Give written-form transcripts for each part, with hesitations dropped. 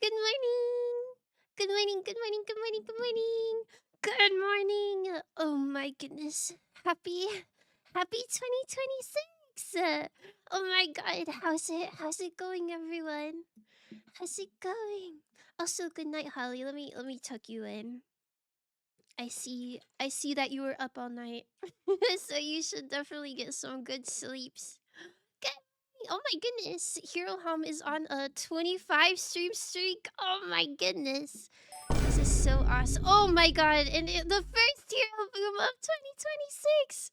Good morning. Good morning. Good morning. Good morning. Good morning. Good morning. Oh my goodness. Happy 2026. Oh my god. How's it going, everyone? How's it going? Also, good night, Holly. Let me tuck you in. I see that you were up all night. So you should definitely get some good sleeps. Good. Oh my goodness. Hero Hum is on a 25 stream streak. Oh my goodness. This is so awesome. Oh my god. And the first Hero Boom of 2026.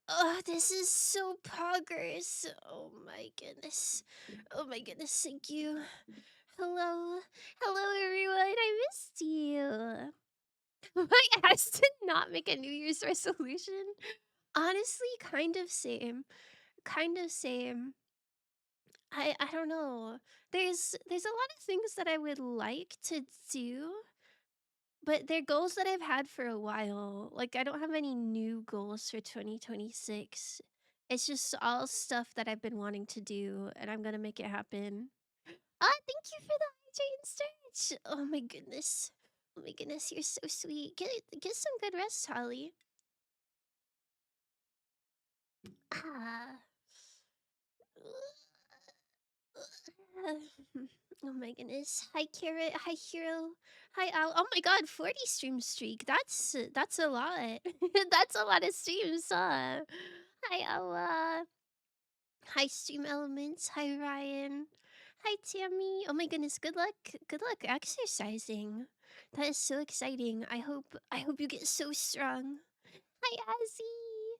Oh, this is so poggers. Oh my goodness. Oh my goodness. Thank you. Hello. Hello, everyone. I missed you. My ass did not make a New Year's resolution. Honestly, kind of same. Kind of same. I don't know. There's a lot of things that I would like to do, but they're goals that I've had for a while. Like I don't have any new goals for 2026. It's just all stuff that I've been wanting to do and I'm going to make it happen. Thank you for the hydrate and stretch. Oh my goodness. Oh my goodness, you're so sweet. Get some good rest, Holly. Ah. Oh my goodness. Hi Carrot. Hi Hero. Hi Al. Oh my god, 40 stream streak. That's a lot. That's a lot of streams, huh? Hi Ella. Hi Stream Elements. Hi Ryan. Hi Tammy. Oh my goodness, good luck. Good luck exercising. That is so exciting. I hope you get so strong. Hi Azzy.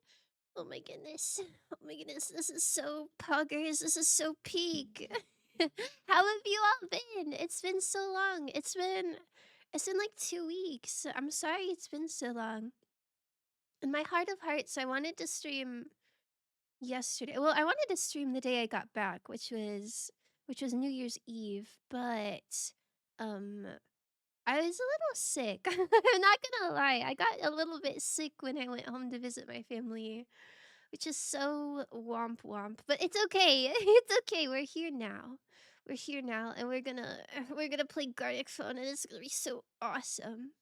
Oh my goodness. Oh my goodness. This is so poggers. This is so peak. How have you all been? It's been so long. It's been like 2 weeks. I'm sorry it's been so long. In my heart of hearts, I wanted to stream yesterday. Well, I wanted to stream the day I got back, which was New Year's Eve, but um I was a little sick. I'm not gonna lie. I got a little bit sick when I went home to visit my family, which is so womp womp. But it's okay. It's okay. We're here now. We're here now, and we're gonna play GARTIC Phone, and it's gonna be so awesome.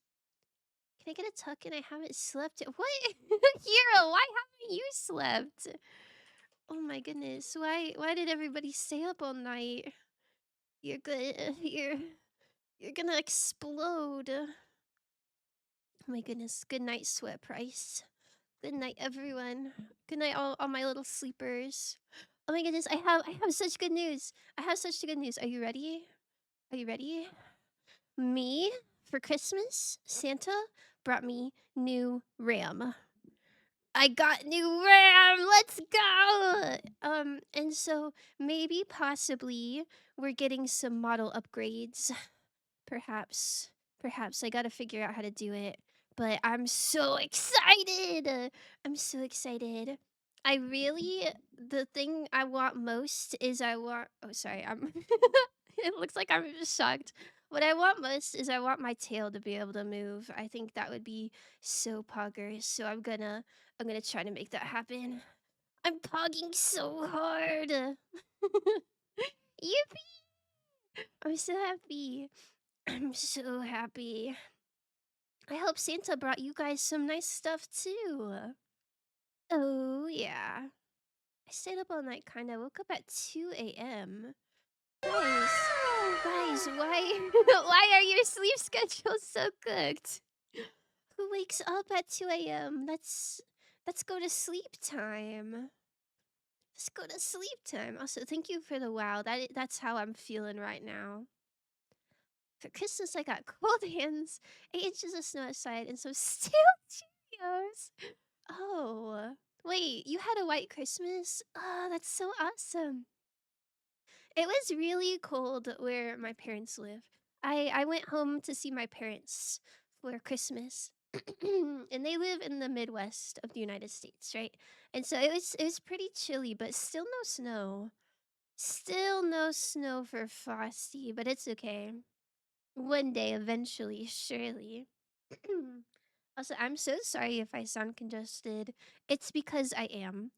Can I get a tuck? And I haven't slept yet. What, Hero? Why haven't you slept? Oh my goodness. Why did everybody stay up all night? You're good. You're gonna explode. Oh my goodness. Good night, Sweat Price. Good night, everyone. Good night, all my little sleepers. Oh my goodness, I have such good news. I have such good news. Are you ready? Are you ready? Me, for Christmas, Santa brought me new RAM. I got new RAM. Let's go. And so maybe possibly we're getting some model upgrades. Perhaps. Perhaps I got to figure out how to do it. But I'm so excited. I'm so excited. I really the thing I want most is oh sorry, I'm it looks like I'm just shocked. What I want most is I want my tail to be able to move. I think that would be so poggers. So I'm gonna try to make that happen. I'm pogging so hard. Yippee! I'm so happy. I'm so happy. I hope Santa brought you guys some nice stuff too. Oh yeah. I stayed up all night kinda. Woke up at 2 a.m. Guys, why why are your sleep schedules so cooked? Who wakes up at 2 a.m.? Let's go to sleep time. Let's go to sleep time. Also, thank you for the wow. That's how I'm feeling right now. For Christmas, I got cold hands, 8 inches of snow outside, and some stale Cheerios. Oh, wait, you had a white Christmas? Oh, that's so awesome. It was really cold where my parents live. I went home to see my parents for Christmas. And they live in the Midwest of the United States, right? And so it was pretty chilly, but still no snow. Still no snow for Frosty, but it's okay. One day, eventually, surely. Also, I'm so sorry if I sound congested. It's because I am.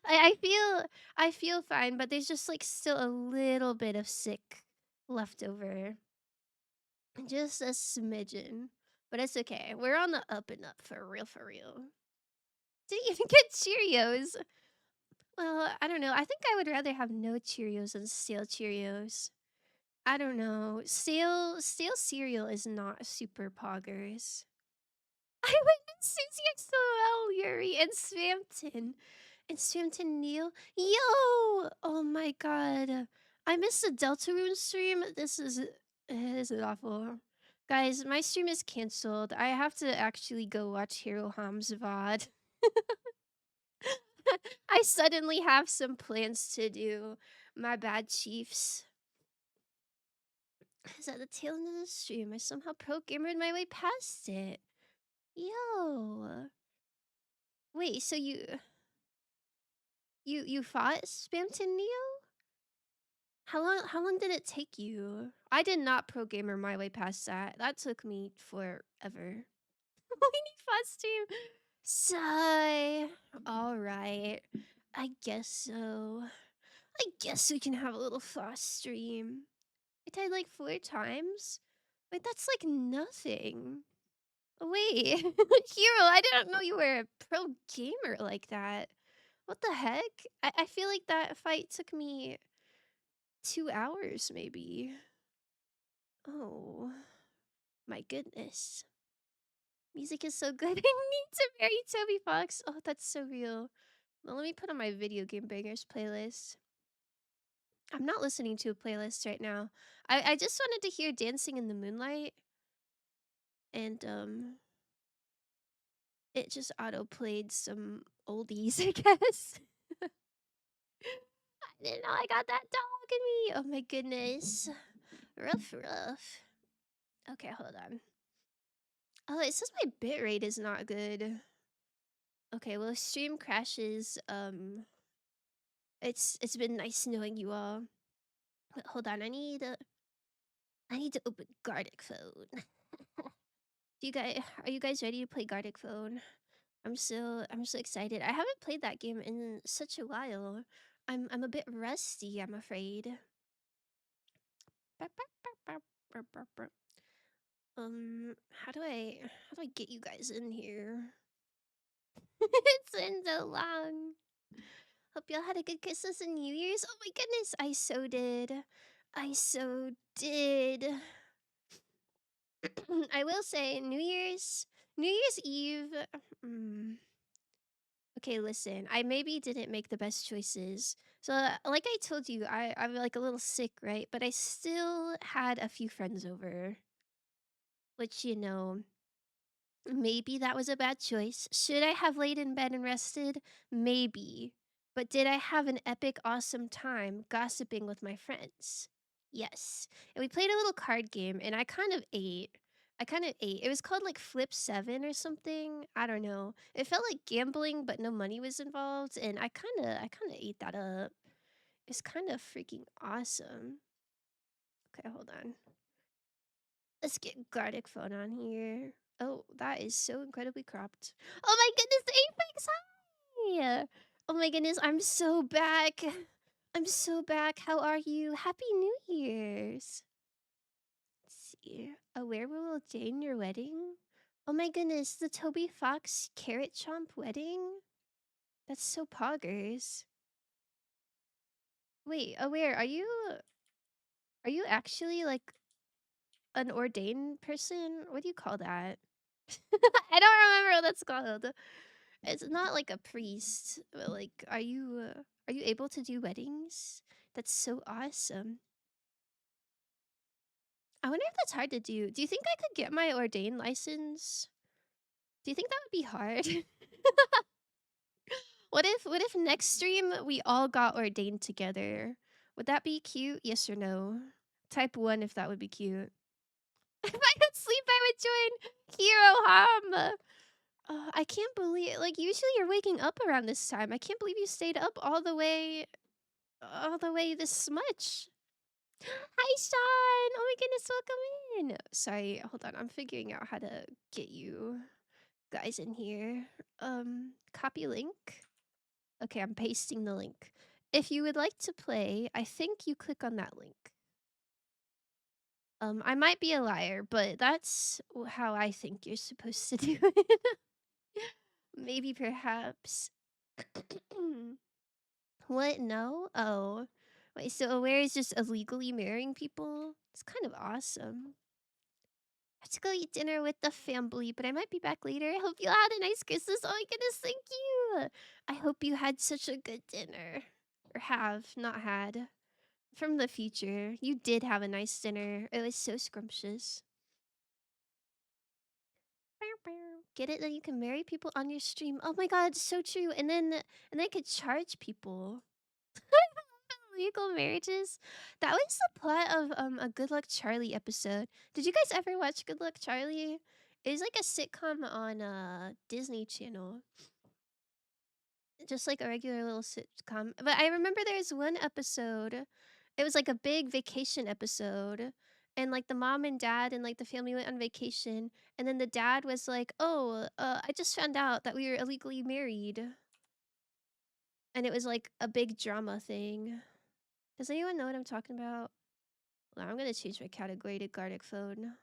I feel fine, but there's just like still a little bit of sick left over. Just a smidgen. But it's okay. We're on the up and up for real, for real. Didn't even get Cheerios. Well, I don't know. I think I would rather have no Cheerios than stale Cheerios. I don't know. Stale cereal is not super poggers. I went with Susie XOL, Yuri, and Swampton. And Swampton Neil. Yo! Oh my god. I missed the Deltarune stream. This is awful. Guys, my stream is cancelled. I have to actually go watch Hero Ham's VOD. I suddenly have some plans to do. My bad, Chiefs. Is at the tail end of the stream. I somehow pro gamered my way past it. Yo. Wait, so you fought Spamton Neo? How long did it take you? I did not pro gamer my way past that. That took me forever. Mini fought stream. Sigh. Alright. I guess so. I guess we can have a little fast stream. I died like 4 times? Wait, that's like nothing. Wait, Hero, I didn't know you were a pro gamer like that. What the heck? I feel like that fight took me 2 hours, maybe. Oh, my goodness. Music is so good. I need to marry Toby Fox. Oh, that's so real. Well, let me put on my video game bangers playlist. I'm not listening to a playlist right now. I just wanted to hear Dancing in the Moonlight. And, it just auto-played some oldies, I guess. I didn't know I got that dog in me. Oh my goodness. Rough, rough. Okay, hold on. Oh, it says my bitrate is not good. Okay, well, if stream crashes, it's been nice knowing you all. But hold on, I need to open Gartic Phone. Are you guys ready to play Gartic Phone? I'm so excited. I haven't played that game in such a while. I'm a bit rusty, I'm afraid. How do I get you guys in here? It's been so long. Hope y'all had a good Christmas and New Year's. Oh my goodness, I so did. I so did. I will say New Year's Eve. mm, Okay, listen. I maybe didn't make the best choices. So, like I told you, I'm like a little sick, right? But I still had a few friends over, which maybe that was a bad choice. Should I have laid in bed and rested? Maybe. But did I have an epic, awesome time gossiping with my friends? Yes. And we played a little card game, and I kind of ate. It was called like Flip 7 or something. I don't know. It felt like gambling, but no money was involved, and I kind of ate that up. It's kind of freaking awesome. Okay, hold on. Let's get Gartic Phone on here. Oh, that is so incredibly cropped. Oh my goodness, the Apex High! Oh my goodness, I'm so back. I'm so back. How are you? Happy New Year's. Let's see. Where will Jane your wedding? Oh my goodness, the Toby Fox Carrot Chomp wedding? That's so poggers. Wait, Aware, are you actually like an ordained person? What do you call that? I don't remember what that's called. It's not like a priest, but like, are you able to do weddings? That's so awesome. I wonder if that's hard to do. Do you think I could get my ordained license? Do you think that would be hard? What if next stream we all got ordained together? Would that be cute? Yes or no? Type 1 if that would be cute. If I could sleep, I would join Hero Ham. I can't believe, like, usually you're waking up around this time. I can't believe you stayed up all the way this much. Hi, Sean. Oh my goodness, welcome in. Sorry, hold on. I'm figuring out how to get you guys in here. Copy link. Okay, I'm pasting the link. If you would like to play, I think you click on that link. I might be a liar, but that's how I think you're supposed to do it. Maybe perhaps. What? No? Oh. Wait, so Aware is just illegally marrying people? It's kind of awesome. I have to go eat dinner with the family, but I might be back later. I hope you had a nice Christmas. Oh my goodness, thank you. I hope you had such a good dinner. Or have, not had. From the future. You did have a nice dinner. It was so scrumptious. Get it that you can marry people on your stream. Oh my god, so true. And then I could charge people. Legal marriages. That was the plot of a Good Luck Charlie episode. Did you guys ever watch Good Luck Charlie? It was like a sitcom on Disney Channel. Just like a regular little sitcom. But I remember there was one episode. It was like a big vacation episode. And like the mom and dad and like the family went on vacation. And then the dad was like, "Oh, I just found out that we were illegally married." And it was like a big drama thing. Does anyone know what I'm talking about? Well, I'm gonna change my category to Gartic Phone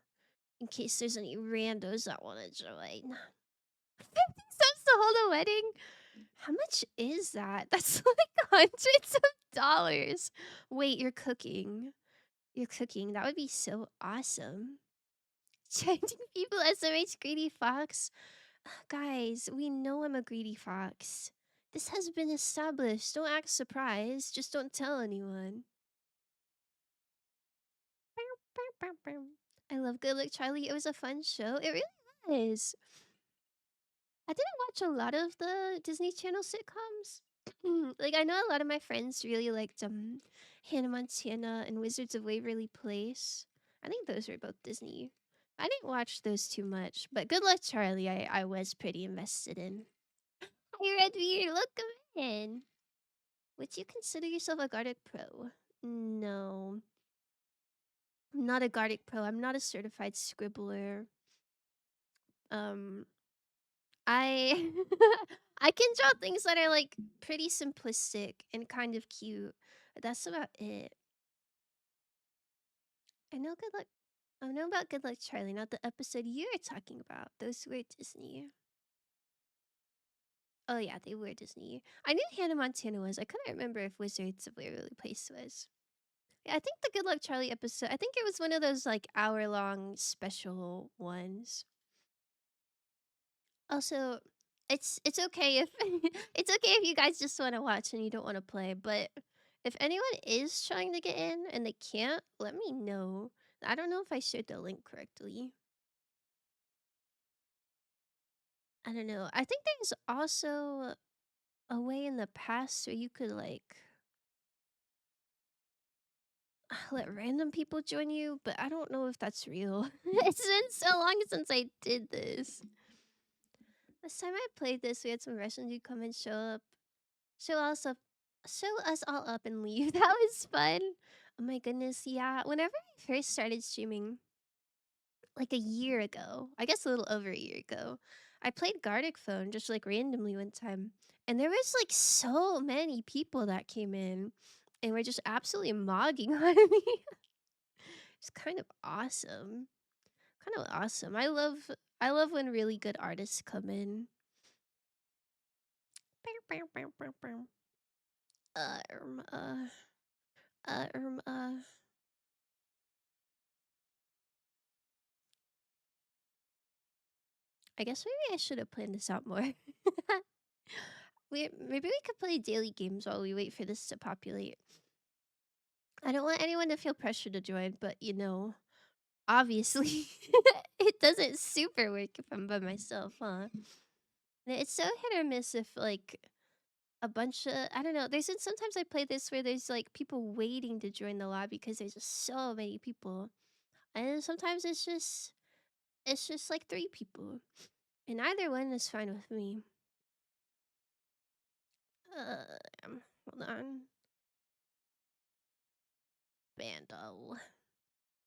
in case there's any randos that want to join. 50 cents to hold a wedding? How much is that? That's like hundreds of dollars. Wait, you're cooking. You're cooking. That would be so awesome. Charging people SMH greedy fox. Guys, we know I'm a greedy fox. This has been established. Don't act surprised. Just don't tell anyone. I love Good Luck Charlie. It was a fun show. It really was. I didn't watch a lot of the Disney Channel sitcoms. Like, I know a lot of my friends really liked Hannah Montana and Wizards of Waverly Place. I think those were both Disney. I didn't watch those too much, but Good Luck Charlie, I was pretty invested in. Hi, Redbeard, look, come in. Would you consider yourself a Gartic Pro? No, I'm not a Gartic Pro. I'm not a certified scribbler. Um, I I can draw things that are like pretty simplistic and kind of cute. But that's about it. I know Good Luck. I know about Good Luck Charlie, not the episode you're talking about. Those were Disney. Oh yeah, they were Disney. I knew Hannah Montana was. I couldn't remember if Wizards of Waverly Place was. Yeah, I think the Good Luck Charlie episode. I think it was one of those like hour-long special ones. Also, it's okay if it's okay if you guys just want to watch and you don't want to play, but if anyone is trying to get in and they can't, let me know. I don't know if I shared the link correctly. I don't know. I think there's also a way in the past where you could like let random people join you, but I don't know if that's real. It's been so long since I did this. Last time I played this, we had some Russian dude come and show us up, show us all up and leave. That was fun. Oh my goodness, yeah. Whenever I first started streaming, like a year ago, I guess a little over a year ago, I played Gartic Phone just like randomly one time. And there was like so many people that came in and were just absolutely mogging on me. It's kind of awesome. Kind of awesome. I love when really good artists come in. Uh, um, uh, uh, um, uh. I guess maybe I should have planned this out more. Maybe we could play daily games while we wait for this to populate. I don't want anyone to feel pressure to join, but obviously it doesn't super work if I'm by myself, huh? It's so hit or miss if like a bunch of I don't know. There's been sometimes I play this where there's like people waiting to join the lobby because there's just so many people, and then sometimes it's just like 3 people, and either one is fine with me. Hold on. Bando.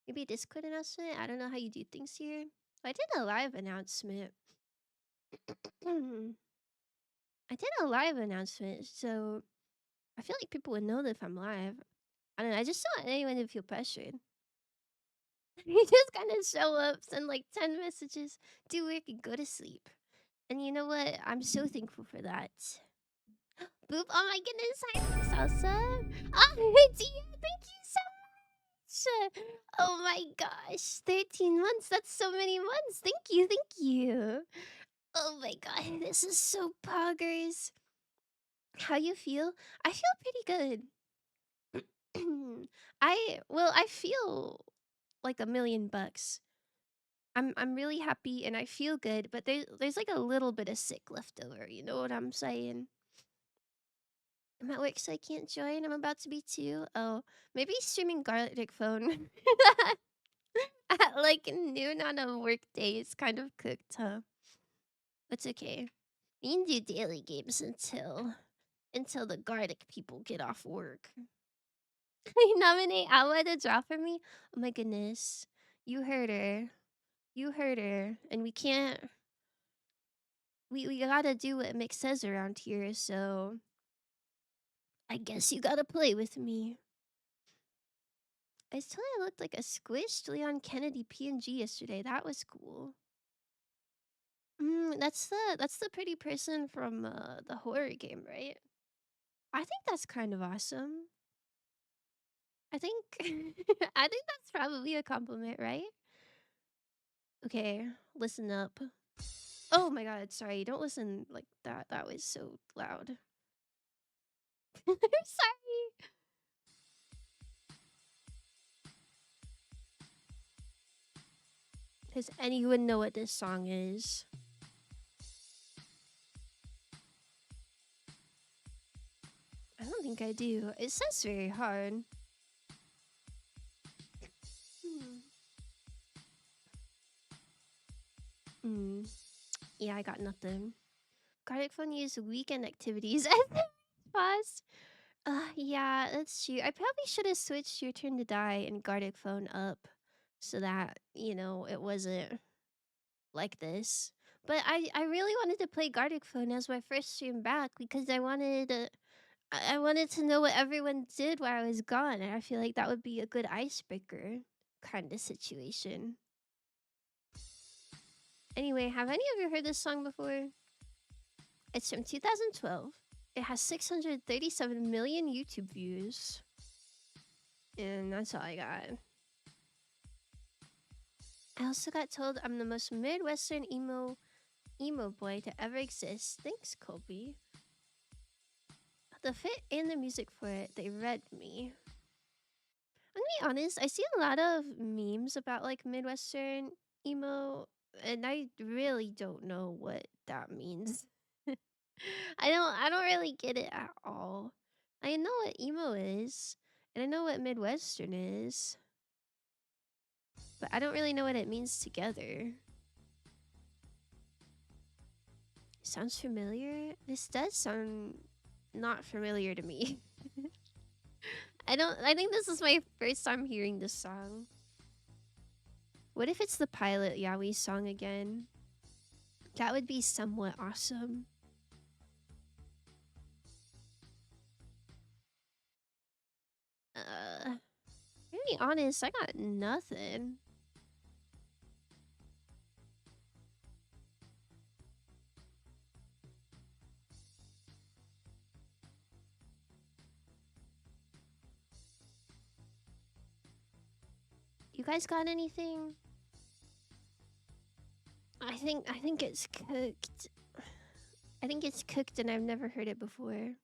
Maybe a Discord announcement? I don't know how you do things here. I did a live announcement. I did a live announcement, so I feel like people would know that if I'm live. I don't know, I just don't want anyone to feel pressured. You just kind of show up, send like 10 messages, do work, and go to sleep. And you know what? I'm so thankful for that. Boop. Oh my goodness. Hi, Salsa. Oh, Dia, thank you so much. Oh my gosh. 13 months. That's so many months. Thank you. Thank you. Oh my god. This is so poggers. How you feel? I feel pretty good. I feel like $1,000,000. I'm really happy and I feel good, but there's like a little bit of sick left over, you know what I'm saying? I'm at work so I can't join. I'm about to be too. Oh, maybe streaming Gartic Phone at like noon on a work day is kind of cooked, huh? It's okay. We can do daily games until the Gartic people get off work. Nominate Awa to draw for me? Oh my goodness. You heard her. You heard her. And we can't we gotta do what Mick says around here, so I guess you gotta play with me. I still looked like a squished Leon Kennedy PNG yesterday. That was cool. That's the pretty person from the horror game, right? I think that's kind of awesome. I think I think that's probably a compliment, right? Okay, listen up. Oh my god, sorry. Don't listen like that. That was so loud. Sorry. Does anyone know what this song is? I don't think I do. It says very hard. Hmm. Yeah, I got nothing. Garlic phone use weekend activities. Pause. Yeah, that's true. I probably should have switched Your Turn to Die and Gartic Phone up so that, it wasn't like this. But I really wanted to play Gartic Phone as my first stream back because I wanted to know what everyone did while I was gone, and I feel like that would be a good icebreaker kind of situation. Anyway, have any of you heard this song before? It's from 2012. It has 637 million YouTube views. And that's all I got. I also got told I'm the most Midwestern emo boy to ever exist. Thanks, Colby. The fit and the music for it, they read me. I'm gonna be honest, I see a lot of memes about like Midwestern emo, and I really don't know what that means. I don't really get it at all. I know what emo is, and I know what Midwestern is, but I don't really know what it means together. Sounds familiar? This does sound not familiar to me. I think this is my first time hearing this song. What if it's the Pilot Yaoi song again? That would be somewhat awesome. To be honest, I got nothing. You guys got anything? I think it's cooked. I think it's cooked and I've never heard it before.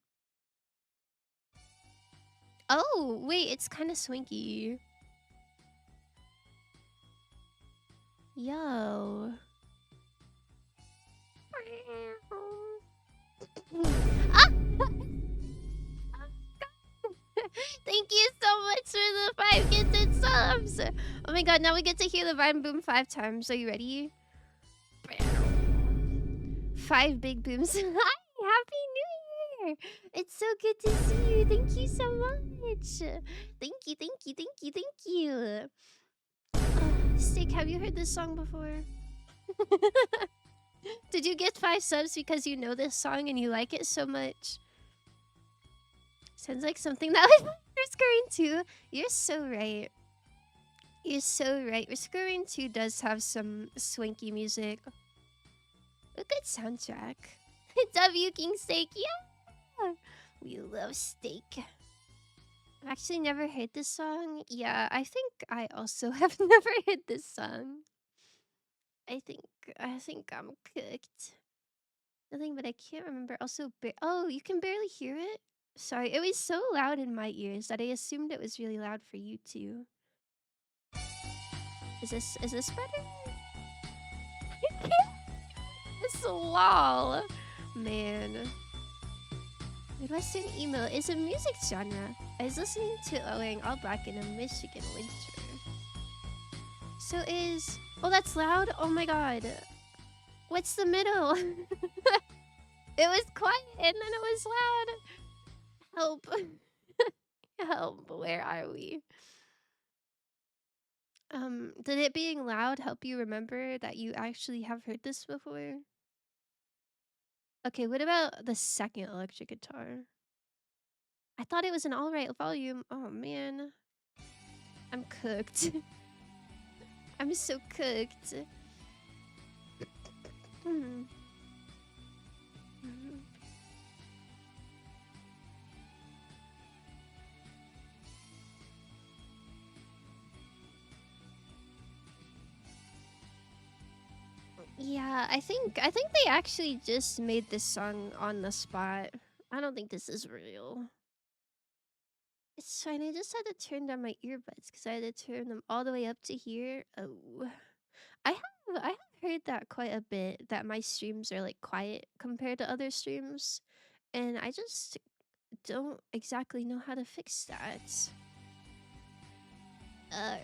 Oh, wait, it's kind of swanky. Yo. Ah! Thank you so much for the 5 gifted subs. Oh my god, now we get to hear the Vine Boom 5 times. Are you ready? 5 big booms. Hi, Happy New Year. It's so good to see you. Thank you so much. Thank you, thank you, thank you, thank you. Stick, have you heard this song before? Did you get 5 subs because you know this song and you like it so much? Sounds like something that was first going to. You're so right. You're so right. Risk 2 does have some swanky music. A good soundtrack. W King Steak, yeah! We love steak. I've actually never heard this song. Yeah, I think I also have never heard this song. I think I'm cooked. Nothing, but I can't remember. Also, oh, you can barely hear it? Sorry, it was so loud in my ears that I assumed it was really loud for you too. Is this better? It's lol. Man. Midwestern emo is a music genre. I was listening to Owing All Black in a Michigan winter. So is... Oh, that's loud? Oh my god. What's the middle? It was quiet and then it was loud. Help. Help. Where are we? Did it being loud help you remember that you actually have heard this before? Okay, what about the second electric guitar? I thought it was an alright volume. Oh man. I'm cooked. I'm so cooked. Mhm. Mhm. Yeah, I think they actually just made this song on the spot. I don't think this is real. It's fine. I just had to turn down my earbuds because I had to turn them all the way up to here. Oh, I have heard that quite a bit. That my streams are like quiet compared to other streams, and I just don't exactly know how to fix that. I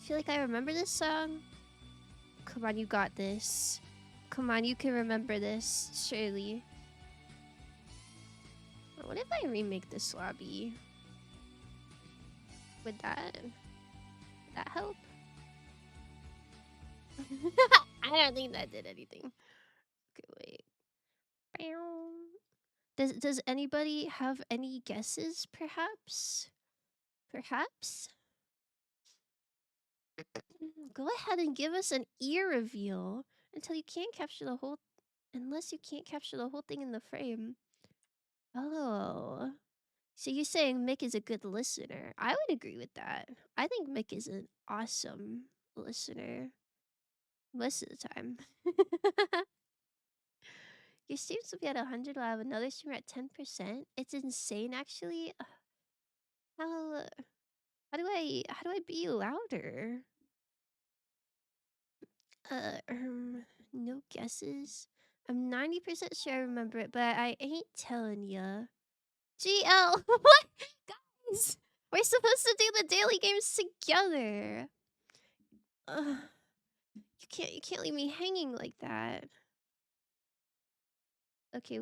feel like I remember this song. Come on, you got this. Come on, you can remember this, surely. What if I remake this lobby? Would that help? I don't think that did anything. Okay, wait. Does anybody have any guesses, perhaps? Perhaps? Go ahead and give us an ear reveal until you can't capture the whole... Unless you can't capture the whole thing in the frame. Oh. So you're saying Mick is a good listener. I would agree with that. I think Mick is an awesome listener. Most of the time. Your streams will be at 100 while I have another streamer at 10%. It's insane, actually. How how do I be louder? No guesses. I'm 90% sure I remember it, but I ain't telling ya. GL, what? Guys, we're supposed to do the daily games together. You can't leave me hanging like that. Okay,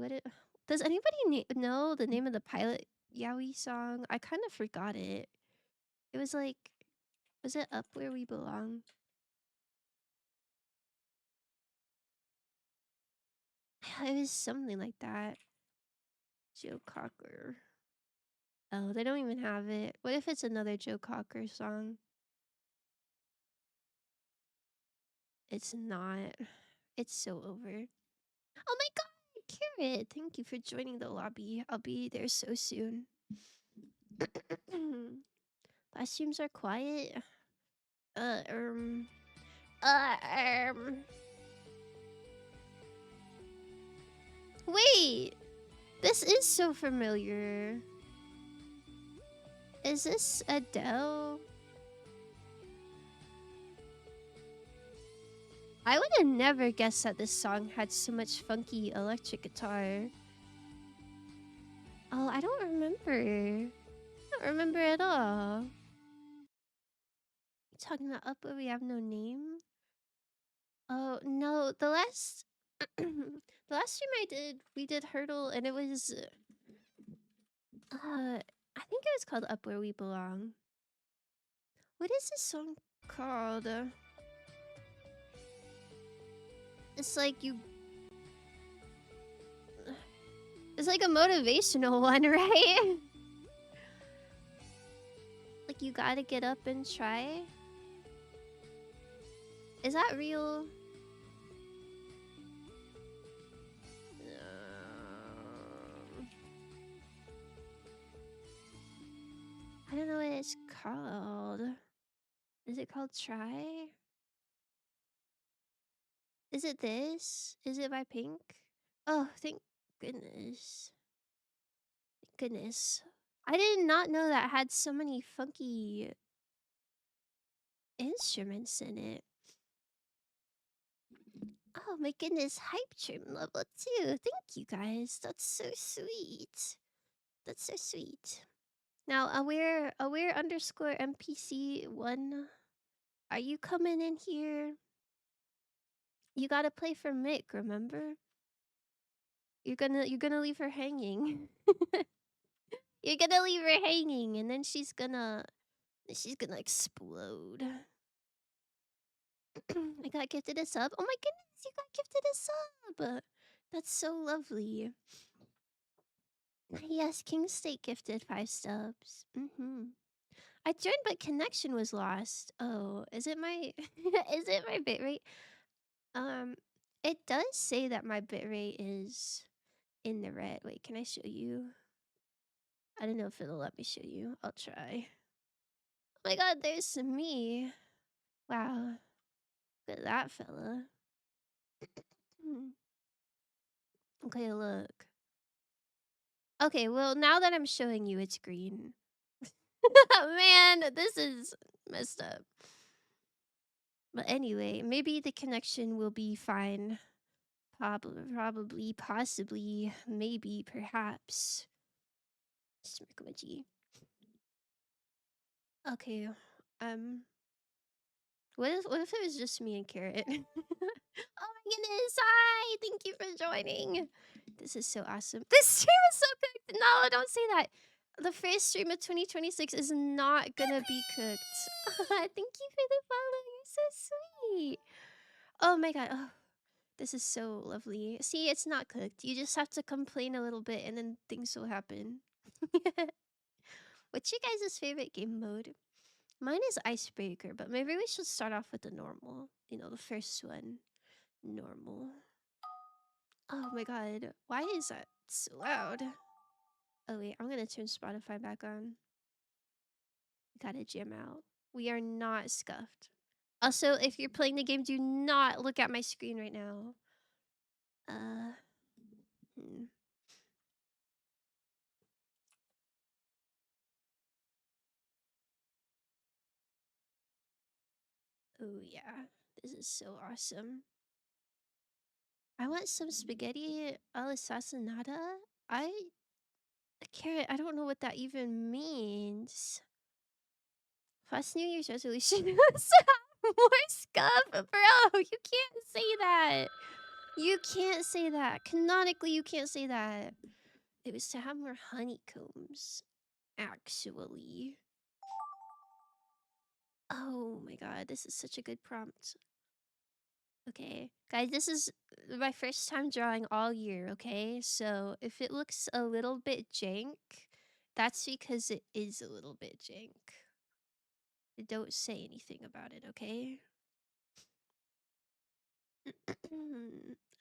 does anybody know the name of the Pilot Yowie song? I kind of forgot it. It was like, was it Up Where We Belong? It was something like that. Joe Cocker. Oh, they don't even have it. What if it's another Joe Cocker song? It's not. It's so over. Oh my god, Carrot! Thank you for joining the lobby. I'll be there so soon. Live streams are quiet. Uh, um, uh, um. Wait! This is so familiar. Is this Adele? I would have never guessed that this song had so much funky electric guitar. Oh, I don't remember. I don't remember at all. You talking about Up Where We Have No Name? Oh, no. The last... the last stream I did, we did Hurdle, and it was... I think it was called Up Where We Belong. What is this song called? It's like you... It's like a motivational one, right? you gotta get up and try? Is that real? I don't know what it's called. Is it called Try? Is it this? Is it by Pink? Oh, thank goodness. Thank goodness. I did not know that had so many funky instruments in it. Oh my goodness, hype trim level 2. Thank you guys. That's so sweet. That's so sweet. Now, aware underscore MPC1. Are you coming in here? You gotta play for Mick, remember? You're gonna leave her hanging. You're gonna leave her hanging, and then she's gonna explode. I got gifted a sub. Oh my goodness, you got gifted a sub. That's so lovely. Yes, King State gifted 5 subs. I joined, but connection was lost. Oh, is it my is it my bitrate? It does say that my bitrate is in the red. Wait, can I show you? I don't know if it'll let me show you. I'll try. Oh my god, there's me. Wow. Look at that fella. Okay, look. Okay, well, now that I'm showing you, it's green. Man, this is messed up. But anyway, maybe the connection will be fine. Probably, possibly, maybe, perhaps. Smirkamaji. Okay, what if it was just me and Carrot? Oh my goodness, hi! Thank you for joining. This is so awesome. This stream is so cooked. No, don't say that. The first stream of 2026 is not gonna be cooked. Thank you for the follow. You're so sweet. Oh my god. Oh, this is so lovely. See, it's not cooked. You just have to complain a little bit and then things will happen. What's your guys' favorite game mode? Mine is Icebreaker, but maybe we should start off with the normal. You know, the first one. Normal. Oh my god. Why is that so loud? Oh wait, I'm gonna turn Spotify back on. Gotta jam out. We are not scuffed. Also, if you're playing the game, do not look at my screen right now. Hmm. Oh yeah, this is so awesome. I want some spaghetti all'assassinata. Carrot, I don't know what that even means. First New Year's resolution was to have more scuff, bro. You can't say that. You can't say that. Canonically, you can't say that. It was to have more honeycombs, actually. Oh my god, this is such a good prompt. Okay, guys, this is my first time drawing all year, okay? So if it looks a little bit jank, that's because it is a little bit jank. Don't say anything about it, okay?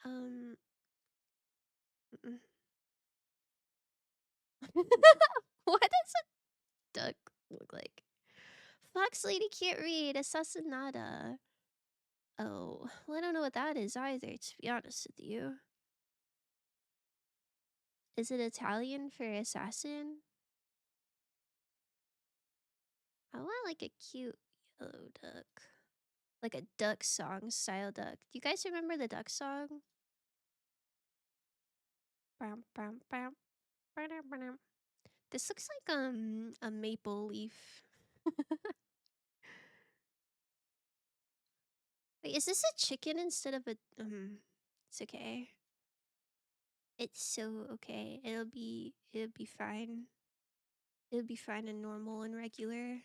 um. What does a duck look like? Fox Lady can't read. Assassinata. Oh, well, I don't know what that is either, to be honest with you. Is it Italian for assassin? I want like a cute yellow duck. Like a duck song style duck. Do you guys remember the duck song? Bam, bam, bam, ba-dum, ba-dum. This looks like a maple leaf. Wait, is this a chicken instead of a it's okay. It's so okay. It'll be fine. It'll be fine and normal and regular.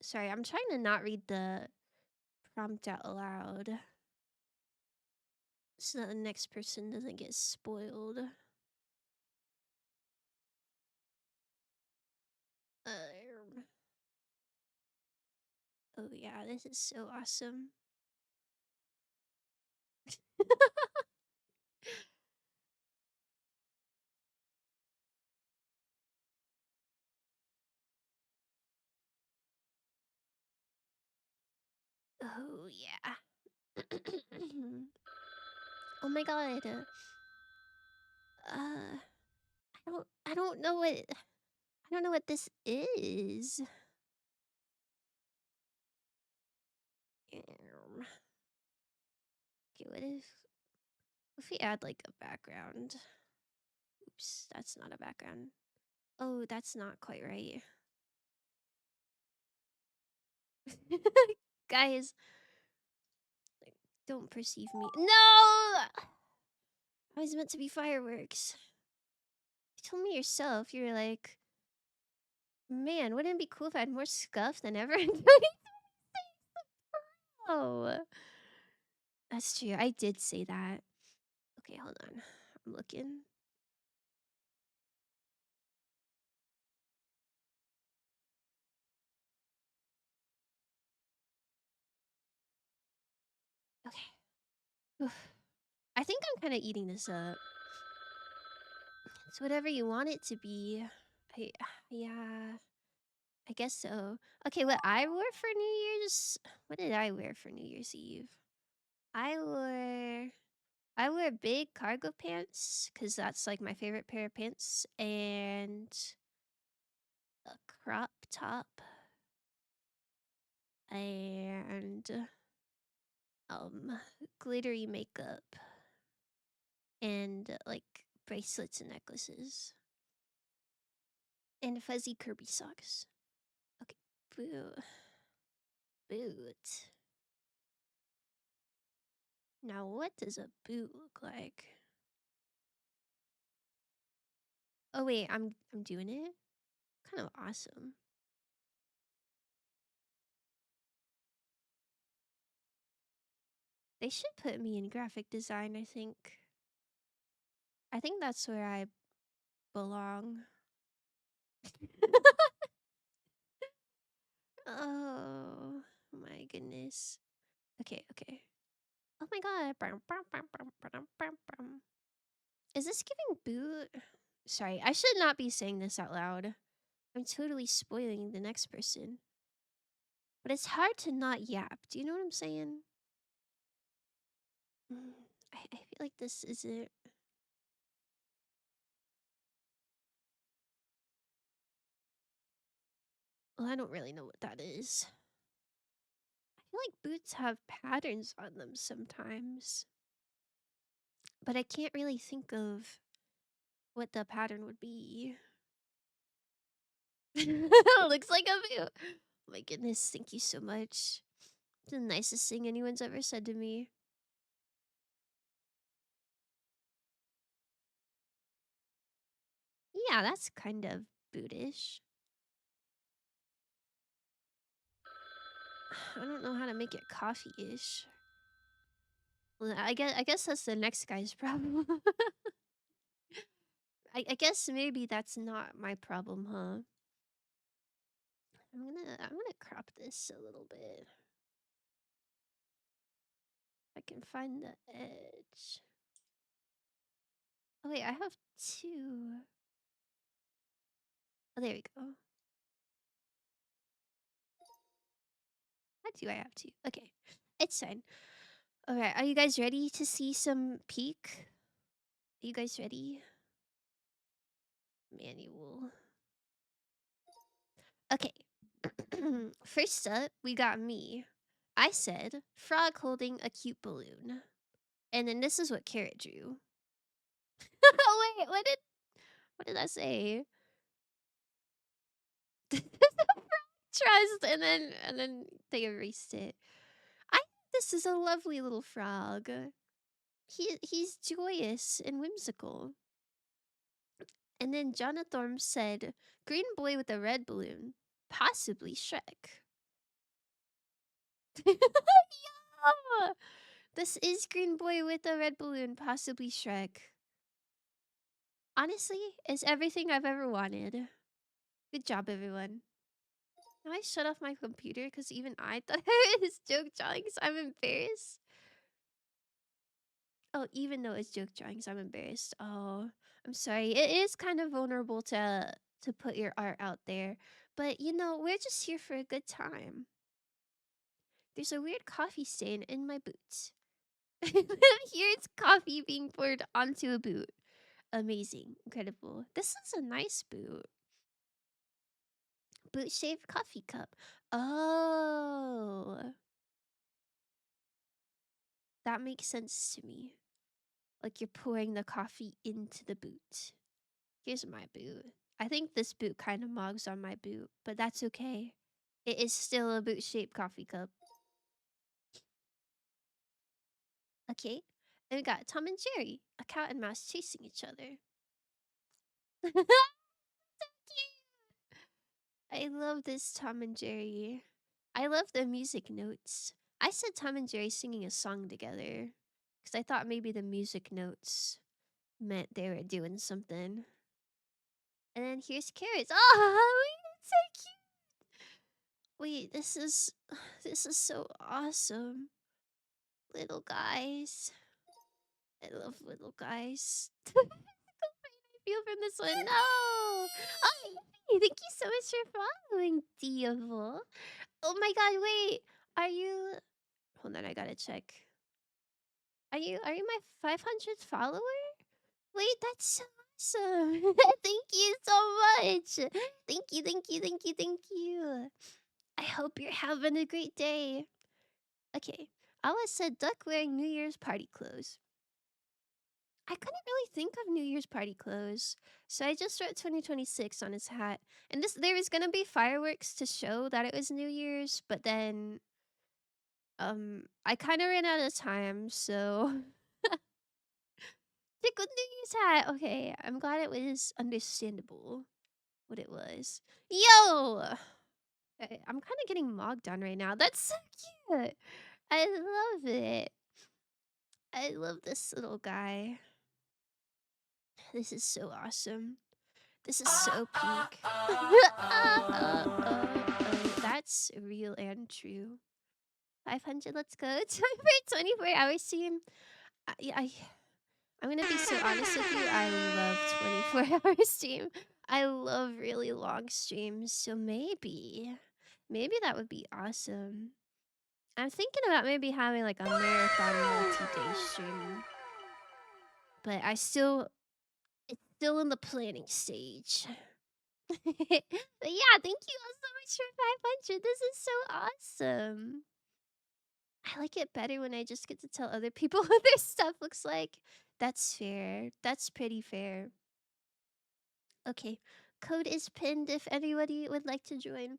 Sorry, I'm trying to not read the prompt out loud. so that the next person doesn't get spoiled. Oh yeah, this is so awesome. Oh yeah. Oh my god. I don't know what this is. Okay, if we add like a background? Oops, that's not a background. Oh, that's not quite right. Guys, don't perceive me. No! I was meant to be fireworks. You told me yourself, you were like, man, wouldn't it be cool if I had more scuff than ever? Oh, that's true. I did say that. Okay, hold on. I'm looking. Okay. Oof. I think I'm kind of eating this up. It's whatever you want it to be. Yeah, I guess so. Okay, what I wore for New Year's? What did I wear for New Year's Eve? I wore big cargo pants because that's like my favorite pair of pants, and a crop top, and glittery makeup, and like bracelets and necklaces, and fuzzy Kirby socks. Okay, boot. Now, what does a boot look like? Oh wait, I'm doing it. Kind of awesome. They should put me in graphic design, I think. I think that's where I belong. Oh my goodness. Okay. Oh my god. Is this giving boot? Sorry, I should not be saying this out loud. I'm totally spoiling the next person. But it's hard to not yap. Do you know what I'm saying? I feel like this isn't. Well, I don't really know what that is. I feel like boots have patterns on them sometimes. But I can't really think of what the pattern would be. Looks like a boot. Oh my goodness, thank you so much. It's the nicest thing anyone's ever said to me. Yeah, that's kind of bootish. I don't know how to make it coffee-ish. Well, I guess that's the next guy's problem. I guess maybe that's not my problem, huh? I'm gonna crop this a little bit. I can find the edge. Oh wait, I have two. Oh, there we go. Why do I have two? Okay, it's fine. Alright, are you guys ready to see some peak? Are you guys ready? Manual. Okay. First up, we got me. I said, frog holding a cute balloon. And then this is what Carrot drew. Oh wait, what did I say? Trust, and then they erased it. I think this is a lovely little frog. He's joyous and whimsical. And then Jonathan said, green boy with a red balloon, possibly Shrek. Yeah! This is Green Boy with a red balloon, possibly Shrek. Honestly, it's everything I've ever wanted. Good job, everyone. Now I shut off my computer because even I thought it was joke drawings. I'm embarrassed. Oh, even though it's joke drawings, I'm embarrassed. Oh, I'm sorry. It is kind of vulnerable to put your art out there, but we're just here for a good time. There's a weird coffee stain in my boots. Here's coffee being poured onto a boot. Amazing, incredible. This is a nice boot. Boot shaped coffee cup. Oh, that makes sense to me. Like you're pouring the coffee into the boot. Here's my boot. I think this boot kind of mogs on my boot, but that's okay. It is still a boot shaped coffee cup. Okay. And we got Tom and Jerry, a cat and mouse chasing each other. I love this Tom and Jerry. I love the music notes. I said Tom and Jerry singing a song together because I thought maybe the music notes meant they were doing something. And then here's carrots. Oh, it's so cute. Wait, this is so awesome. Little guys. I love little guys. I feel from this one. No. Oh, hey, thank you so much for following, Devil. Oh my god, wait. Are you Hold on, I gotta check. Are you my 500th follower? Wait, that's so awesome. Thank you so much. Thank you, thank you, thank you, thank you. I hope you're having a great day. Okay. Alice said duck wearing New Year's party clothes. I couldn't really think of New Year's party clothes, so I just wrote 2026 on his hat. And there was gonna be fireworks to show that it was New Year's, but then I kind of ran out of time, so the good New Year's hat. Okay, I'm glad it was understandable what it was. Yo, I'm kind of getting mogged on right now. That's so cute. I love it. I love this little guy. This is so awesome. This is so pink. That's real and true. 500, let's go. Time for 24-hour stream. I'm gonna be so honest with you. I love 24-hour stream. I love really long streams. So maybe that would be awesome. I'm thinking about maybe having like a marathon multi-day stream. But it's still in the planning stage. But yeah, thank you all so much for 500. This is so awesome. I like it better when I just get to tell other people what their stuff looks like. That's fair. That's pretty fair. Okay. Code is pinned if anybody would like to join.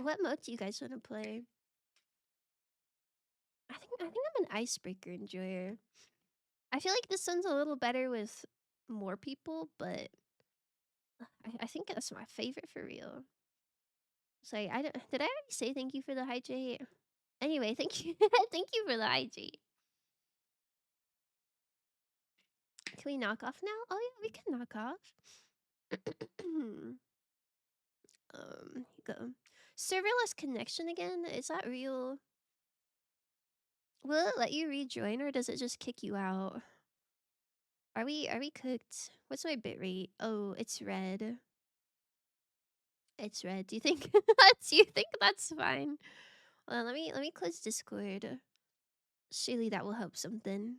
What mode do you guys want to play? I think I'm an icebreaker enjoyer. I feel like this one's a little better with more people, but I think that's my favorite for real. Sorry, did I already say thank you for the hydrate? Anyway, thank you. Thank you for the hydrate. Can we knock off now? Oh yeah, we can knock off. Go. Serverless connection again? Is that real? Will it let you rejoin or does it just kick you out? Are we cooked? What's my bitrate? Oh, it's red. It's red. Do you think that's fine? Well, let me close Discord. Surely that will help something.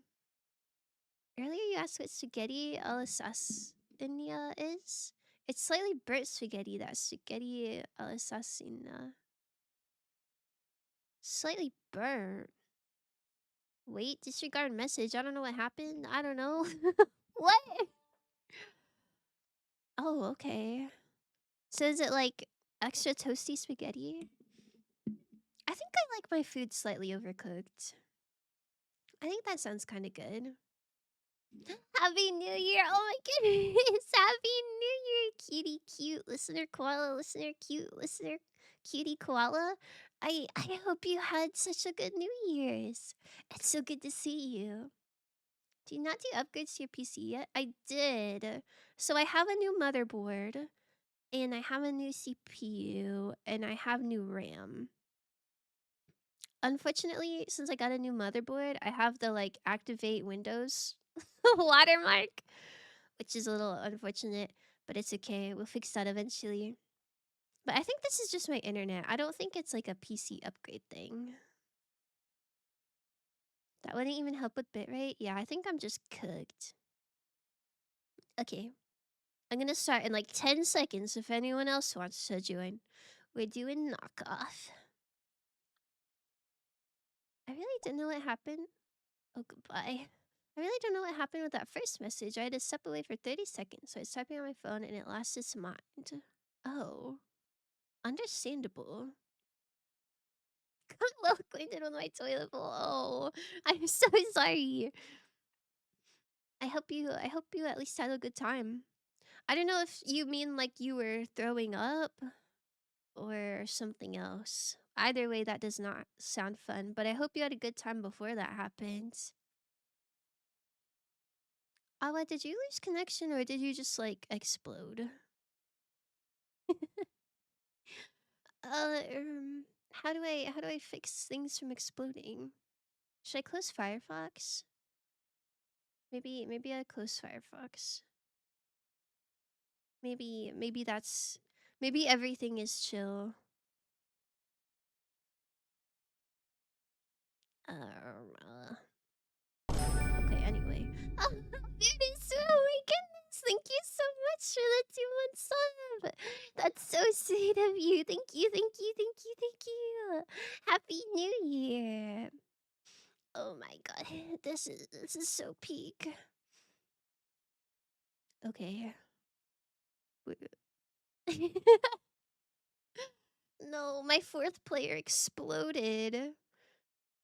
Earlier you asked what spaghetti all'assassina is? It's slightly burnt spaghetti, that's spaghetti all'assassina. Slightly burnt. Wait, disregard message. I don't know what happened. I don't know. What? Oh, okay. So is it like extra toasty spaghetti? I think I like my food slightly overcooked. I think that sounds kind of good. Happy New Year! Oh my goodness! Happy New Year, cutie cute listener koala, listener cute listener cutie koala. I hope you had such a good New Year's. It's so good to see you. Do you not do upgrades to your PC yet? I did. So I have a new motherboard, and I have a new CPU, and I have new RAM. Unfortunately, since I got a new motherboard, I have the like activate Windows watermark, which is a little unfortunate, but it's okay. We'll fix that eventually. But I think this is just my internet. I don't think it's like a PC upgrade thing. That wouldn't even help with bitrate. Yeah, I think I'm just cooked. Okay. I'm gonna start in like 10 seconds if anyone else wants to join. We're doing knockoff. I really didn't know what happened. Oh, goodbye. I really don't know what happened with that first message. I had to step away for 30 seconds, so I was typing on my phone and it lost its mind. Oh, understandable. Got well acquainted with my toilet bowl. Oh, I'm so sorry. I hope you at least had a good time. I don't know if you mean like you were throwing up or something else. Either way, that does not sound fun, but I hope you had a good time before that happened. Awa, did you lose connection or did you just like explode? How do I fix things from exploding? Should I close Firefox? Maybe I close Firefox. Maybe everything is chill. Uh, okay, anyway. Oh, it is. Oh my goodness. Thank you so much for the 2-month sub. That's so sweet of you. Thank you, thank you, thank you, thank you. Happy New Year. Oh my god. This is so peak. Okay. No, my fourth player exploded.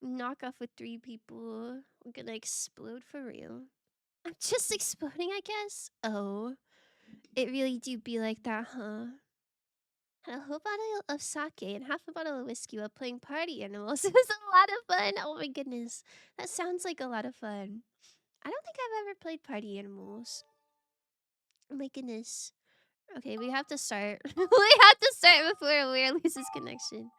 Knock off with 3 people. I'm gonna explode for real. I'm just exploding, I guess. Oh, it really do be like that, huh? Had a whole bottle of sake and half a bottle of whiskey while playing party animals. It was a lot of fun. Oh my goodness. That sounds like a lot of fun. I don't think I've ever played party animals. Oh my goodness. Okay, we have to start. We have to start before Weir loses connection.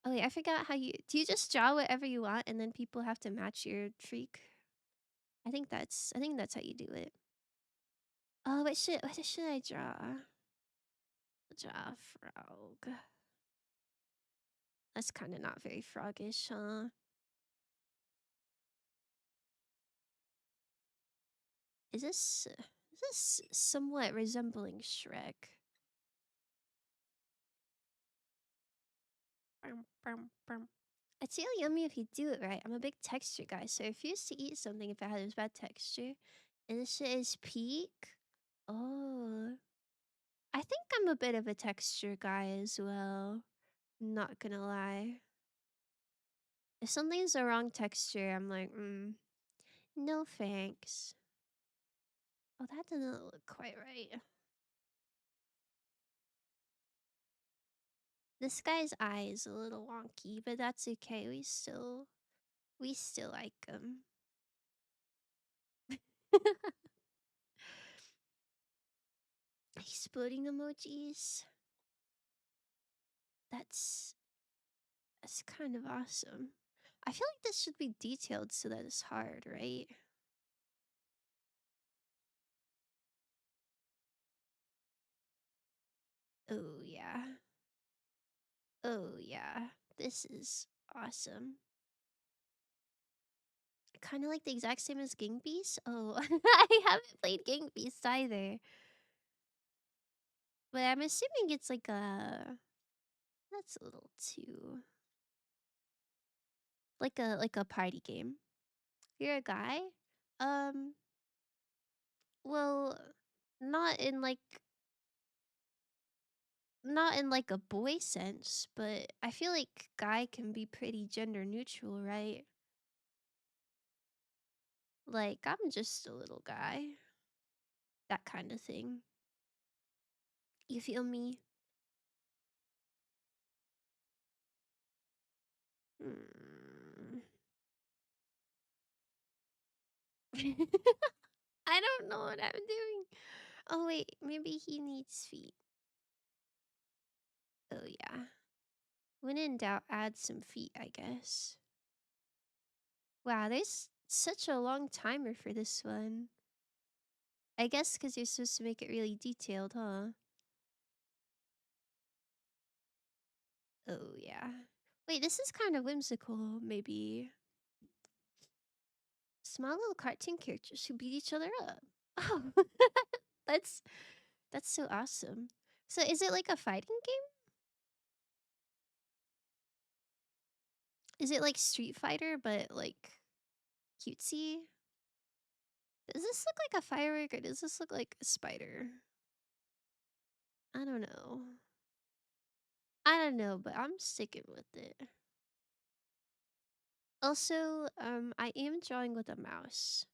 Oh wait, I forgot how you do you just draw whatever you want and then people have to match your freak? I think that's how you do it. Oh, what should I draw? Draw a frog. That's kind of not very froggish, huh? Is this somewhat resembling Shrek? Bum, bum, bum. It's really yummy if you do it right. I'm a big texture guy, so I refuse to eat something if it has bad texture. And this shit is peak. Oh, I think I'm a bit of a texture guy as well. Not gonna lie. If something's the wrong texture, I'm like, no thanks. Oh, that doesn't look quite right. This guy's eye is a little wonky, but that's okay. We still like him. Exploding emojis. That's that's kind of awesome. I feel like this should be detailed so that it's hard, right? Oh yeah. Oh yeah. This is awesome. Kind of like the exact same as Gang Beasts. Oh, I haven't played Gang Beasts either. But I'm assuming it's like a that's a little too like a party game. You're a guy? Um, well, not in like not in like a boy sense, but I feel like guy can be pretty gender neutral, right? Like I'm just a little guy. That kind of thing. You feel me? Mm. I don't know what I'm doing. Oh wait, maybe he needs feet. Oh yeah. When in doubt, add some feet, I guess. Wow, there's such a long timer for this one. I guess because you're supposed to make it really detailed, huh? Oh yeah. Wait, this is kind of whimsical, maybe. Small little cartoon characters who beat each other up. Oh, that's that's so awesome. So is it like a fighting game? Is it like Street Fighter but like cutesy? Does this look like a firework or does this look like a spider? I don't know. I don't know, but I'm sticking with it. Also, I am drawing with a mouse.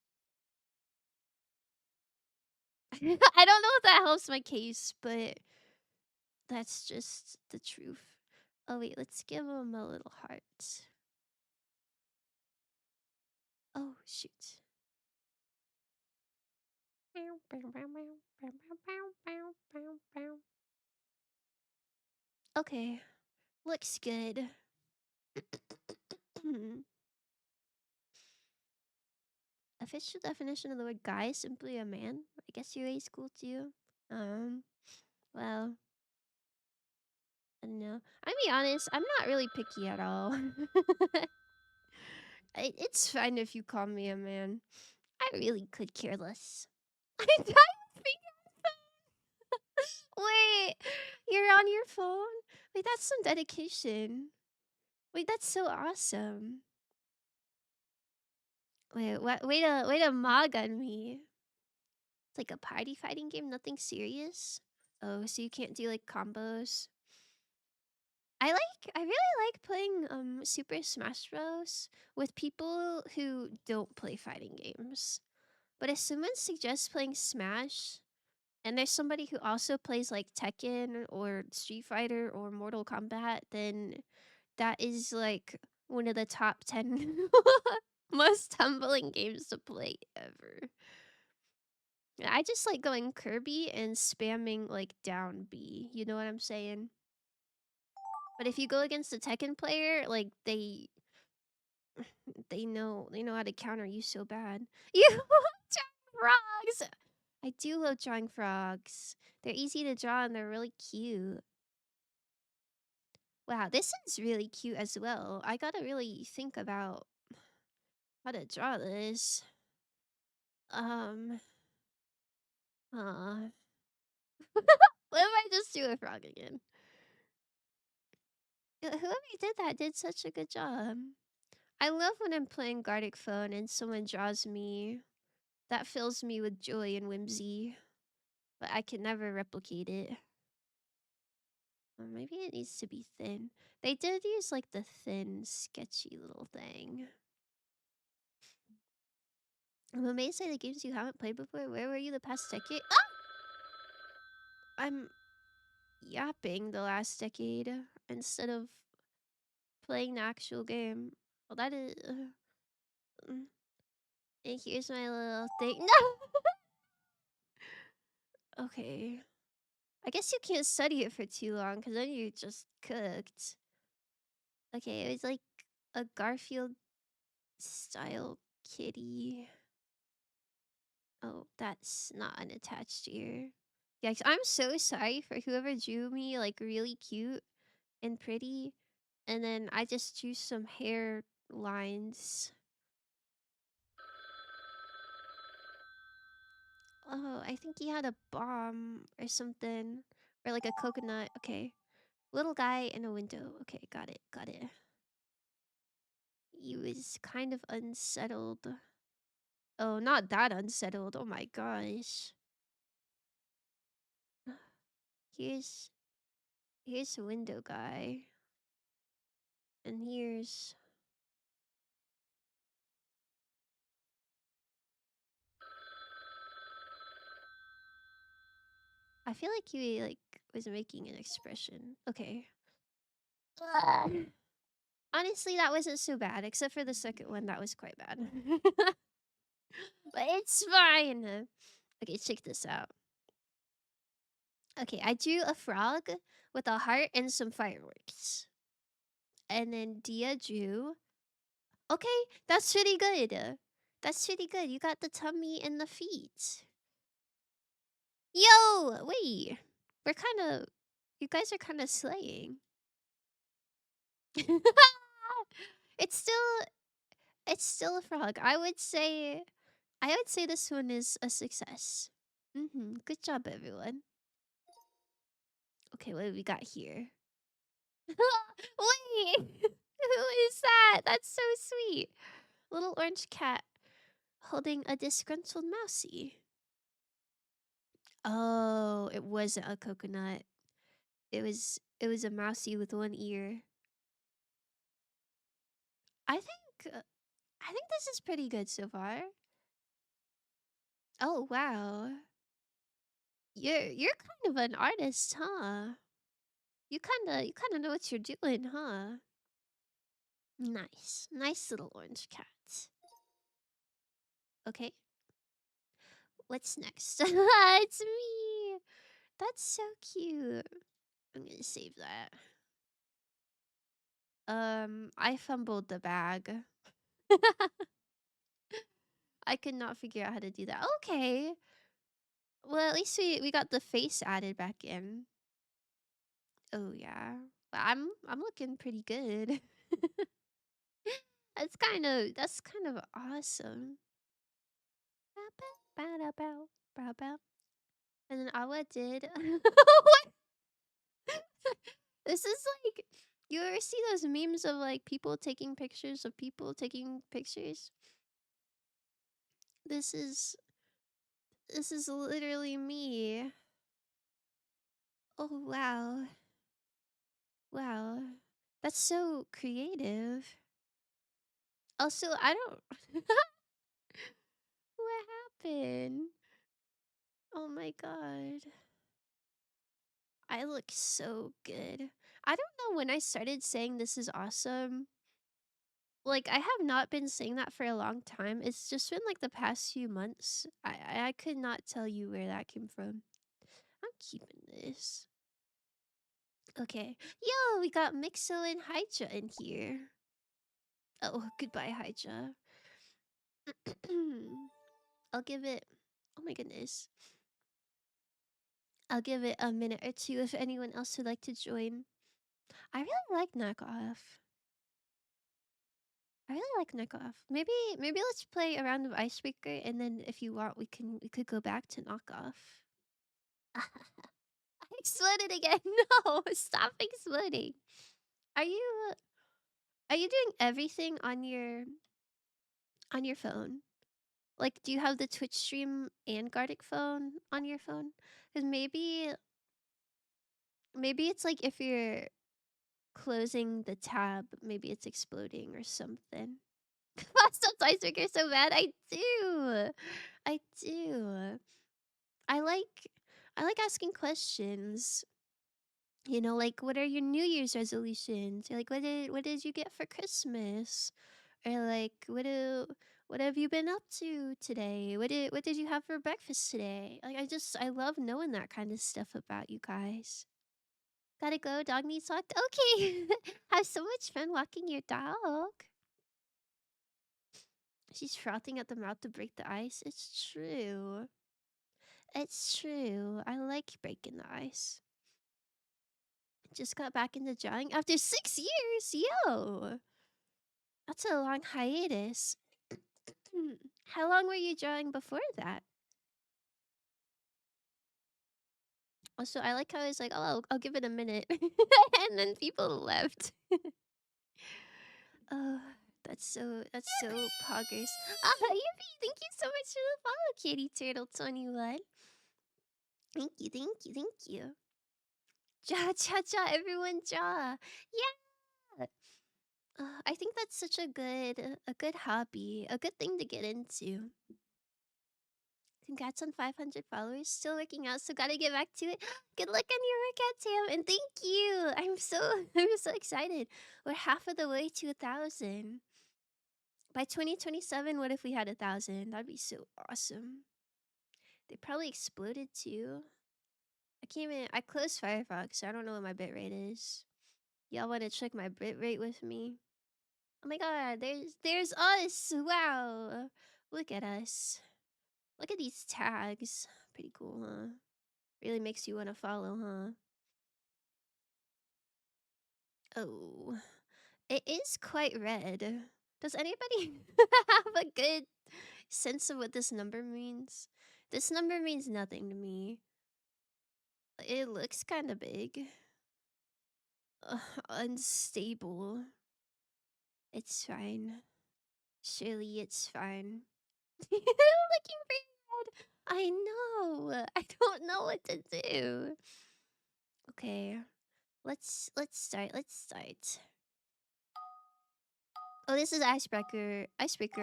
I don't know if that helps my case, but that's just the truth. Oh wait, let's give him a little heart. Oh shoot. Okay, looks good. Official definition of the word guy is simply a man. I guess your is cool too. Um, well, I don't know. I'll be honest, I'm not really picky at all. It's fine if you call me a man. I really could care less. I don't think. Wait, you're on your phone? Wait, that's some dedication. Wait, that's so awesome. Wait, what? Way to mog on me. It's like a party fighting game, nothing serious. Oh, so you can't do like combos. I really like playing Super Smash Bros. With people who don't play fighting games. But if someone suggests playing Smash, and there's somebody who also plays like Tekken or Street Fighter or Mortal Kombat, then that is like one of the top 10 most humbling games to play ever. I just like going Kirby and spamming like down B. You know what I'm saying? But if you go against a Tekken player, like they know how to counter you so bad. You love drawing frogs. I do love drawing frogs. They're easy to draw and they're really cute. Wow, this is really cute as well. I gotta really think about how to draw this. Um, uh, what if I just do a frog again? Whoever did that did such a good job. I love when I'm playing Gartic Phone and someone draws me. That fills me with joy and whimsy, but I can never replicate it. Maybe it needs to be thin. They did use like the thin, sketchy little thing. I'm amazed at the games you haven't played before. Where were you the past decade? Ah! I'm yapping the last decade instead of playing the actual game. Well, that is. Mm. And here's my little thing. No! Okay. I guess you can't study it for too long because then you're just cooked. Okay, it was like a Garfield style kitty. Oh, that's not unattached here. Yeah, 'cause I'm so sorry for whoever drew me like really cute and pretty, and then I just drew some hair lines. Oh, I think he had a bomb or something, or like a coconut. Okay, little guy in a window. Okay, got it, got it. He was kind of unsettled. Oh, not that unsettled. Oh my gosh. Here's here's a window guy. And here's I feel like he like was making an expression. Okay. Ugh. Honestly, that wasn't so bad, except for the second one, that was quite bad. But it's fine. Okay, check this out. Okay, I drew a frog with a heart and some fireworks. And then Dia drew. Okay, that's pretty good. That's pretty good. You got the tummy and the feet. Yo, wait. We're kind of. You guys are kind of slaying. it's still. It's still a frog. I would say. I would say this one is a success. Good job, everyone. Okay, what do we got here? Wait, who is that? That's so sweet. Little orange cat holding a disgruntled mousie. Oh, it wasn't a coconut. It was a mousie with one ear. I think I think this is pretty good so far. Oh wow. You're kind of an artist, huh? You kinda know what you're doing, huh? Nice. Nice little orange cat. Okay. What's next? It's me. That's so cute. I'm gonna save that. I fumbled the bag. I could not figure out how to do that. Okay. Well, at least we got the face added back in. Oh yeah. Well, I'm looking pretty good. That's kind of awesome. Bow, bow, bow, bow, bow. And then Awa did. What? This is like, you ever see those memes of like people taking pictures of people taking pictures? This is this is literally me. Oh wow. Wow. That's so creative. Also, I don't what happened? Oh my god. I look so good. I don't know when I started saying this is awesome. Like I have not been saying that for a long time. It's just been like the past few months. I could not tell you where that came from. I'm keeping this. Okay. Yo, we got Mixo and Hydra in here. Oh, goodbye, Hydra. I'll give it. Oh my goodness. I'll give it a minute or two if anyone else would like to join. I really like knockoff. I really like knockoff. Maybe let's play a round of icebreaker, and then if you want, we could go back to knockoff. I exploded again. No, stop exploding. Are you are you doing everything on your phone? Like, do you have the Twitch stream and Gartic phone on your phone? Because maybe it's like if you're closing the tab, maybe it's exploding or something. Sometimes icebreaker so bad. I do. I do. I like I like asking questions. You know, like what are your New Year's resolutions? Or like what did you get for Christmas? Or like what have you been up to today? What did you have for breakfast today? Like I love knowing that kind of stuff about you guys. Gotta go, dog needs walked. Okay. Have so much fun walking your dog. She's frothing at the mouth to break the ice. It's true. It's true. I like breaking the ice. Just got back into drawing after 6 years. Yo, that's a long hiatus. How long were you drawing before that? Also, I like how it's like, oh, I'll give it a minute, and then people left. Oh, that's so poggers. Ah, Yippee! Thank you so much for the follow, Kitty Turtle 21. Thank you, thank you, thank you. Ja, ja, ja, everyone ja. Yeah. I think that's such a good hobby, a good thing to get into. Congrats on 500 followers. Still working out, so gotta get back to it. Good luck on your workout, Tam, and thank you. I'm so excited. We're half of the way to 1,000. By 2027, what if we had 1,000? That'd be so awesome. They probably exploded too. I can't even. I closed Firefox, so I don't know what my bitrate is. Y'all want to check my bitrate with me? Oh my god, there's us. Wow, look at us. Look at these tags. Pretty cool, huh? Really makes you want to follow, huh? Oh, it is quite red. Does anybody have a good sense of what this number means? This number means nothing to me. It looks kind of big. Unstable. It's fine. Surely it's fine. Looking for red. I know. I don't know what to do. Okay. Let's start. Let's start. Oh, this is icebreaker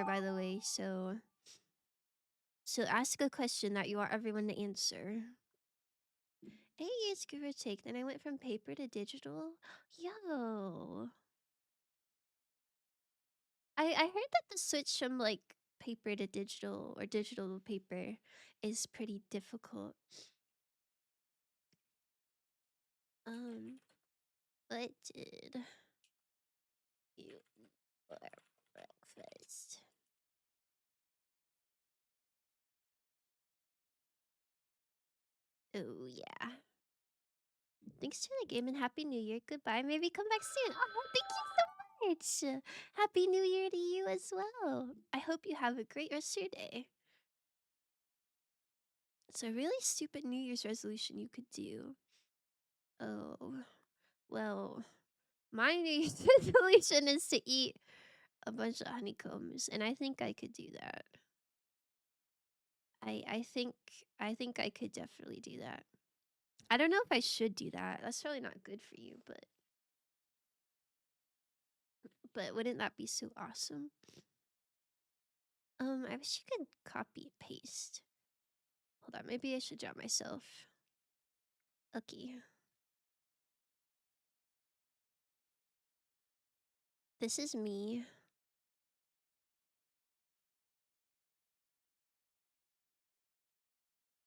by the way, so ask a question that you want everyone to answer. 8 years give or take. Then I went from paper to digital. Yo. I heard that the switch from like paper to digital or digital to paper is pretty difficult. What did you for breakfast? Oh yeah. Thanks to the game and Happy New Year. Goodbye. Maybe come back soon. Oh, thank you so much. Happy New Year to you as well. I hope you have a great rest of your day. It's a really stupid New Year's resolution you could do. Oh, well, my New Year's resolution is to eat a bunch of honeycombs, and I think I could do that. I think I could definitely do that. I don't know if I should do that. That's probably not good for you, but wouldn't that be so awesome? I wish you could copy and paste. Hold on, maybe I should draw myself. Okay. This is me.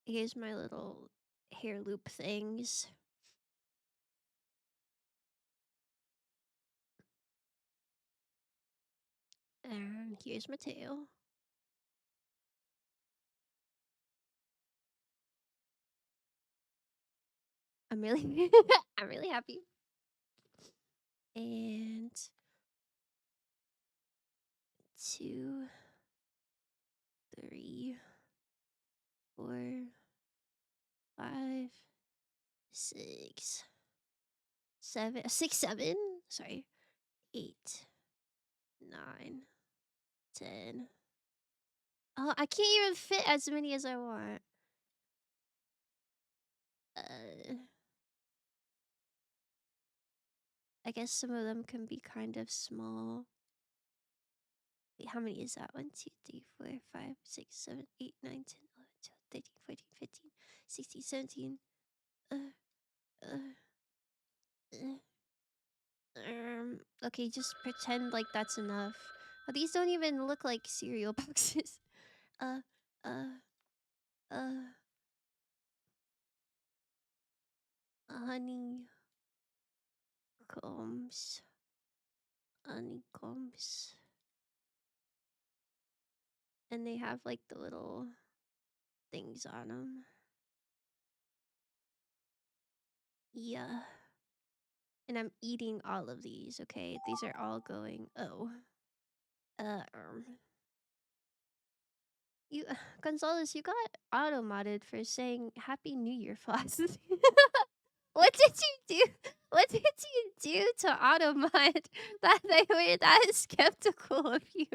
Here's my little hair loop things. And here's my tail. I'm really I'm really happy. And 2, 3, 4, 5, 6, 7, 6, 7. Sorry. 8, 9, 10. Oh, I can't even fit as many as I want. I guess some of them can be kind of small. Wait, how many is that? 1, 2, 3, 4, 5, 6, 7, 8, 9, 10, 11, 12, 13, 14, 15, 16, 17. Okay, just pretend like that's enough. Oh, these don't even look like cereal boxes. Uh, uh, uh, honeycombs. Honeycombs. And they have like the little things on them. Yeah. And I'm eating all of these, okay? These are all going. Oh. You, Gonzalez, you got auto modded for saying Happy New Year, Floss. What did you do? What did you do to auto mod that they were that skeptical of you?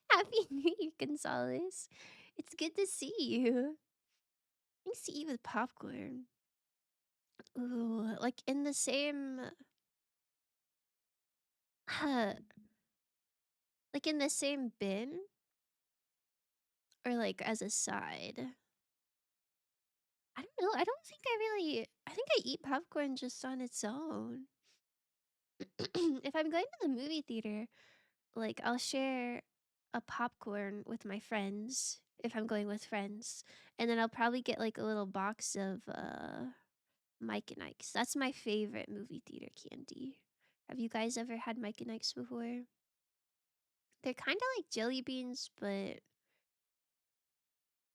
Happy New Year, Gonzalez. It's good to see you. Thanks to eat with popcorn. Ooh, like in the same, like in the same bin. or like as a side. I don't know. I think I eat popcorn just on its own. If I'm going to the movie theater, like I'll share a popcorn with my friends if I'm going with friends. And then I'll probably get like a little box of Mike and Ike's. That's my favorite movie theater candy. Have you guys ever had Mike and Ike's before? They're kind of like jelly beans, but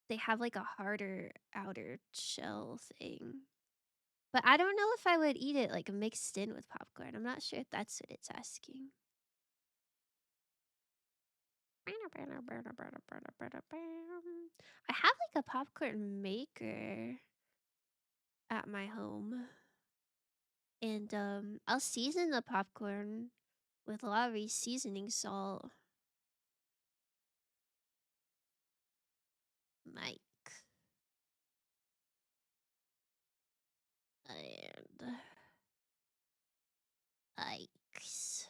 they have like a harder outer shell thing. But I don't know if I would eat it like mixed in with popcorn. I'm not sure if that's what it's asking. I have like a popcorn maker at my home. And I'll season the popcorn with Lowry seasoning salt. Mike and Ike's.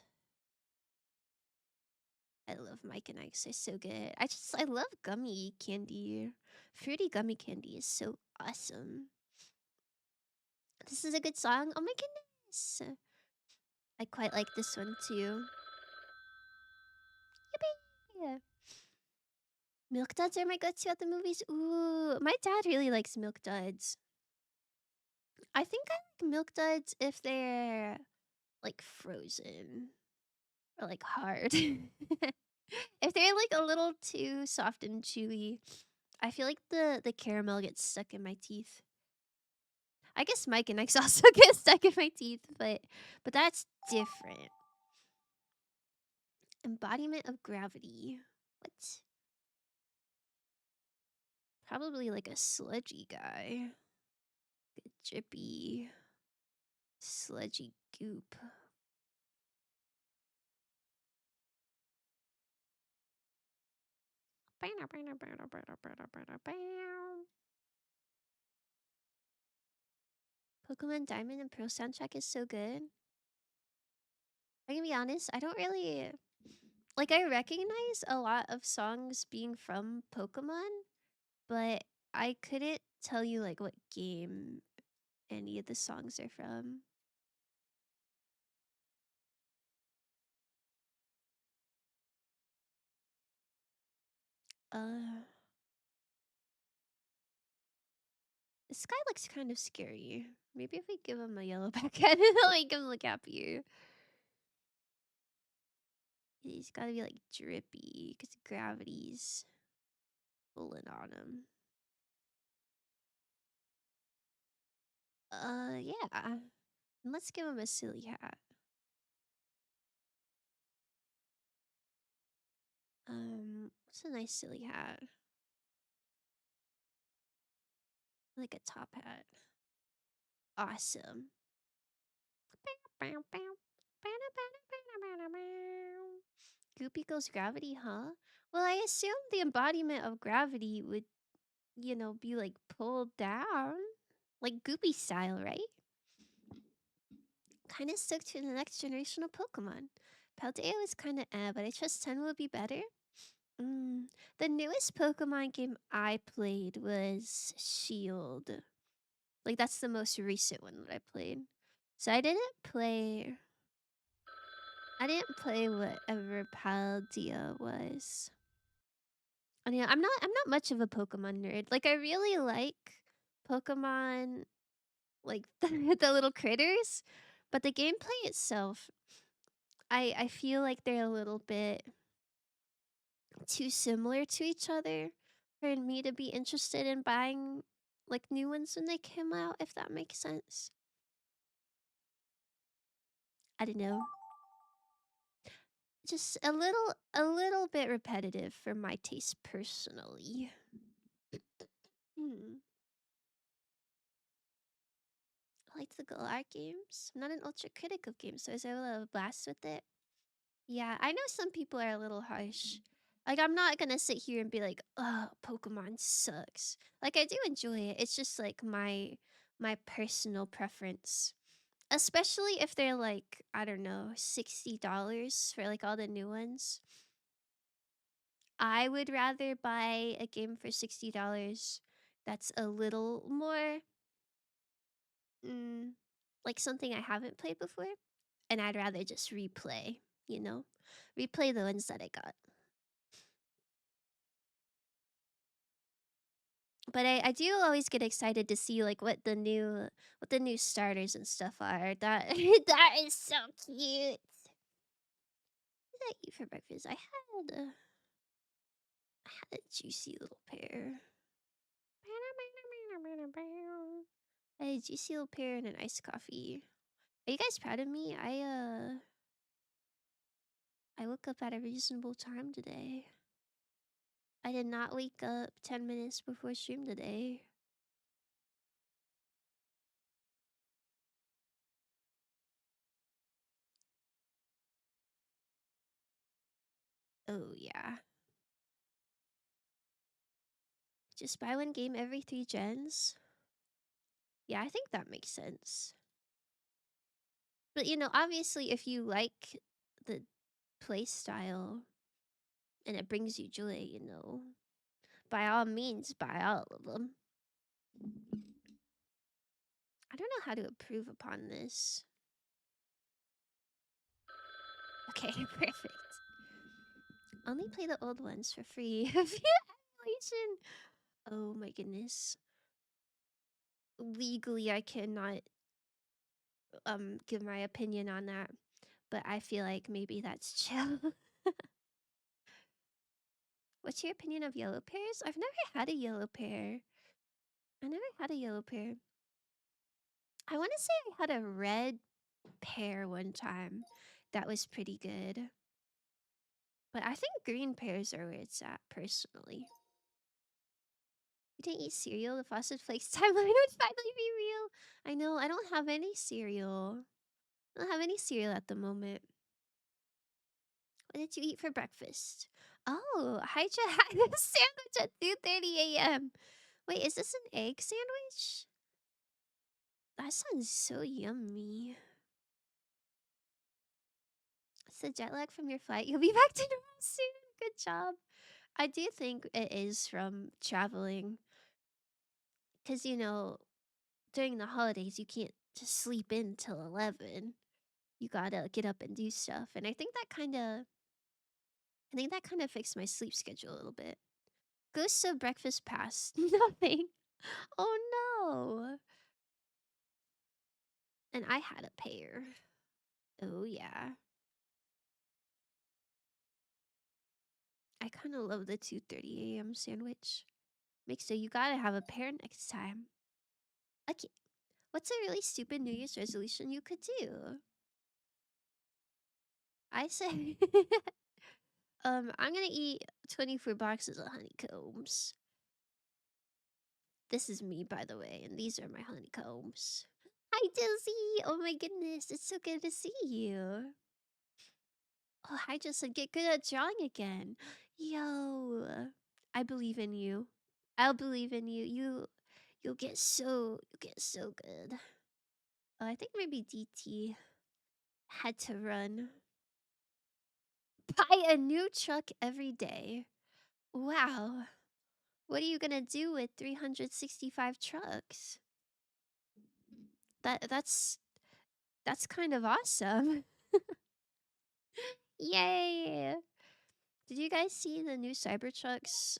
I love Mike and Ike's. They're so good. I love gummy candy. Fruity gummy candy is so awesome. This is a good song. Oh my goodness. I quite like this one too. Yippee! Milk duds are my go-to at the movies. Ooh, my dad really likes milk duds. I think I like milk duds if they're like frozen or like hard. If they're like a little too soft and chewy, I feel like the caramel gets stuck in my teeth. I guess Mike and Ike's also get stuck in my teeth, but that's different. Embodiment of gravity. What? Probably like a sludgy guy. A drippy, sludgy goop. Pokemon Diamond and Pearl soundtrack is so good. I'm gonna be honest, I don't really like I recognize a lot of songs being from Pokemon, but I couldn't tell you like what game any of the songs are from. Uh this guy looks kind of scary. Maybe if we give him a yellow backhead, it'll make him look happier. He's gotta be like drippy because gravity's pulling on him. Yeah. And let's give him a silly hat. What's a nice silly hat? Like a top hat. Awesome. Goop equals gravity, huh? Well, I assume the embodiment of gravity would, be like pulled down. Like Goopy style, right? Kind of stuck to the next generation of Pokemon. Paldea is kind of but I trust 10 will be better. The newest Pokemon game I played was Shield. Like, that's the most recent one that I played. So I didn't play whatever Paldea was. I mean, I'm not much of a Pokemon nerd. Like, I really like Pokemon, like the little critters, but the gameplay itself, I feel like they're a little bit too similar to each other for me to be interested in buying like new ones when they come out, if that makes sense. I don't know. Just a little bit repetitive for my taste personally. Hmm. I like the Galar games. I'm not an ultra critic of games, so I was able to have a blast with it. Yeah, I know some people are a little harsh. Like, I'm not gonna sit here and be like, "Oh, Pokemon sucks." Like, I do enjoy it. It's just like my personal preference. Especially if they're like, I don't know, $60 for like all the new ones. I would rather buy a game for $60 that's a little more, mm, like something I haven't played before, and I'd rather just replay, you know? Replay the ones that I got. But I do always get excited to see like what the new starters and stuff are. That that is so cute. What did I eat for breakfast? I had a juicy little pear. I had a juicy little pear and an iced coffee. Are you guys proud of me? I woke up at a reasonable time today. I did not wake up 10 minutes before stream today. Oh yeah. Just buy one game every 3 gens. Yeah, I think that makes sense. But obviously if you like the play style and it brings you joy, by all means buy all of them. I don't know how to improve upon this. Okay, perfect. Only play the old ones for free. Emulation. Oh my goodness. Legally I cannot give my opinion on that, but I feel like maybe that's chill. What's your opinion of yellow pears? I've never had a yellow pear. I never had a yellow pear. I want to say I had a red pear one time. That was pretty good. But I think green pears are where it's at, personally. You didn't eat cereal? The Frosted Flakes timeline would finally be real. I know, I don't have any cereal. I don't have any cereal at the moment. What did you eat for breakfast? Oh, Hydra had a sandwich at 2:30 a.m. Wait, is this an egg sandwich? That sounds so yummy. It's the jet lag from your flight. You'll be back to normal soon. Good job. I do think it is from traveling. Because, during the holidays, you can't just sleep in till 11. You gotta get up and do stuff. And I think that kind of fixed my sleep schedule a little bit. Ghosts of breakfast past. Nothing. Oh no. And I had a pear. Oh yeah. I kind of love the 2:30 a.m. sandwich. Makes so you gotta have a pear next time. Okay. What's a really stupid New Year's resolution you could do? I say I'm gonna eat 24 boxes of honeycombs. This is me, by the way, and these are my honeycombs. Hi, Dizzy! Oh my goodness, it's so good to see you. Oh, hi, Justin. Get good at drawing again. Yo, I believe in you. I'll believe in you. You'll get so good. Oh, I think maybe DT had to run. Buy a new truck every day. Wow. What are you gonna do with 365 trucks? That's kind of awesome. Yay! Did you guys see the new Cybertrucks?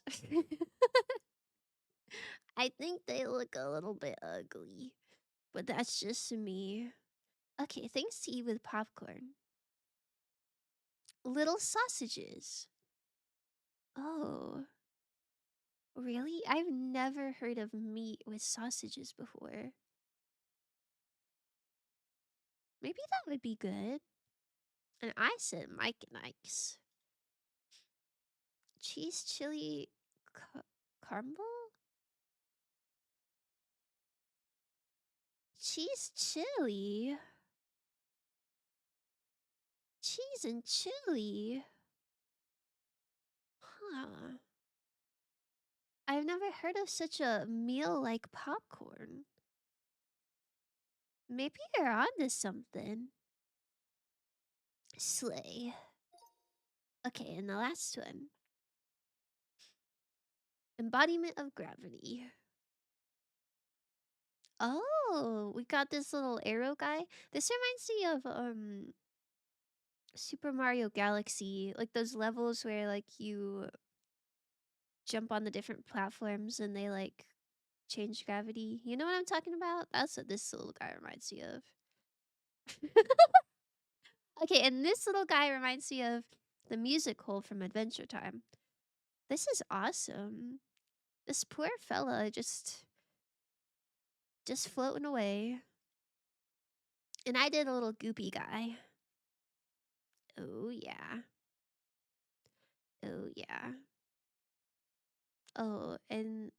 I think they look a little bit ugly, but that's just me. Okay, things to eat with popcorn. Little sausages. Oh, really? I've never heard of meat with sausages before. Maybe that would be good. And I said Mike and Ike's. Cheese chili caramel? Cheese chili? Cheese and chili? Huh. I've never heard of such a meal like popcorn. Maybe you're onto something. Slay. Okay, and the last one. Embodiment of gravity. Oh, we got this little arrow guy. This reminds me of Super Mario Galaxy, like those levels where like you jump on the different platforms and they like change gravity. You know what I'm talking about? That's what this little guy reminds me of. Okay, and this little guy reminds me of the music hole from Adventure Time. This is awesome. This poor fella just floating away. And I did a little goopy guy. Oh yeah. Oh yeah. Oh, and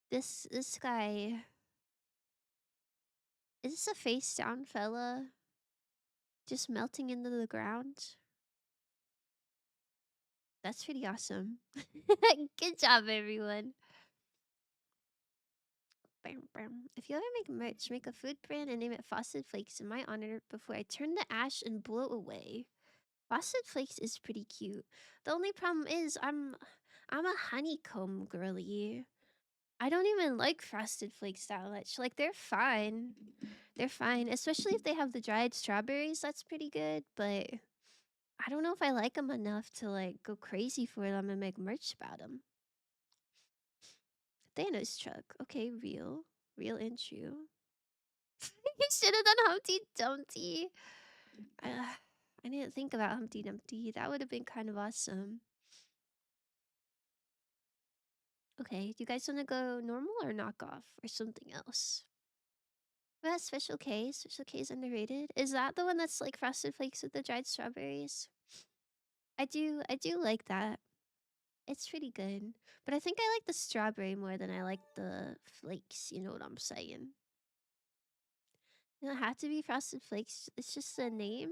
this guy, is this a face down fella just melting into the ground? That's pretty awesome. Good job, everyone. Bam, bam. If you ever make merch, make a food brand and name it Frosted Flakes in my honor before I turn to ash and blow away. Frosted Flakes is pretty cute. The only problem is I'm a honeycomb girly. I don't even like Frosted Flakes that much. Like they're fine. They're fine, especially if they have the dried strawberries. That's pretty good, but I don't know if I like them enough to like go crazy for them and make merch about them. Thanos truck. Okay, real. Real and true. You should have done Humpty Dumpty. I didn't think about Humpty Dumpty. That would have been kind of awesome. Okay, do you guys want to go normal or knockoff or something else? That Special K. Special K is underrated. Is that the one that's like Frosted Flakes with the dried strawberries? I do like that. It's pretty good. But I think I like the strawberry more than I like the flakes, you know what I'm saying? It doesn't have to be Frosted Flakes, it's just a name.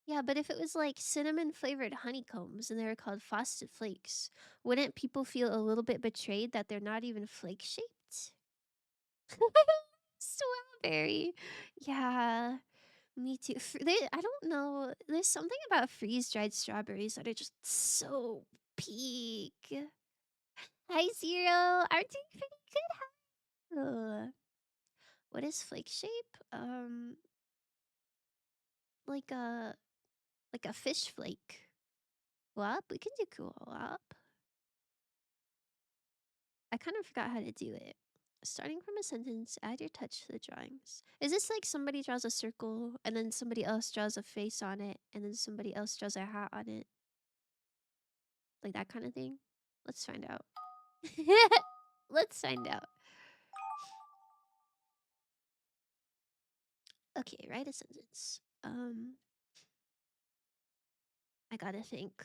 Yeah, but if it was like cinnamon flavored honeycombs and they were called Frosted Flakes, wouldn't people feel a little bit betrayed that they're not even flake shaped? Strawberry. Yeah, me too. I don't know. There's something about freeze dried strawberries that are just so peak. Hi, Zero. I'm doing pretty good. How are you? What is flake shape? Like a fish flake. What? We can do cool up. I kind of forgot how to do it. Starting from a sentence, add your touch to the drawings. Is this like somebody draws a circle and then somebody else draws a face on it and then somebody else draws a hat on it? Like that kind of thing? Let's find out. Let's find out. Okay, write a sentence. I gotta think.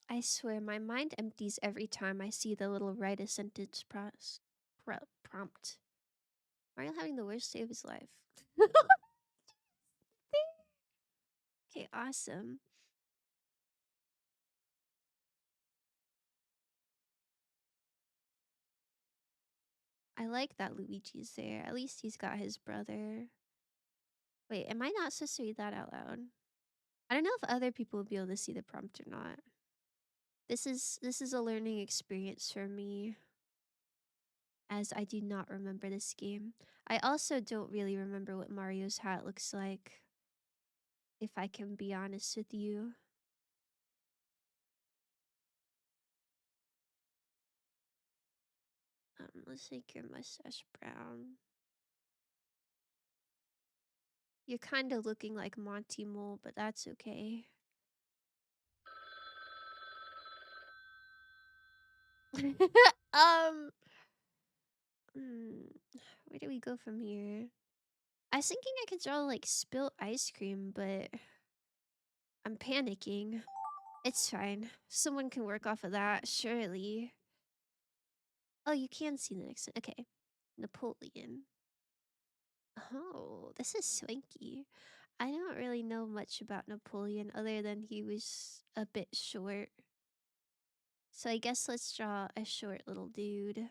I swear my mind empties every time I see the little write a sentence prompt. Mario having the worst day of his life. Okay, awesome. I like that Luigi's there. At least he's got his brother. Wait, am I not supposed to read that out loud? I don't know if other people will be able to see the prompt or not. This is a learning experience for me, as I do not remember this game. I also don't really remember what Mario's hat looks like, if I can be honest with you. Let's make your mustache brown. You're kind of looking like Monty Mole, but that's okay. um, where do we go from here? I was thinking I could draw like spilt ice cream, but I'm panicking. It's fine. Someone can work off of that, surely. Oh, you can see the next one. Okay. Napoleon. Oh, this is swanky. I don't really know much about Napoleon other than he was a bit short. So I guess let's draw a short little dude.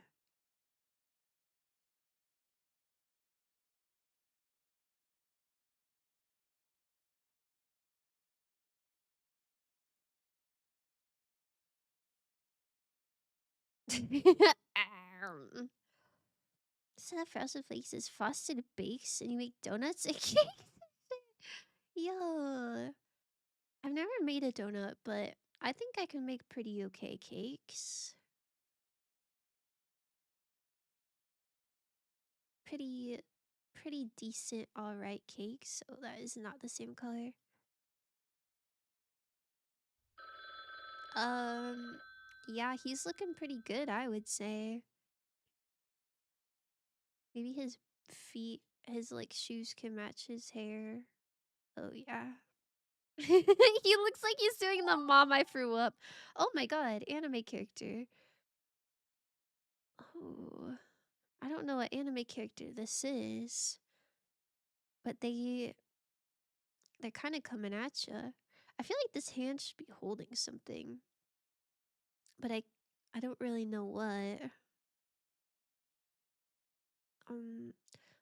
Um, Set frosted flakes is frosted bakes and you make donuts and cake? Yo, I've never made a donut, but I think I can make pretty okay cakes. Pretty, pretty decent, alright cakes. Oh, that is not the same color. Um, yeah, he's looking pretty good, I would say. Maybe his feet, his like shoes can match his hair. Oh yeah. He looks like he's doing the mom I threw up. Oh my god, anime character. Oh, I don't know what anime character this is, but they're kind of coming at you. I feel like this hand should be holding something, but I don't really know what. Um,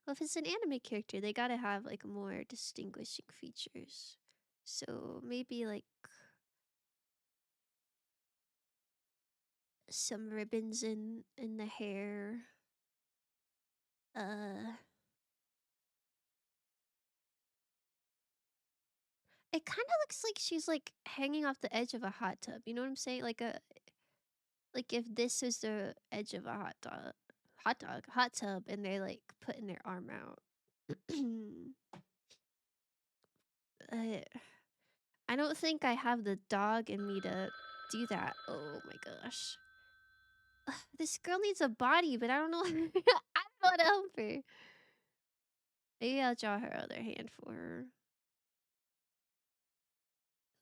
well, if it's an anime character, they gotta have like more distinguishing features. So maybe like some ribbons in the hair. Uh, it kind of looks like she's like hanging off the edge of a hot tub. You know what I'm saying? Like if this is the edge of a hot tub, and they're like putting their arm out. uh, I don't think I have the dog in me to do that. Oh my gosh. This girl needs a body, but I don't know. I don't know how to help her. Maybe I'll draw her other hand for her.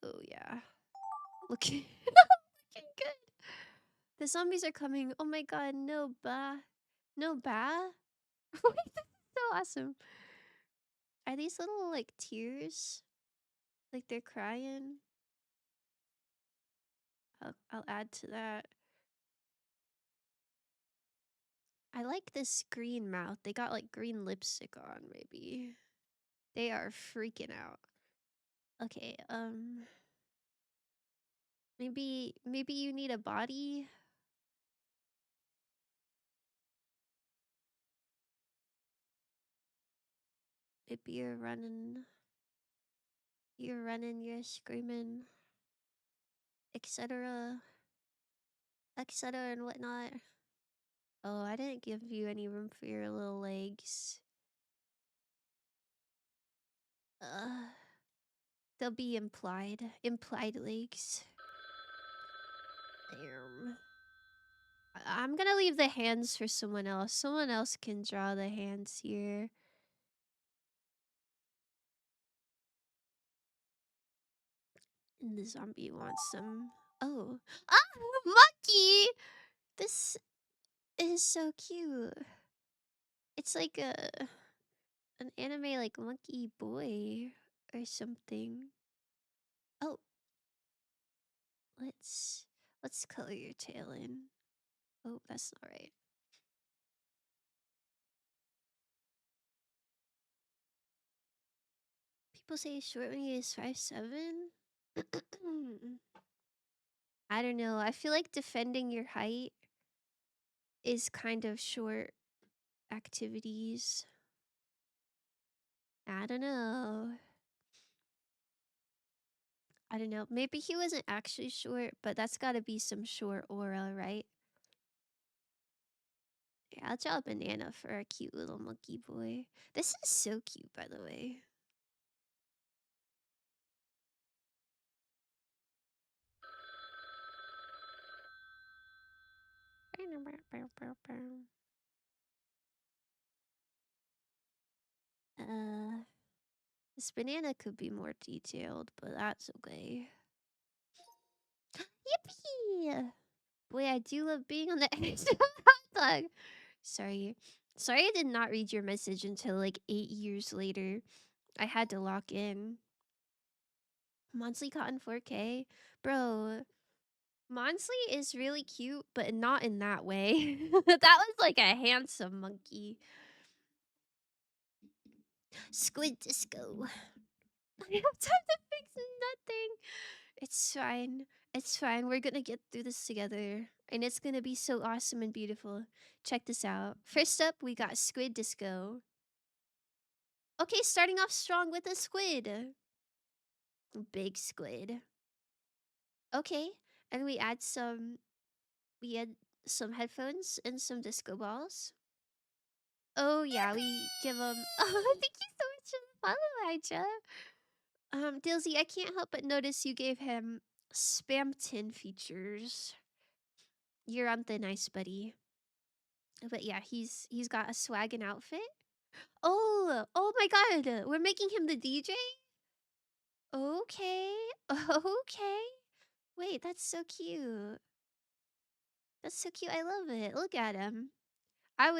Oh yeah. Looking, looking good. The zombies are coming. Oh my god, no ba. No ba? Wait, this is so awesome. Are these little like tears? Like they're crying? I'll add to that. I like this green mouth. They got like green lipstick on, maybe. They are freaking out. Okay, maybe you need a body. Maybe you're screaming, etc., etc., and whatnot. Oh, I didn't give you any room for your little legs. Uh, they'll be implied legs. Damn. I'm gonna leave the hands for someone else. Someone else can draw the hands here. And the zombie wants some. Oh. Ah! Monkey! This is so cute. It's like an anime like monkey boy or something. Oh, let's color your tail in. Oh, that's not right. People say short when he is 5'7". I don't know. I feel like defending your height is kind of short activities. I don't know. I don't know. Maybe he wasn't actually short, but that's gotta be some short aura, right? Yeah, I'll draw a banana for our cute little monkey boy. This is so cute, by the way. Uh, this banana could be more detailed, but that's okay. Yippee! Boy, I do love being on the edge of a hot dog. Sorry. Sorry I did not read your message until like 8 years later. I had to lock in. Monthly Cotton 4K? Bro, Monsley is really cute, but not in that way. That was like a handsome monkey. Squid Disco. I don't have time to fix nothing. It's fine. It's fine. We're gonna get through this together. And it's gonna be so awesome and beautiful. Check this out. First up, we got Squid Disco. Okay, starting off strong with a squid. Big squid. Okay. And we add some headphones and some disco balls. Oh yeah, we give them. Oh, thank you so much for the follow, Elijah. Dilsey, I can't help but notice you gave him spam tin features. You're on the nice, buddy. But yeah, he's got a swaggin' outfit. Oh my God, we're making him the DJ. Okay, okay. Wait, that's so cute. That's so cute. I love it. Look at him. I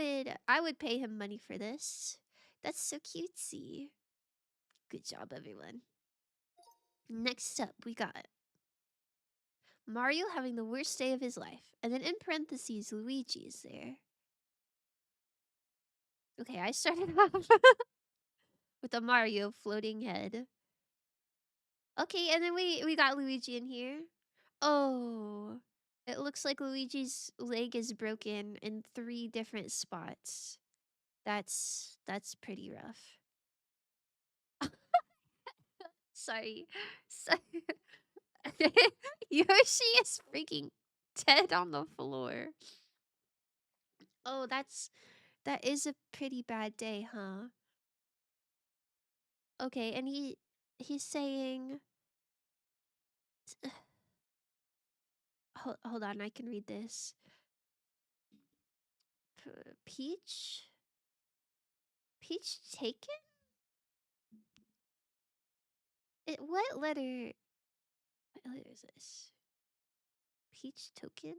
would pay him money for this. That's so cutesy. Good job, everyone. Next up, we got Mario having the worst day of his life. And then in parentheses, Luigi is there. Okay, I started off with a Mario floating head. Okay, and then we got Luigi in here. Oh, it looks like Luigi's leg is broken in 3 different spots. That's pretty rough. Sorry. Sorry. Yoshi is freaking dead on the floor. Oh, that is a pretty bad day, huh? Okay, and he's saying hold on, I can read this. Peach? Peach taken? What letter is this? Peach token?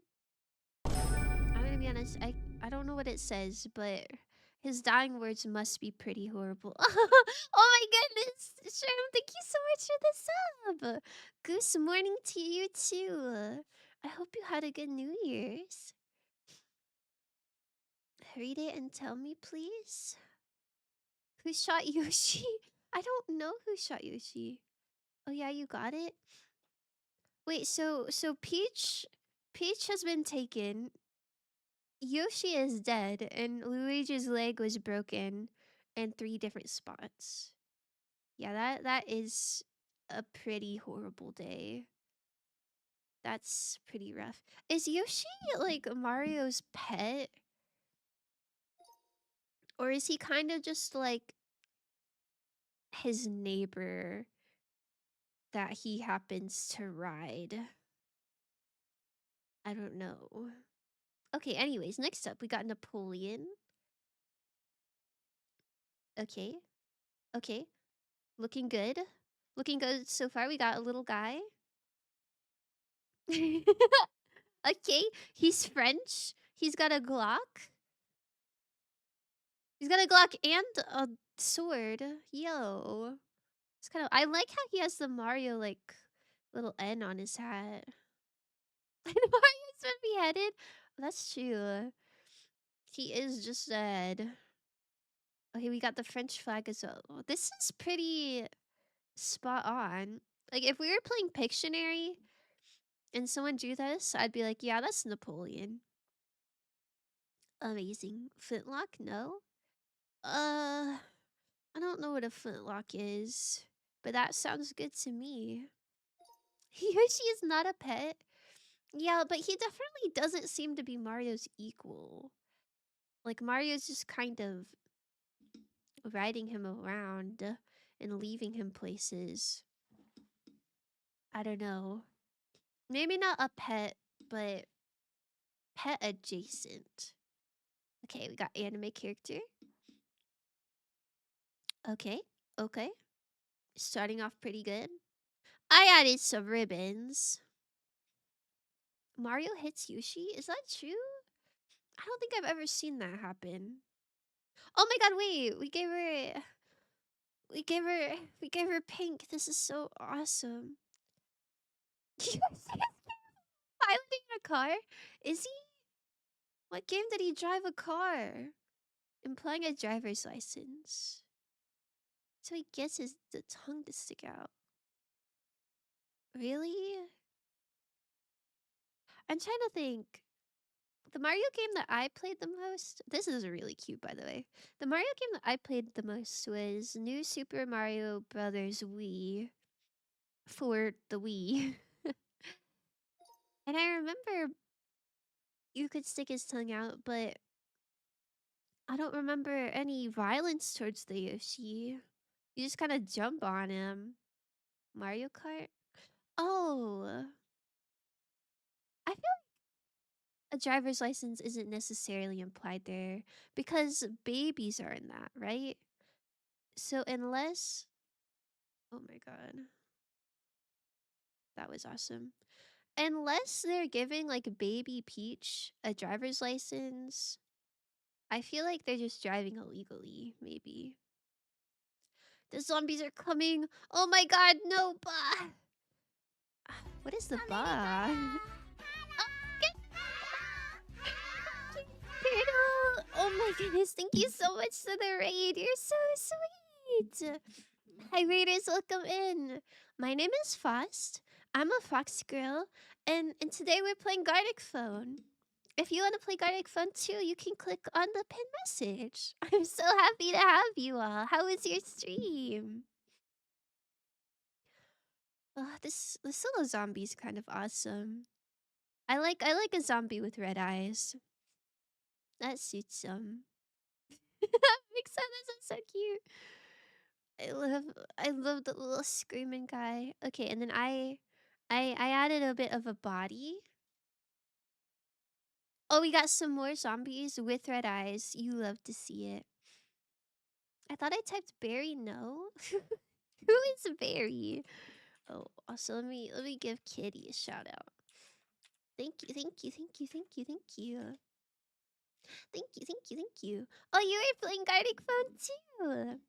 I'm gonna be honest, I don't know what it says, but his dying words must be pretty horrible. Oh my goodness! Sherm, thank you so much for the sub! Goose morning to you too. I hope you had a good New Year's. Read it and tell me, please. Who shot Yoshi? I don't know who shot Yoshi. Oh yeah, you got it? Wait, so Peach has been taken. Yoshi is dead, and Luigi's leg was broken in 3 different spots. Yeah, that is a pretty horrible day. That's pretty rough. Is Yoshi like Mario's pet? Or is he kind of just like his neighbor that he happens to ride? I don't know. Okay, anyways, next up we got Napoleon. Okay. Okay. Looking good. Looking good so far. We got a little guy. Okay, he's French. He's got a Glock. He's got a Glock and a sword. Yo. It's kind of I like how he has the Mario like little N on his hat. And Mario's been beheaded. That's true. He is just dead. Okay, we got the French flag as well. This is pretty spot on. Like if we were playing Pictionary and someone drew this, I'd be like, yeah, that's Napoleon. Amazing. Flintlock? No. I don't know what a flintlock is, but that sounds good to me. Yoshi is not a pet. Yeah, but he definitely doesn't seem to be Mario's equal. Like Mario's just kind of riding him around and leaving him places. I don't know. Maybe not a pet, but pet adjacent. Okay, we got anime character. Okay, okay. Starting off pretty good. I added some ribbons. Mario hits Yoshi? Is that true? I don't think I've ever seen that happen. Oh my god, wait. We gave her pink. This is so awesome. piloting a car? Is he? What game did he drive a car? Implying a driver's license. So he gets the tongue to stick out. Really? I'm trying to think. The Mario game that I played the most, this is really cute, by the way. The Mario game that I played the most was New Super Mario Brothers Wii for the Wii. And I remember you could stick his tongue out, but I don't remember any violence towards the Yoshi. You just kind of jump on him. Mario Kart? Oh, I feel a driver's license isn't necessarily implied there because babies are in that, right? So unless, oh my god, that was awesome. Unless they're giving like baby Peach a driver's license, I feel like they're just driving illegally, maybe. The zombies are coming. Oh my god, no, bah. What is the bah? Turtle! Oh my goodness, thank you so much for the raid. You're so sweet. Hi raiders, welcome in. My name is Faust. I'm a fox girl, and today we're playing Gartic Phone. If you want to play Gartic Phone too, you can click on the pin message. I'm so happy to have you all. How was your stream? This little zombie's kind of awesome. I like a zombie with red eyes. That suits him. Makes sense. That's so cute. I love I love the little screaming guy. Okay, and then I added a bit of a body. Oh, we got some more zombies with red eyes. You love to see it. I thought I typed Barry. No. Who is Barry? Oh, also let me give Kitty a shout out. Thank you, thank you, thank you, thank you, thank you. Thank you, thank you, thank you. Oh, you were playing Gartic Phone too.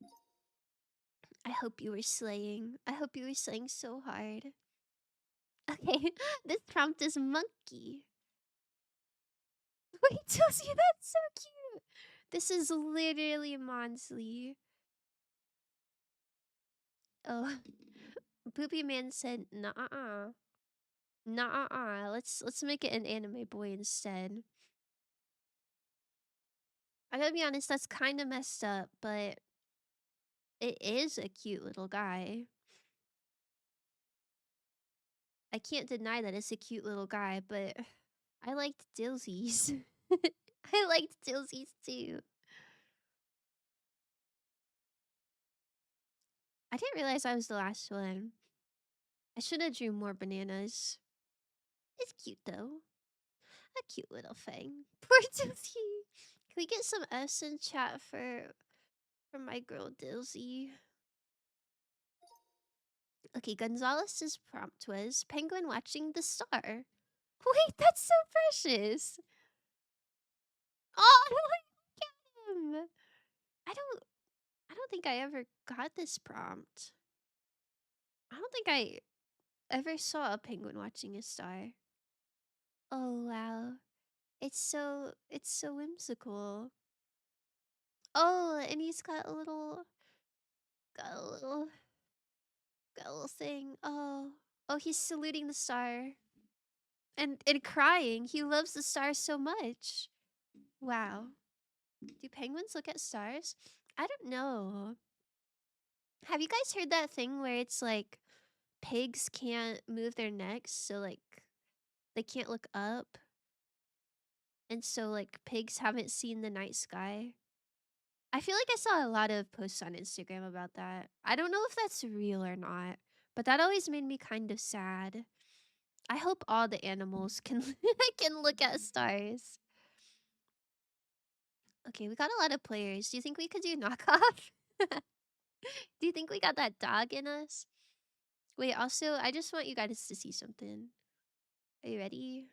I hope you were slaying. I hope you were slaying so hard. Okay, this prompt is monkey. Wait, Josie, that's so cute. This is literally Monsley. Oh, Poopy Man said, "Nah, nah, let's make it an anime boy instead." I gotta be honest, that's kind of messed up, but it is a cute little guy. I can't deny that it's a cute little guy, but I liked Dilsies. I liked Dilsies too. I didn't realize I was the last one. I should have drew more bananas. It's cute though. A cute little thing. Poor Dilsey. Can we get some S in chat for my girl Dilsey? Okay, Gonzalez's prompt was penguin watching the star. Wait, that's so precious. Oh, look at him. I don't think I ever got this prompt. I don't think I ever saw a penguin watching a star. Oh wow. It's so whimsical. Oh, and he's got a little got a little thing. Oh. Oh, he's saluting the star. And crying. He loves the stars so much. Wow. Do penguins look at stars? I don't know. Have you guys heard that thing where it's like pigs can't move their necks, so like they can't look up? And so like pigs haven't seen the night sky? I feel like I saw a lot of posts on Instagram about that. I don't know if that's real or not, but that always made me kind of sad. I hope all the animals can can look at stars. Okay, we got a lot of players. Do you think we could do knockoff? Do you think we got that dog in us? Wait, also, I just want you guys to see something. Are you ready?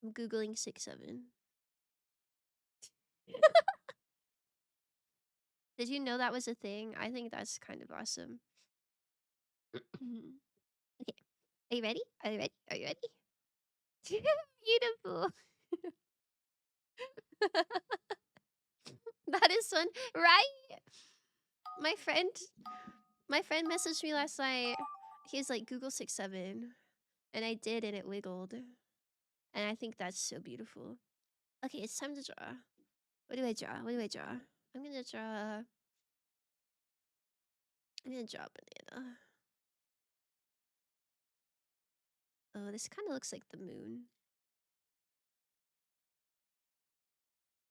I'm Googling 6'7". Did you know that was a thing? I think that's kind of awesome. Okay. Are you ready? Are you ready? Are you ready? Beautiful. That is one, right? My friend, my friend messaged me last night. He's like Google 67, and I did, and it wiggled, and I think that's so beautiful. Okay, it's time to draw. What do I draw? What do I draw? I'm gonna draw. I'm gonna draw a banana. Oh, this kind of looks like the moon.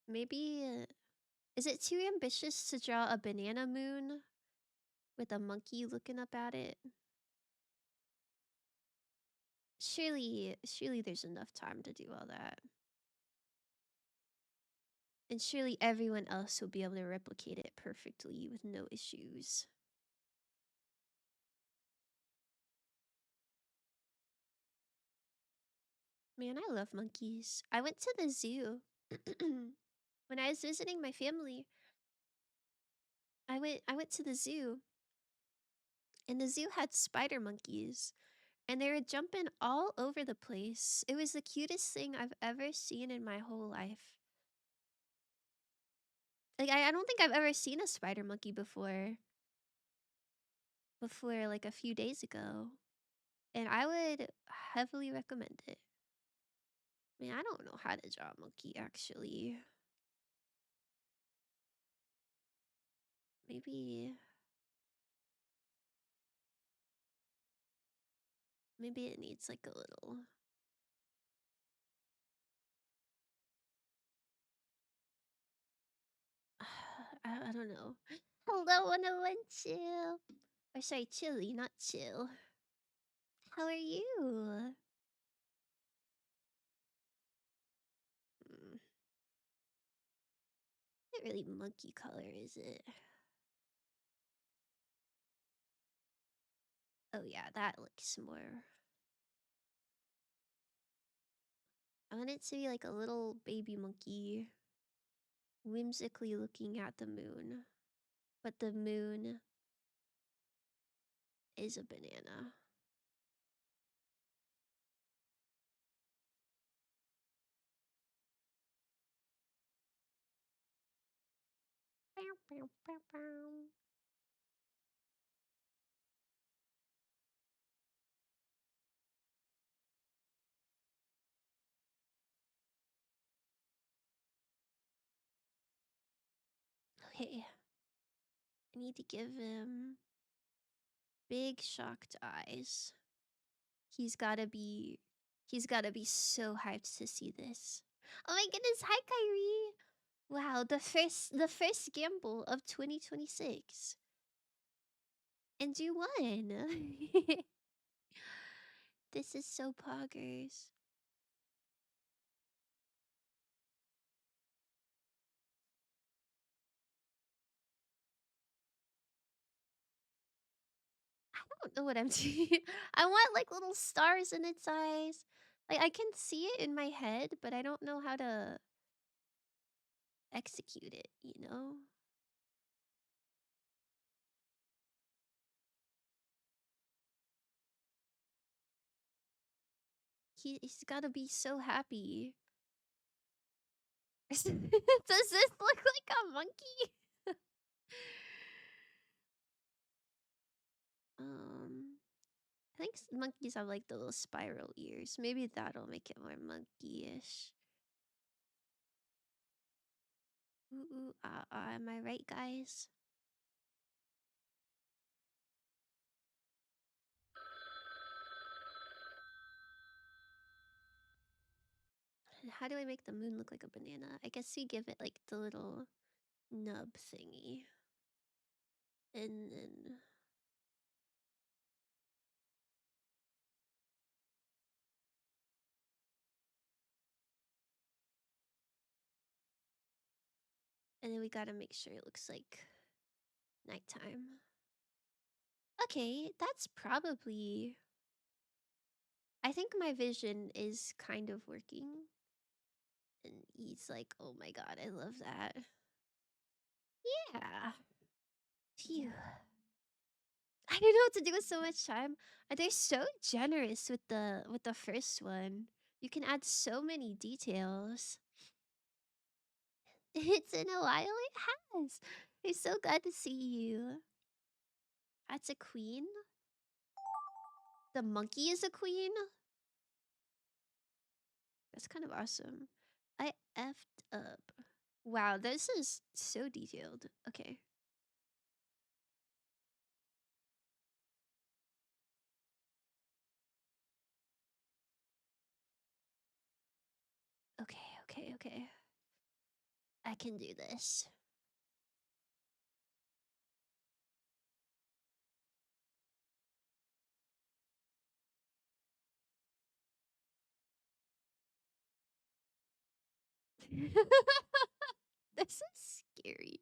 Maybe. Is it too ambitious to draw a banana moon with a monkey looking up at it? Surely there's enough time to do all that. And surely everyone else will be able to replicate it perfectly with no issues. Man, I love monkeys. I went to the zoo. When I was visiting my family, I went to the zoo, and the zoo had spider monkeys, and they were jumping all over the place. It was the cutest thing I've ever seen in my whole life. Like I don't think I've ever seen a spider monkey before like a few days ago. And I would heavily recommend it. Man, I don't know how to draw a monkey actually. Maybe maybe it needs like a little I don't know. Hello 101 chill. Or sorry, chilly, not chill. How are you? Hmm, not really monkey color, is it? Oh yeah, that looks more. I want it to be like a little baby monkey whimsically looking at the moon. But the moon is a banana. Bow, bow, bow, bow. Okay. I need to give him big shocked eyes. He's gotta be he's gotta be so hyped to see this. Oh my goodness, hi Kyrie! Wow, the first gamble of 2026. And you won. This is so poggers. I don't know what I'm doing. I want like little stars in its eyes. Like I can see it in my head, but I don't know how to execute it, you know? He's gotta be so happy. Does this look like a monkey? I think monkeys have like the little spiral ears. Maybe that'll make it more monkey-ish. Ooh, ooh, ah, ah. Am I right, guys? How do I make the moon look like a banana? I guess you give it like the little nub thingy. And then we gotta make sure it looks like nighttime. Okay, that's probably. I think my vision is kind of working. And he's like, oh my god, I love that. Yeah. Phew. I don't know what to do with so much time. They're so generous with the first one. You can add so many details. It's been a while. It has. I'm so glad to see you. That's a queen. The monkey is a queen. That's kind of awesome. I effed up. Wow, this is so detailed. Okay. Okay. I can do this. This is scary.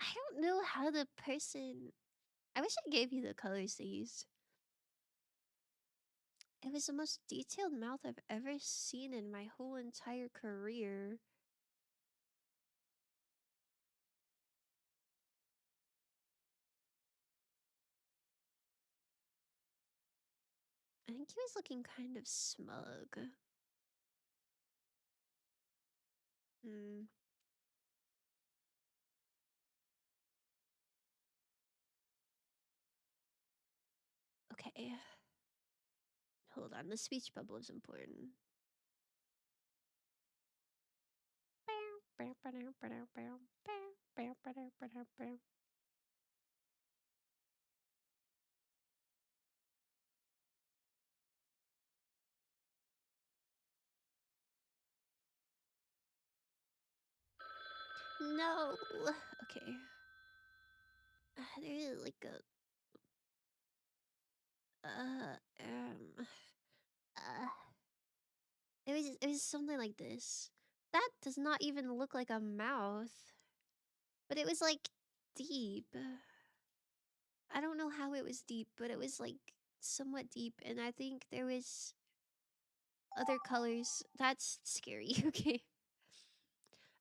I don't know how the person. I wish I gave you the colors they used. It was the most detailed mouth I've ever seen in my whole entire career. I think he was looking kind of smug. Hmm. Okay. Hold on, the speech bubble is important. No. Okay. There's like a uh um uh it was something like this. That does not even look like a mouth, but it was like deep. I don't know how it was deep, but it was like somewhat deep, and I think there was other colors. That's scary. Okay.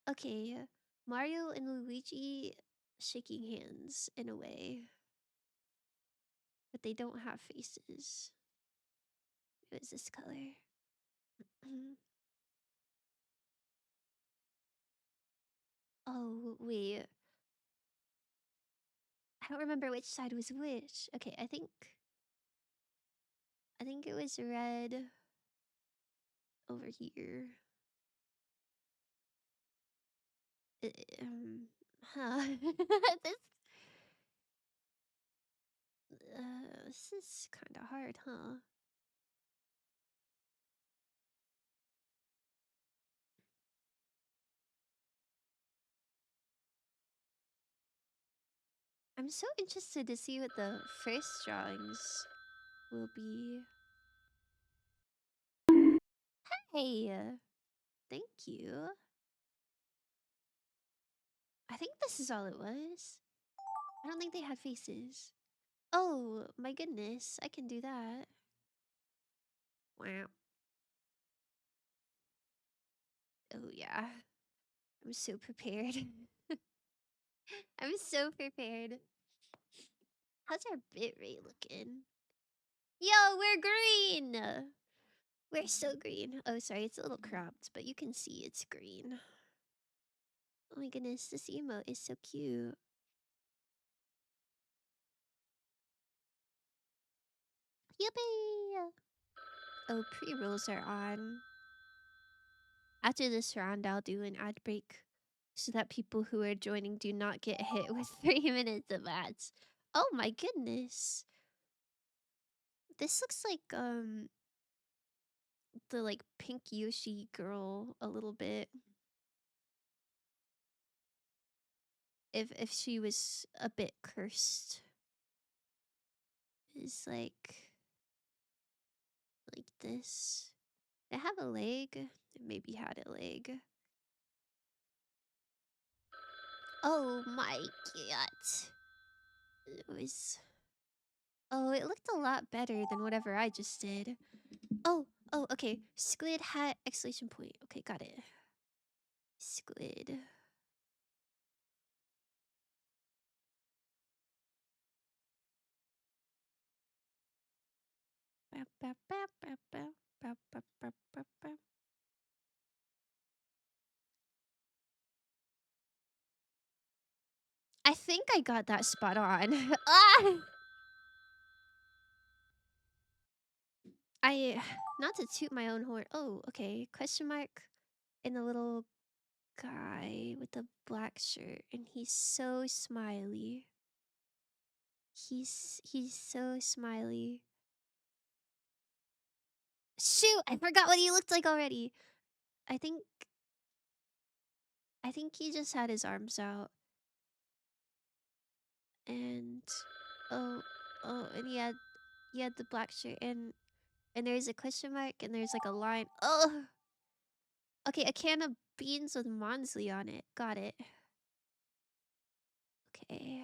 Okay. Mario and Luigi shaking hands in a way, but they don't have faces. It was this color. Oh, wait. I don't remember which side was which. Okay, I think it was red over here. Uh, Um, huh. this this is kind of hard, huh? I'm so interested to see what the first drawings will be. Hey, thank you. I think this is all it was. I don't think they had faces. Oh my goodness, I can do that. Wow. Oh yeah. I'm so prepared. I'm so prepared. How's our bit rate looking? Yo, we're green! We're so green. Oh, sorry, it's a little cropped, but you can see it's green. Oh my goodness, this emote is so cute. Yippee! Oh, pre-rolls are on. After this round, I'll do an ad break so that people who are joining do not get hit with 3 minutes of ads. Oh my goodness. This looks like the like pink Yoshi girl a little bit. If she was a bit cursed. Is like this. Did it have a leg? It maybe had a leg. Oh my god. It was. Oh, it looked a lot better than whatever I just did. Oh, okay. Squid hat exclamation point. Okay, got it. Squid. Bow, bow, bow, bow, bow, bow, bow, bow, bow, bow. I think I got that spot on. Ah! I not to toot my own horn. Oh, okay. Question mark and the little guy with the black shirt, and he's so smiley. He's so smiley. Shoot, I forgot what he looked like already. I think I think he just had his arms out and oh and he had the black shirt and there's a question mark and there's like a line. Oh, okay, a can of beans with Monsley on it. Got it. Okay.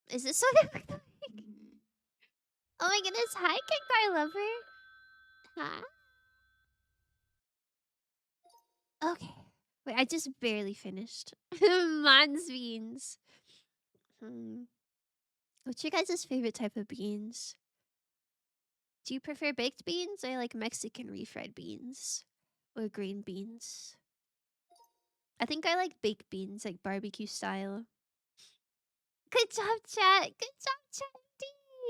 Is this what it looked like? Oh my goodness. Hi, Kekar Lover. Huh? Okay. Wait, I just barely finished. Mons beans. Hmm. What's your guys' favorite type of beans? Do you prefer baked beans or like Mexican refried beans? Or green beans? I think I like baked beans, like barbecue style. Good job, chat. Good job, chat,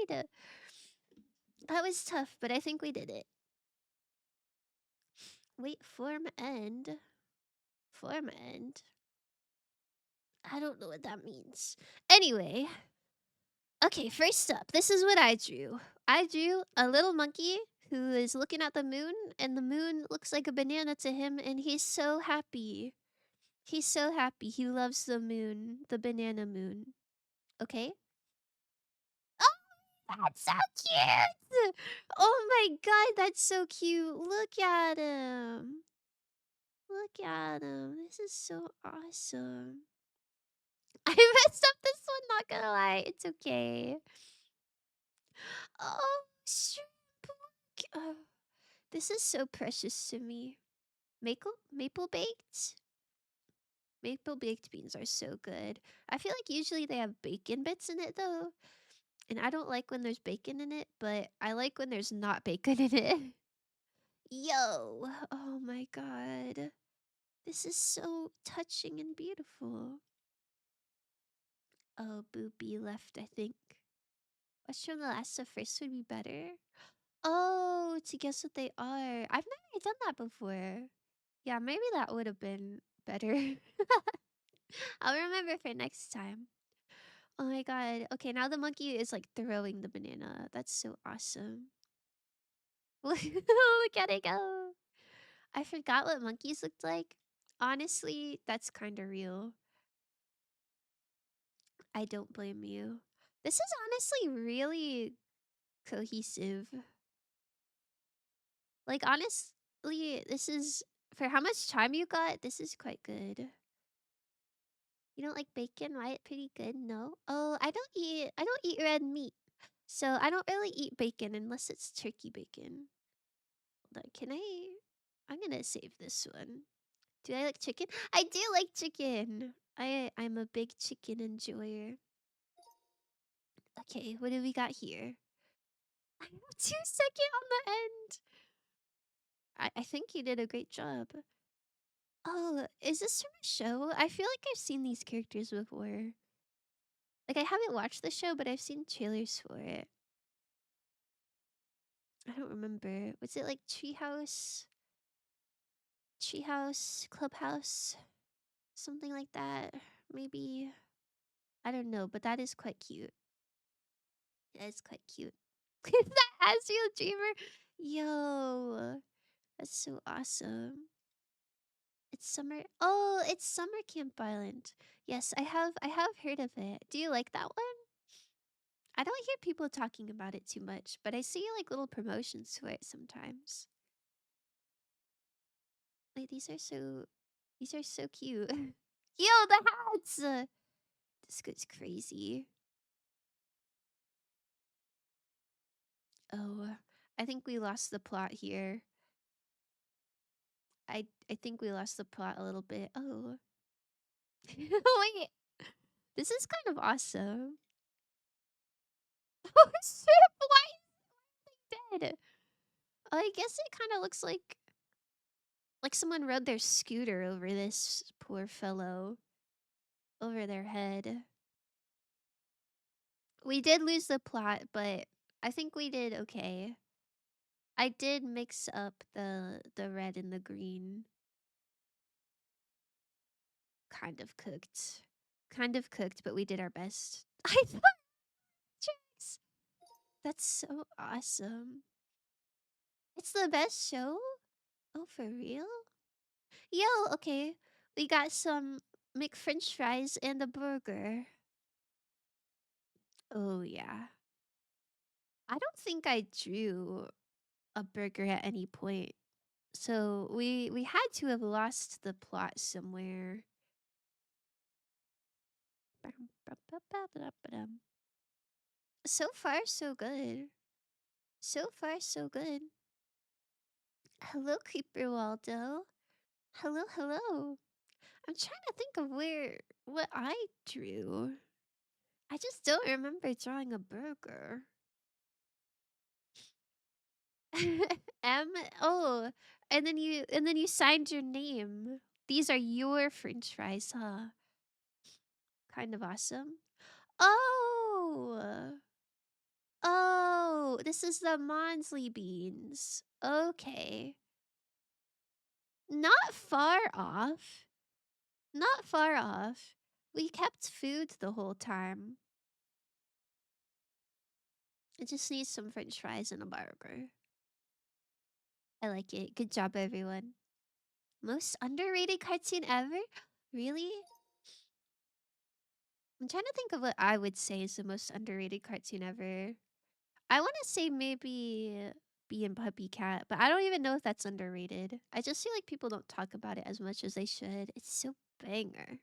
indeed. That was tough, but I think we did it. Wait, form end. Form end. I don't know what that means. Anyway. Okay, first up, this is what I drew. I drew a little monkey who is looking at the moon, and the moon looks like a banana to him, and he's so happy. He's so happy. He loves the moon, the banana moon. Okay? Oh, that's so cute! Oh my god, that's so cute. Look at him. Look at him. This is so awesome. I messed up this one, not gonna lie. It's okay. Oh, shrimp. Look. Oh, this is so precious to me. Maple baked? Maple baked beans are so good. I feel like usually they have bacon bits in it though. And I don't like when there's bacon in it, but I like when there's not bacon in it. Yo. Oh my god. This is so touching and beautiful. Oh, Boopy left, I think. What's from the last to first would be better? Oh, to guess what they are. I've never done that before. Yeah, maybe that would have been better. I'll remember for next time. Oh my god. Okay, now the monkey is like throwing the banana. That's so awesome. Look at it go. I forgot what monkeys looked like. Honestly, that's kind of real. I don't blame you. This is honestly really cohesive. Like, honestly, this is for how much time you got, this is quite good. You don't like bacon, right? Pretty good, no? Oh, I don't eat red meat. So I don't really eat bacon unless it's turkey bacon. Hold on, I'm gonna save this one. Do I like chicken? I do like chicken. I'm a big chicken enjoyer. Okay, what do we got here? I have 2 second on the end. I think you did a great job. Oh, is this from a show? I feel like I've seen these characters before. Like I haven't watched the show, but I've seen trailers for it. I don't remember. Was it like Treehouse? Treehouse, Clubhouse, something like that. Maybe. I don't know, but that is quite cute. That is quite cute. Is that Asriel Dreamer? Yo, that's so awesome. It's summer. Oh, it's Summer Camp Island. Yes, I have heard of it. Do you like that one? I don't hear people talking about it too much, but I see like little promotions for it sometimes. Like these are so cute. Yo, the hats! This goes crazy. Oh, I think we lost the plot here. I think we lost the plot a little bit. Oh. Wait. This is kind of awesome. Oh shit, why is it dead? I guess it kind of looks like someone rode their scooter over this poor fellow over their head. We did lose the plot, but I think we did okay. I did mix up the red and the green. Kind of cooked. Kind of cooked, but we did our best. I thought tricks. That's so awesome. It's the best show? Oh, for real? Yo, okay. We got some McFrench fries and a burger. Oh, yeah. I don't think I drew a burger at any point. So we had to have lost the plot somewhere. So far, so good. So far, so good. Hello, Creeper Waldo. Hello, hello. I'm trying to think of what I drew. I just don't remember drawing a burger. M oh, and then you signed your name. These are your French fries, huh? Kind of awesome. Oh, oh, this is the Monsley beans. Okay, not far off. Not far off. We kept food the whole time. It just needs some French fries and a burger. I like it. Good job, everyone. Most underrated cartoon ever? Really? I'm trying to think of what I would say is the most underrated cartoon ever. I want to say maybe Bee and Puppy Cat, but I don't even know if that's underrated. I just feel like people don't talk about it as much as they should. It's so banger.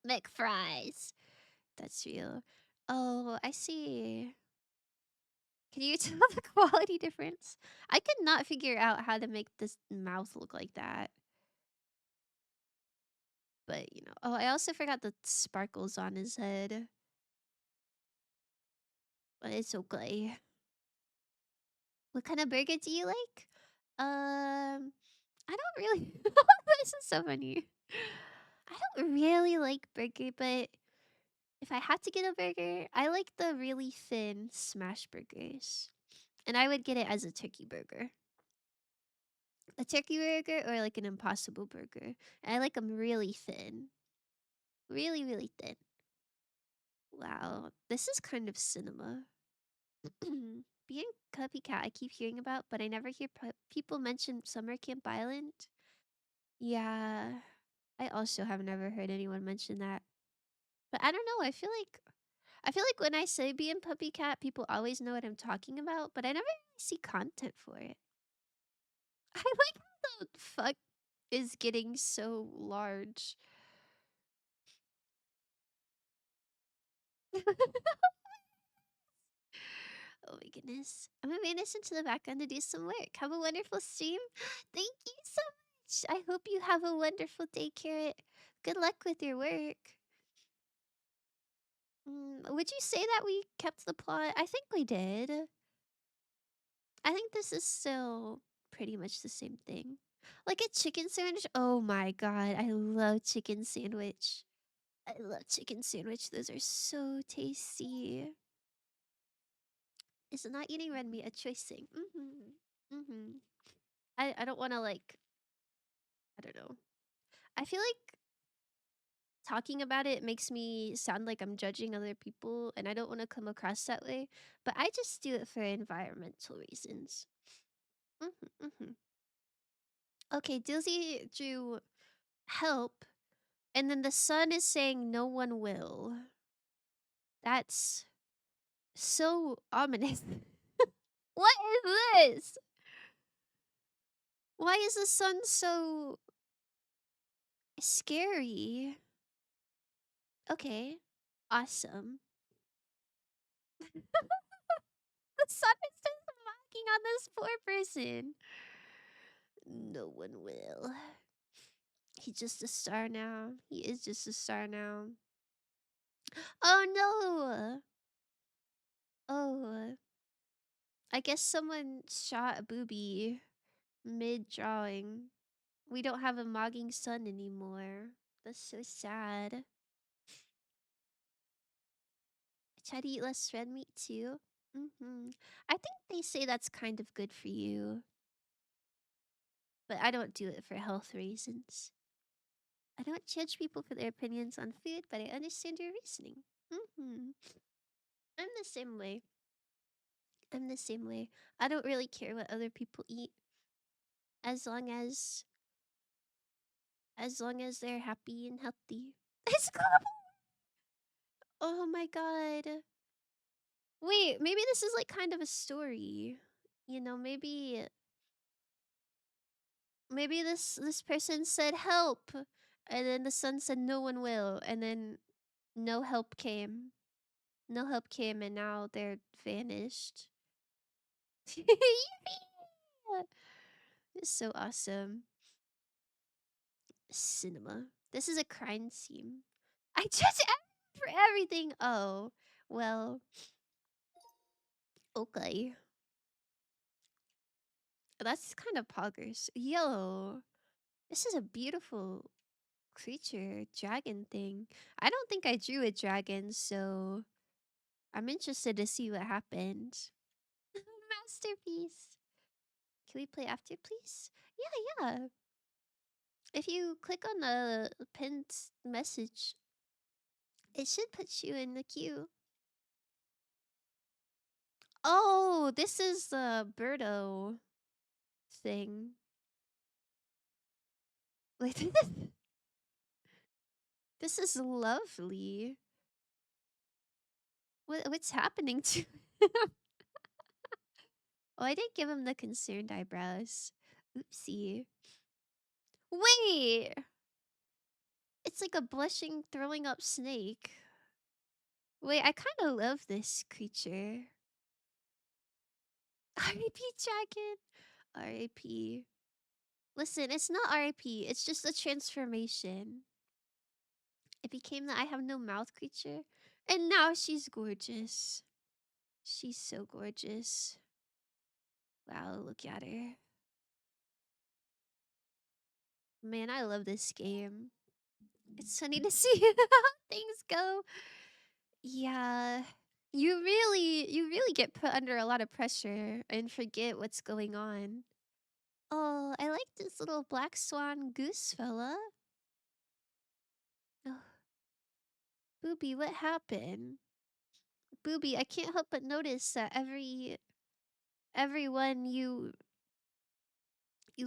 McFries. That's real. Oh, I see. Can you tell the quality difference? I could not figure out how to make this mouth look like that. But, oh, I also forgot the sparkles on his head. But it's okay. What kind of burger do you like? I don't really. This is so funny. I don't really like burger, but if I had to get a burger, I like the really thin smash burgers. And I would get it as a turkey burger. A turkey burger or like an impossible burger. And I like them really thin. Really, really thin. Wow. This is kind of cinema. Being copycat I keep hearing about, but I never hear people mention Summer Camp Island. Yeah. I also have never heard anyone mention that. But I don't know, I feel like when I say being puppy cat, people always know what I'm talking about, but I never really see content for it. I like how the fuck is getting so large. Oh my goodness. I'm gonna manage into the background to do some work. Have a wonderful stream. Thank you so much. I hope you have a wonderful day, Carrot. Good luck with your work. Would you say that we kept the plot? I think we did. I think this is still pretty much the same thing. Like a chicken sandwich. Oh my god, I love chicken sandwich. I love chicken sandwich. Those are so tasty. Is not eating red meat a choice thing? Mm-hmm. I don't want to I don't know. I feel like talking about it makes me sound like I'm judging other people, and I don't want to come across that way. But I just do it for environmental reasons. Hmm. Okay, Dizzy drew help, and then the sun is saying no one will. That's so ominous. What is this? Why is the sun so Scary. Okay. Awesome. The sun is just mocking on this poor person. No one will. He's just a star now. He is just a star now. Oh no! Oh, I guess someone shot a booby mid-drawing. We don't have a mogging sun anymore. That's so sad. I try to eat less red meat too. I think they say that's kind of good for you, but I don't do it for health reasons. I don't judge people for their opinions on food, but I understand your reasoning. hmm I'm the same way. I'm the same way. I don't really care what other people eat as long as they're happy and healthy. It's global. Oh my god. Wait, maybe this is like kind of a story. You know, maybe this person said help, and then the sun said no one will, and then no help came. No help came, and now they're vanished. Yippee! It's so awesome. Cinema. This is a crime scene. I judge for everything. Oh, well, okay. That's kind of poggers. Yo, this is a beautiful creature, dragon thing. I don't think I drew a dragon, so I'm interested to see what happened. Masterpiece. Can we play after, please? Yeah, yeah. If you click on the pinned message, it should put you in the queue. Oh, this is the Birdo thing. Wait, this is lovely. What's happening to him? Oh, I didn't give him the concerned eyebrows. Oopsie. Wait! It's like a blushing, throwing up snake. Wait, I kind of love this creature. R.I.P. Dragon. R.I.P. Listen, it's not R.I.P. It's just a transformation. It became the I have no mouth creature. And now she's gorgeous. She's so gorgeous. Wow, look at her. Man, I love this game. It's funny to see how things go. Yeah. You really get put under a lot of pressure and forget what's going on. Oh, I like this little black swan goose fella. Oh, Booby, what happened? Booby, I can't help but notice that everyone you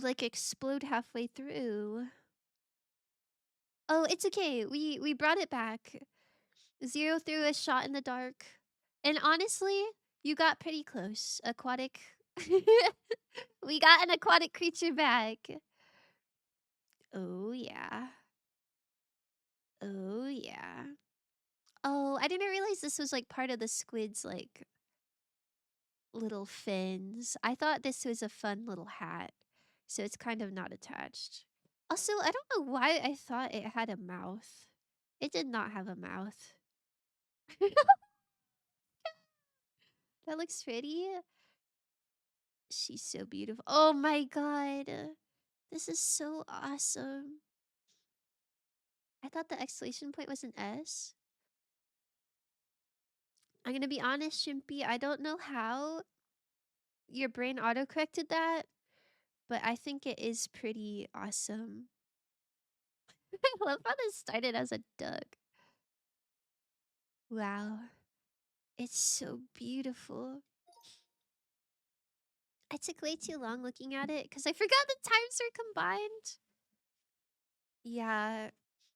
like explode halfway through. Oh, it's okay. We brought it back. Zero threw a shot in the dark. And honestly, you got pretty close. Aquatic. We got an aquatic creature back. Oh, yeah. Oh, yeah. Oh, I didn't realize this was like part of the squid's like little fins. I thought this was a fun little hat. So it's kind of not attached. Also, I don't know why I thought it had a mouth. It did not have a mouth. That looks pretty. She's so beautiful. Oh my god. This is so awesome. I thought the exclamation point was an S. I'm gonna be honest, Shimpy. I don't know how your brain autocorrected that, but I think it is pretty awesome. I love how this started as a duck. Wow. It's so beautiful. I took way too long looking at it because I forgot the times are combined. Yeah.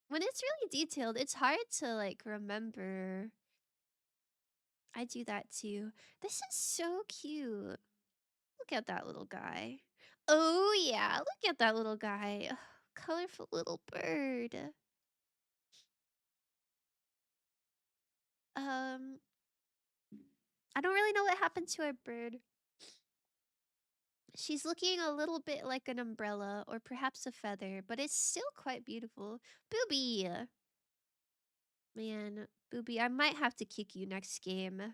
When it's really detailed, it's hard to like remember. I do that too. This is so cute. Look at that little guy. Oh yeah, look at that little guy. Ugh, colorful little bird. Um, I don't really know what happened to our bird. She's looking a little bit like an umbrella or perhaps a feather, but it's still quite beautiful. Booby! Man, Booby, I might have to kick you next game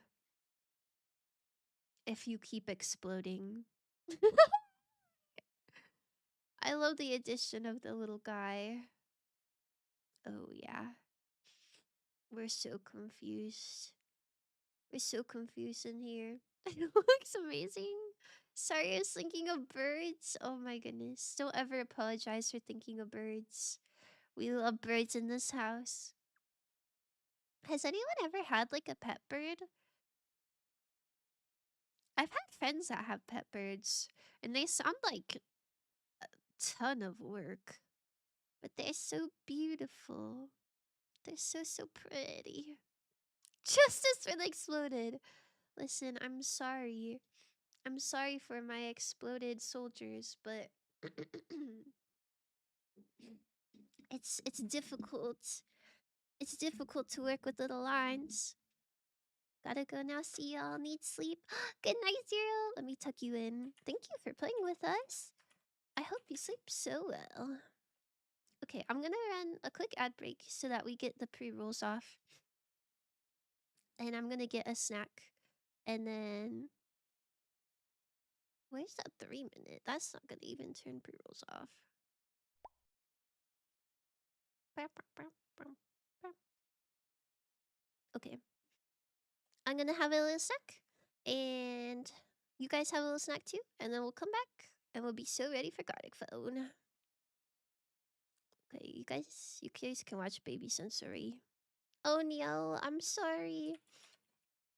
if you keep exploding. I love the addition of the little guy. Oh, yeah. We're so confused. We're so confused in here. It looks amazing. Sorry, I was thinking of birds. Oh my goodness. Don't ever apologize for thinking of birds. We love birds in this house. Has anyone ever had like a pet bird? I've had friends that have pet birds, and they sound like a ton of work. But they're so beautiful. They're so, so pretty. Justice when exploded. Listen, I'm sorry. I'm sorry for my exploded soldiers, but it's difficult. It's difficult to work with little lines. Gotta go now. See y'all. Need sleep. Good night, Zero. Let me tuck you in. Thank you for playing with us. I hope you sleep so well. Okay, I'm gonna run a quick ad break so that we get the pre-rolls off. And I'm gonna get a snack. And then where's that 3 minute? That's not gonna even turn pre-rolls off. Okay. I'm gonna have a little snack. And you guys have a little snack too. And then we'll come back and we'll be so ready for Gartic Phone. Okay, you guys can watch Baby Sensory. Oh no, I'm sorry.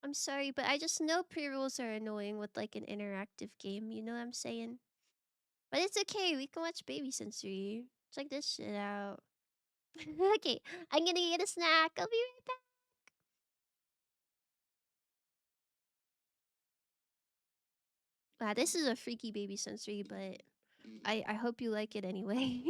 I'm sorry, but I just know pre-rolls are annoying with like an interactive game, you know what I'm saying? But it's okay, we can watch Baby Sensory. Check this shit out. Okay, I'm gonna get a snack. I'll be right back. Wow, this is a freaky Baby Sensory, but I hope you like it anyway.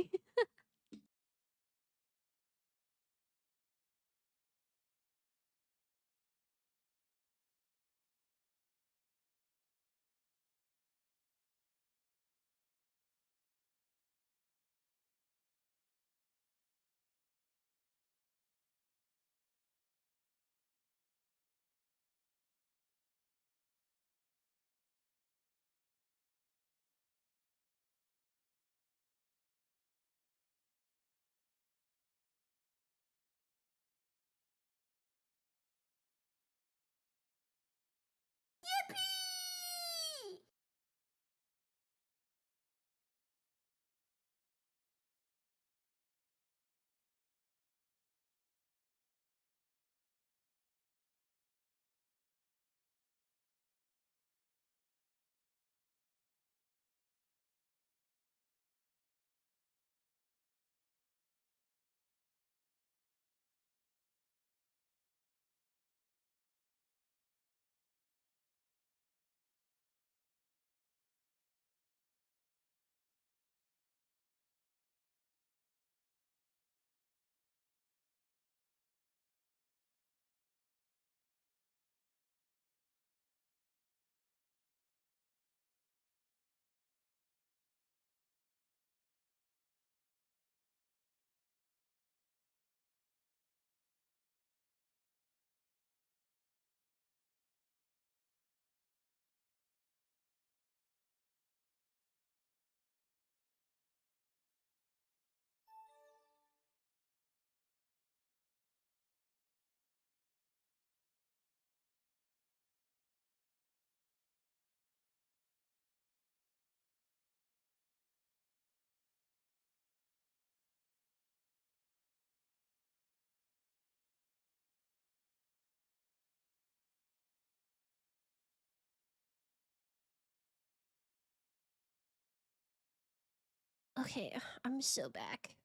Okay, I'm so back.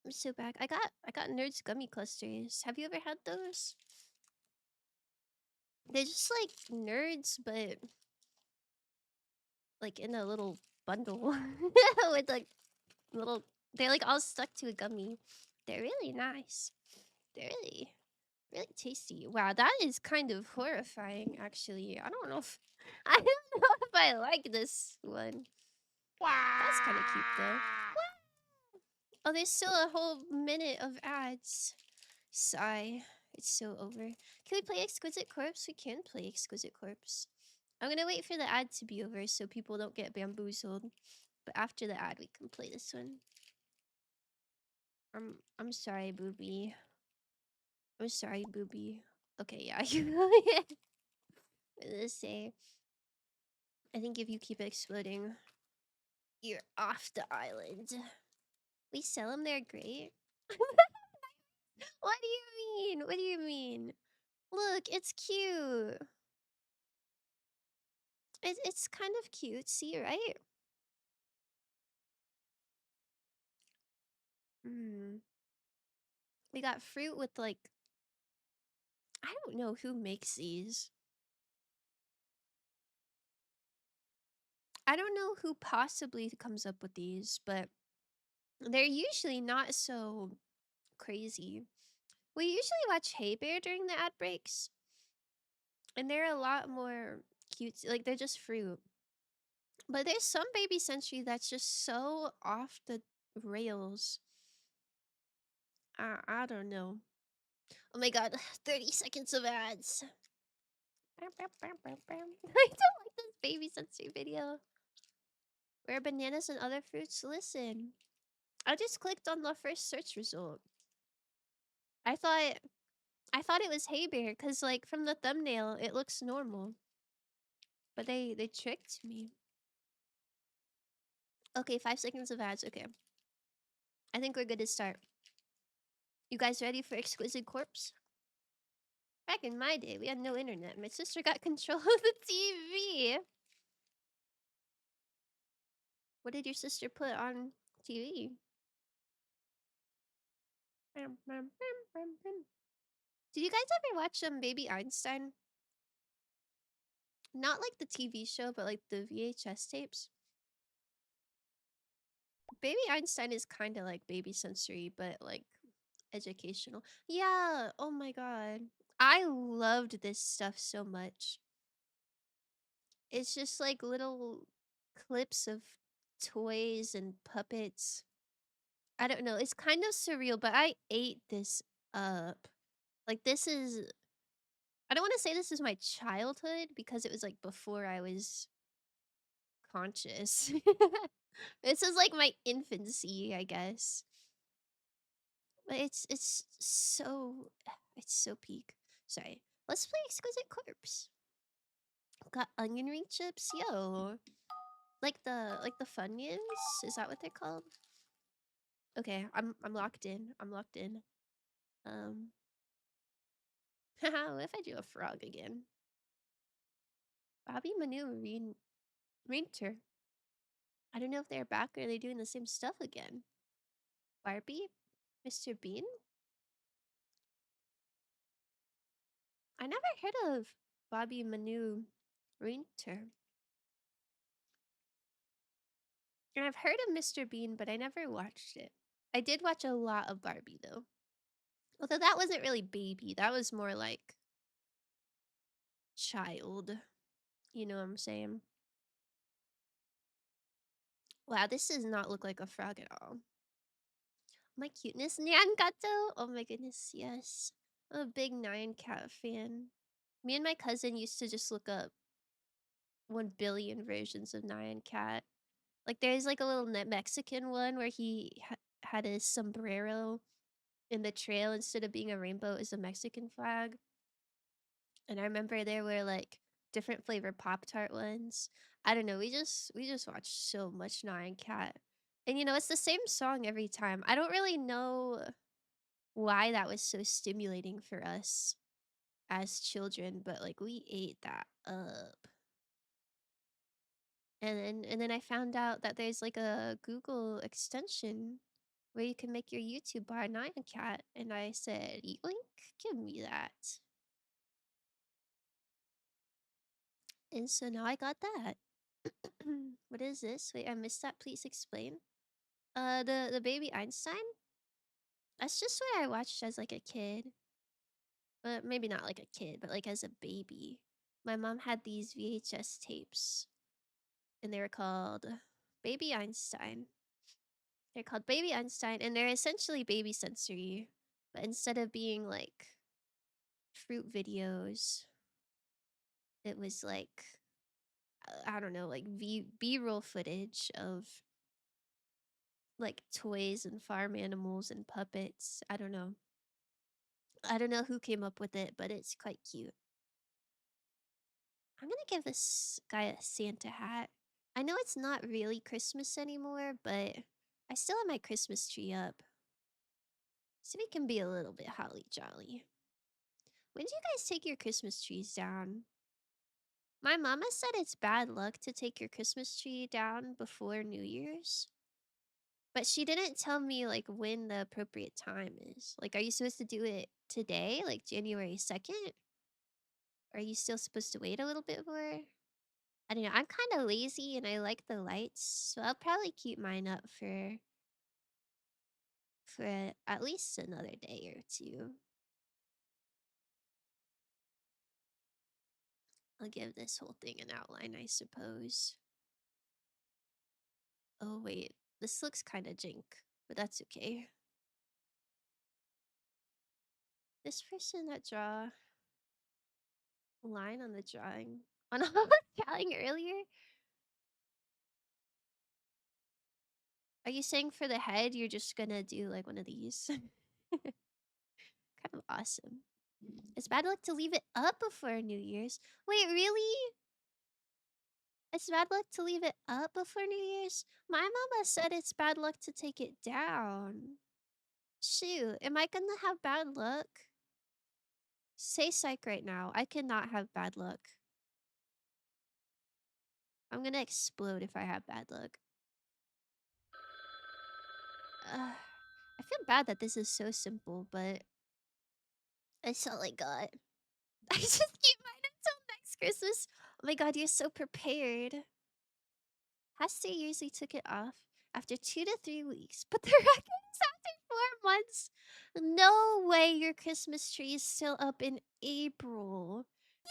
I'm so back. I got Nerds gummy clusters. Have you ever had those? They're just like Nerds, but like in a little bundle with like little. They're like all stuck to a gummy. They're really nice. They're really tasty. Wow, that is kind of horrifying. Actually, I don't know if I don't know if I like this one. That's kind of cute though. Oh, there's still a whole minute of ads. Sigh. It's so over. Can we play Exquisite Corpse? We can play Exquisite Corpse. I'm gonna wait for the ad to be over so people don't get bamboozled. But after the ad, we can play this one. I'm sorry, Booby. I'm sorry, Booby. Okay, yeah. Let's say. I think if you keep exploding, you're off the island. We sell them, they're great. What do you mean? What do you mean? Look, it's cute. It's kind of cutesy, right? Hmm. We got fruit with like, I don't know who makes these. I don't know who possibly comes up with these, but they're usually not so crazy. We usually watch Hey Bear during the ad breaks, and they're a lot more cute. Like they're just fruit. But there's some baby sensory that's just so off the rails. I don't know. Oh my god, 30 seconds of ads. I don't like this baby sensory video. Where bananas and other fruits listen. I just clicked on the first search result. I thought I thought it was Hey Bear because like from the thumbnail it looks normal. But they tricked me. Okay, 5 seconds of ads. Okay. I think we're good to start. You guys ready for Exquisite Corpse? Back in my day, we had no internet. My sister got control of the TV. What did your sister put on TV? Did you guys ever watch Baby Einstein? Not like the TV show, but like the VHS tapes. Baby Einstein is kind of like Baby Sensory, but like educational. Yeah, oh my god. I loved this stuff so much. It's just like little clips of toys and puppets. I don't know. It's kind of surreal, but I ate this up. Like this is I don't want to say this is my childhood because it was like before I was conscious. This is like my infancy, I guess. But it's so peak. Sorry. Let's play Exquisite Corpse. Got onion ring chips, yo. Like the Funyuns? Is that what they're called? Okay, I'm locked in. I'm locked in. Haha, what if I do a frog again? Bobby Manu Reinter. I don't know if they're back or they're doing the same stuff again. Barbie? Mr. Bean? I never heard of Bobby Manu Reinter. And I've heard of Mr. Bean, but I never watched it. I did watch a lot of Barbie though. Although that wasn't really baby, that was more like child. You know what I'm saying? Wow, this does not look like a frog at all. My cuteness, Nyan Gato. Oh my goodness, yes. I'm a big Nyan Cat fan. Me and my cousin used to just look up 1 billion versions of Nyan Cat. Like there's like a little Mexican one where he had a sombrero in the trail instead of being a rainbow is a Mexican flag. And I remember there were like different flavor Pop-Tart ones. I don't know, we just watched so much Nyan Cat. And you know, it's the same song every time. I don't really know why that was so stimulating for us as children, but like we ate that up. And then I found out that there's like a Google extension where you can make your YouTube bar Nyan Cat, and I said, "Yoink, give me that." And so now I got that. What is this? Wait, I missed that. Please explain. The baby Einstein? That's just what I watched as like a kid. But maybe not like a kid, but like as a baby. My mom had these VHS tapes and they were called Baby Einstein. They're called Baby Einstein and they're essentially baby sensory. But instead of being like fruit videos, it was like I don't know, like B-roll footage of like toys and farm animals and puppets. I don't know. I don't know who came up with it, but it's quite cute. I'm gonna give this guy a Santa hat. I know it's not really Christmas anymore, but I still have my Christmas tree up. So we can be a little bit holly jolly. When do you guys take your Christmas trees down? My mama said it's bad luck to take your Christmas tree down before New Year's. But she didn't tell me like when the appropriate time is. Like, are you supposed to do it today, like January 2nd? Are you still supposed to wait a little bit more? I don't know. I'm kind of lazy and I like the lights, so I'll probably keep mine up for at least another day or two. I'll give this whole thing an outline, I suppose. Oh wait, this looks kind of jink, but that's okay. This person that draw a line on the drawing on a drawing earlier. Are you saying for the head you're just gonna do like one of these? Kind of awesome. It's bad luck to leave it up before New Year's. Wait, really? It's bad luck to leave it up before New Year's? My mama said it's bad luck to take it down. Shoot, am I gonna have bad luck? Say psych right now. I cannot have bad luck. I'm gonna explode if I have bad luck. I feel bad that this is so simple, but that's all I got. I just keep mine until next Christmas. Oh my god, you're so prepared. Hester usually took it off after 2 to 3 weeks, but the record is after 4 months. No way your Christmas tree is still up in April.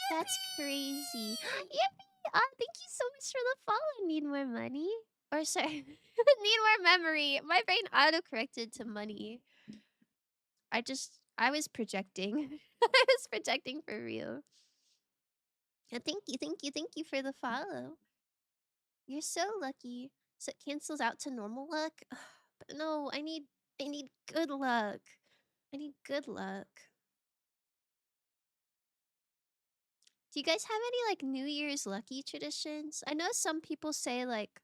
That's crazy. Yippee! Thank you so much for the follow. Need more money? Or sorry, need more memory. My brain auto-corrected to money. I was projecting. I was projecting for real. And thank you for the follow. You're so lucky. So it cancels out to normal luck? But no, I need good luck. I need good luck. Do you guys have any like New Year's lucky traditions? I know some people say like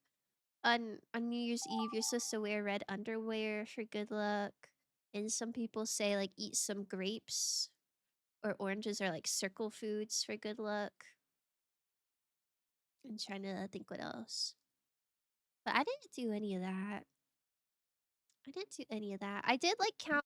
on New Year's Eve you're supposed to wear red underwear for good luck. And some people say like eat some grapes or oranges are like circle foods for good luck. I'm trying to think what else. But I didn't do any of that. I didn't do any of that. I did like count.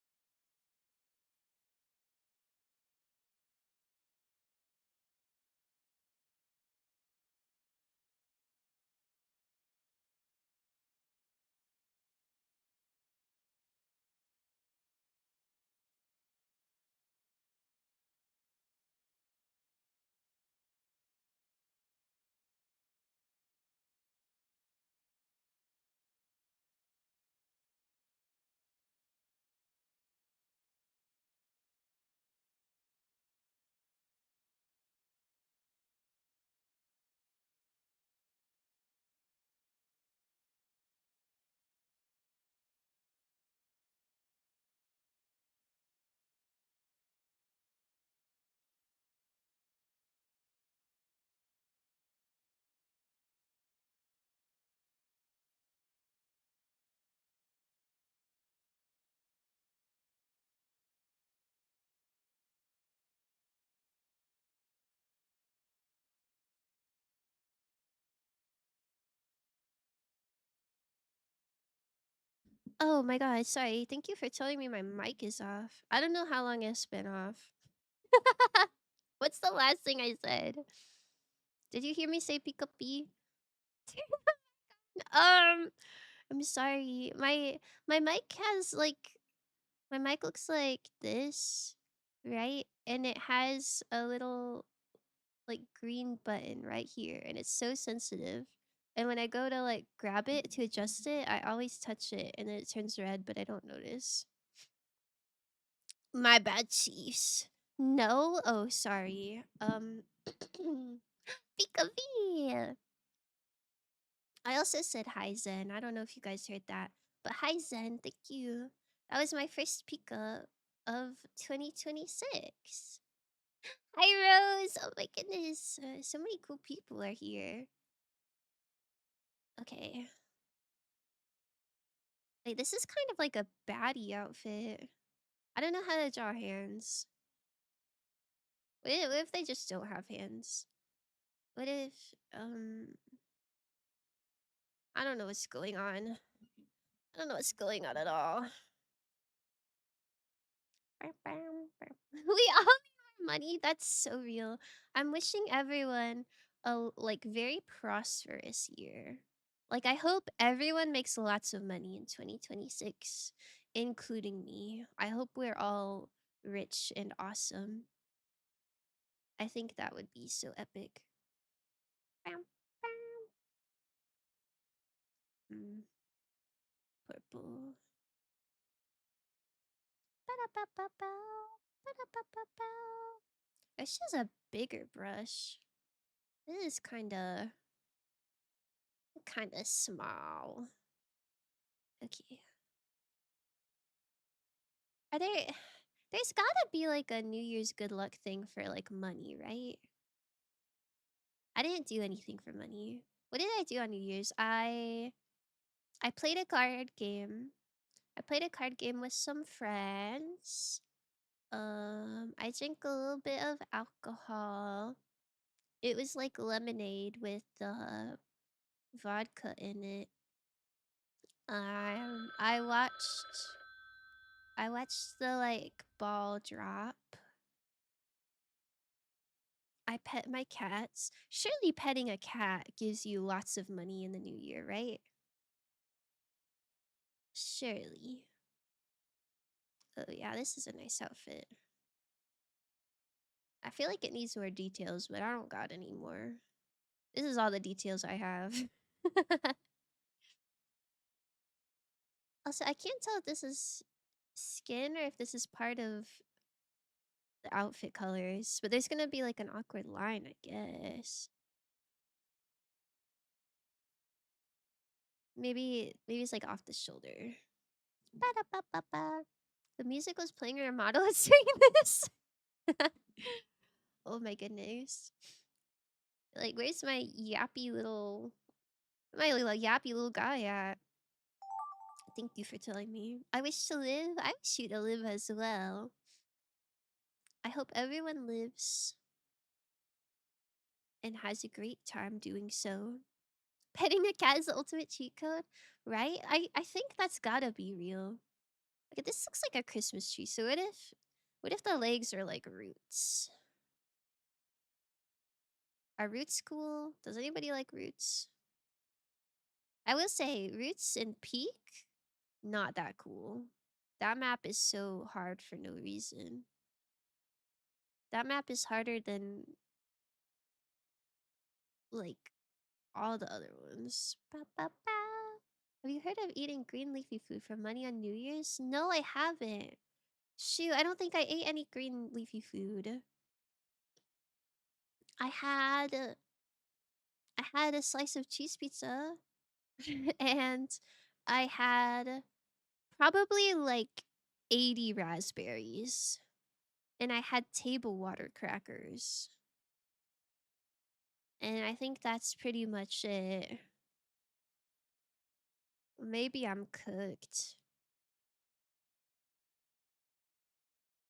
Oh my god, sorry. Thank you for telling me my mic is off. I don't know how long it's been off. What's the last thing I said? Did you hear me say Pika Pee? Um, I'm sorry. My mic has like my mic looks like this, right? And it has a little like green button right here, and it's so sensitive. And when I go to like grab it to adjust it, I always touch it and then it turns red, but I don't notice. My bad, Chiefs. No? Oh, sorry. Pika I also said hi, Zen. I don't know if you guys heard that. But hi, Zen. Thank you. That was my first Pika of 2026. Hi, Rose. Oh my goodness. So many cool people are here. Okay. Like, this is kind of like a baddie outfit. I don't know how to draw hands. What if they just don't have hands? What if, I don't know what's going on. I don't know what's going on at all. We all need more money. That's so real. I'm wishing everyone a like very prosperous year. Like I hope everyone makes lots of money in 2026, including me. I hope we're all rich and awesome. I think that would be so epic. Bam, bam. Purple. Ba-da-ba-ba-bow, ba-da-ba-ba-bow. It's just a bigger brush. This is kinda small. Okay. Are there's gotta be like a New Year's good luck thing for like money, right? I didn't do anything for money. What did I do on New Year's? I played a card game. I played a card game with some friends. I drank a little bit of alcohol. It was like lemonade with vodka in it. Um, I watched I watched the like ball drop. I pet my cats. Surely petting a cat gives you lots of money in the new year, right? Surely. Oh yeah, this is a nice outfit. I feel like it needs more details, but I don't got any more. This is all the details I have. Also, I can't tell if this is skin or if this is part of the outfit colors, but there's gonna be like an awkward line, I guess. Maybe it's like off the shoulder. Ba-da-ba-ba-ba. The music was playing or model is saying this. Oh my goodness. Like, where's my little yappy little guy at? Thank you for telling me. I wish to live. I wish you to live as well. I hope everyone lives and has a great time doing so. Petting a cat is the ultimate cheat code, right? I think that's gotta be real. Okay, this looks like a Christmas tree. So what if the legs are like roots? Are roots cool? Does anybody like roots? I will say roots and peak, not that cool. That map is so hard for no reason. That map is harder than like all the other ones. Ba, ba, ba. Have you heard of eating green leafy food for money on New Year's? No, I haven't. Shoot, I don't think I ate any green leafy food. I had I had a slice of cheese pizza and I had probably like 80 raspberries. And I had table water crackers. And I think that's pretty much it. Maybe I'm cooked.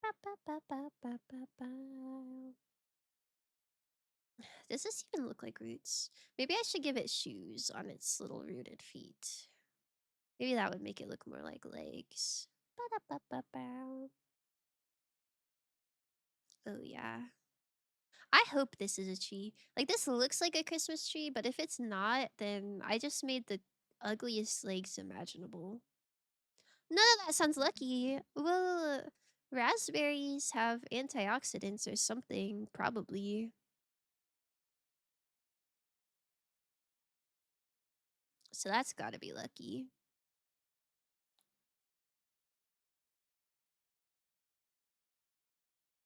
Ba, ba, ba, ba, ba, ba, ba. Does this even look like roots? Maybe I should give it shoes on its little rooted feet. Maybe that would make it look more like legs. Ba-da-ba-ba-bow. Oh yeah. I hope this is a tree. Like, this looks like a Christmas tree, but if it's not, then I just made the ugliest legs imaginable. None of that sounds lucky. Well, raspberries have antioxidants or something, probably. So that's gotta be lucky.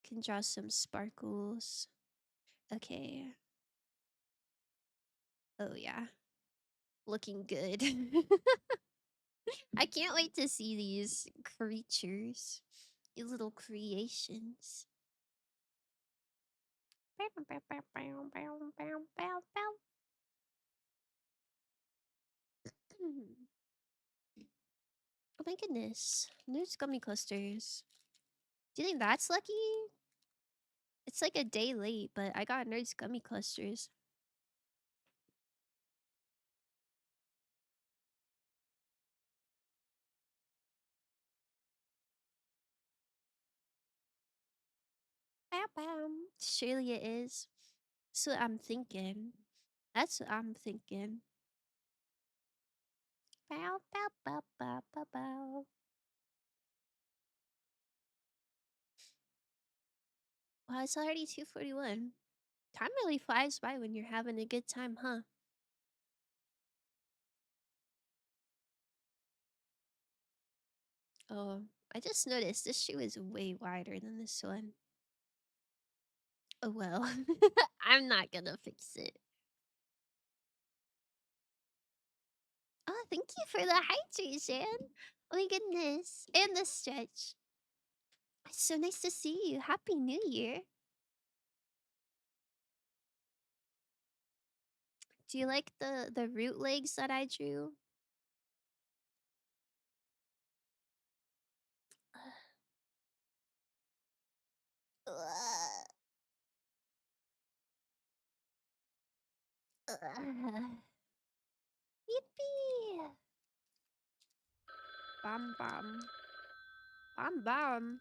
Can draw some sparkles. Okay. Oh, yeah. Looking good. I can't wait to see these creatures. These little creations. Oh my goodness. There's gummy clusters. Do you think that's lucky? It's like a day late, but I got Nerds gummy clusters. Bam, bam. Surely it is. That's what I'm thinking. That's what I'm thinking. Bow, bow, bow, bow, bow, bow. Wow, it's already 2:41. Time really flies by when you're having a good time, huh? Oh, I just noticed this shoe is way wider than this one. Oh well. I'm not gonna fix it. Oh, thank you for the hydration. Oh my goodness. And the stretch. It's so nice to see you. Happy New Year. Do you like the root legs that I drew? Ugh. Ugh. Yippee! Bam bam. Bam bam.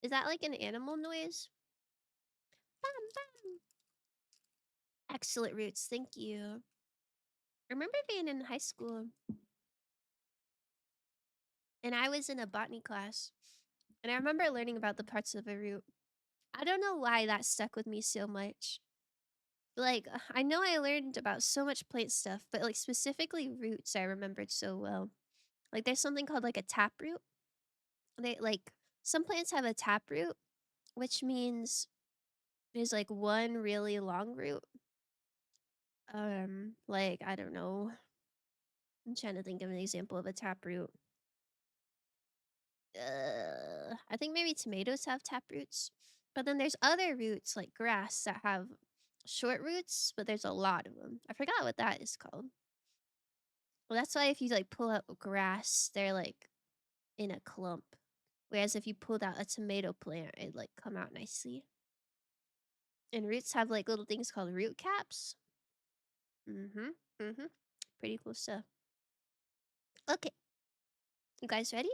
Is that like an animal noise? Bam bam. Excellent roots, thank you. I remember being in high school and I was in a botany class. And I remember learning about the parts of a root. I don't know why that stuck with me so much. Like, I know I learned about so much plant stuff, but like specifically roots I remembered so well. Like there's something called like a taproot. They like some plants have a taproot, which means there's like one really long root. Like I don't know. I'm trying to think of an example of a taproot. I think maybe tomatoes have taproots. But then there's other roots like grass that have short roots, but there's a lot of them. I forgot what that is called. Well, that's why if you like pull out grass, they're like in a clump. Whereas if you pulled out a tomato plant, it'd like come out nicely. And roots have like little things called root caps. Mm-hmm. Mm-hmm. Pretty cool stuff. Okay. You guys ready?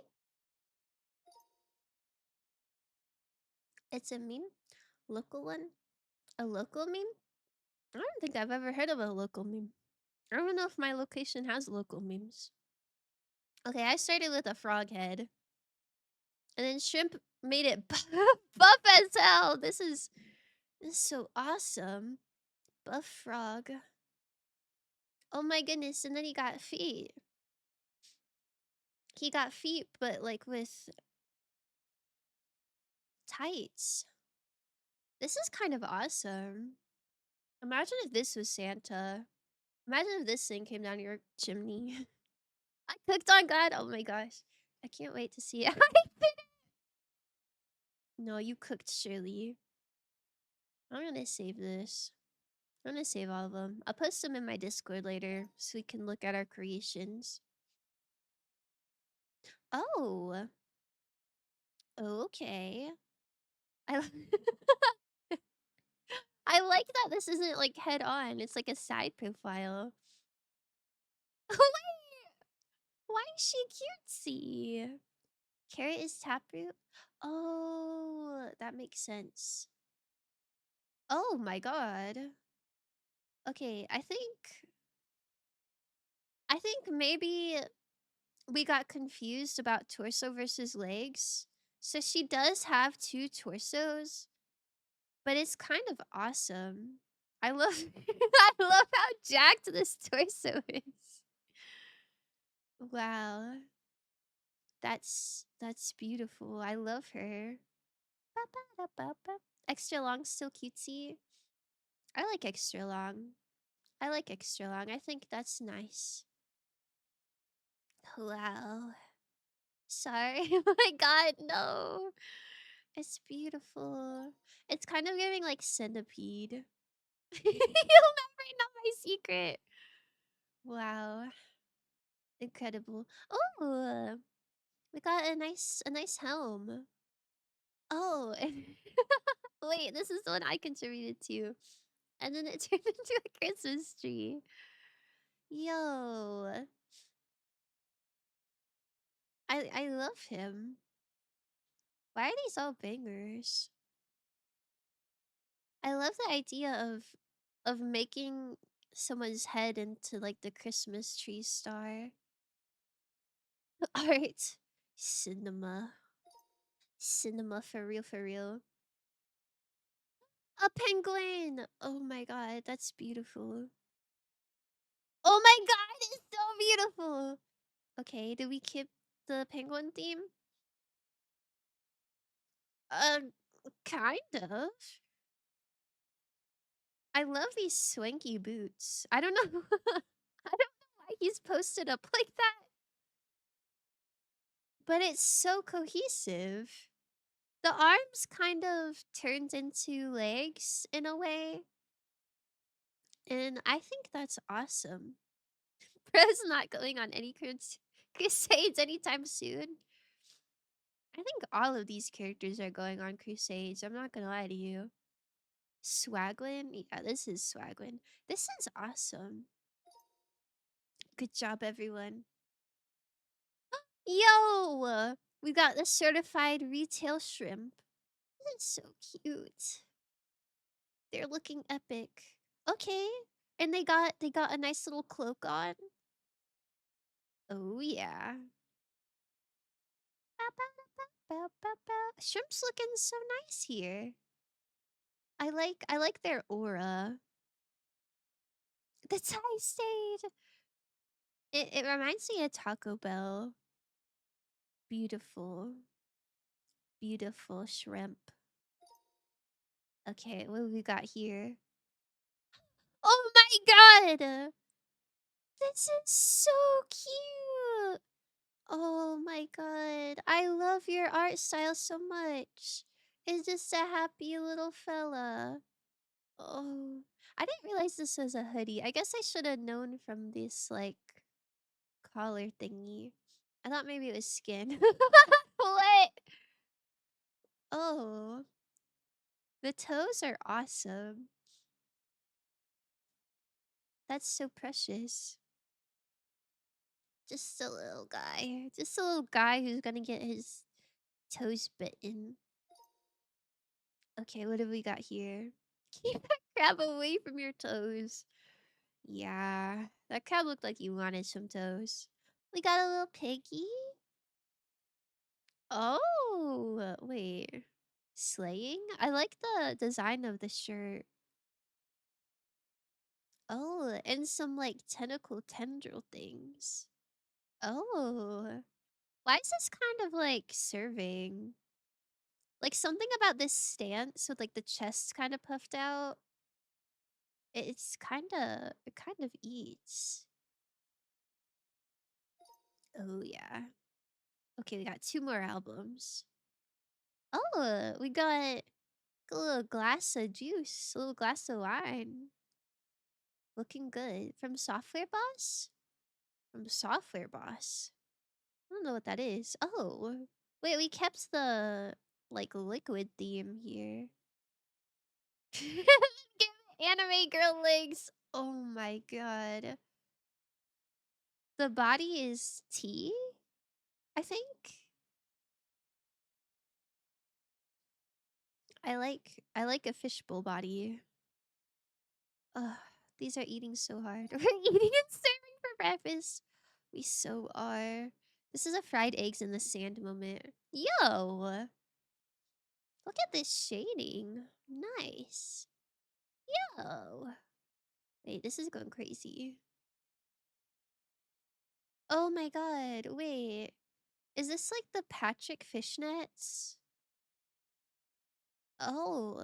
It's a meme. Local one. A local meme? I don't think I've ever heard of a local meme. I don't know if my location has local memes. Okay, I started with a frog head. And then shrimp made it buff as hell. This is so awesome. Buff frog. Oh my goodness, and then he got feet. He got feet, but like with tights. This is kind of awesome. Imagine if this was Santa. Imagine if this thing came down your chimney. I cooked on God. Oh my gosh. I can't wait to see it. No, you cooked, Shirley. I'm gonna save this. I'm gonna save all of them. I'll post them in my Discord later so we can look at our creations. Oh, okay. I I like that this isn't like head on. It's like a side profile. Oh wait, why is she cutesy? Carrot is taproot. Oh, that makes sense. Oh my god. Okay, I think maybe we got confused about torso versus legs. So she does have two torsos, but it's kind of awesome. I love I love how jacked this torso is. Wow. That's beautiful. I love her. Ba-ba-da-ba-ba. Extra long, still cutesy. I like extra long. I like extra long. I think that's nice. Wow. Sorry. Oh my god, no. It's beautiful. It's kind of giving like centipede. You'll never know my secret. Wow. Incredible. Oh, we got a nice helm. Oh, wait, this is the one I contributed to. And then it turned into a Christmas tree. Yo, I love him. Why are these all bangers? I love the idea of making someone's head into like the Christmas tree star. Art. Cinema. Cinema for real, for real. A penguin! Oh my god, that's beautiful. Oh my god, it's so beautiful! Okay, did we keep the penguin theme? Uh, kind of. I love these swanky boots. I don't know. I don't know why he's posted up like that, but it's so cohesive. The arms kind of turned into legs in a way, and I think that's awesome. Bro's not going on any crusades anytime soon. I think all of these characters are going on crusades. I'm not gonna lie to you. Swaglin? Yeah, this is Swaglin. This is awesome. Good job, everyone. Yo! We got the certified retail shrimp. This is so cute. They're looking epic. Okay. And they got a nice little cloak on. Oh yeah. Ba, ba, ba, ba, ba, ba. Shrimp's looking so nice here. I like their aura. The tie state. It reminds me of Taco Bell. Beautiful. Beautiful shrimp. Okay, what have we got here? Oh my god! This is so cute! Oh my god. I love your art style so much. It's just a happy little fella. Oh. I didn't realize this was a hoodie. I guess I should have known from this, like, collar thingy. I thought maybe it was skin. What? Oh. The toes are awesome. That's so precious. Just a little guy. Just a little guy who's gonna get his toes bitten. Okay, what have we got here? Keep that crab away from your toes. Yeah, that crab looked like you wanted some toes. We got a little piggy. Oh, wait. Slaying? I like the design of the shirt. Oh, and some like tentacle tendril things. Oh, why is this kind of like serving? Like something about this stance with like the chest kind of puffed out. It kind of eats. Oh yeah. Okay, we got two more albums. Oh, we got a little glass of juice, a little glass of wine. Looking good. From Software Boss? From Software Boss. I don't know what that is. Oh. Wait, we kept the like liquid theme here. Give it anime girl legs. Oh my god. The body is tea, I think. I like a fishbowl body. Ugh, these are eating so hard. We're eating and serving for breakfast. We so are. This is a fried eggs in the sand moment. Yo! Look at this shading. Nice. Yo! Wait, this is going crazy. Oh my god, wait. Is this like the Patrick fishnets? Oh.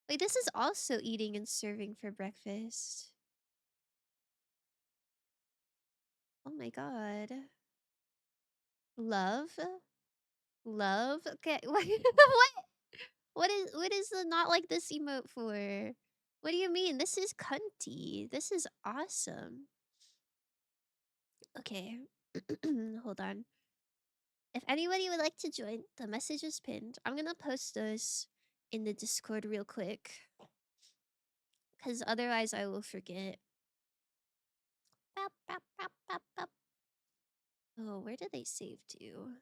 Wait, this is also eating and serving for breakfast. Oh my god. Love? Love? Okay, what? What is the not like this emote for? What do you mean? This is cunty. This is awesome. Okay. Hold on. If anybody would like to join, the message is pinned. I'm gonna post those in the Discord real quick. Because otherwise I will forget. Bop, bop, bop, bop, bop. Oh, where did they save to?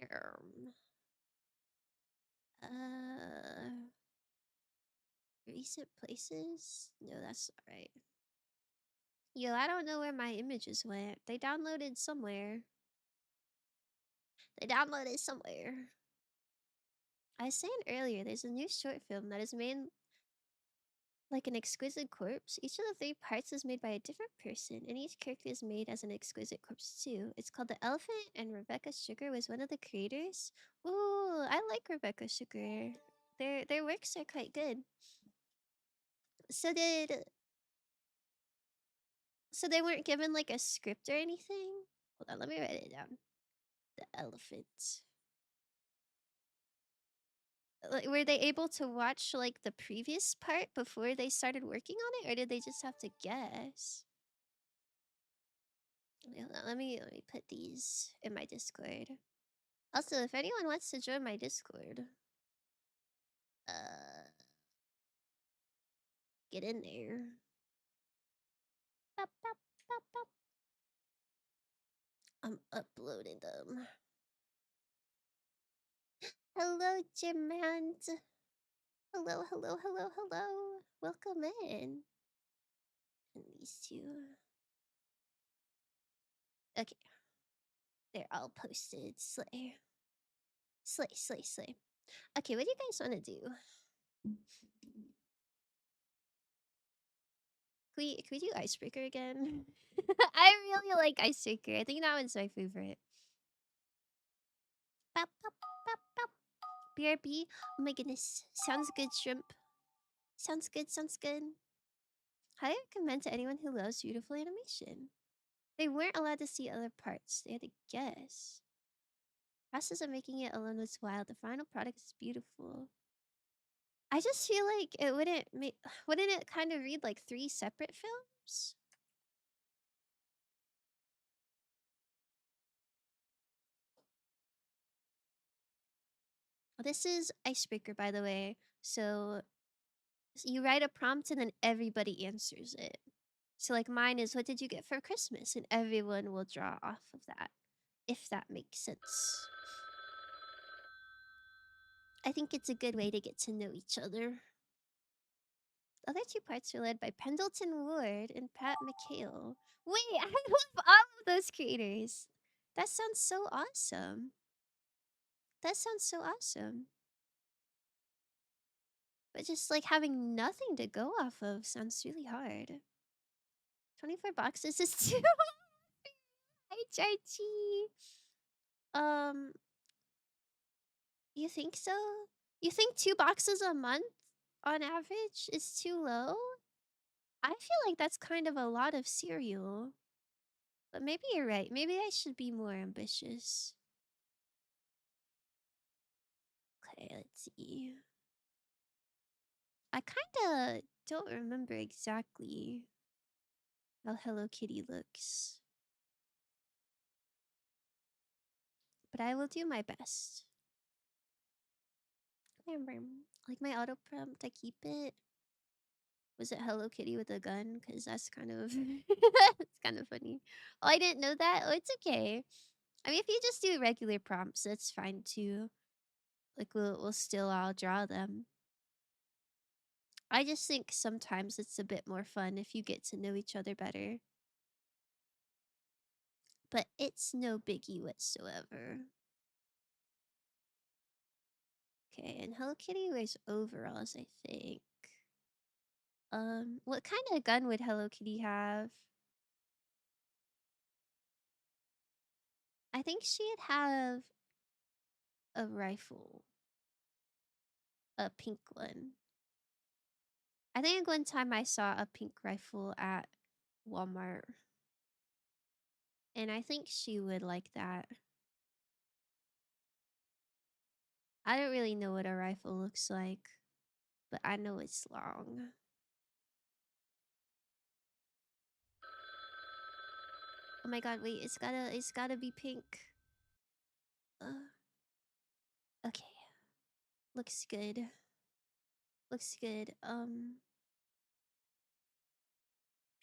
Harm. Recent places? No, that's not right. Yo, I don't know where my images went. They downloaded somewhere. They downloaded somewhere. I was saying earlier, there's a new short film that is made like an exquisite corpse. Each of the three parts is made by a different person, and each character is made as an exquisite corpse too. It's called The Elephant, and Rebecca Sugar was one of the creators. Ooh, I like Rebecca Sugar. Their works are quite good. So did so they weren't given like a script or anything? Hold on, let me write it down. The Elephant. Like, were they able to watch like the previous part before they started working on it, or did they just have to guess? Wait, hold on, let me put these in my Discord. Also, if anyone wants to join my Discord, uh, get in there. Bop, bop, bop, bop. I'm uploading them. Hello, Jimand. Hello, hello, hello, hello. Welcome in. And these two. Okay, they're all posted. Slay. Slay, slay, slay. Okay, what do you guys want to do? Can we do Icebreaker again? I really like Icebreaker. I think that one's my favorite. Bop, bop, bop, bop. BRB. Oh my goodness. Sounds good, shrimp. Sounds good, sounds good. Highly recommend to anyone who loves beautiful animation. They weren't allowed to see other parts. They had to guess. Process of making it alone was wild. The final product is beautiful. I just feel like it wouldn't make wouldn't it kind of read like three separate films? This is Icebreaker, by the way. So you write a prompt and then everybody answers it. So like mine is, what did you get for Christmas? And everyone will draw off of that, if that makes sense. I think it's a good way to get to know each other. The other two parts are led by Pendleton Ward and Pat McHale. Wait, I love all of those creators. That sounds so awesome. That sounds so awesome. But just like having nothing to go off of sounds really hard. 24 boxes is too HRG. You think so? You think 2 boxes a month on average is too low? I feel like that's kind of a lot of cereal. But maybe you're right. Maybe I should be more ambitious. Okay, let's see. I kinda don't remember exactly how Hello Kitty looks. But I will do my best. Like my auto prompt, I keep it. Was it Hello Kitty with a gun? Because that's kind of it's kind of funny. Oh, I didn't know that. Oh, it's okay. I mean, if you just do regular prompts, that's fine too. Like we'll still all draw them. I just think sometimes it's a bit more fun if you get to know each other better. But it's no biggie whatsoever. Okay, and Hello Kitty wears overalls, I think. What kind of gun would Hello Kitty have? I think she'd have a rifle, a pink one. I think one time I saw a pink rifle at Walmart, and I think she would like that. I don't really know what a rifle looks like, but I know it's long. Oh my god, wait, it's gotta be pink. Okay. Looks good. Looks good.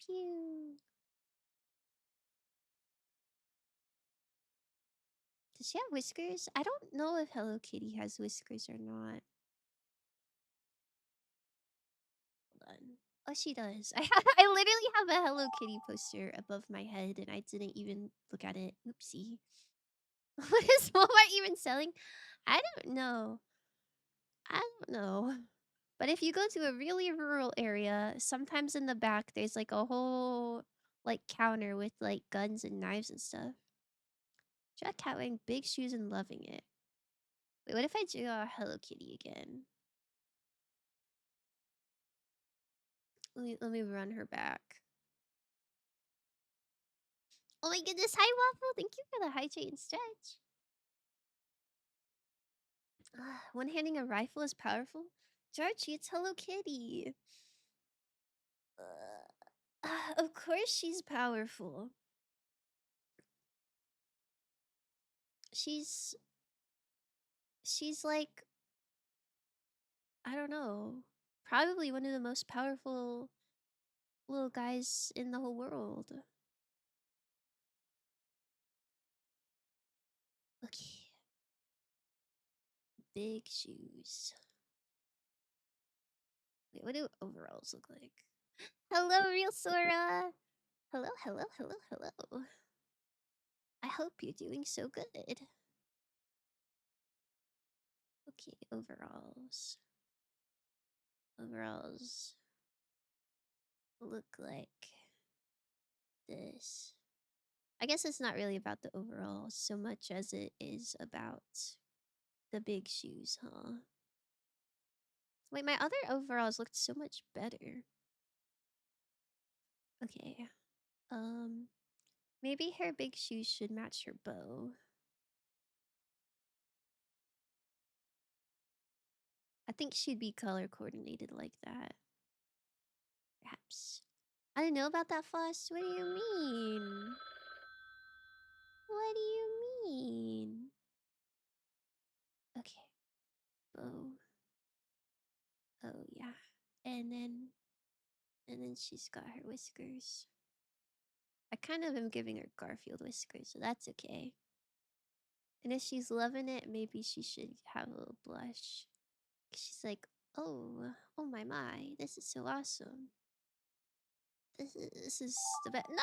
Pew. Does she have whiskers? I don't know if Hello Kitty has whiskers or not. Hold on. Oh, she does. I literally have a Hello Kitty poster above my head and I didn't even look at it. Oopsie. What is Walmart even selling? I don't know. I don't know. But if you go to a really rural area, sometimes in the back there's like a whole like counter with like guns and knives and stuff. Jack Cat wearing big shoes and loving it. Wait, what if I drew a Hello Kitty again? Let me run her back. Oh my goodness, hi Waffle! Thank you for the hydrate and stretch. One-handing a rifle is powerful? Georgie, it's Hello Kitty. Of course she's powerful. She's like, I don't know, probably one of the most powerful little guys in the whole world. Okay. Big shoes. Wait, what do overalls look like? Hello, real Sora. Hello, hello, hello, hello. I hope you're doing so good. Okay, overalls. Overalls look like this. I guess it's not really about the overalls so much as it is about the big shoes, huh? Wait, my other overalls looked so much better. Okay. Maybe her big shoes should match her bow. I think she'd be color coordinated like that. Perhaps. I didn't know about that, Floss. What do you mean? What do you mean? Okay. Bow. Oh, yeah. And then she's got her whiskers. I kind of am giving her Garfield whiskers, so that's okay. And if she's loving it, maybe she should have a little blush. She's like, oh, oh my, this is so awesome. This is the best. No,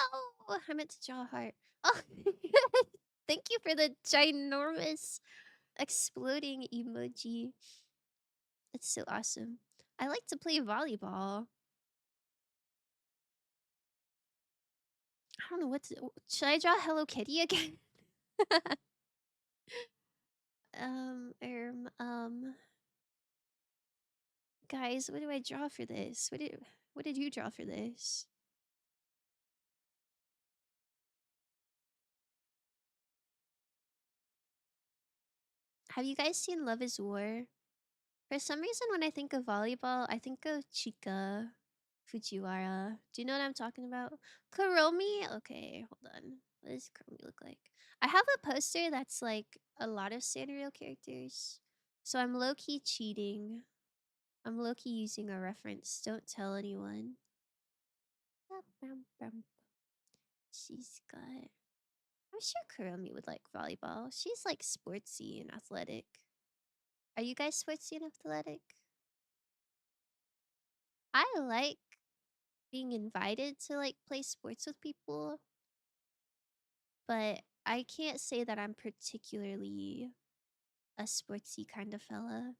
I meant to draw a heart. Oh, thank you for the ginormous exploding emoji. It's so awesome. I like to play volleyball. I don't know what to. Should I draw Hello Kitty again? um, um, um. Guys, what do I draw for this? What did you draw for this? Have you guys seen Love is War? For some reason, when I think of volleyball, I think of Chika Fujiwara. Do you know what I'm talking about? Kuromi? Okay, hold on. What does Kuromi look like? I have a poster that's like a lot of Sanrio characters. So I'm low-key cheating. I'm low-key using a reference. Don't tell anyone. She's got... I'm sure Kuromi would like volleyball. She's like sportsy and athletic. Are you guys sportsy and athletic? I like being invited to like play sports with people, but I can't say that I'm particularly a sportsy kind of fella.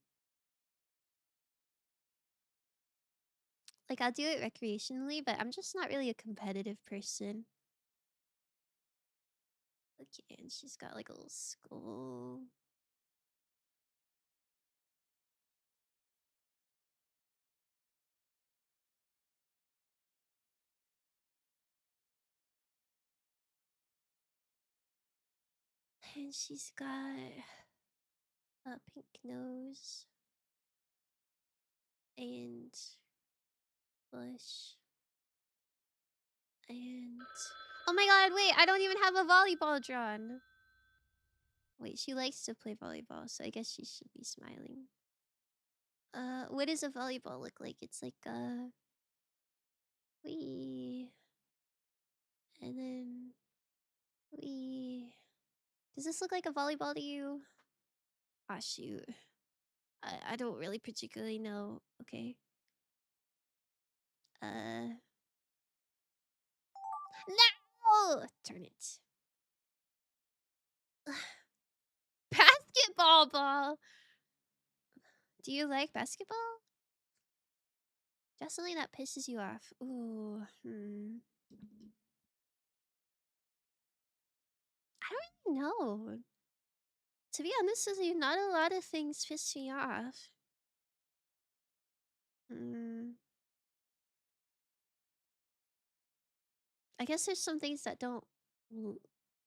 Like I'll do it recreationally, but I'm just not really a competitive person. Okay, and she's got like a little skull. And she's got a pink nose and blush. And oh my god, wait, I don't even have a volleyball drawn. Wait, she likes to play volleyball, so I guess she should be smiling. What does a volleyball look like? It's like wee, and then wee. Does this look like a volleyball to you? Ah, shoot. I don't really particularly know. Okay. No! Turn it. Basketball ball. Do you like basketball? Just something that pisses you off. Ooh, I don't really know. To be honest with you, not a lot of things piss me off. Hmm. I guess there's some things that l-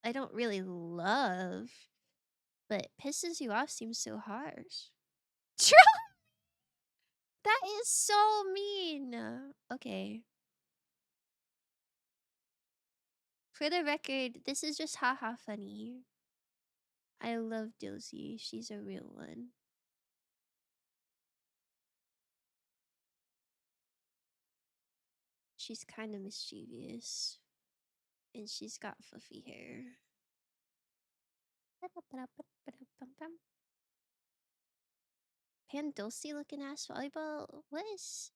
I don't really love, but pisses you off seems so harsh. True. That is so mean. Okay. For the record, this is just haha funny. I love Dilsey. She's a real one. She's kind of mischievous. And she's got fluffy hair. Pan Dulce looking ass volleyball. What is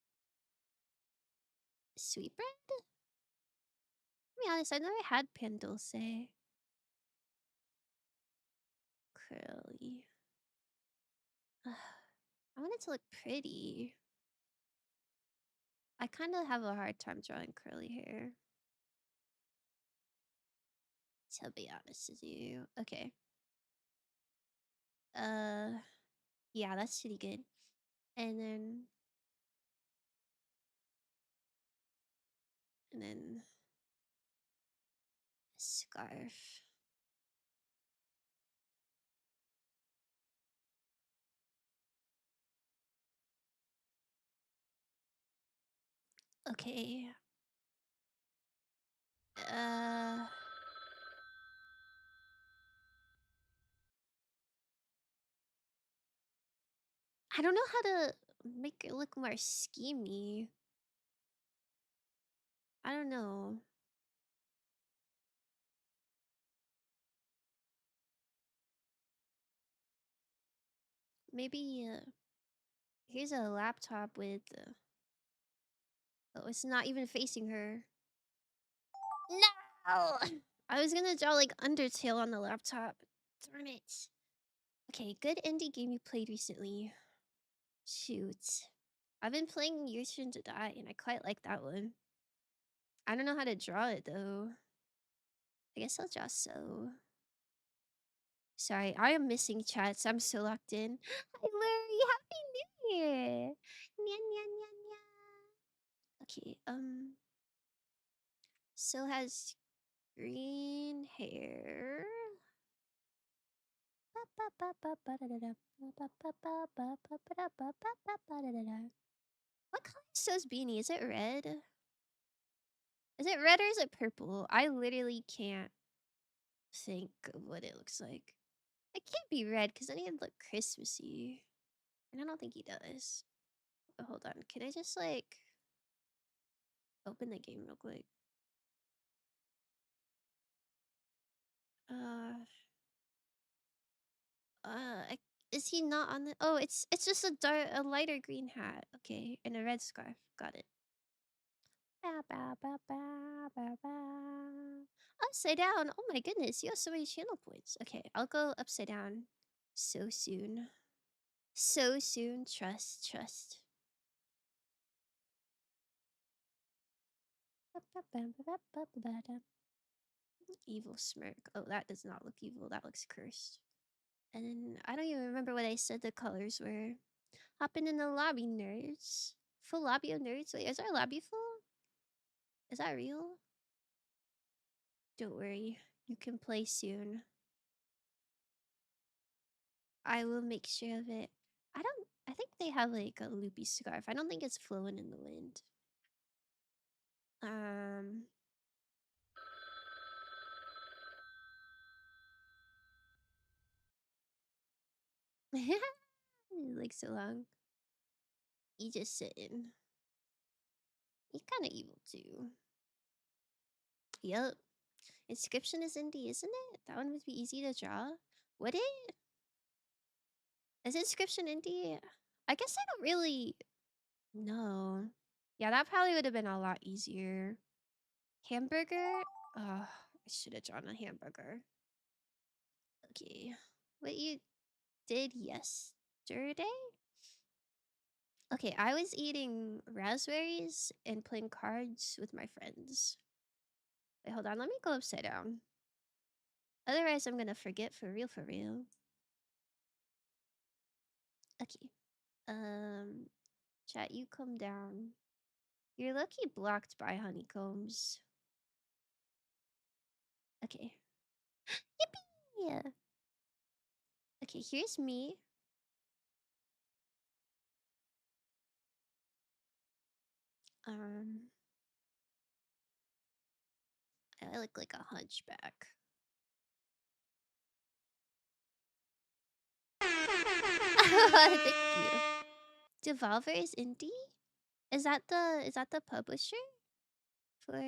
sweetbread? To be honest, I've never had Pan Dulce. Curly. Ugh, I want it to look pretty. I kind of have a hard time drawing curly hair. To be honest with you. Okay. Uh, yeah, that's pretty good. And then scarf. Okay. Uh, I don't know how to make it look more schemy. I don't know. Maybe here's a laptop with oh, it's not even facing her. No! I was gonna draw like Undertale on the laptop. Darn it. Okay, good indie game you played recently. Shoot. I've been playing Your Turn to Die and I quite like that one. I don't know how to draw it though. I guess I'll draw so. Sorry, I am missing chats. I'm so locked in. Hi Larry, Happy New Year! Nya nya nya nya. Okay, so has green hair. What color is So's beanie? Is it red? Is it red or is it purple? I literally can't think of what it looks like. It can't be red because then it'd look Christmassy. And I don't think he does. Oh, hold on. Can I just like open the game real quick? Uh, is Is he not on the? Oh, it's just a lighter green hat. Okay, and a red scarf. Got it. Bow, bow, bow, bow, bow, bow. Upside down. Oh my goodness, you have so many channel points. Okay, I'll go upside down. So soon. So soon. Trust, trust. Evil smirk. Oh, that does not look evil. That looks cursed. And then I don't even remember what I said the colors were. Hopping in the lobby, nerds. Full lobby of nerds. Wait, is our lobby full? Is that real? Don't worry. You can play soon. I will make sure of it. I think they have like a loopy scarf. I don't think it's flowing in the wind. Um. Like so long. You just sitting. You kind of evil too. Yup. Inscription is indie, isn't it? That one would be easy to draw. Would it? Is inscription indie? I guess I don't really know. Yeah, that probably would have been a lot easier. Hamburger? Oh, I should have drawn a hamburger. Okay. What you did yesterday? Okay, I was eating raspberries and playing cards with my friends. Wait, hold on. Let me go upside down. Otherwise, I'm gonna forget for real, for real. Okay. Chat, you come down. You're lucky blocked by honeycombs. Okay. Yippee! Okay, here's me. Um, I look like a hunchback. Thank you. Devolver is indie? Is that the publisher for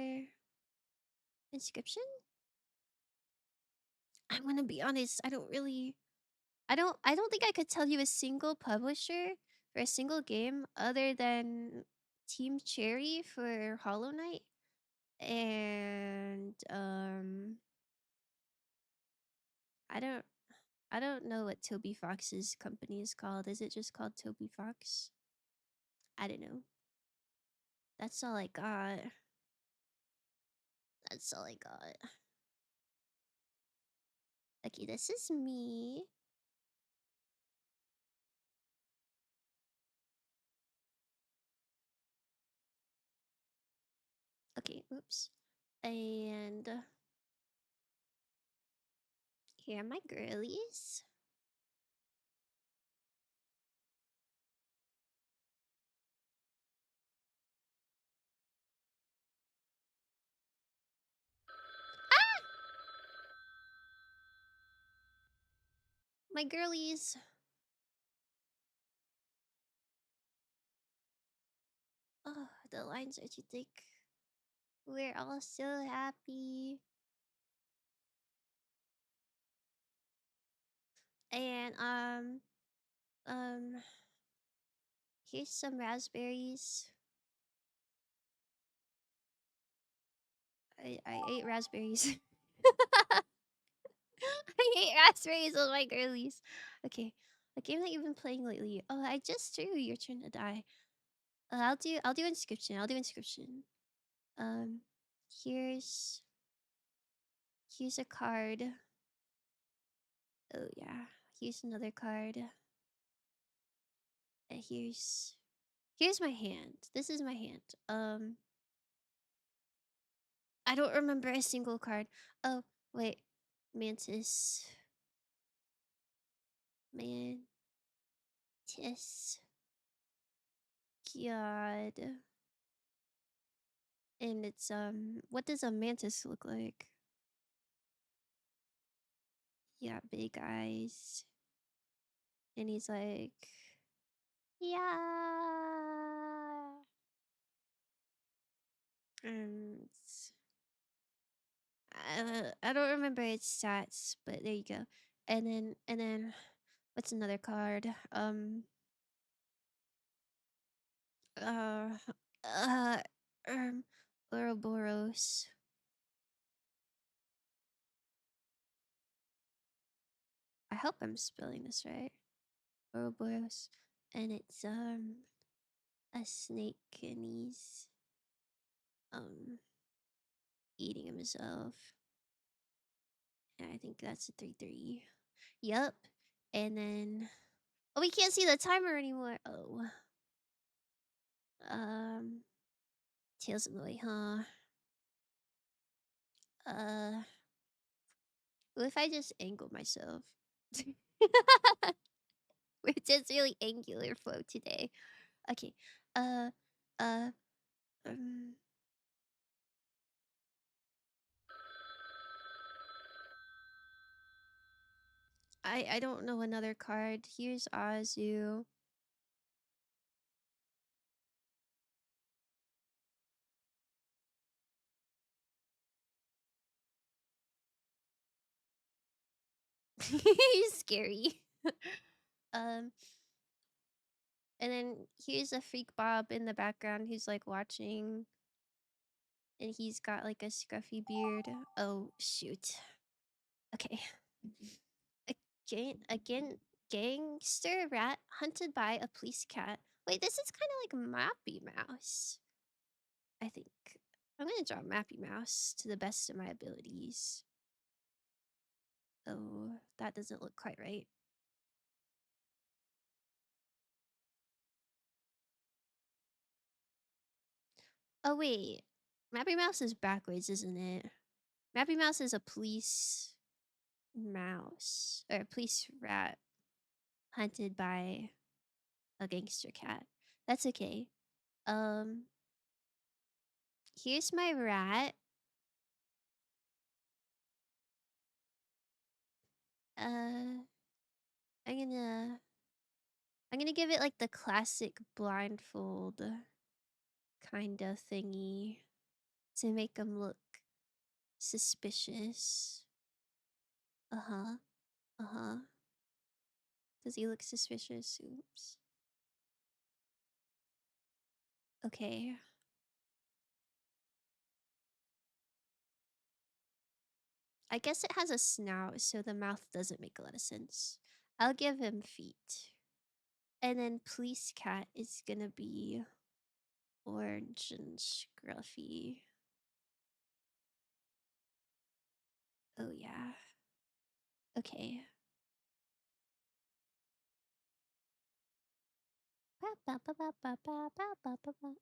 Inscription? I'm gonna be honest, I don't think I could tell you a single publisher for a single game other than Team Cherry for Hollow Knight and I don't I don't know what Toby Fox's company is called. Is it just called Toby Fox? I don't know. That's all I got. That's all I got. Okay, this is me. Okay, oops. And here are my girlies. My girlies. Oh, the lines are too thick. We're all so happy. And um here's some raspberries. I ate raspberries. I hate raspberries with my girlies. Okay. A game that you've been playing lately. Oh, I just drew Your Turn to Die. I'll do inscription. I'll do inscription. Um here's here's a card. Oh yeah. Here's another card. And here's my hand. This is my hand. I don't remember a single card. Oh, wait. Mantis. Mantis. God. And it's what does a mantis look like? Yeah, big eyes. And he's like, yeah. It's, I don't remember its stats, but there you go. And then What's another card? Uh, uh, um, Ouroboros. I hope I'm spelling this right. Ouroboros. And it's, a snake and he's, um, eating himself. And I think that's a 3-3. Yup. And then, oh, we can't see the timer anymore. Oh. Um, Tails in the way, huh? What if I just angle myself? We're just really angular flow today. Okay. Uh, uh, um, I don't know another card. Here's Azu. He's scary. um, and then here's a freak Bob in the background who's like watching, and he's got like a scruffy beard. Oh shoot. Okay. Again, gangster rat hunted by a police cat. Wait, this is kind of like Mappy Mouse. I think I'm gonna draw Mappy Mouse to the best of my abilities. Oh, that doesn't look quite right. Oh wait, Mappy Mouse is backwards, isn't it? Mappy Mouse is a police mouse or a police rat hunted by a gangster cat. That's okay. Um, here's my rat. Uh, I'm gonna I'm gonna give it like the classic blindfold kind of thingy to make him look suspicious. Uh-huh. Uh-huh. Does he look suspicious? Oops. Okay. I guess it has a snout, so the mouth doesn't make a lot of sense. I'll give him feet. And then police cat is gonna be orange and scruffy. Oh yeah. Okay.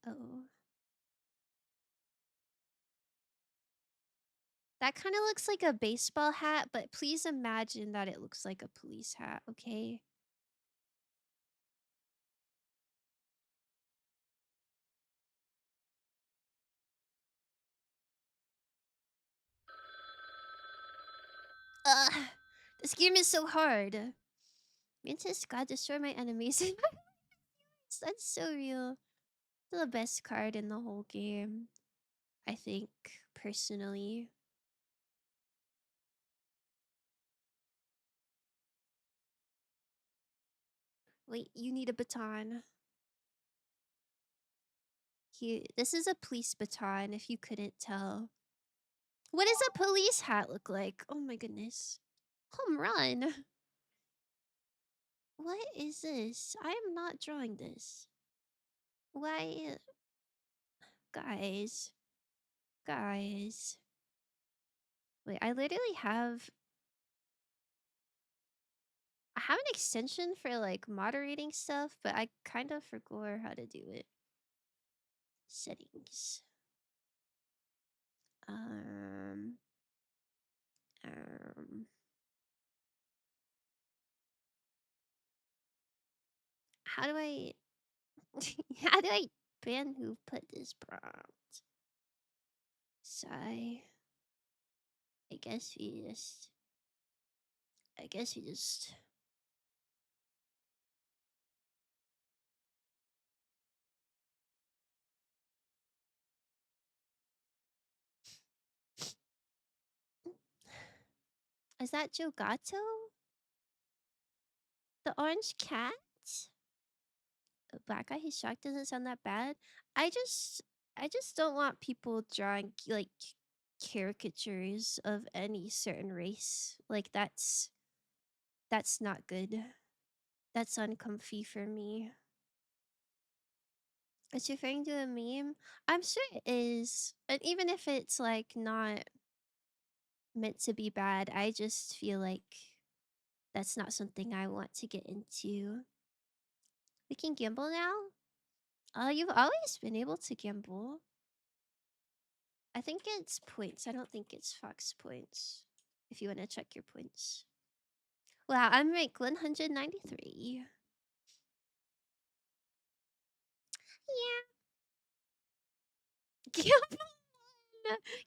Oh. That kind of looks like a baseball hat, but please imagine that it looks like a police hat, okay? Ugh, this game is so hard. Mantis God destroy my enemies. That's so real. It's the best card in the whole game, I think, personally. Wait, you need a baton. Here, this is a police baton, if you couldn't tell. What does a police hat look like? Oh my goodness. Home run. What is this? I am not drawing this. Why? Guys. Guys. Wait, I have an extension for like moderating stuff, but I kind of forgot how to do it. Settings. Um, um, how do I, how do I ban who put this prompt? Sigh. I guess we just, I guess we just, is that Joe Gatto? The orange cat? A black guy who's shocked doesn't sound that bad. I just I just don't want people drawing like caricatures of any certain race. Like that's not good. That's uncomfy for me. It's referring to a meme? I'm sure it is. And even if it's like not meant to be bad, I just feel like that's not something I want to get into. We can gamble now? You've always been able to gamble. I think it's points. I don't think it's Fox points. If you want to check your points. Wow, I'm ranked 193. Yeah. Gamble!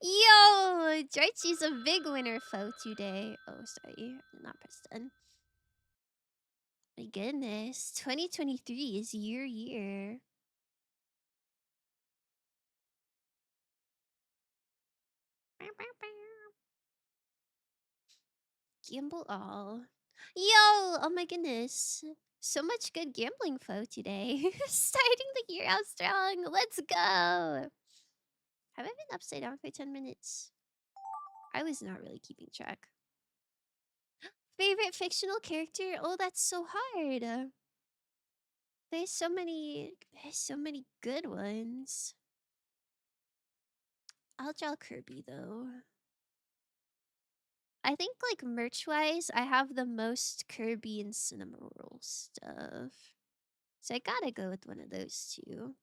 Yo! Georgie's a big winner foe today. Oh, sorry. I did not press done. My goodness. 2023 is your year. Gamble all. Yo! Oh my goodness. So much good gambling foe today. Starting the year out strong. Let's go. Have I been upside down for 10 minutes? I was not really keeping track. Favorite fictional character? Oh, that's so hard. There's so many good ones. I'll draw Kirby though. I think like merch wise, I have the most Kirby and Cinema Roll stuff. So I gotta go with one of those two.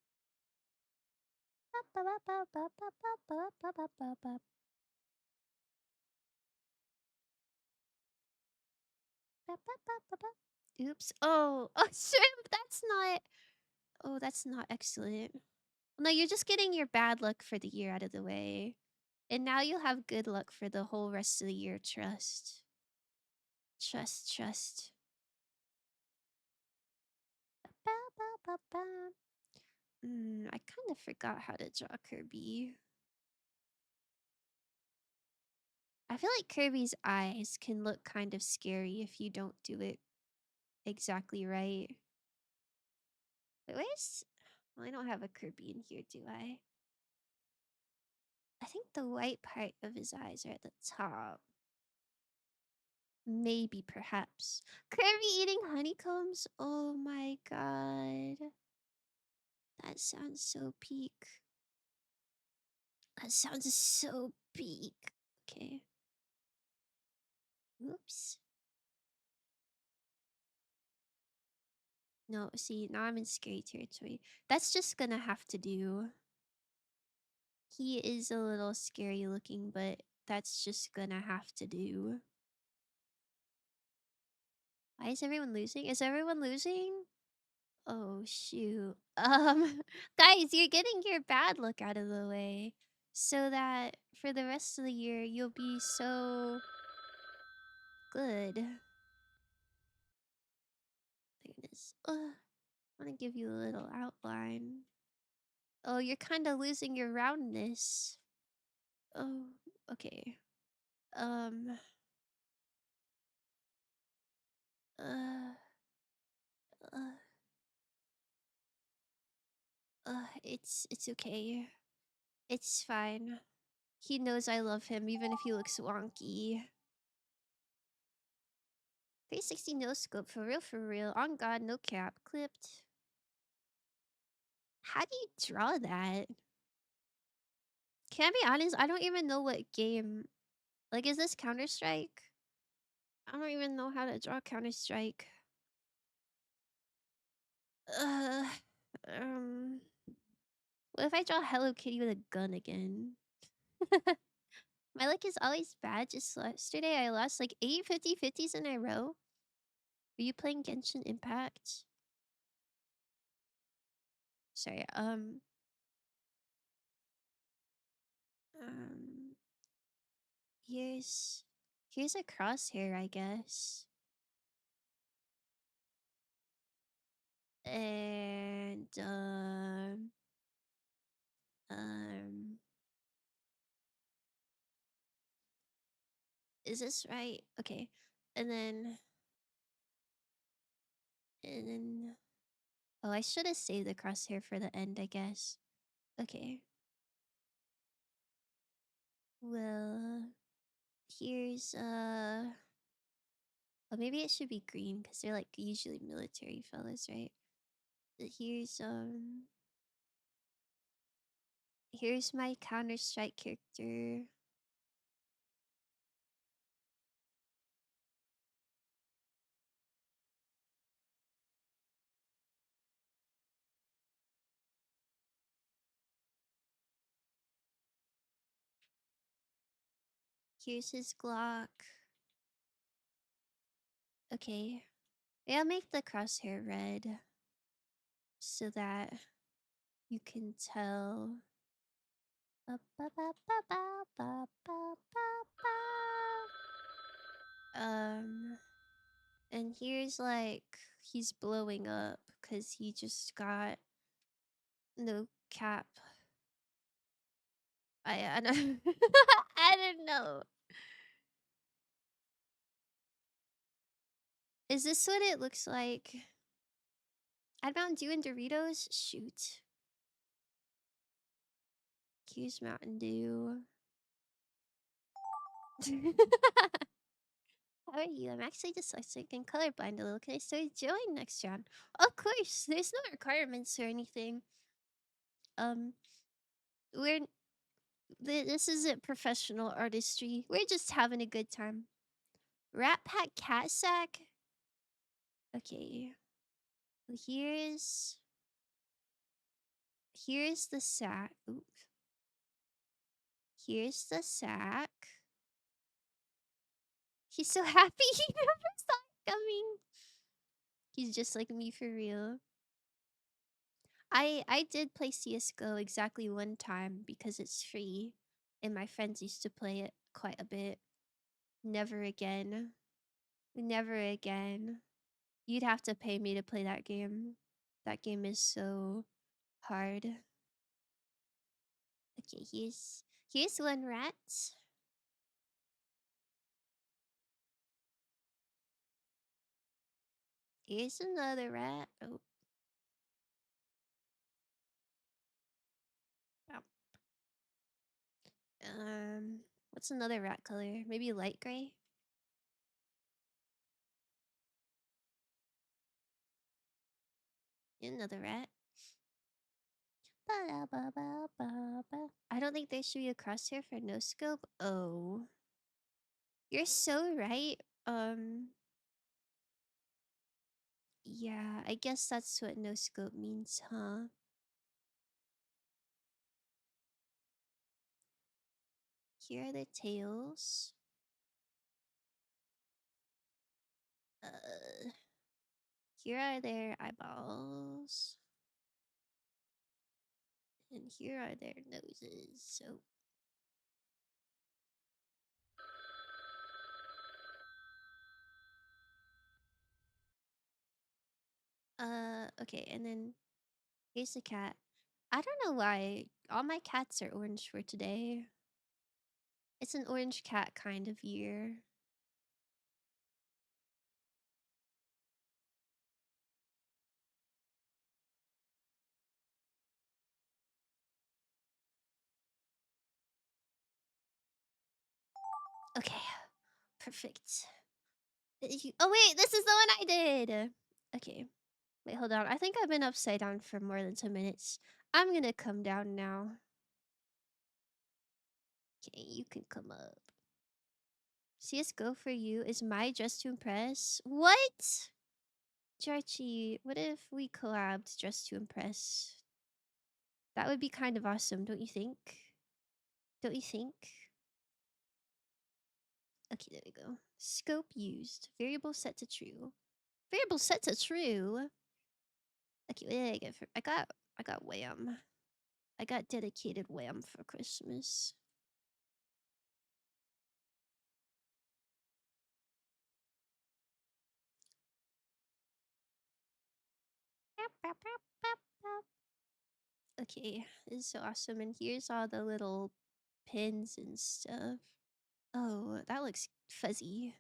Oops. Oh, shrimp. That's not. Oh, that's not excellent. No, you're just getting your bad luck for the year out of the way. And now you'll have good luck for the whole rest of the year. Trust. Trust, trust. I kind of forgot how to draw Kirby. I feel like Kirby's eyes can look kind of scary if you don't do it exactly right. Wait, where's... Well, I don't have a Kirby in here, do I? I think the white part of his eyes are at the top. Maybe, perhaps. Kirby eating honeycombs? Oh my god. That sounds so peak. That sounds so peak. Okay. Oops. No, see, now I'm in scary territory. That's just gonna have to do. He is a little scary looking, but that's just gonna have to do. Why is everyone losing? Is everyone losing? Oh, shoot. Guys, you're getting your bad luck out of the way so that for the rest of the year, you'll be so good. Goodness. I want to give you a little outline. Oh, you're kind of losing your roundness. Oh, okay. Um, uh, uh, it's okay. It's fine. He knows I love him even if he looks wonky. 360 no scope, for real, for real. On God, no cap. Clipped. How do you draw that? Can I be honest? I don't even know what game. Like, is this Counter-Strike? I don't even know how to draw Counter-Strike. Uh, um, what if I draw Hello Kitty with a gun again? My luck is always bad. Just yesterday, I lost like 8 50-50s in a row. Were you playing Genshin Impact? Sorry, um, here's a crosshair, I guess. And, um, is this right? Okay. And then And then... Oh, I should have saved the crosshair for the end, I guess. Okay. Well, here's well, maybe it should be green because they're like usually military fellas, right? But here's my Counter-Strike character. Here's his Glock. Okay. Yeah, I'll make the crosshair red so that you can tell. Ba, ba, ba, ba, ba, ba, ba, ba, ba. And here's like he's blowing up because he just got no cap. I don't I don't know. Is this what it looks like? I found Dew and Doritos. Shoot. Here's Mountain Dew. How are you? I'm actually dyslexic and colorblind a little. Can I still join next round? Of course. There's no requirements or anything. Um, we're this isn't professional artistry. We're just having a good time. Rat Pack Cat Sack. Okay. Well, here's the sack. Oops. Here's the sack. He's so happy he never saw it coming. He's just like me for real. I did play CS:GO exactly one time because it's free, and my friends used to play it quite a bit. Never again. Never again. You'd have to pay me to play that game. That game is so hard. Okay, here's one rat. Here's another rat. Oh, wow. What's another rat color? Maybe light gray? Another rat. Ba-da-ba-ba-ba-ba. I don't think there should be a crosshair for no scope. Oh. You're so right. Yeah, I guess that's what no scope means, huh? Here are the tails. Uh, here are their eyeballs. And here are their noses. So okay, and then here's the cat. I don't know why all my cats are orange for today. It's an orange cat kind of year. Okay, perfect. Oh wait, this is the one I did. Okay, wait, hold on. I think I've been upside down for more than 10 minutes. I'm gonna come down now. Okay, you can come up. CS:GO for you is my Dress to Impress. What? Jarchi, what if we collabed Dress to Impress? That would be kind of awesome, don't you think? Don't you think? Okay, there we go. Scope used. Variable set to true. Variable set to true? Okay, what did I get for... I got Wham. I got dedicated Wham for Christmas. Okay, this is so awesome. And here's all the little pins and stuff. Oh, that looks fuzzy.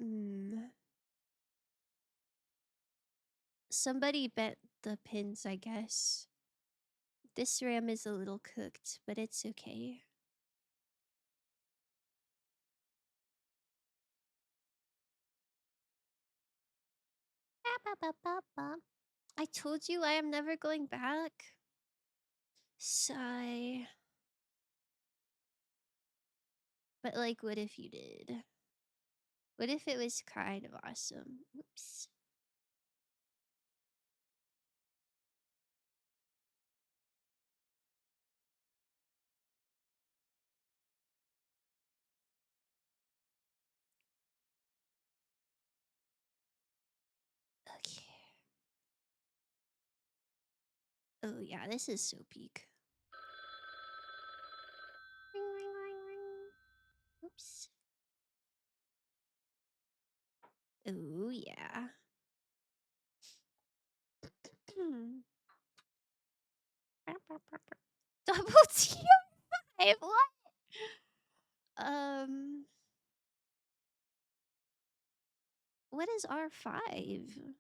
Hmm. Somebody bent the pins, I guess. This RAM is a little cooked, but it's okay. I told you I am never going back. Sigh. But like, what if you did? What if it was kind of awesome? Oops. Okay. Oh yeah, this is so peak. Ring, ring, ring, ring. Oops. Oh yeah. Double T5. What? Um. What is R5?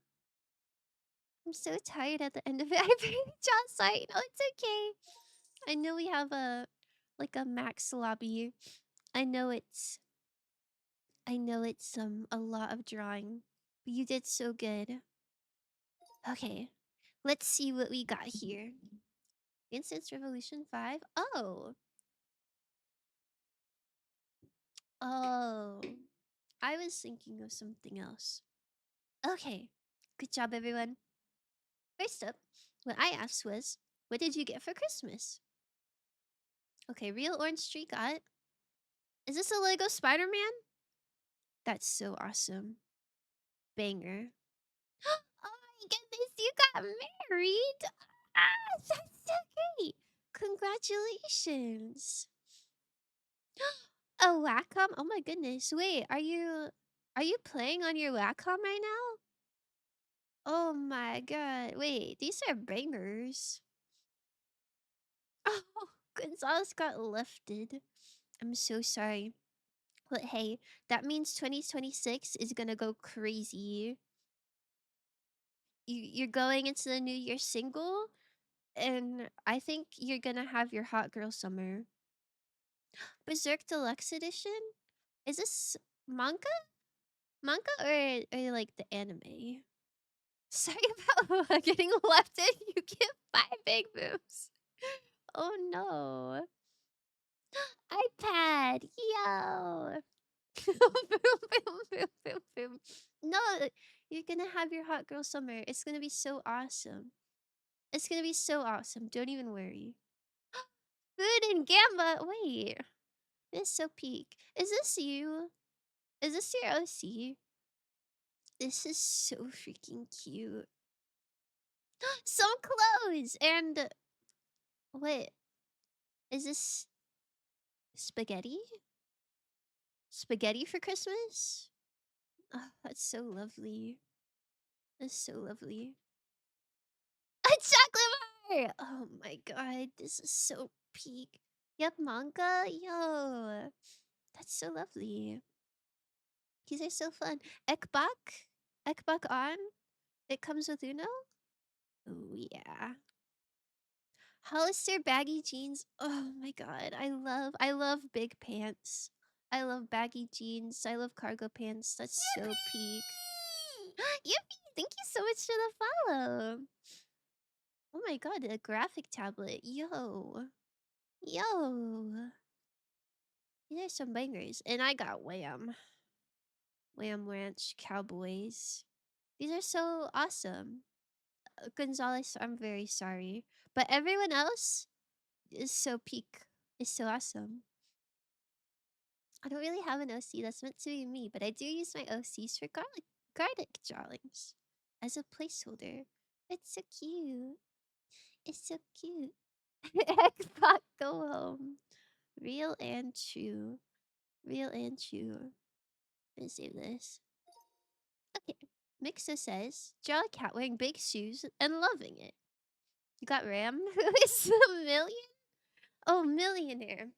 I'm so tired at the end of it. I really just sight. No, it's okay. I know we have a like a max lobby. I know it's a lot of drawing. But you did so good. Okay. Let's see what we got here. Instance Revolution 5. Oh. Oh. I was thinking of something else. Okay. Good job, everyone. First up, what I asked was, what did you get for Christmas? Okay, real orange tree got. Is this a Lego Spider-Man? That's so awesome. Banger. Oh my goodness, you got married. Ah, that's so great. Congratulations. A Wacom? Oh my goodness. Wait, are you playing on your Wacom right now? Oh my god. Wait, these are bangers. Oh, Gonzalez got lifted. I'm so sorry. But hey, that means 2026 is gonna go crazy. You're going into the new year single, and I think you're gonna have your hot girl summer. Berserk Deluxe Edition? Is this manga? Manga or like the anime? Sorry about getting left in. You get 5 big moves. Oh no. iPad. Yo. boom, boom, boom, boom, boom. No, you're gonna have your hot girl summer. It's gonna be so awesome. It's gonna be so awesome. Don't even worry. Food and Gamba. Wait. This is so peak. Is this you? Is this your OC? This is so freaking cute. Some clothes and what is this? Spaghetti? Spaghetti for Christmas? Oh, that's so lovely. That's so lovely. A chocolate bar! Oh my god, this is so peak. Yep, manga? Yo. That's so lovely. These are so fun. Ekbak? Ekbak on? It comes with Uno? Oh yeah. Hollister baggy jeans. Oh my god. I love big pants. I love baggy jeans. I love cargo pants. That's so peak. Yippee! Thank you so much for the follow. Oh my god, a graphic tablet. Yo. Yo. These are some bangers. And I got Wham. Wham Ranch Cowboys. These are so awesome. Gonzalez, I'm very sorry. But everyone else is so peak. Is so awesome. I don't really have an OC that's meant to be me, but I do use my OCs for garlic drawings as a placeholder. It's so cute. It's so cute. Xbox go home. Real and true. Real and true. Let me save this. Okay. Mixa says, draw a cat wearing big shoes and loving it. You got Ram? Who is a million? Oh, millionaire.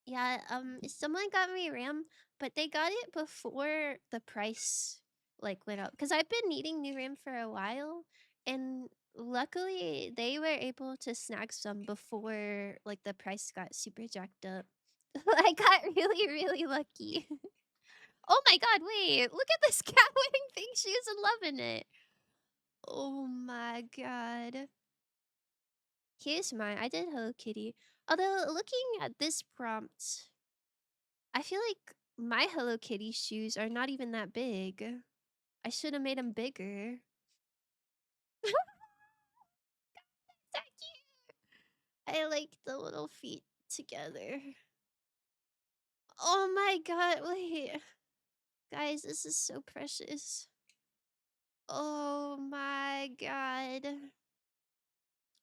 Yeah, someone got me RAM, but they got it before the price like went up. Cause I've been needing new RAM for a while, and luckily they were able to snag some before like the price got super jacked up. I got really, really lucky. Oh my god, wait, look at this cat wearing pink shoes and loving it. Oh my god. Here's mine. I did Hello Kitty. Although looking at this prompt, I feel like my Hello Kitty shoes are not even that big. I should have made them bigger. So cute. I like the little feet together. Oh my god, wait. Guys, this is so precious. Oh my god.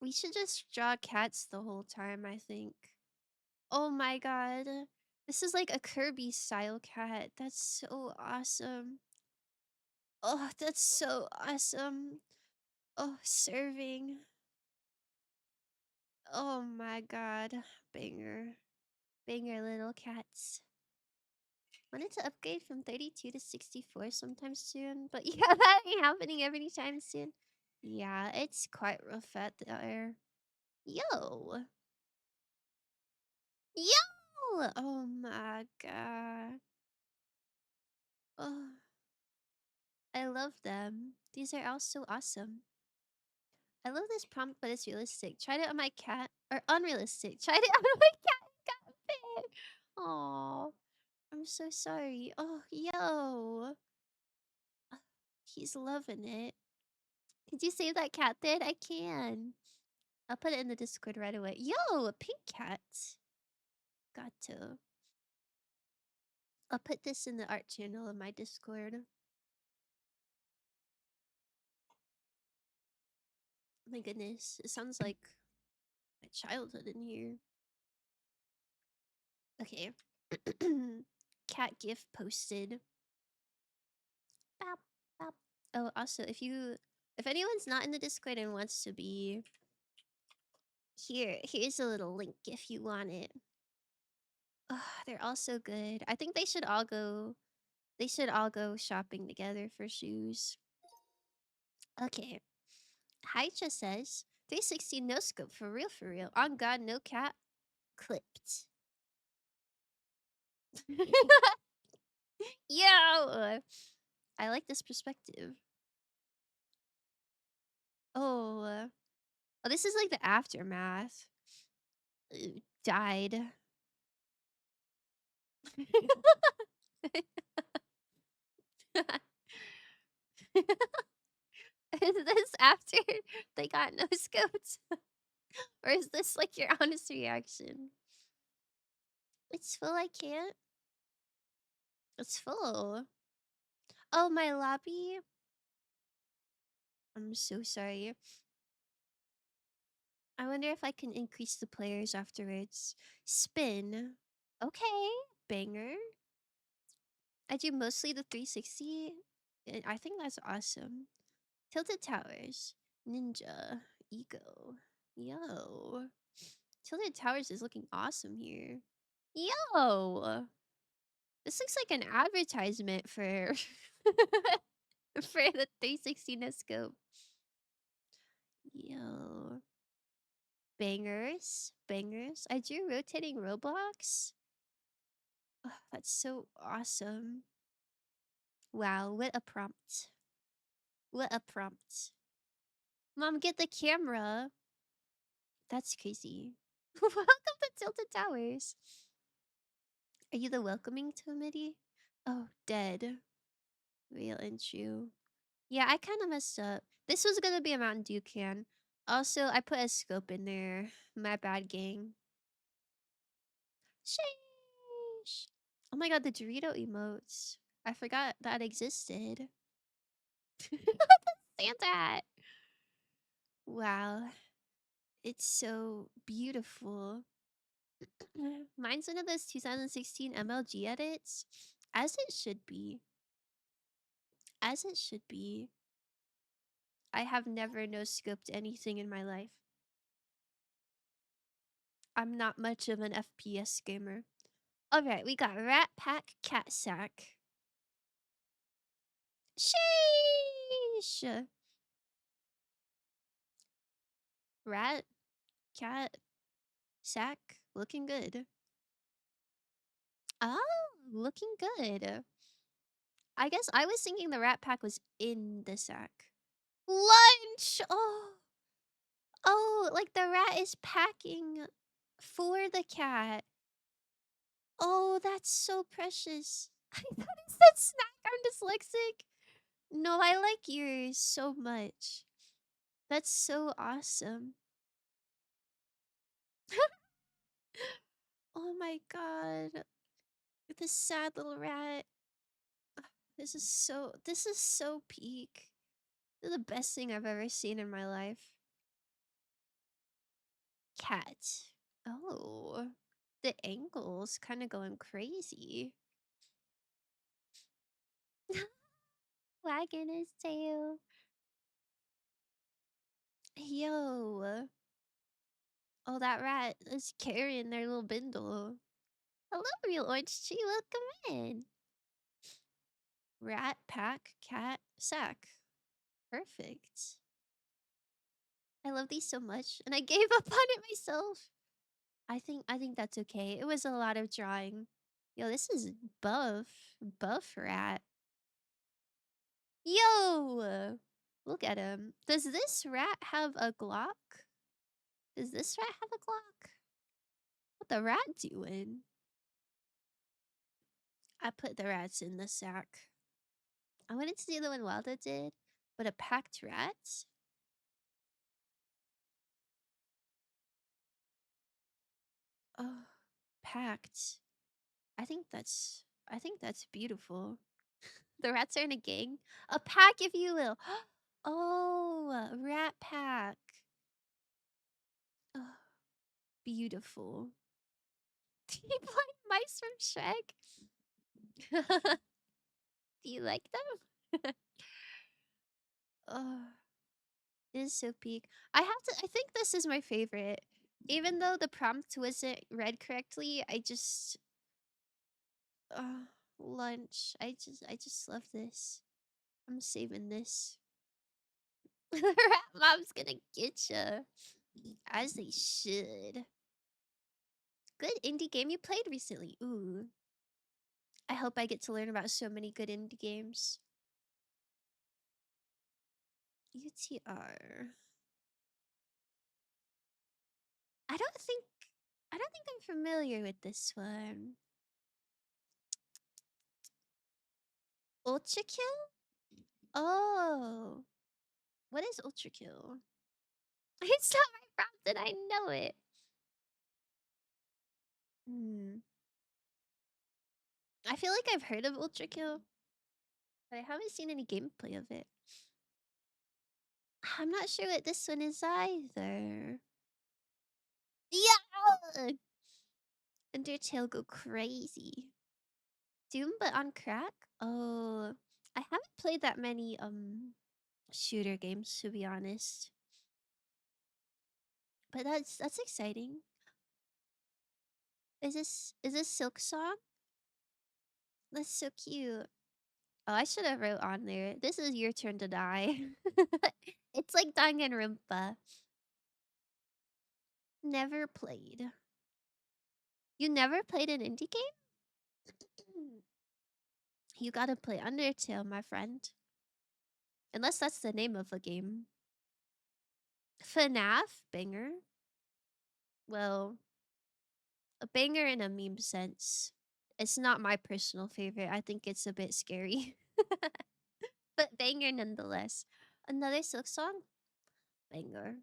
We should just draw cats the whole time, I think. Oh my god. This is like a Kirby style cat. That's so awesome. Oh, that's so awesome. Oh, serving. Oh my god. Banger. Banger little cats. Wanted to upgrade from 32 to 64 sometime soon, but yeah, that ain't happening every time soon. Yeah, it's quite rough out there. Yo! Yo! Oh my god. Oh, I love them. These are all so awesome. I love this prompt, but it's realistic. Tried it on my cat, or unrealistic. Tried it on my cat and got bit. Oh, I'm so sorry. Oh, yo. He's loving it. Did you save that cat then? I can. I'll put it in the Discord right away. Yo, a pink cat. Got to. I'll put this in the art channel of my Discord. Oh my goodness. It sounds like my childhood in here. Okay. Cat gif posted. Bop, bop. Oh, also, if anyone's not in the Discord and wants to be here, here's a little link if you want it. Oh, they're all so good. I think they should all go shopping together for shoes. Okay. Haicha says 360 no scope for real for real. On God, no cat clipped. Yo! I like this perspective. Oh. Oh, this is like the aftermath. Died. Is this after they got no scoped? Or is this like your honest reaction? It's full, I can't. It's full. Oh, my lobby? I'm so sorry. I wonder if I can increase the players afterwards. Spin. Okay, banger. I do mostly the 360. And I think that's awesome. Tilted Towers. Ninja. Ego. Yo. Tilted Towers is looking awesome here. Yo! This looks like an advertisement for for the 360 no scope. Yo. Bangers. Bangers. I do rotating Roblox. Oh, that's so awesome. Wow, what a prompt. What a prompt. Mom, get the camera. That's crazy. Welcome to Tilted Towers. Are you the welcoming committee? Oh, dead. Real and true. Yeah, I kind of messed up. This was gonna be a Mountain Dew can. Also, I put a scope in there. My bad, gang. Sheesh. Oh my god, the Dorito emotes. I forgot that existed. Santa hat. Wow. It's so beautiful. Mine's one of those 2016 MLG edits. As it should be. As it should be. I have never no-scoped anything in my life. I'm not much of an FPS gamer. Alright, we got rat pack, cat sack. Sheesh! Rat, cat, sack, looking good. Oh, looking good. I guess I was thinking the rat pack was in the sack. Lunch! Oh, like the rat is packing for the cat. Oh, that's so precious. I thought it said snack. I'm dyslexic. No, I like yours so much. That's so awesome. Oh my god. This sad little rat. This is so peak. This is the best thing I've ever seen in my life. Cat. Oh. The angle's kind of going crazy. Wagging his tail. Yo. Oh, that rat is carrying their little bindle. Hello, real orange tree. Welcome in. Rat, pack, cat, sack. Perfect. I love these so much, and I gave up on it myself. I think that's okay. It was a lot of drawing. Yo, this is buff rat. Yo, look at him. Does this rat have a Glock? Does this rat have a Glock? What the rat doing? I put the rats in the sack. I wanted to do the one Wilda did, but a packed rat? Oh, packed. I think that's beautiful. The rats are in a gang. A pack, if you will. Oh, a rat pack. Oh, beautiful. Do you like mice from Shrek? Do you like them? Oh, it is so peak. I think this is my favorite. Even though the prompt wasn't read correctly, uh, lunch. I just love this. I'm saving this. The rat mom's gonna get you. As they should. Good indie game you played recently. Ooh. I hope I get to learn about so many good indie games. UTR. I don't think I don't think I'm familiar with this one. Ultra Kill? Oh. What is Ultra Kill? It's not my prompt and I know it. Hmm. I feel like I've heard of Ultra Kill, but I haven't seen any gameplay of it. I'm not sure what this one is either. Yeah! Undertale go crazy. Doom but on crack? Oh, I haven't played that many shooter games to be honest. But that's exciting. Is this Silk Song? That's so cute. Oh, I should have wrote on there. This is your turn to die. It's like Danganronpa. Never played. You never played an indie game? You gotta play Undertale, my friend. Unless that's the name of a game. FNAF? Banger? Well, a banger in a meme sense. It's not my personal favorite. I think it's a bit scary. But banger nonetheless. Another Silk Song? Banger.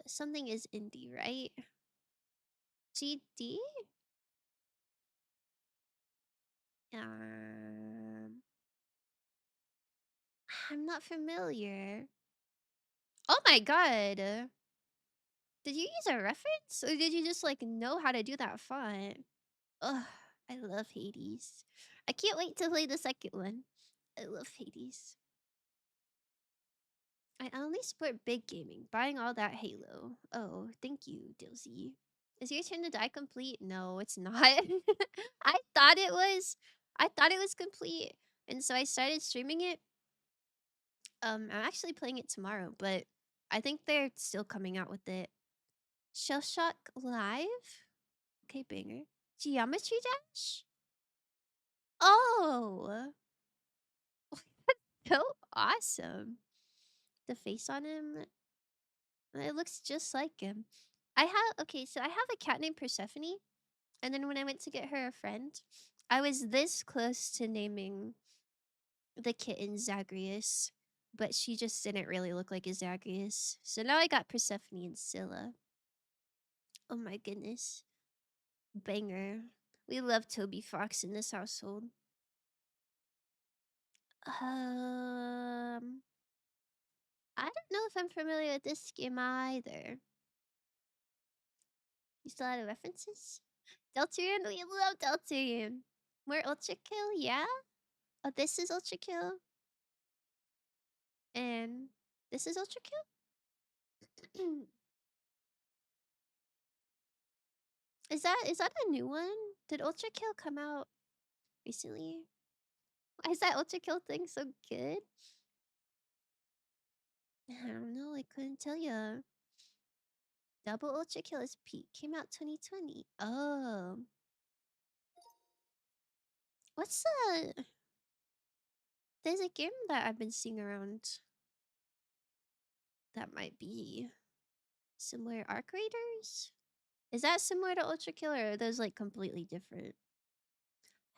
Something is indie, right? GD? Um, I'm not familiar. Oh my god. Did you use a reference? Or did you just like know how to do that font? Ugh, I love Hades. I can't wait to play the second one. I love Hades. I only support big gaming. Buying all that Halo. Oh, thank you, Dilsey. Is your turn to die complete? No, it's not. I thought it was. I thought it was complete. And so I started streaming it. I'm actually playing it tomorrow, but I think they're still coming out with it. Shell Shock Live? Okay, banger. Geometry Dash? Oh! So awesome. The face on him, it looks just like him. Okay, so I have a cat named Persephone, and then when I went to get her a friend, I was this close to naming the kitten Zagreus, but she just didn't really look like a Zagreus. So now I got Persephone and Scylla. Oh my goodness. Banger. We love Toby Fox in this household. I don't know if I'm familiar with this game either. You still have references? Deltarian, we love Deltarian. More Ultra Kill, yeah? Oh, this is Ultra Kill. And this is Ultra Kill? Is that a new one? Did Ultra Kill come out recently? Why is that Ultra Kill thing so good? I don't know, I couldn't tell ya. Double Ultra Kill is peak. Came out 2020. Oh. What's the... There's a game that I've been seeing around that might be similar. Arc Raiders? Is that similar to Ultra Kill, or are those like completely different?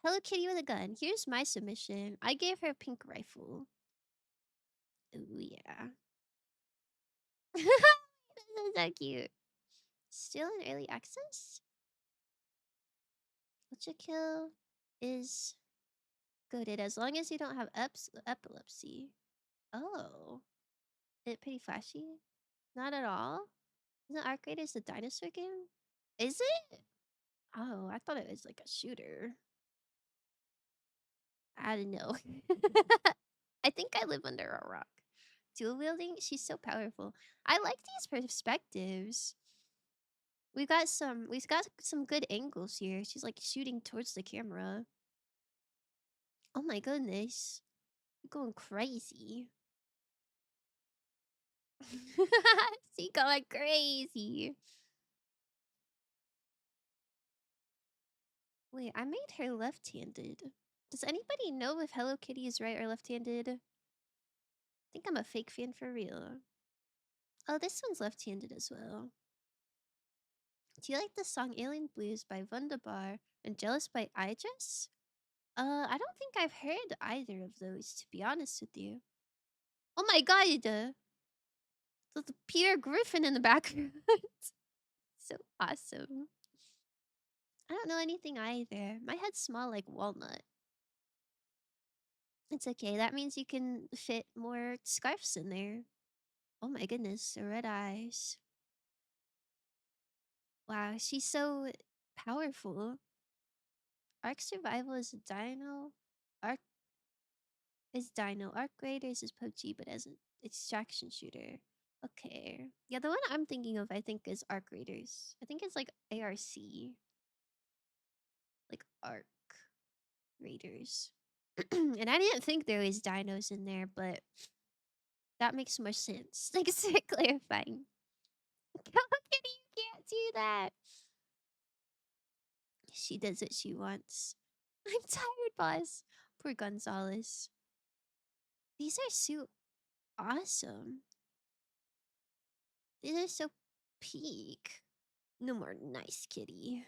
Hello Kitty with a gun. Here's my submission. I gave her a pink rifle. Ooh, yeah. This is so cute. Still in early access? Ultra Kill is goaded as long as you don't have epilepsy. Oh. Is it pretty flashy? Not at all? Isn't Arc Raiders a dinosaur game? Is it? Oh, I thought it was like a shooter. I don't know. I think I live under a rock. Dual wielding? She's so powerful. I like these perspectives. We've got some good angles here. She's like shooting towards the camera. Oh my goodness. You're going crazy. She going crazy. Wait, I made her left-handed. Does anybody know if Hello Kitty is right or left-handed? I think I'm a fake fan for real. Oh, this one's left-handed as well. Do you like the song Alien Blues by Wunderbar and Jealous by Idris? I don't think I've heard either of those, to be honest with you. Oh my god! The Peter Griffin in the background. So awesome. I don't know anything either. My head's small like walnut. It's okay. That means you can fit more scarves in there. Oh my goodness, the red eyes. Wow, she's so powerful. Arc Survival is Dino. Arc is Dino. Arc Raiders is PUBG, but as an extraction shooter. Okay. Yeah, the one I'm thinking of, I think, is Arc Raiders. I think it's like ARC. Like Arc Raiders. And I didn't think there was dinos in there, but that makes more sense. Thanks for clarifying. Hello Kitty, you can't do that. She does what she wants. I'm tired, boss. Poor Gonzalez. These are so awesome. These are so peak. No more nice kitty.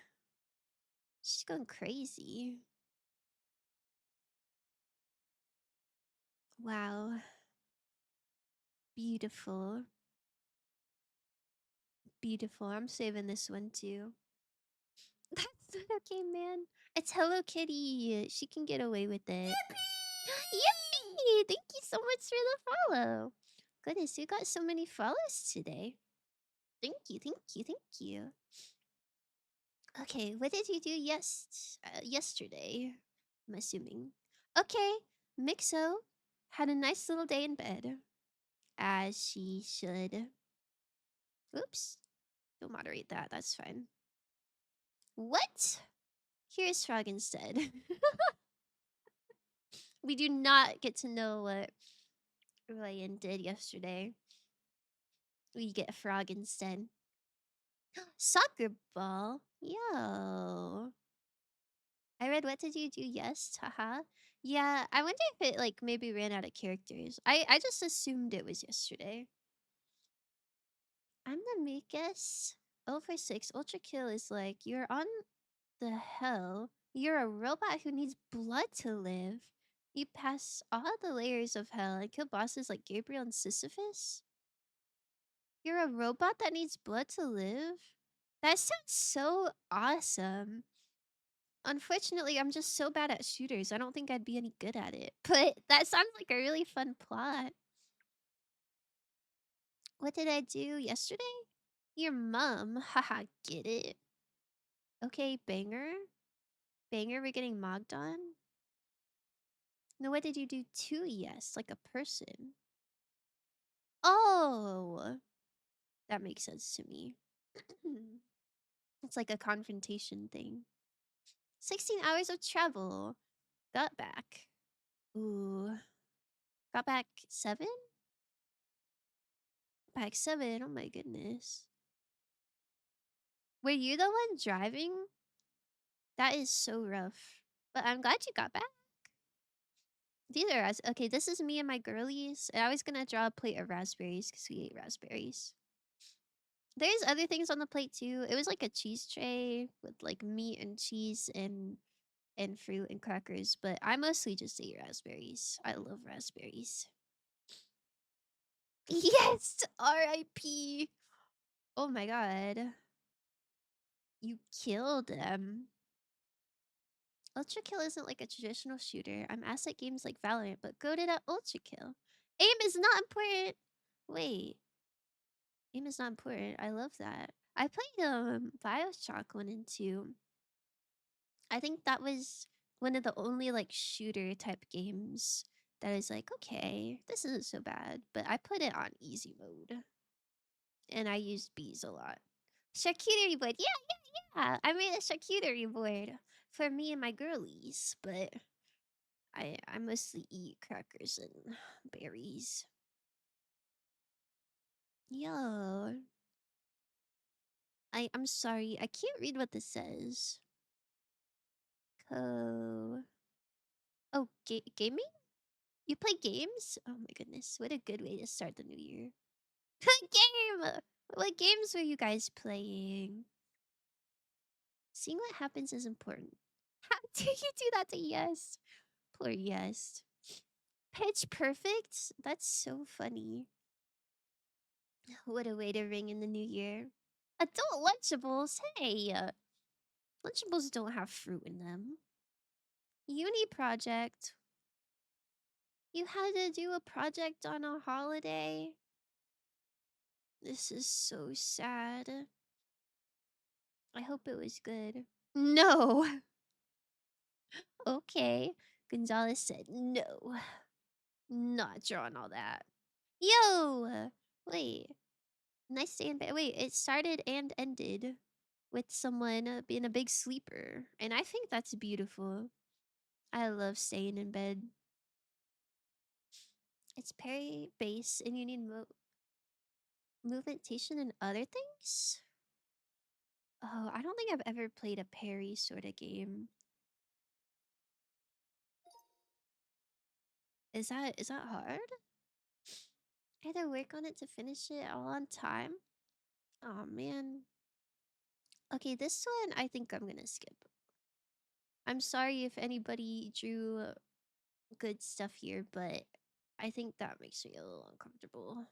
She's going crazy. Wow. Beautiful. Beautiful. I'm saving this one too. That's not okay, man. It's Hello Kitty. She can get away with it. Yippee! Thank you so much for the follow. Goodness, you got so many follows today. Thank you, thank you, thank you. Okay, what did you do yesterday? I'm assuming. Okay, Mixo had a nice little day in bed. As she should. Oops. Don't moderate that. That's fine. What? Here's Frog instead. We do not get to know what Ryan did yesterday. We get Frog instead. Soccer ball? Yo. I read what did you do? Yes, haha. Yeah, I wonder if it like maybe ran out of characters. I just assumed it was yesterday. I'm the Mikas. 0 for 6. Ultra kill is like you're on the hell. You're a robot who needs blood to live. You pass all the layers of hell and kill bosses like Gabriel and Sisyphus. You're a robot that needs blood to live? That sounds so awesome. Unfortunately, I'm just so bad at shooters. I don't think I'd be any good at it. But that sounds like a really fun plot. What did I do yesterday? Your mom. Haha, get it. Okay, banger. Banger, we're getting mogged on. No, what did you do to yes? Like a person. Oh, that makes sense to me. It's like a confrontation thing. 16 hours of travel. Got back. Ooh. Got back 7? Back 7. Oh my goodness. Were you the one driving? That is so rough. But I'm glad you got back. These are okay. This is me and my girlies. And I was gonna draw a plate of raspberries because we ate raspberries. There's other things on the plate too. It was like a cheese tray with like meat and cheese and fruit and crackers. But I mostly just ate raspberries. I love raspberries. Yes, R.I.P. Oh my god, you killed them. Ultra kill isn't like a traditional shooter. I'm asked at games like Valorant, but goated at ultra kill. Aim is not important. Wait, aim is not important. I love that. I played Bioshock 1 and 2. I think that was one of the only like shooter type games that is like, okay, this isn't so bad. But I put it on easy mode. And I used bees a lot. Charcuterie board. Yeah. I made a charcuterie board for me and my girlies, but I mostly eat crackers and berries. Yo. I'm sorry. I can't read what this says. Co. Oh, gaming? You play games? Oh my goodness. What a good way to start the new year. Game! What games were you guys playing? Seeing what happens is important. How do you do that to Yes? Poor Yes. Pitch Perfect? That's so funny. What a way to ring in the new year. Adult Lunchables? Hey! Lunchables don't have fruit in them. Uni project. You had to do a project on a holiday? This is so sad. I hope it was good. No! Okay. Gonzalez said no. Not drawing all that. Yo! Wait. Nice day in bed. Wait, it started and ended with someone being a big sleeper. And I think that's beautiful. I love staying in bed. It's parry base and you need movementation and other things? Oh, I don't think I've ever played a parry sort of game. Is that hard? I had to work on it to finish it all on time. Oh man. Okay, this one I think I'm gonna skip. I'm sorry if anybody drew good stuff here, but I think that makes me a little uncomfortable.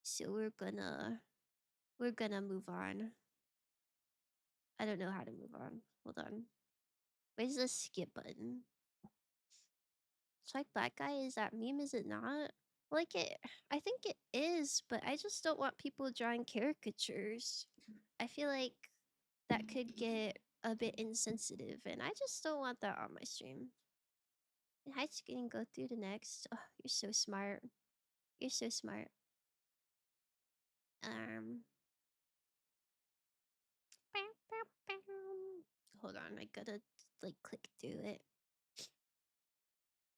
So we're gonna move on. I don't know how to move on. Hold on. Where's the skip button? Check black guy, is that meme? Is it not? Like it I think it is, but I just don't want people drawing caricatures. I feel like that could get a bit insensitive and I just don't want that on my stream. Hi screen, go through the next. Oh, you're so smart. You're so smart. Um, hold on, I gotta like click through it.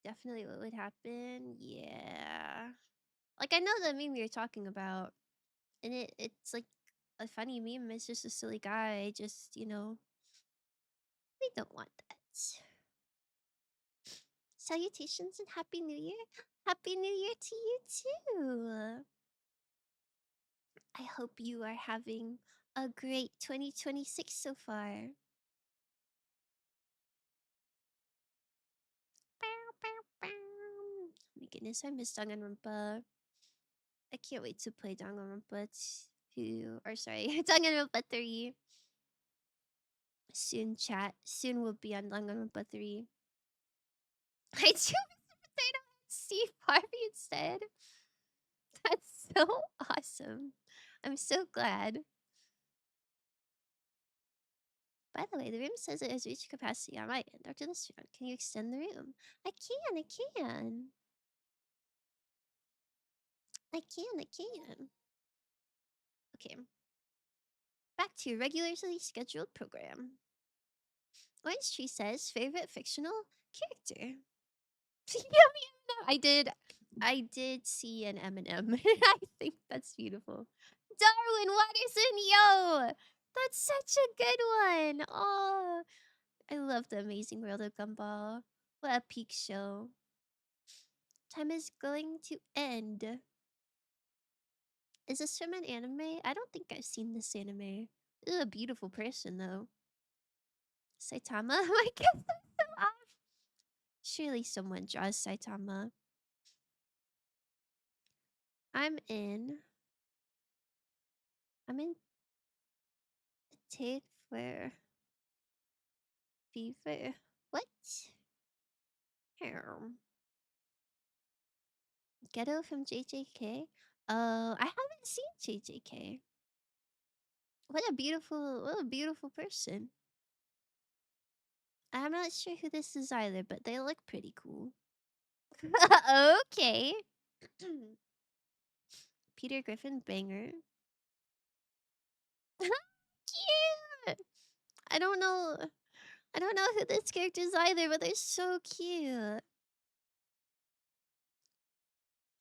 Definitely what would happen. Yeah. Like I know the meme you're talking about. And it's like a funny meme. It's just a silly guy. Just, we don't want that. Salutations and Happy New Year. Happy New Year to you too. I hope you are having a great 2026 so far. My goodness, I miss Danganronpa. I can't wait to play Danganronpa 2. Or sorry, Danganronpa 3. Soon, chat. Soon we'll be on Danganronpa 3. I do potato Steve Harvey instead. That's so awesome. I'm so glad. By the way, the room says it has reached capacity on my end. After this round, can you extend the room? I can, I can. I can, I can. Okay. Back to your regularly scheduled program. Orange Tree says favorite fictional character. Yummy M&M. I did see an M&M. I think that's beautiful. Darwin Watterson, yo! That's such a good one. Oh, I love the Amazing World of Gumball. What a peak show. Time is going to end. Is this from an anime? I don't think I've seen this anime. This is a beautiful person, though. Saitama? I guess that's so off. Surely someone draws Saitama. I'm in. I'm in Tate for Fever. What? Here. Ghetto from JJK? Oh, I haven't seen JJK. What a beautiful person. I'm not sure who this is either, but they look pretty cool. Okay. Peter Griffin banger. Cute. I don't know. I don't know who this character is either, but they're so cute.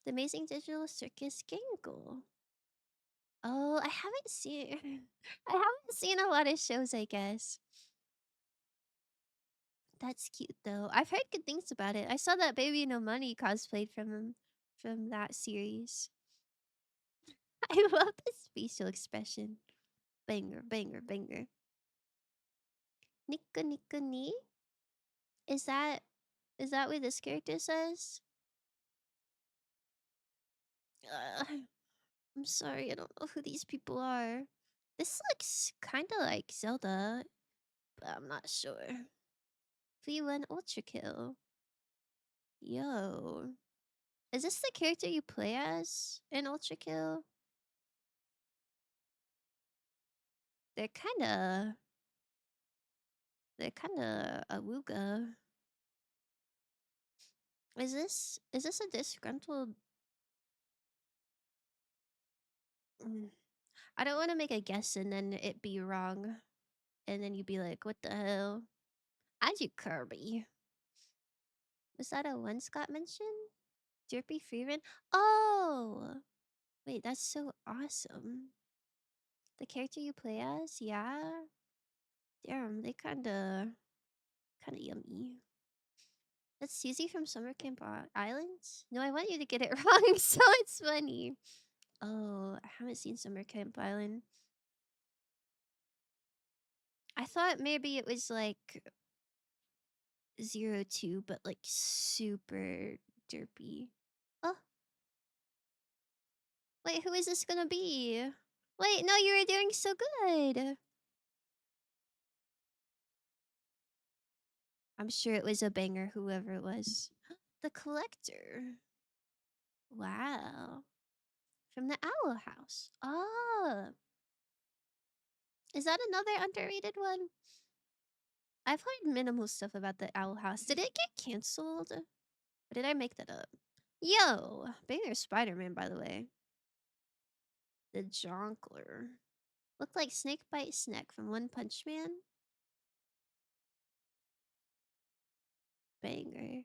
The Amazing Digital Circus Gangle. Oh, I haven't seen. I haven't seen a lot of shows, I guess. That's cute though. I've heard good things about it. I saw that Baby No Money cosplayed from that series. I love the facial expression. Banger, banger, banger. Nika Nika ni? Is that what this character says? I'm sorry, I don't know who these people are. This looks kind of like Zelda, but I'm not sure. V1 Ultra Kill. Yo. Is this the character you play as in Ultra Kill? They're kinda awooga. Is this a disgruntled? Mm, I don't want to make a guess and then it be wrong, and then you'd be like, "What the hell?" I do Kirby. Was that a one Scott mentioned? Derpy Freeman? Oh, wait, that's so awesome. The character you play as, yeah. Damn, they kinda yummy. That's Susie from Summer Camp Islands? No, I want you to get it wrong, so it's funny. Oh, I haven't seen Summer Camp Island. I thought maybe it was like 02, but like super derpy. Oh, wait, who is this gonna be? Wait, no, you were doing so good. I'm sure it was a banger, whoever it was. The Collector. Wow. From the Owl House. Oh. Is that another underrated one? I've heard minimal stuff about the Owl House. Did it get canceled? Or did I make that up? Yo, banger Spider-Man, by the way. The Jonkler. Looked like Snake Bite Snack from One Punch Man. Banger.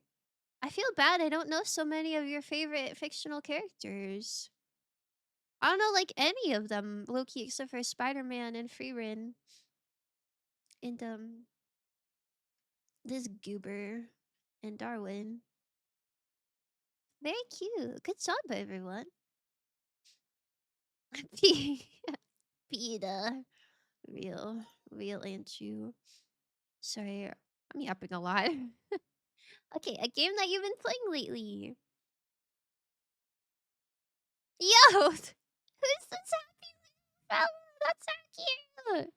I feel bad I don't know so many of your favorite fictional characters. I don't know like any of them, Loki, except for Spider-Man and Freerin. And this goober and Darwin. Very cute. Good job, everyone. Peta. Real Andrew. Sorry, I'm yapping a lot. Okay, a game that you've been playing lately. Yo! Who's this happy fellow? That's so cute!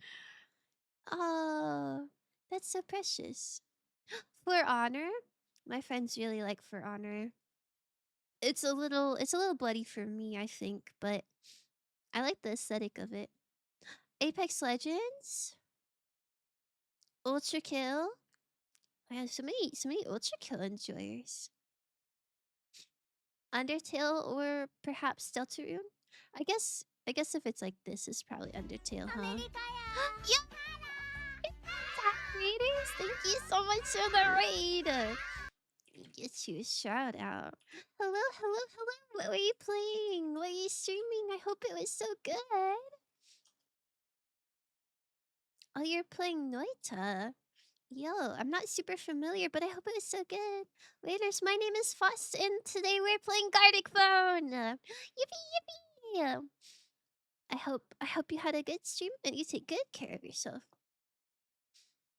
Oh, that's so precious. For Honor? My friends really like For Honor. It's a little bloody for me, I think, but I like the aesthetic of it. Apex Legends? Ultra Kill? I have so many Ultra Kill enjoyers. Undertale or perhaps Deltarune? I guess if it's like this, it's probably Undertale, huh? Yeah, creators, thank you so much for the raid. Get you a shout out. Hello, hello, hello. What were you playing? What were you streaming? I hope it was so good. Oh, you're playing Noita. Yo, I'm not super familiar, but I hope it was so good. Waiters, my name is Foss, and today we're playing GARTIC Phone. Yippee yippee! I hope you had a good stream and you take good care of yourself.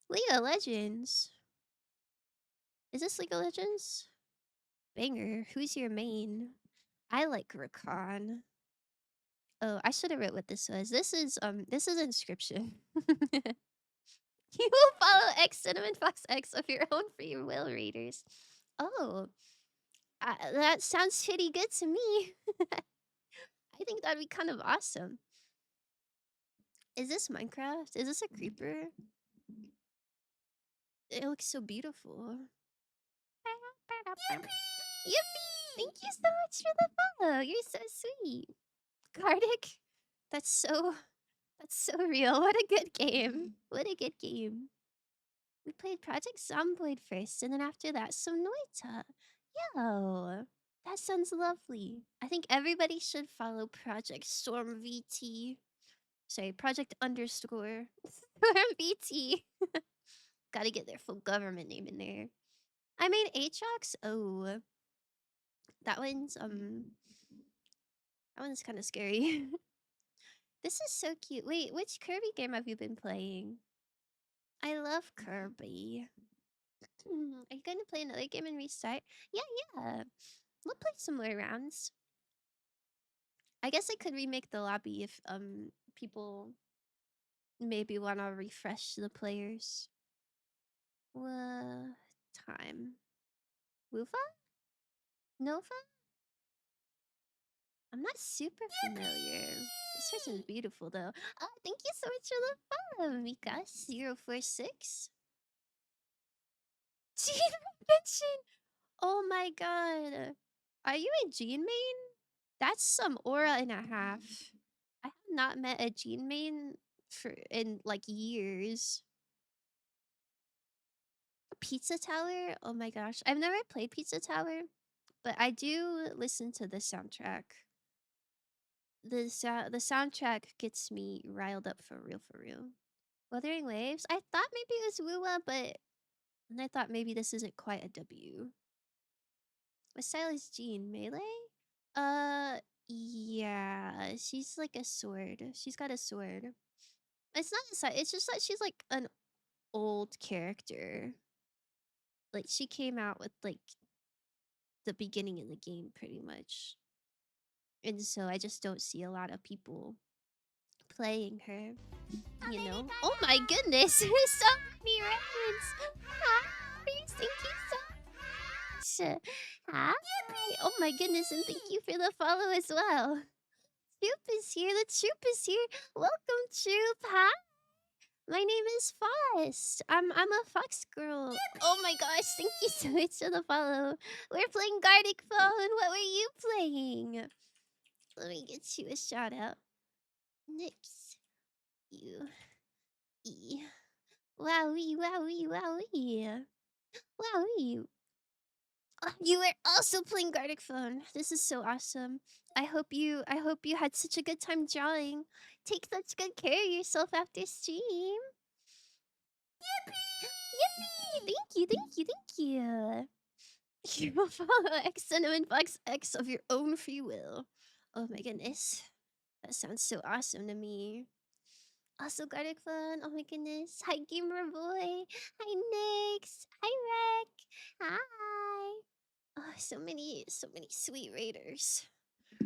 League of Legends. Is this League of Legends? Banger. Who's your main? I like Rakan. Oh, I should have wrote what this was. This is Inscription. You will follow X Cinnamon Fox X of your own free will readers. Oh, that sounds pretty good to me. I think that'd be kind of awesome. Is this Minecraft? Is this a creeper? It looks so beautiful. Yippee! Thank you so much for the follow. You're so sweet. GARTIC? That's so real. What a good game. What a good game. We played Project Zomboid first, and then after that, some Noita. Yo, that sounds lovely. I think everybody should follow Project Storm VT. Sorry, Project underscore Storm VT. Gotta get their full government name in there. I made Aatrox. Oh, that one's kind of scary. This is so cute. Wait, which Kirby game have you been playing? I love Kirby. Are you going to play another game and restart? Yeah. We'll play some more rounds. I guess I could remake the lobby if people maybe want to refresh the players. What time? Wufa? Nova? I'm not super familiar. This person's beautiful though. Oh, thank you so much for the follow, Mika046. Gene Genshin! Oh my god. Are you a Gene main? That's some aura and a half. I have not met a Gene main in like years. Pizza Tower? Oh my gosh. I've never played Pizza Tower, but I do listen to the soundtrack. The soundtrack gets me riled up for real, for real. Wuthering Waves? I thought maybe it was Wuwa, but and I thought maybe this isn't quite a W. What style is Jean? Melee? Yeah. She's like a sword. She's got a sword. It's not a side. It's just that she's like an old character. Like she came out with like the beginning of the game pretty much. And so I just don't see a lot of people playing her. You know? Oh my goodness! So many references! Hi! Thank you so much! Hi! Oh my goodness, and thank you for the follow as well. Troop is here. The troop is here. Welcome, troop. Hi. My name is Foss. I'm a fox girl. Oh my gosh, thank you so much for the follow. We're playing GARTIC Phone. What were you playing? Let me get you a shout out. Nix. You. E. Wowie, wowie, wowie. Wowie. You were also playing Gartic Phone. This is so awesome. I hope you had such a good time drawing. Take such good care of yourself after stream. Yippee! Thank you, thank you, thank you. You will follow X Cinnamon Fox X of your own free will. Oh my goodness. That sounds so awesome to me. Also Gartic Phone. Oh my goodness. Hi Gamer Boy. Hi Nyx. Hi Rec. Hi. Oh, so many sweet raiders.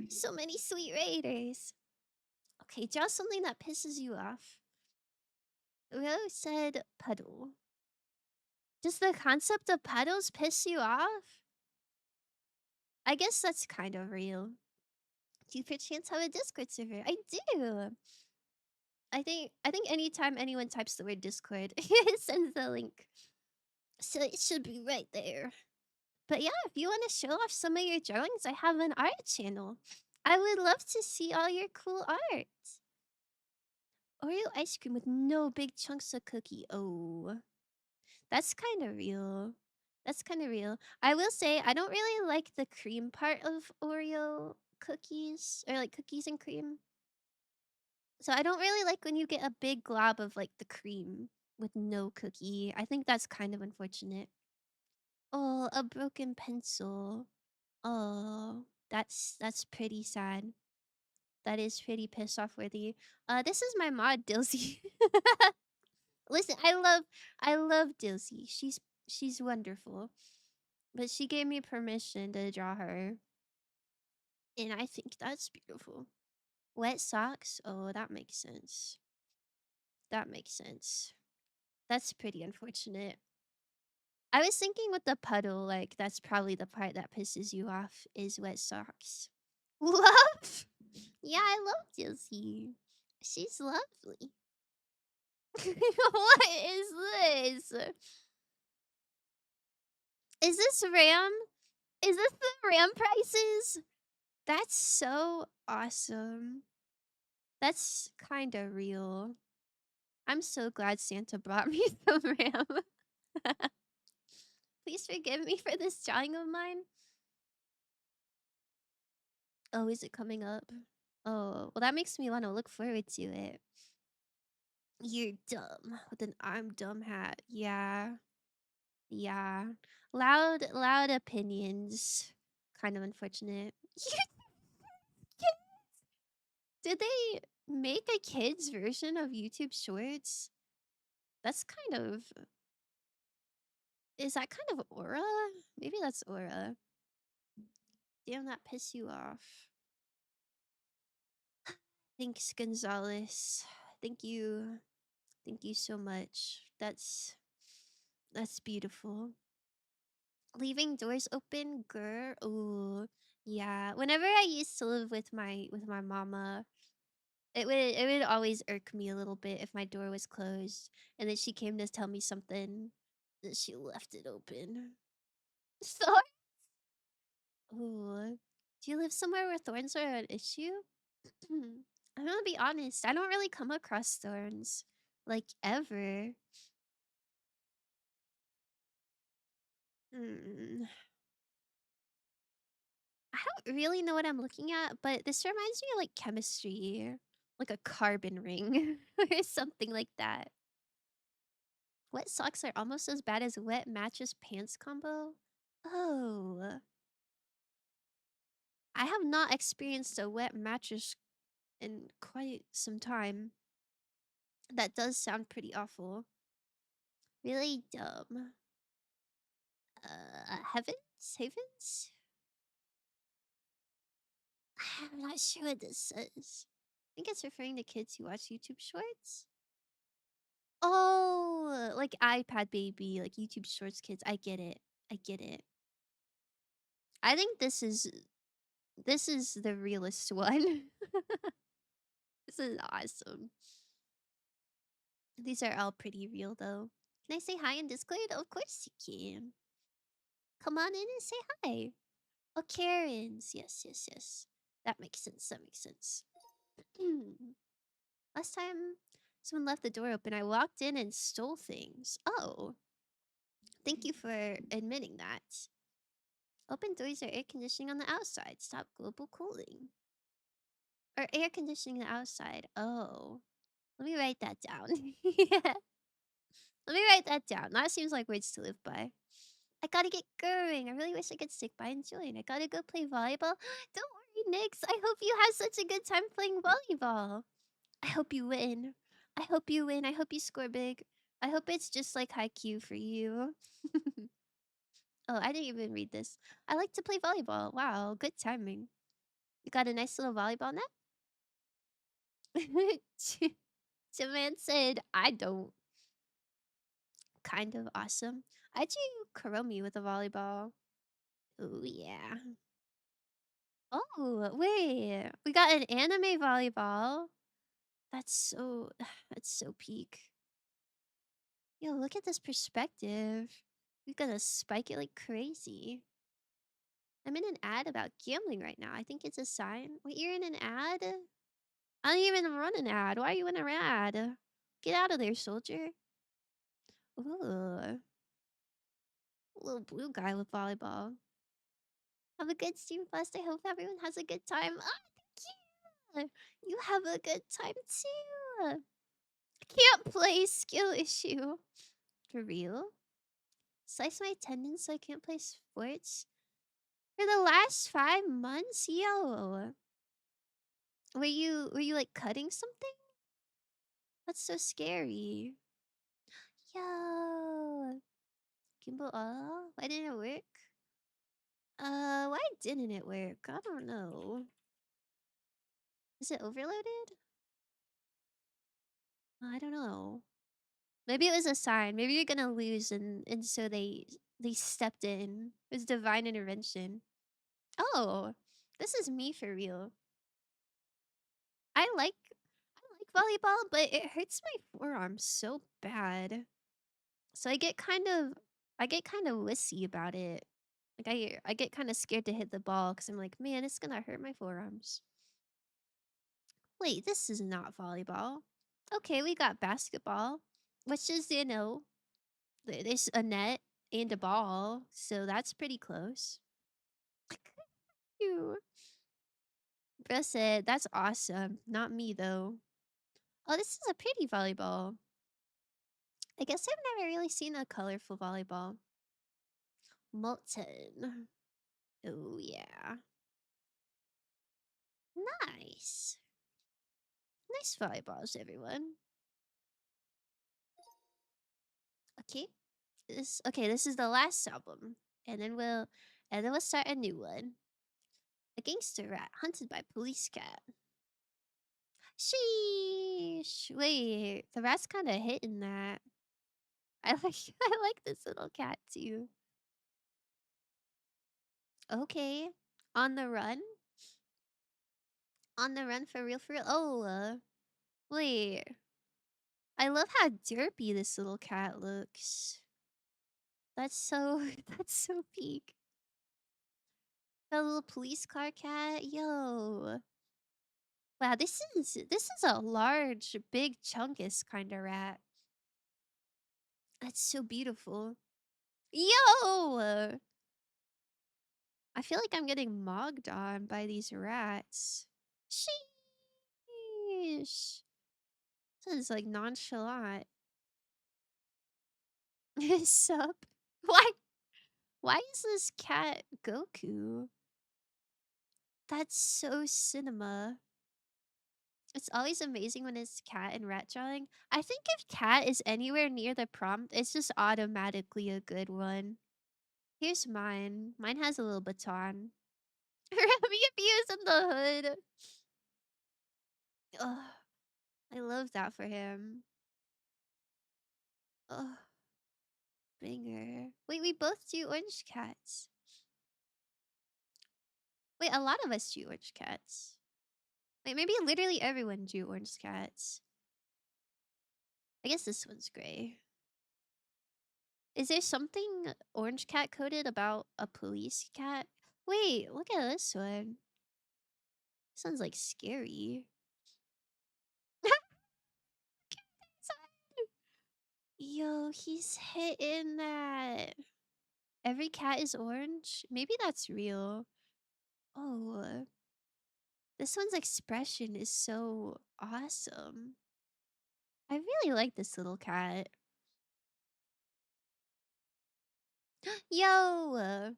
So many sweet raiders. Okay, draw something that pisses you off. Rio said puddle. Does the concept of puddles piss you off? I guess that's kind of real. Do you perchance have a Discord server? I do. I think anytime anyone types the word Discord, it sends the link. So it should be right there. But yeah, if you want to show off some of your drawings, I have an art channel. I would love to see all your cool art. Oreo ice cream with no big chunks of cookie. Oh, that's kind of real. That's kind of real. I will say I don't really like the cream part of Oreo cookies or like cookies and cream. So I don't really like when you get a big glob of like the cream with no cookie. I think that's kind of unfortunate. Oh, a broken pencil. Oh, that's pretty sad. That is pretty piss off worthy. This is my mod, Dilsey. Listen, I love Dilsey. She's wonderful. But she gave me permission to draw her. And I think that's beautiful. Wet socks? Oh, that makes sense. That makes sense. That's pretty unfortunate. I was thinking with the puddle, like that's probably the part that pisses you off is wet socks. Love? Yeah, I love Dilsey. She's lovely. What is this? Is this RAM? Is this the RAM prices? That's so awesome. That's kind of real. I'm so glad Santa brought me some RAM. Please forgive me for this drawing of mine. Oh, is it coming up? Oh, well, that makes me want to look forward to it. You're dumb with an I'm dumb hat. Yeah. Yeah. Loud opinions. Kind of unfortunate. Did they make a kids version of YouTube Shorts? That's kind of... Is that kind of Aura? Maybe that's Aura. Damn, that piss you off. Thanks, Gonzalez. Thank you. Thank you so much. That's beautiful. Leaving doors open, girl. Ooh, yeah. Whenever I used to live with my mama, it would always irk me a little bit if my door was closed and then she came to tell me something that she left it open. So, ooh, do you live somewhere where thorns are an issue? I'm gonna be honest. I don't really come across thorns like ever. Hmm. I don't really know what I'm looking at, but this reminds me of like chemistry, like a carbon ring or something like that. Wet socks are almost as bad as wet mattress pants combo. Oh, I have not experienced a wet mattress in quite some time. That does sound pretty awful. Really dumb. Heavens? Havens? I'm not sure what this says. I think it's referring to kids who watch YouTube shorts. Oh, like iPad baby, like YouTube shorts kids. I get it. I get it. I think this is the realest one. This is awesome. These are all pretty real though. Can I say hi in Discord? Of course you can. Come on in and say hi. Oh, Karens. Yes, yes, yes. That makes sense. That makes sense. Last time someone left the door open, I walked in and stole things. Oh, thank you for admitting that. Open doors or air conditioning on the outside. Stop global cooling. Or air conditioning outside. Oh. Let me write that down. Yeah. Let me write that down. That seems like words to live by. I gotta get going. I really wish I could stick by and join. I gotta go play volleyball. Don't worry, Nix. I hope you have such a good time playing volleyball. I hope you win. I hope you win. I hope you score big. I hope it's just like Haikyuu for you. Oh, I didn't even read this. I like to play volleyball. Wow, good timing. You got a nice little volleyball net? Jaman said, I don't. Kind of awesome. I do Kuromi with a volleyball. Oh, yeah. Oh, wait. We got an anime volleyball. That's so, that's so peak. Yo, look at this perspective. We're gonna spike it like crazy. I'm in an ad about gambling right now. I think it's a sign. Wait, you're in an ad? I don't even run an ad. Why are you in an ad? Get out of there, soldier. Ooh. Little blue guy with volleyball. Have a good stream fest. I hope everyone has a good time. Ah, thank you. You have a good time too. I can't play skill issue. For real? Slice my tendons so I can't play sports? For the last 5 months? Yo. Were you like cutting something? That's so scary. Yo. Gimbal why didn't it work? Why didn't it work? I don't know. Is it overloaded? I don't know. Maybe it was a sign. Maybe you're gonna lose and so they stepped in. It was divine intervention. Oh, this is me for real. I like volleyball, but it hurts my forearm so bad. So I get kind of wussy about it. Like I get kind of scared to hit the ball because I'm like, man, it's gonna hurt my forearms. Wait, this is not volleyball. Okay, we got basketball, which is there's a net and a ball, so that's pretty close. Ew. Bruh said, that's awesome. Not me though. Oh, this is a pretty volleyball. I guess I've never really seen a colorful volleyball. Molten. Oh yeah. Nice. Nice volleyballs, everyone. Okay. This is the last album. And then we'll start a new one. A gangster rat hunted by police cat. Sheesh. Wait, the rat's kind of hitting that. I like I like this little cat too. Okay. On the run? On the run for real for real? Oh, wait. I love how derpy this little cat looks. That's so that's so peak. That little police car cat. Yo. Wow, this is a large, big chunkus kind of rat. That's so beautiful. Yo! I feel like I'm getting mogged on by these rats. Sheesh. This is like nonchalant. Sup? Why? Why is this cat Goku? That's so cinema. It's always amazing when it's cat and rat drawing. I think if cat is anywhere near the prompt, it's just automatically a good one. Here's mine. Mine has a little baton. Remy abuse in the hood. Ugh, I love that for him. Ugh, banger. Wait, we both do orange cats. Wait, a lot of us do orange cats. Wait, maybe literally everyone do orange cats. I guess this one's gray. Is there something orange cat coded about a police cat? Wait, look at this one. This one's like scary. Yo, he's hitting that. Every cat is orange? Maybe that's real. Oh, this one's expression is so awesome. I really like this little cat. Yo!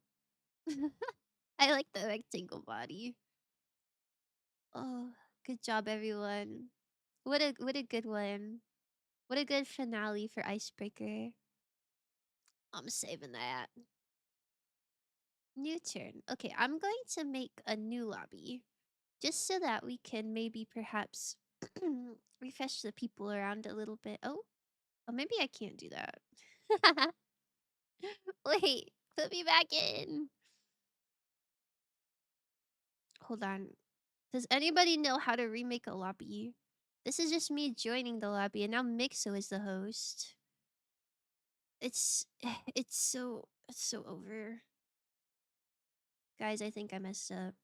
I like the rectangle body. Oh, good job, everyone. What a good one. What a good finale for Icebreaker. I'm saving that. New turn. Okay, I'm going to make a new lobby. Just so that we can maybe perhaps refresh the people around a little bit. Oh, maybe I can't do that. Wait, put me back in. Hold on. Does anybody know how to remake a lobby? This is just me joining the lobby, and now Mixo is the host. It's it's so over. Guys, I think I messed up.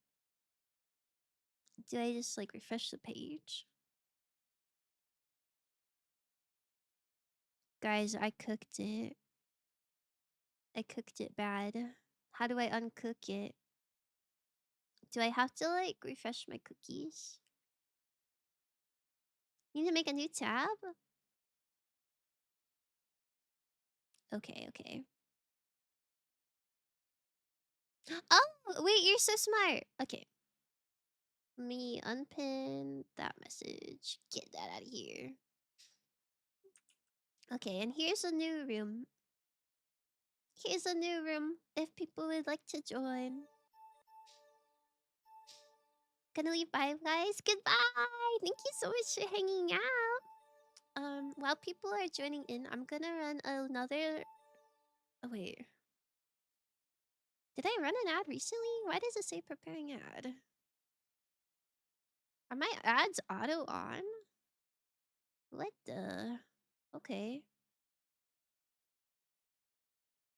Do I just like refresh the page? Guys, I cooked it. I cooked it bad. How do I uncook it? Do I have to like refresh my cookies? Need to make a new tab? Okay, okay. Oh, wait, you're so smart. Okay. Let me unpin that message. Get that out of here. Okay, and here's a new room. Here's a new room if people would like to join. Gonna leave. Bye, guys. Goodbye. Thank you so much for hanging out. While people are joining in, I'm gonna run another. Oh, wait. Did I run an ad recently? Why does it say preparing ad? Are my ads auto on? What the? Okay.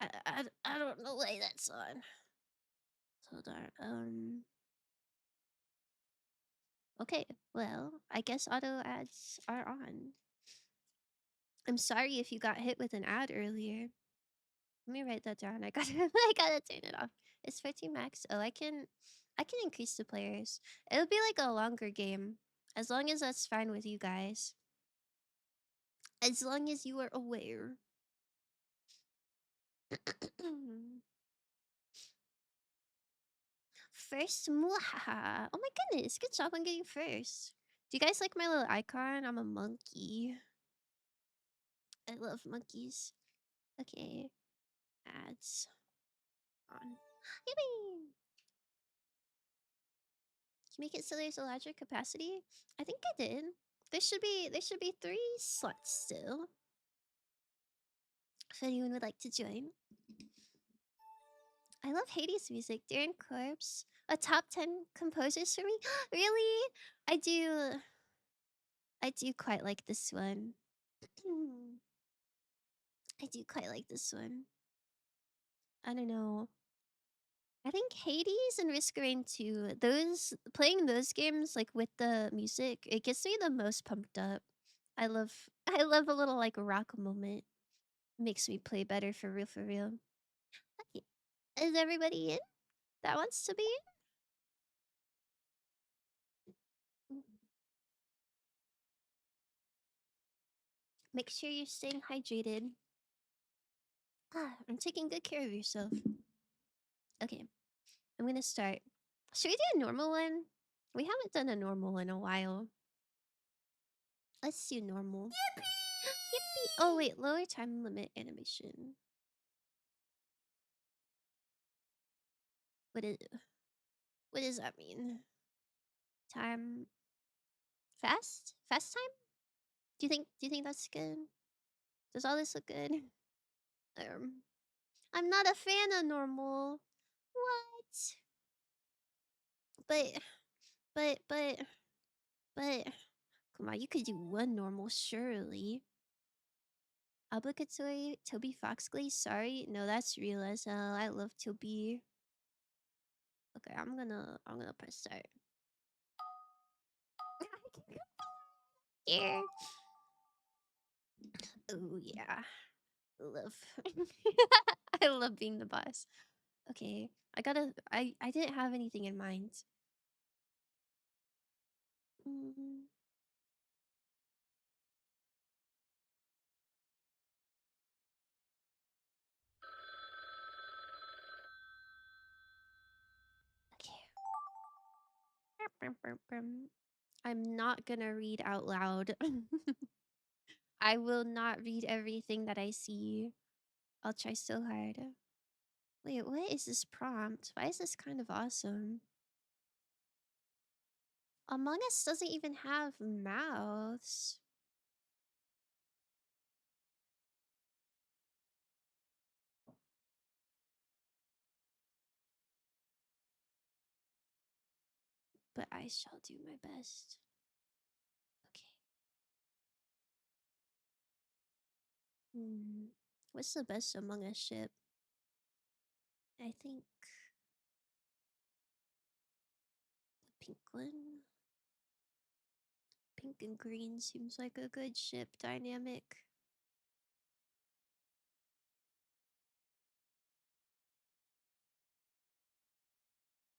I don't know why that's on. Hold on. Okay, well, I guess auto ads are on. I'm sorry if you got hit with an ad earlier. Let me write that down. I gotta I gotta turn it off. It's 15 max. Oh, I can increase the players. It'll be like a longer game. As long as that's fine with you guys. As long as you are aware. First, muhaha. Oh my goodness, good job on getting first. Do you guys like my little icon? I'm a monkey. I love monkeys. Okay, ads on. Yippee! Can you make it so there's a larger capacity? I think I did. There should be 3 slots still. If anyone would like to join. I love Hades music. Darren Corpse. A top 10 composers for me? Really? I do quite like this one. I do quite like this one. I don't know. I think Hades and Risk of Rain 2, playing those games like with the music, it gets me the most pumped up. I love I love a little like rock moment. Makes me play better for real for real. Okay. Is everybody in that wants to be in? Make sure you're staying hydrated. I'm taking good care of yourself. Okay. I'm gonna start. Should we do a normal one? We haven't done a normal in a while. Let's do normal. Yippee! Oh wait, lower time limit animation. What is what does that mean? Time fast? Fast time? Do you think that's good? Does all this look good? Um I'm not a fan of normal. What? But but but come on, you could do one normal surely. Obligatory Toby Foxglade, sorry. No, that's real as hell. I love Toby. Okay, I'm gonna press start. Here. Oh yeah. Love. I love being the boss. Okay. I didn't have anything in mind. Mm, okay. I'm not gonna read out loud. I will not read everything that I see. I'll try so hard. Wait, what is this prompt? Why is this kind of awesome? Among Us doesn't even have mouths. But I shall do my best. Okay. Hmm. What's the best Among Us ship? I think the pink one. Pink and green seems like a good ship dynamic.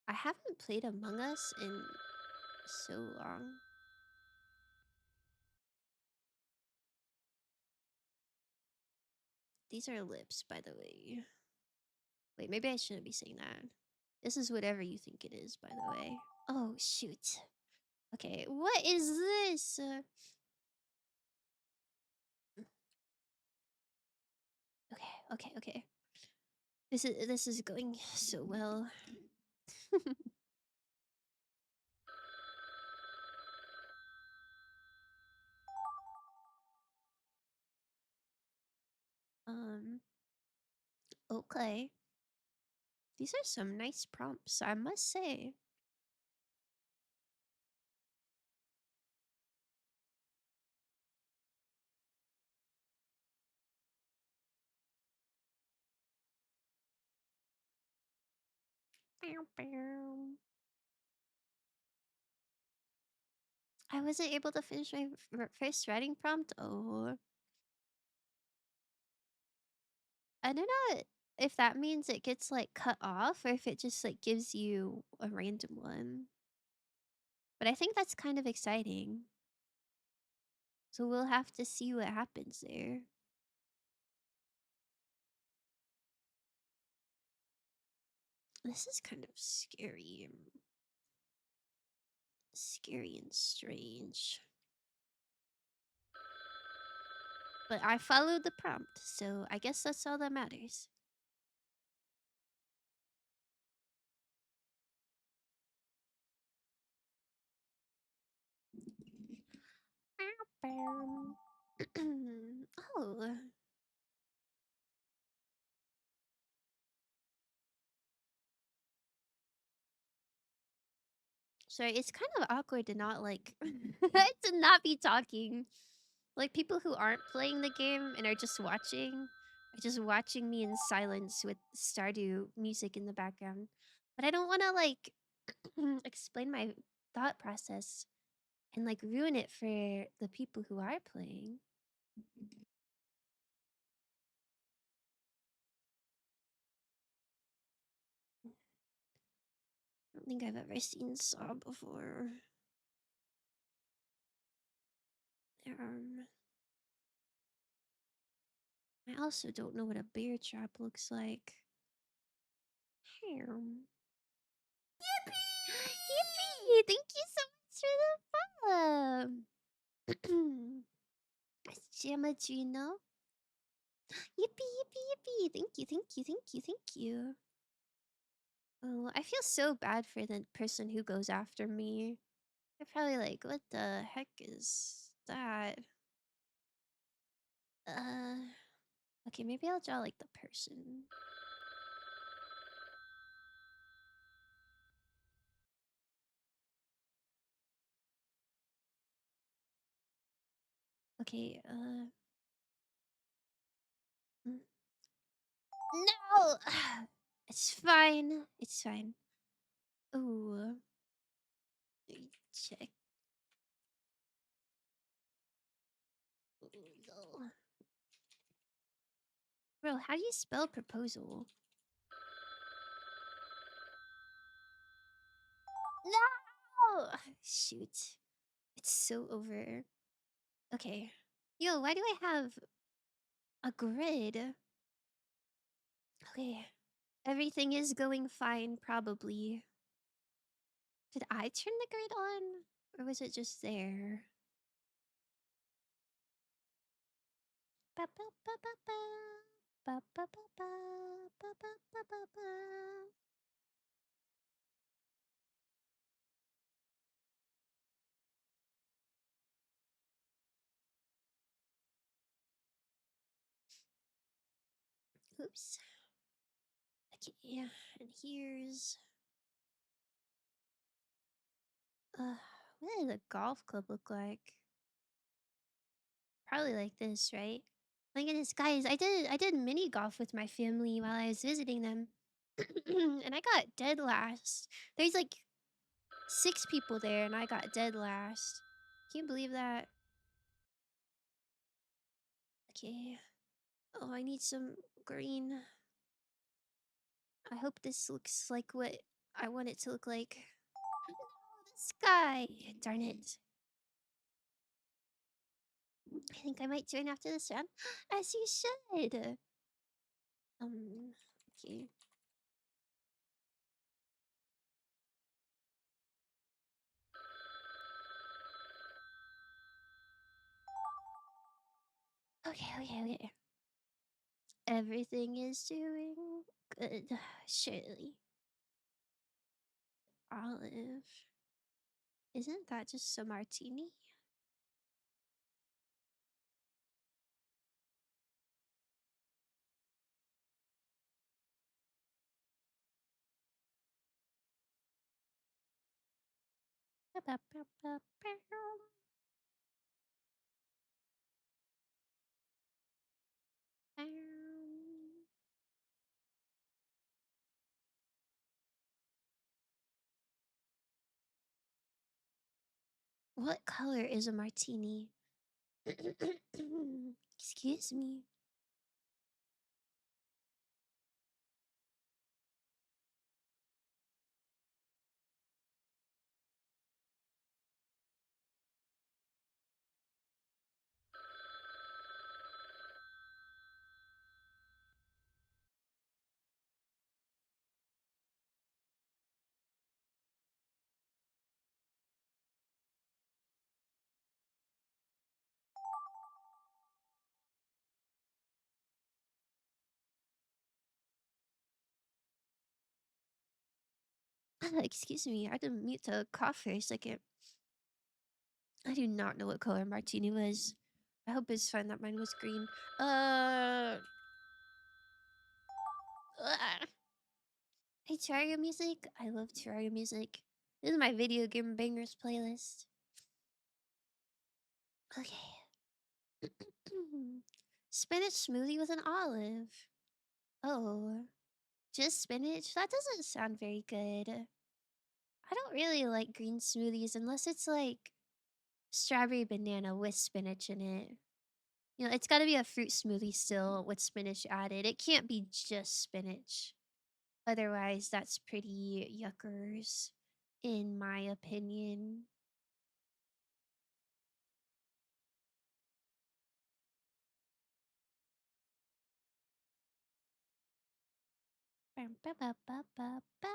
I haven't played Among Us in so long. These are lips, by the way. Wait, maybe I shouldn't be saying that. This is whatever you think it is, by the way. Oh, shoot. Okay, what is this? Okay. This is going so well. um, okay. These are some nice prompts, I must say. Bow, bow. I wasn't able to finish my first writing prompt. Oh, I don't know if that means it gets like cut off or if it just like gives you a random one. But I think that's kind of exciting. So we'll have to see what happens there. This is kind of scary. Scary and strange. But I followed the prompt, so I guess that's all that matters. Oh, sorry. It's kind of awkward to not like to not be talking. Like people who aren't playing the game and are just watching me in silence with Stardew music in the background. But I don't want to like explain my thought process and like ruin it for the people who are playing. I don't think I've ever seen Saw before. I also don't know what a bear trap looks like. Yippee! Thank you so much for the follow. Gemma Gino. Yippee! Thank you. Oh, I feel so bad for the person who goes after me. They're probably like, what the heck is that? Uh, okay, maybe I'll draw like the person. Okay, mm, no! It's fine. It's fine. Ooh, check. No. Bro, how do you spell proposal? No! Shoot. It's so over. Okay. Yo, why do I have a grid? Okay. Everything is going fine, probably. Did I turn the grid on? Or was it just there? Ba ba ba ba ba. Ba ba ba ba. Ba ba ba ba ba. Oops. Okay, yeah. And here's what does a golf club look like? Probably like this, right? My goodness, guys, I did mini golf with my family while I was visiting them. And I got dead last. There's like 6 people there and I got dead last. Can you believe that? Okay. Oh, I need some green. I hope this looks like what I want it to look like. No, the sky! Darn it. I think I might join after this round. As you should. Okay. Okay. Everything is doing good. Surely. Olive. Isn't that just a martini? What color is a martini? Excuse me. Excuse me. I had to mute the cough for a second. I do not know what color martini was. I hope it's fine that mine was green. Uh. Ugh. Hey, Terraria music. I love Terraria music. This is my video game bangers playlist. Okay. Spinach smoothie with an olive. Oh, just spinach? That doesn't sound very good. I don't really like green smoothies unless it's like strawberry banana with spinach in it. You know, it's got to be a fruit smoothie still with spinach added. It can't be just spinach. Otherwise, that's pretty yuckers, in my opinion. Bum, ba, ba, ba, ba, ba.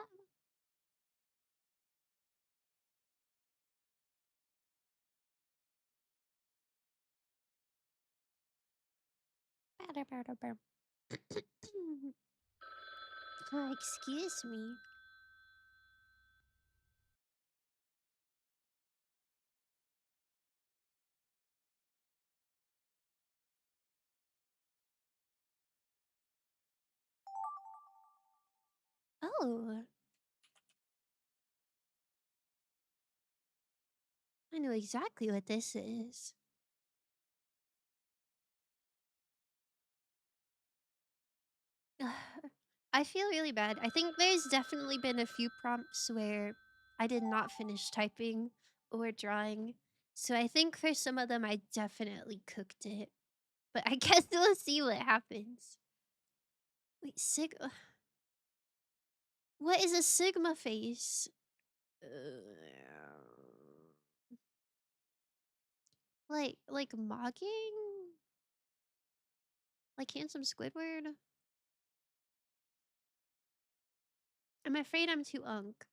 Ba, ba, ba, ba. Excuse me. Oh, I know exactly what this is. I feel really bad. I think there's definitely been a few prompts where I did not finish typing or drawing. So I think for some of them, I definitely cooked it. But I guess we'll see what happens. Wait, Sigma. What is a Sigma face? Like mocking? Like handsome Squidward? I'm afraid I'm too unk.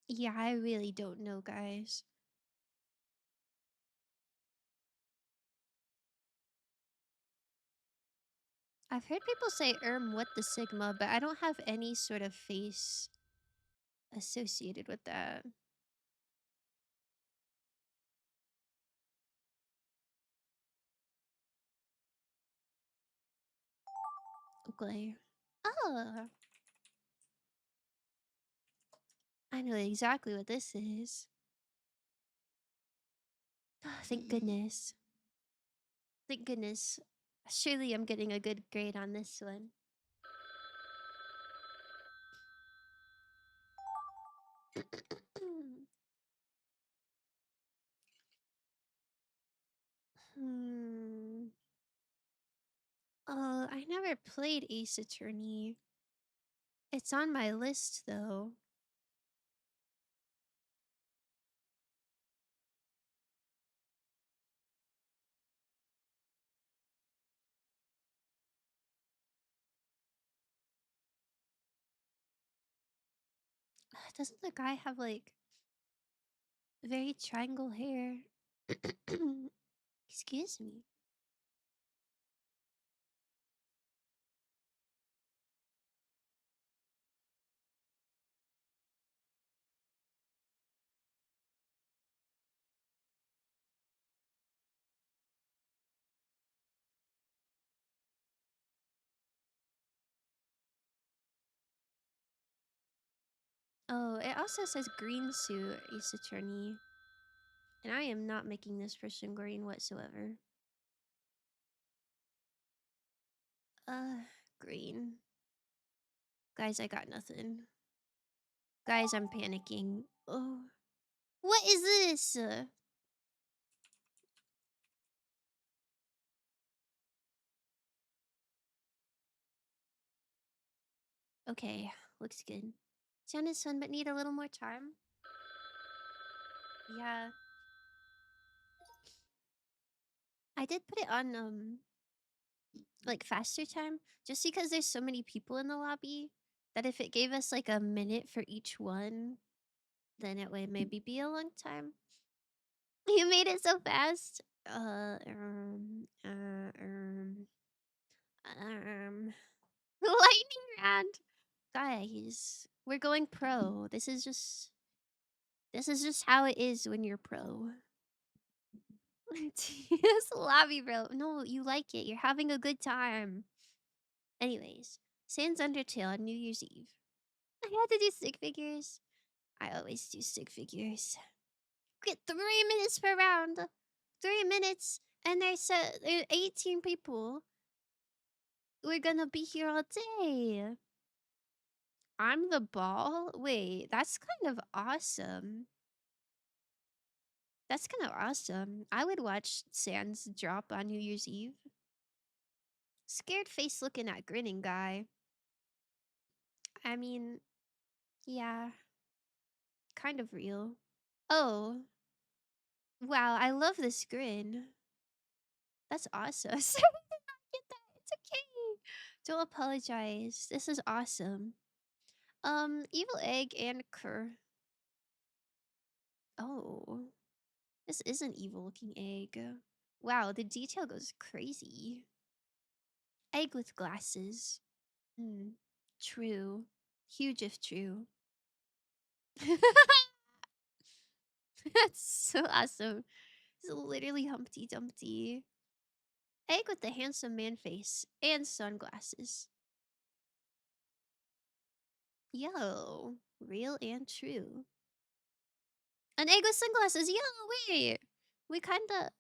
Yeah, I really don't know, guys. I've heard people say what the Sigma, but I don't have any sort of face associated with that. Okay. Oh, I know exactly what this is. Thank goodness. Thank goodness. Surely I'm getting a good grade on this one. Hmm. I never played Ace Attorney. It's on my list though. Doesn't the guy have like very triangle hair? Excuse me. Oh, it also says green suit, Ace Attorney. And I am not making this person green whatsoever. Uh, green. Guys, I got nothing. Guys, I'm panicking. Oh. What is this? Okay, looks good. Sound is fun, but need a little more time. Yeah. I did put it on, like faster time, just because there's so many people in the lobby that if it gave us like a minute for each one, then it would maybe be a long time. You made it so fast. Lightning round. Guys, we're going pro. This is just how it is when you're pro. TS lobby, bro. No, you like it. You're having a good time. Anyways, Sans Undertale on New Year's Eve. I had to do stick figures. I always do stick figures. Get 3 minutes per round. 3 minutes, and there's 18 people. We're gonna be here all day. I'm the ball? Wait, that's kind of awesome. That's kind of awesome. I would watch Sans drop on New Year's Eve. Scared face looking at grinning guy. I mean, yeah, kind of real. Oh, wow, I love this grin. That's awesome. Sorry, I did not get that. It's okay. Don't apologize. This is awesome. Evil egg and cur. Oh, this is an evil looking egg. Wow, the detail goes crazy. Egg with glasses. Hmm. True. Huge if true. That's so awesome. It's literally Humpty Dumpty. Egg with the handsome man face and sunglasses. Yo, real and true. An egg with sunglasses. Yo, wait. We kinda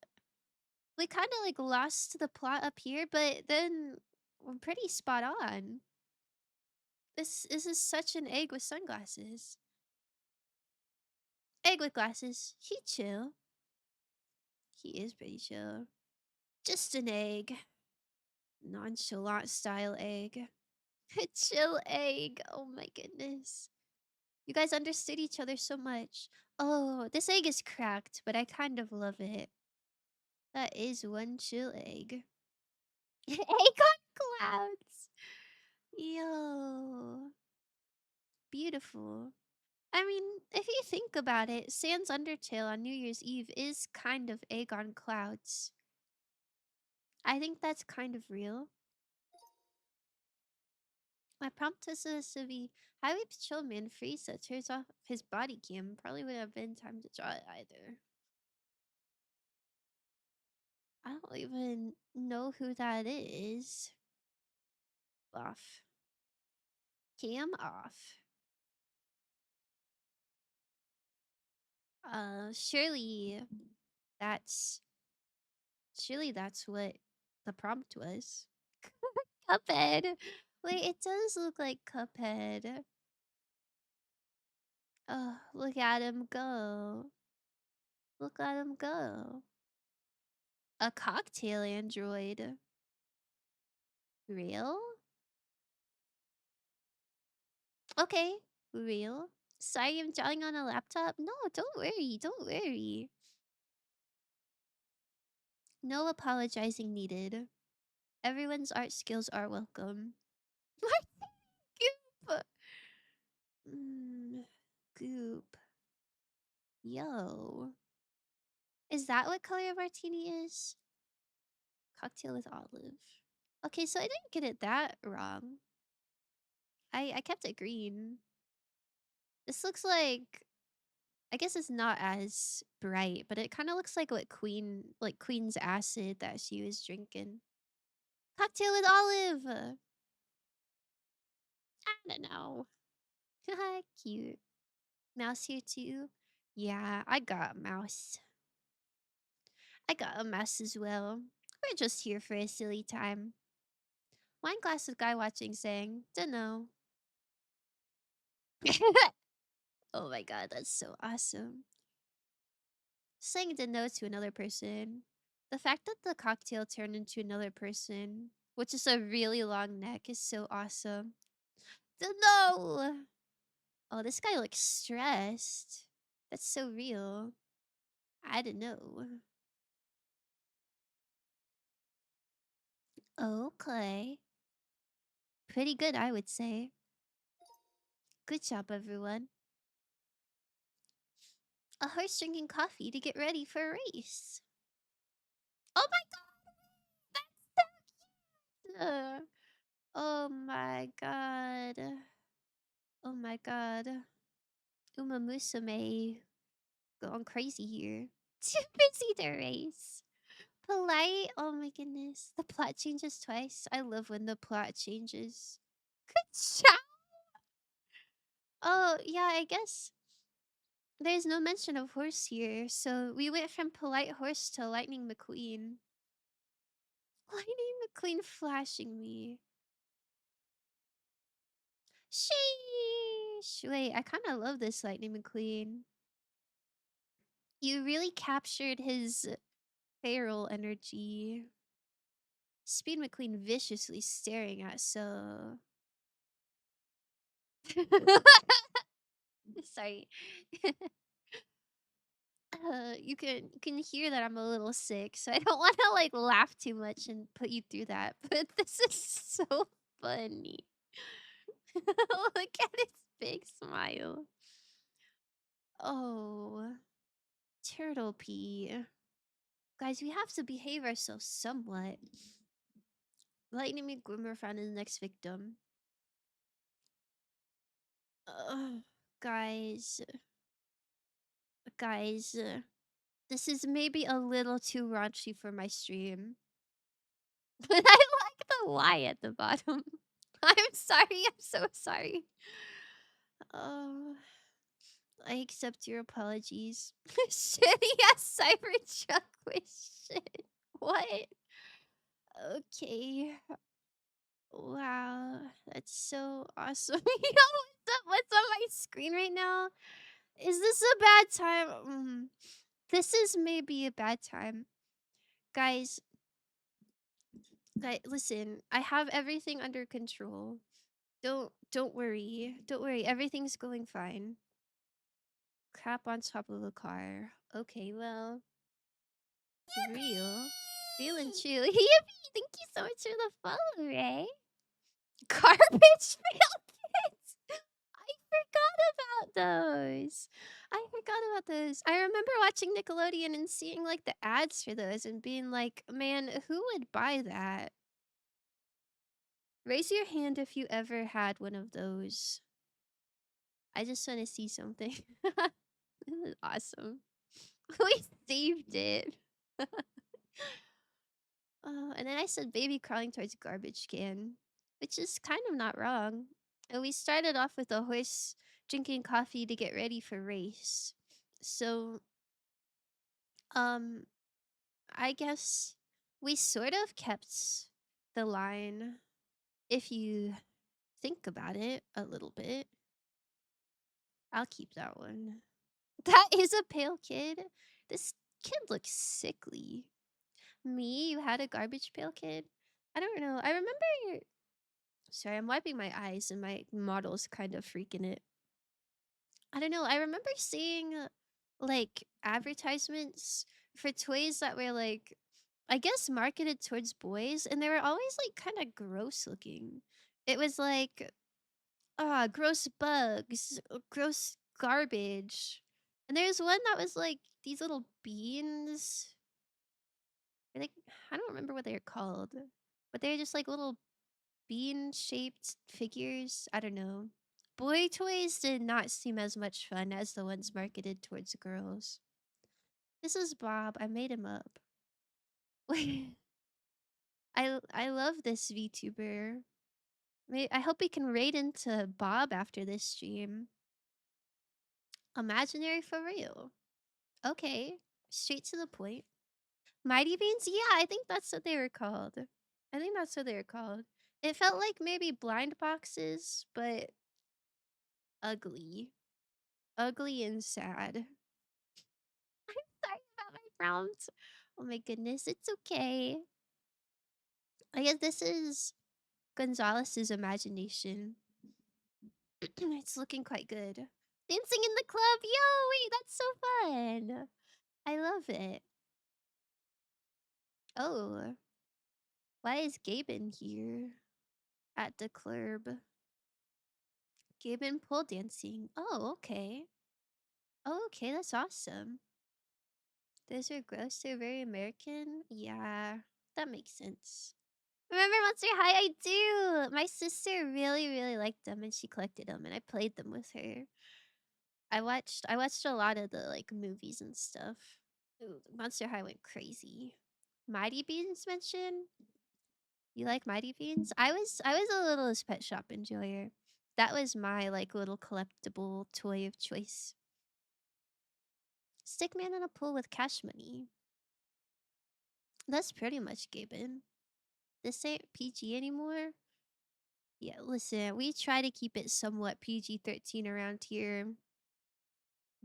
we kinda like lost the plot up here, but then we're pretty spot on. This is such an egg with sunglasses. Egg with glasses. He chill. He is pretty chill. Just an egg. Nonchalant style egg. A chill egg. Oh my goodness. You guys understood each other so much. Oh, this egg is cracked, but I kind of love it. That is one chill egg. Egg on clouds. Yo. Beautiful. I mean, if you think about it, Sans Undertale on New Year's Eve is kind of egg on clouds. I think that's kind of real. My prompt is to be highly patrol man Frieza turns off his body cam. Probably wouldn't have been time to draw it either. I don't even know who that is. Off. Cam off. Surely that's that's what the prompt was. Cuphead. Wait, it does look like Cuphead. Oh, look at him go. Look at him go. A cocktail android. Real? Okay, real. Sorry, I'm drawing on a laptop. No, don't worry, don't worry. No apologizing needed. Everyone's art skills are welcome. Goop. Goop. Yo. Is that what color a martini is? Cocktail with olive. Okay, so I didn't get it that wrong. I kept it green. This looks like, I guess it's not as bright, but it kind of looks like what Queen's acid that she was drinking. Cocktail with olive. I don't know. Cute. Mouse here too. Yeah, I got a mouse. I got a mouse as well. We're just here for a silly time. Wine glass of guy watching saying, dunno. Oh my god, that's so awesome. Saying dunno to another person. The fact that the cocktail turned into another person, which is a really long neck, is so awesome. Dunno! Oh, this guy looks stressed. That's so real. I don't know. Okay. Pretty good, I would say. Good job, everyone. A horse drinking coffee to get ready for a race. Oh my god! That's so cute! Oh my god. Oh my god. Uma Musume going crazy here. Too busy to race. Polite. Oh my goodness. The plot changes twice. I love when the plot changes. Good job. Oh, yeah, I guess there's no mention of horse here. So we went from polite horse to Lightning McQueen. Lightning McQueen flashing me. Sheesh. Wait, I kind of love this Lightning McQueen. You really captured his feral energy. Speed McQueen viciously staring at so. Sorry. You can hear that I'm a little sick, so I don't want to like laugh too much and put you through that. But this is so funny. Look at his big smile. Oh, turtle pee. Guys, we have to behave ourselves somewhat. Lightning McGwimmer found his next victim. Ugh, guys, guys, this is maybe a little too raunchy for my stream. But I like the Y at the bottom. I'm sorry. I'm so sorry. Oh, I accept your apologies. Shitty ass Cybertruck with shit. What? Okay. Wow, that's so awesome. Yo, what's on my screen right now? Is this a bad time? This is maybe a bad time. Guys, listen, I have everything under control. Don't worry. Don't worry. Everything's going fine. Crap on top of a car. Okay, well, real. Real and true. Yippee! Thank you so much for the follow, Ray. Garbage pail kids. I forgot about those. I forgot about those. I remember watching Nickelodeon and seeing like the ads for those and being like, man, who would buy that? Raise your hand if you ever had one of those. I just want to see something. This is awesome. We saved it. And then I said baby crawling towards garbage can, which is kind of not wrong. And we started off with a horse drinking coffee to get ready for race. So, um, I guess we sort of kept the line if you think about it a little bit. I'll keep that one. That is a pale kid. This kid looks sickly. Me, you had a garbage pail kid? I don't know. I remember. Sorry, I'm wiping my eyes and my model's kind of freaking it. I don't know. I remember seeing like advertisements for toys that were like, I guess marketed towards boys, and they were always like kind of gross looking. It was like, gross bugs, gross garbage. And there's one that was like these little beans. Like, I don't remember what they're called, but they're just like little bean shaped figures. I don't know. Boy toys did not seem as much fun as the ones marketed towards girls. This is Bob. I made him up. Wait, I love this VTuber. I hope we can raid into Bob after this stream. Imaginary for real. Okay, straight to the point. Mighty Beans? Yeah, I think that's what they were called. I think that's what they were called. It felt like maybe blind boxes, but ugly. Ugly and sad. I'm sorry about my frowns. Oh my goodness, it's okay. I guess this is Gonzalez's imagination. It's looking quite good. Dancing in the club. Yo, wait, that's so fun. I love it. Oh, why is Gaben here at the club? Gaben pole dancing. Oh, okay. Oh, okay, that's awesome. Those are gross. They're very American. Yeah, that makes sense. Remember Monster High? I do. My sister really, really liked them, and she collected them, and I played them with her. I watched a lot of the like movies and stuff. Ooh, Monster High went crazy. Mighty Beans mentioned. You like Mighty Beans? I was a littlest pet shop enjoyer. That was my like little collectible toy of choice. Stickman in a pool with cash money. That's pretty much Gaben. This ain't PG anymore. Yeah, listen, we try to keep it somewhat PG-13 around here,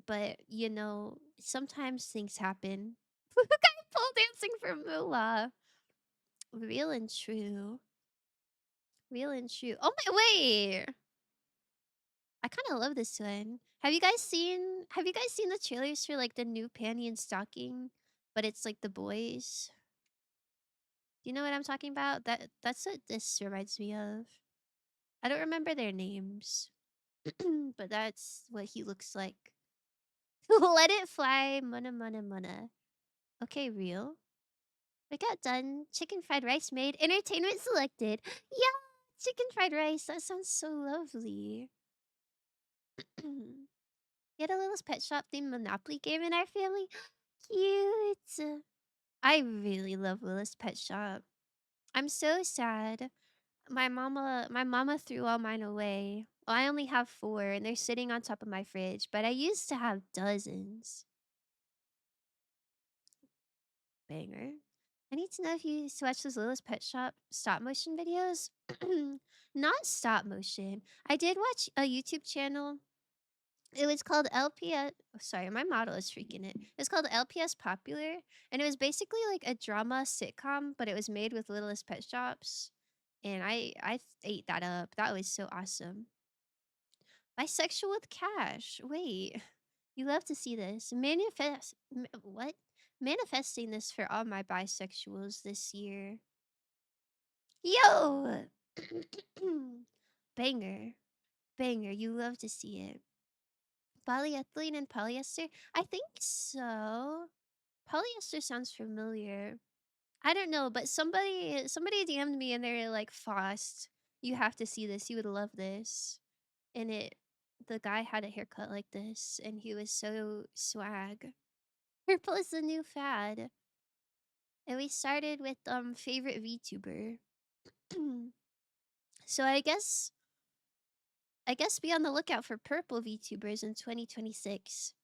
but you know, sometimes things happen. Guy pole dancing for Moolah. Real and true. Real and true. Oh my wait. I kind of love this one. Have you guys seen the trailers for like the new Panty and Stocking, but it's like the boys? Do you know what I'm talking about? That's what this reminds me of. I don't remember their names, but that's what he looks like. Let it fly, munna munna munna. Okay, real. We got done. Chicken fried rice made. Entertainment selected. Yeah, chicken fried rice. That sounds so lovely. Get a little pet shop themed Monopoly game in our family. Cute. I really love Willis Pet Shop. I'm so sad. My mama threw all mine away. I only have 4, and they're sitting on top of my fridge, but I used to have dozens. Banger. I need to know if you used to watch those Littlest Pet Shop stop motion videos. Not stop motion. I did watch a YouTube channel. It was called LPS. Oh, sorry, my model is freaking it. It's called LPS Popular, and it was basically like a drama sitcom, but it was made with Littlest Pet Shops. And I ate that up. That was so awesome. Bisexual with cash. Wait, you love to see this. What? Manifesting this for all my bisexuals this year. Yo! Banger. Banger. You love to see it. Polyethylene and polyester? I think so. Polyester sounds familiar. I don't know, but somebody DM'd me and they're like, Faust, you have to see this. You would love this. And the guy had a haircut like this, and he was so swag. Purple is the new fad. And we started with favorite VTuber. So I guess be on the lookout for purple VTubers in 2026,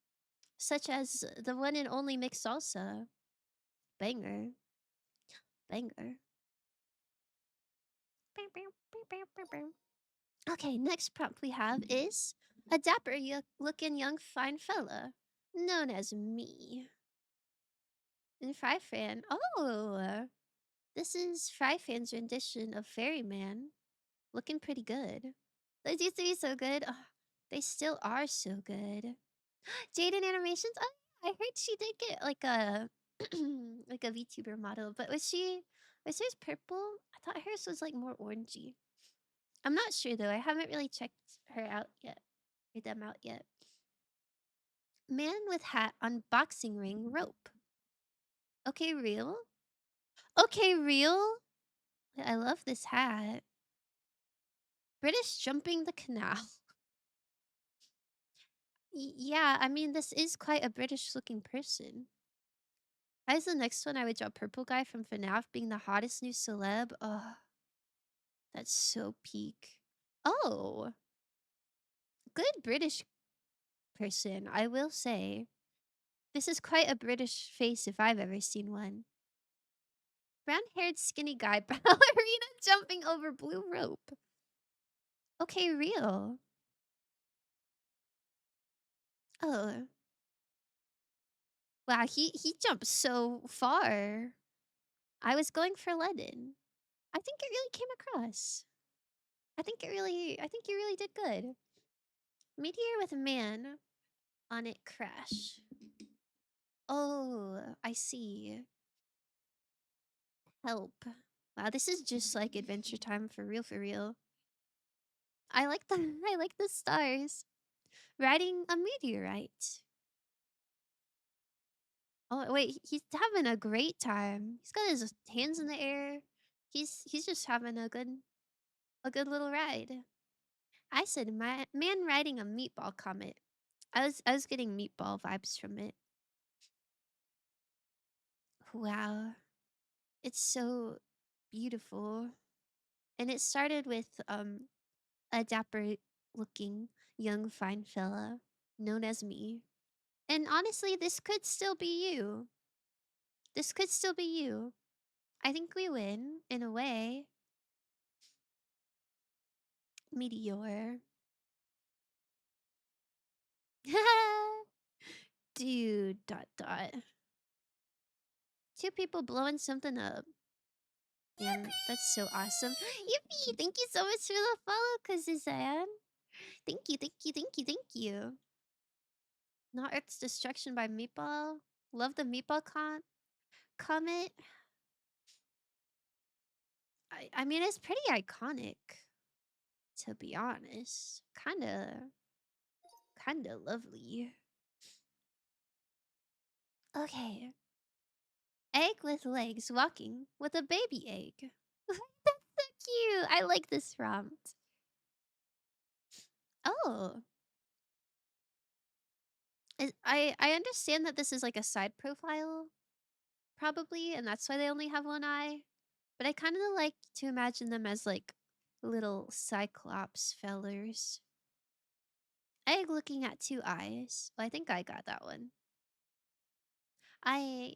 such as the one and only Mix Salsa. Banger. Banger. Okay, next prompt we have is a dapper looking young fine fella known as me. And Fry Fan. Oh, this is Fry Fan's rendition of Fairyman. Looking pretty good. Those used to be so good. Oh, they still are so good. Jaden Animations. Oh, I heard she did get like a like a VTuber model, but was hers purple? I thought hers was like more orangey. I'm not sure though. I haven't really checked her out yet. Or them out yet. Man with hat on boxing ring rope. Okay, real? Okay, real? I love this hat. British jumping the canal. Yeah, I mean, this is quite a British looking person. As the next one, I would draw Purple Guy from FNAF being the hottest new celeb. Oh, that's so peak. Oh, good British person, I will say. This is quite a British face if I've ever seen one. Brown-haired skinny guy ballerina jumping over blue rope. Okay, real. Oh. Wow, he jumped so far. I was going for Lennon. I think it really came across. I think you really did good. Meteor with a man on it crash. Oh, I see. Help. Wow, this is just like Adventure Time for real for real. I like the I like the stars. Riding a meteorite. Oh wait, he's having a great time. He's got his hands in the air. He's just having a good little ride. I said man riding a meatball comet. I was getting meatball vibes from it. Wow. It's so beautiful. And it started with a dapper looking young fine fella known as me. And honestly, this could still be you. This could still be you. I think we win in a way. Meteor. Dude, dot dot. Two people blowing something up. Damn, that's so awesome. Yippee! Thank you so much for the follow, Kazizan. Thank you, thank you, thank you, thank you. Not Earth's Destruction by Meatball. Love the Meatball comet. I mean, it's pretty iconic, to be honest. Kinda lovely. Okay. Egg with legs walking with a baby egg. That's so cute. I like this prompt. Oh. I understand that this is like a side profile, probably, and that's why they only have one eye. But I kind of like to imagine them as like little cyclops fellers. Egg looking at two eyes. Well, I think I got that one. I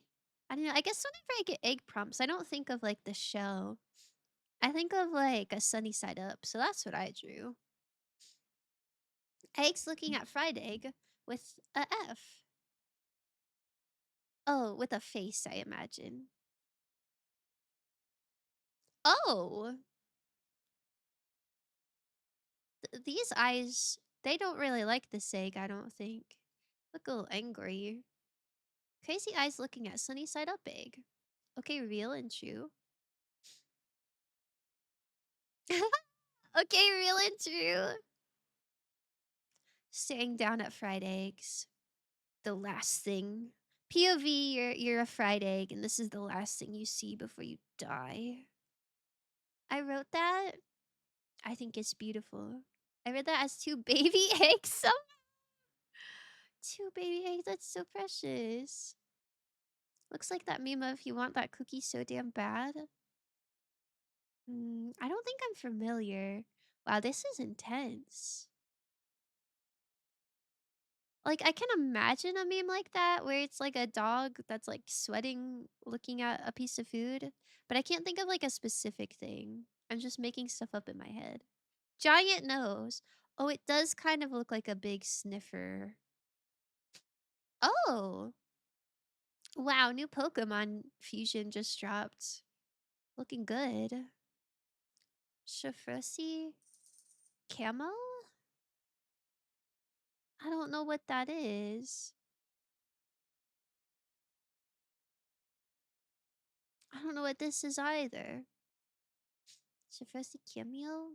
I don't know. I guess whenever I get egg prompts, I don't think of like the shell. I think of like a sunny side up. So that's what I drew. Eggs looking at fried egg with a F. Oh, with a face, I imagine. Oh, these eyes, they don't really like this egg, I don't think. Look a little angry. Crazy eyes looking at sunny side up egg. Okay, real and true. Okay, real and true. Staring down at fried eggs. The last thing. POV, you're a fried egg, and this is the last thing you see before you die. I wrote that. I think it's beautiful. I read that as two baby eggs. Two baby eggs. That's so precious. Looks like that meme of you want that cookie so damn bad. I don't think I'm familiar. Wow, this is intense. Like, I can imagine a meme like that where it's like a dog that's like sweating looking at a piece of food, but I can't think of like a specific thing. I'm just making stuff up in my head. Giant nose. Oh, it does kind of look like a big sniffer. Oh, wow, new Pokemon fusion just dropped. Looking good. Shafrosi Camo? I don't know what that is. I don't know what this is either. Shafrosi Cameo?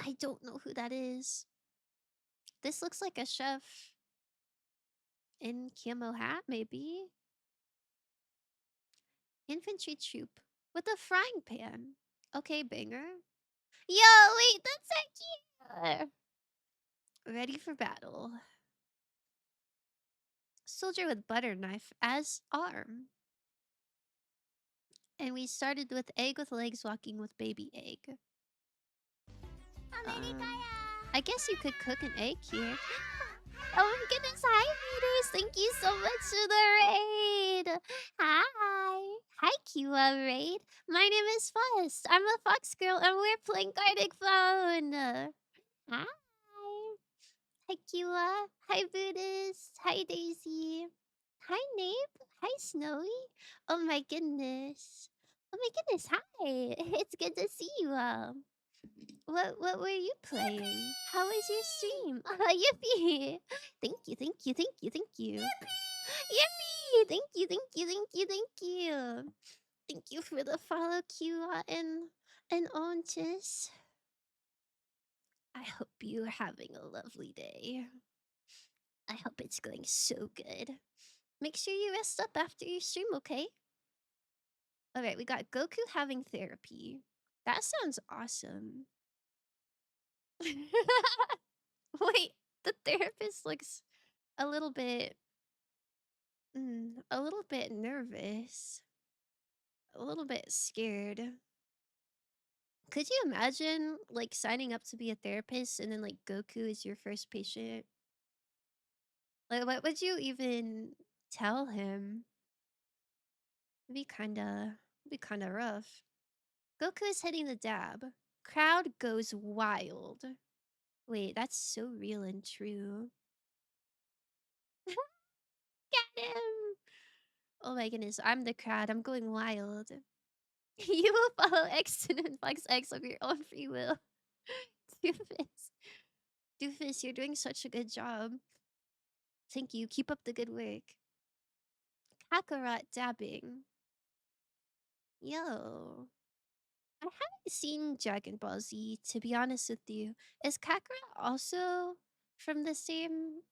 I don't know who that is. This looks like a chef in camo hat, maybe. Infantry troop with a frying pan. Okay, banger. Yo, wait, that's so cute. Ready for battle. Soldier with butter knife as arm. And we started with egg with legs walking with baby egg. I guess you could cook an egg here. Oh my goodness, hi readers! Thank you so much for the raid! Hi! Hi Kiwa raid! My name is Fuss. I'm a fox girl and we're playing GARTIC Phone! Hi! Hi Kiwa! Hi Buddhist! Hi Daisy! Hi Nape! Hi Snowy! Oh my goodness! Oh my goodness, hi! It's good to see you all! What were you playing? How was your stream? Yippee! Thank you, thank you, thank you, thank you. Yippee! Thank you, thank you, thank you, thank you. Thank you for the follow, Q and Ontis. I hope you're having a lovely day. I hope it's going so good. Make sure you rest up after your stream, okay? Alright, we got Goku having therapy. That sounds awesome. Wait, the therapist looks a little bit a little bit nervous. A little bit scared. Could you imagine like signing up to be a therapist and then like Goku is your first patient? Like what would you even tell him? It'd be kinda rough. Goku is hitting the dab. Crowd goes wild. Wait, that's so real and true. Get him! Oh my goodness, I'm the crowd. I'm going wild. You will follow X and then Fox X of your own free will. Doofus. Doofus, you're doing such a good job. Thank you. Keep up the good work. Kakarot dabbing. Yo. I haven't seen Dragon Ball Z, to be honest with you. Is Kakarot also from the same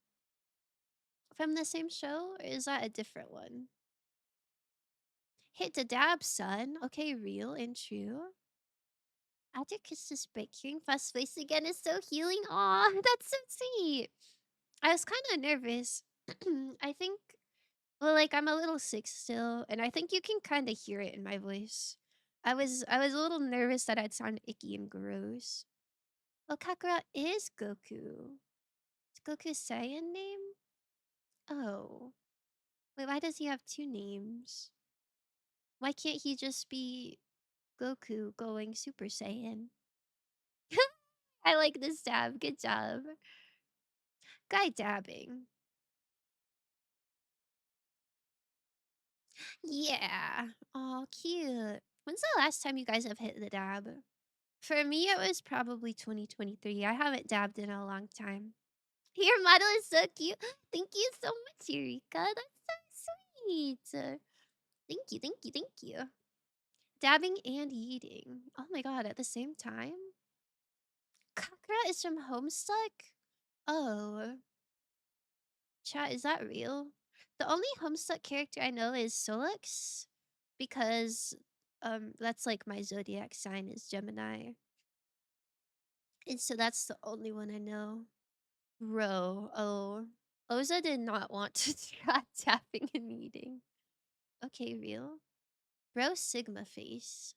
show, or is that a different one? Hit the dab, son. Okay, real and true. After Kisses break, hearing Fast Face again is so healing. Aw, that's so sweet. I was kind of nervous. I think, well, like I'm a little sick still, and I think you can kind of hear it in my voice. I was a little nervous that I'd sound icky and gross. Well, Kakarot is Goku. Goku's Saiyan name? Oh. Wait, why does he have two names? Why can't he just be Goku going Super Saiyan? I like this dab. Good job. Guy dabbing. Yeah. Oh, cute. When's the last time you guys have hit the dab? For me, it was probably 2023. I haven't dabbed in a long time. Your model is so cute. Thank you so much, Eureka. That's so sweet. Thank you, thank you, thank you. Dabbing and eating. Oh my god, at the same time? Kakra is from Homestuck? Oh. Chat, is that real? The only Homestuck character I know is Solux. Because that's like my zodiac sign is Gemini. And so that's the only one I know. Ro. Oh. Oza did not want to try tapping and eating. Okay, real. Bro Sigma face.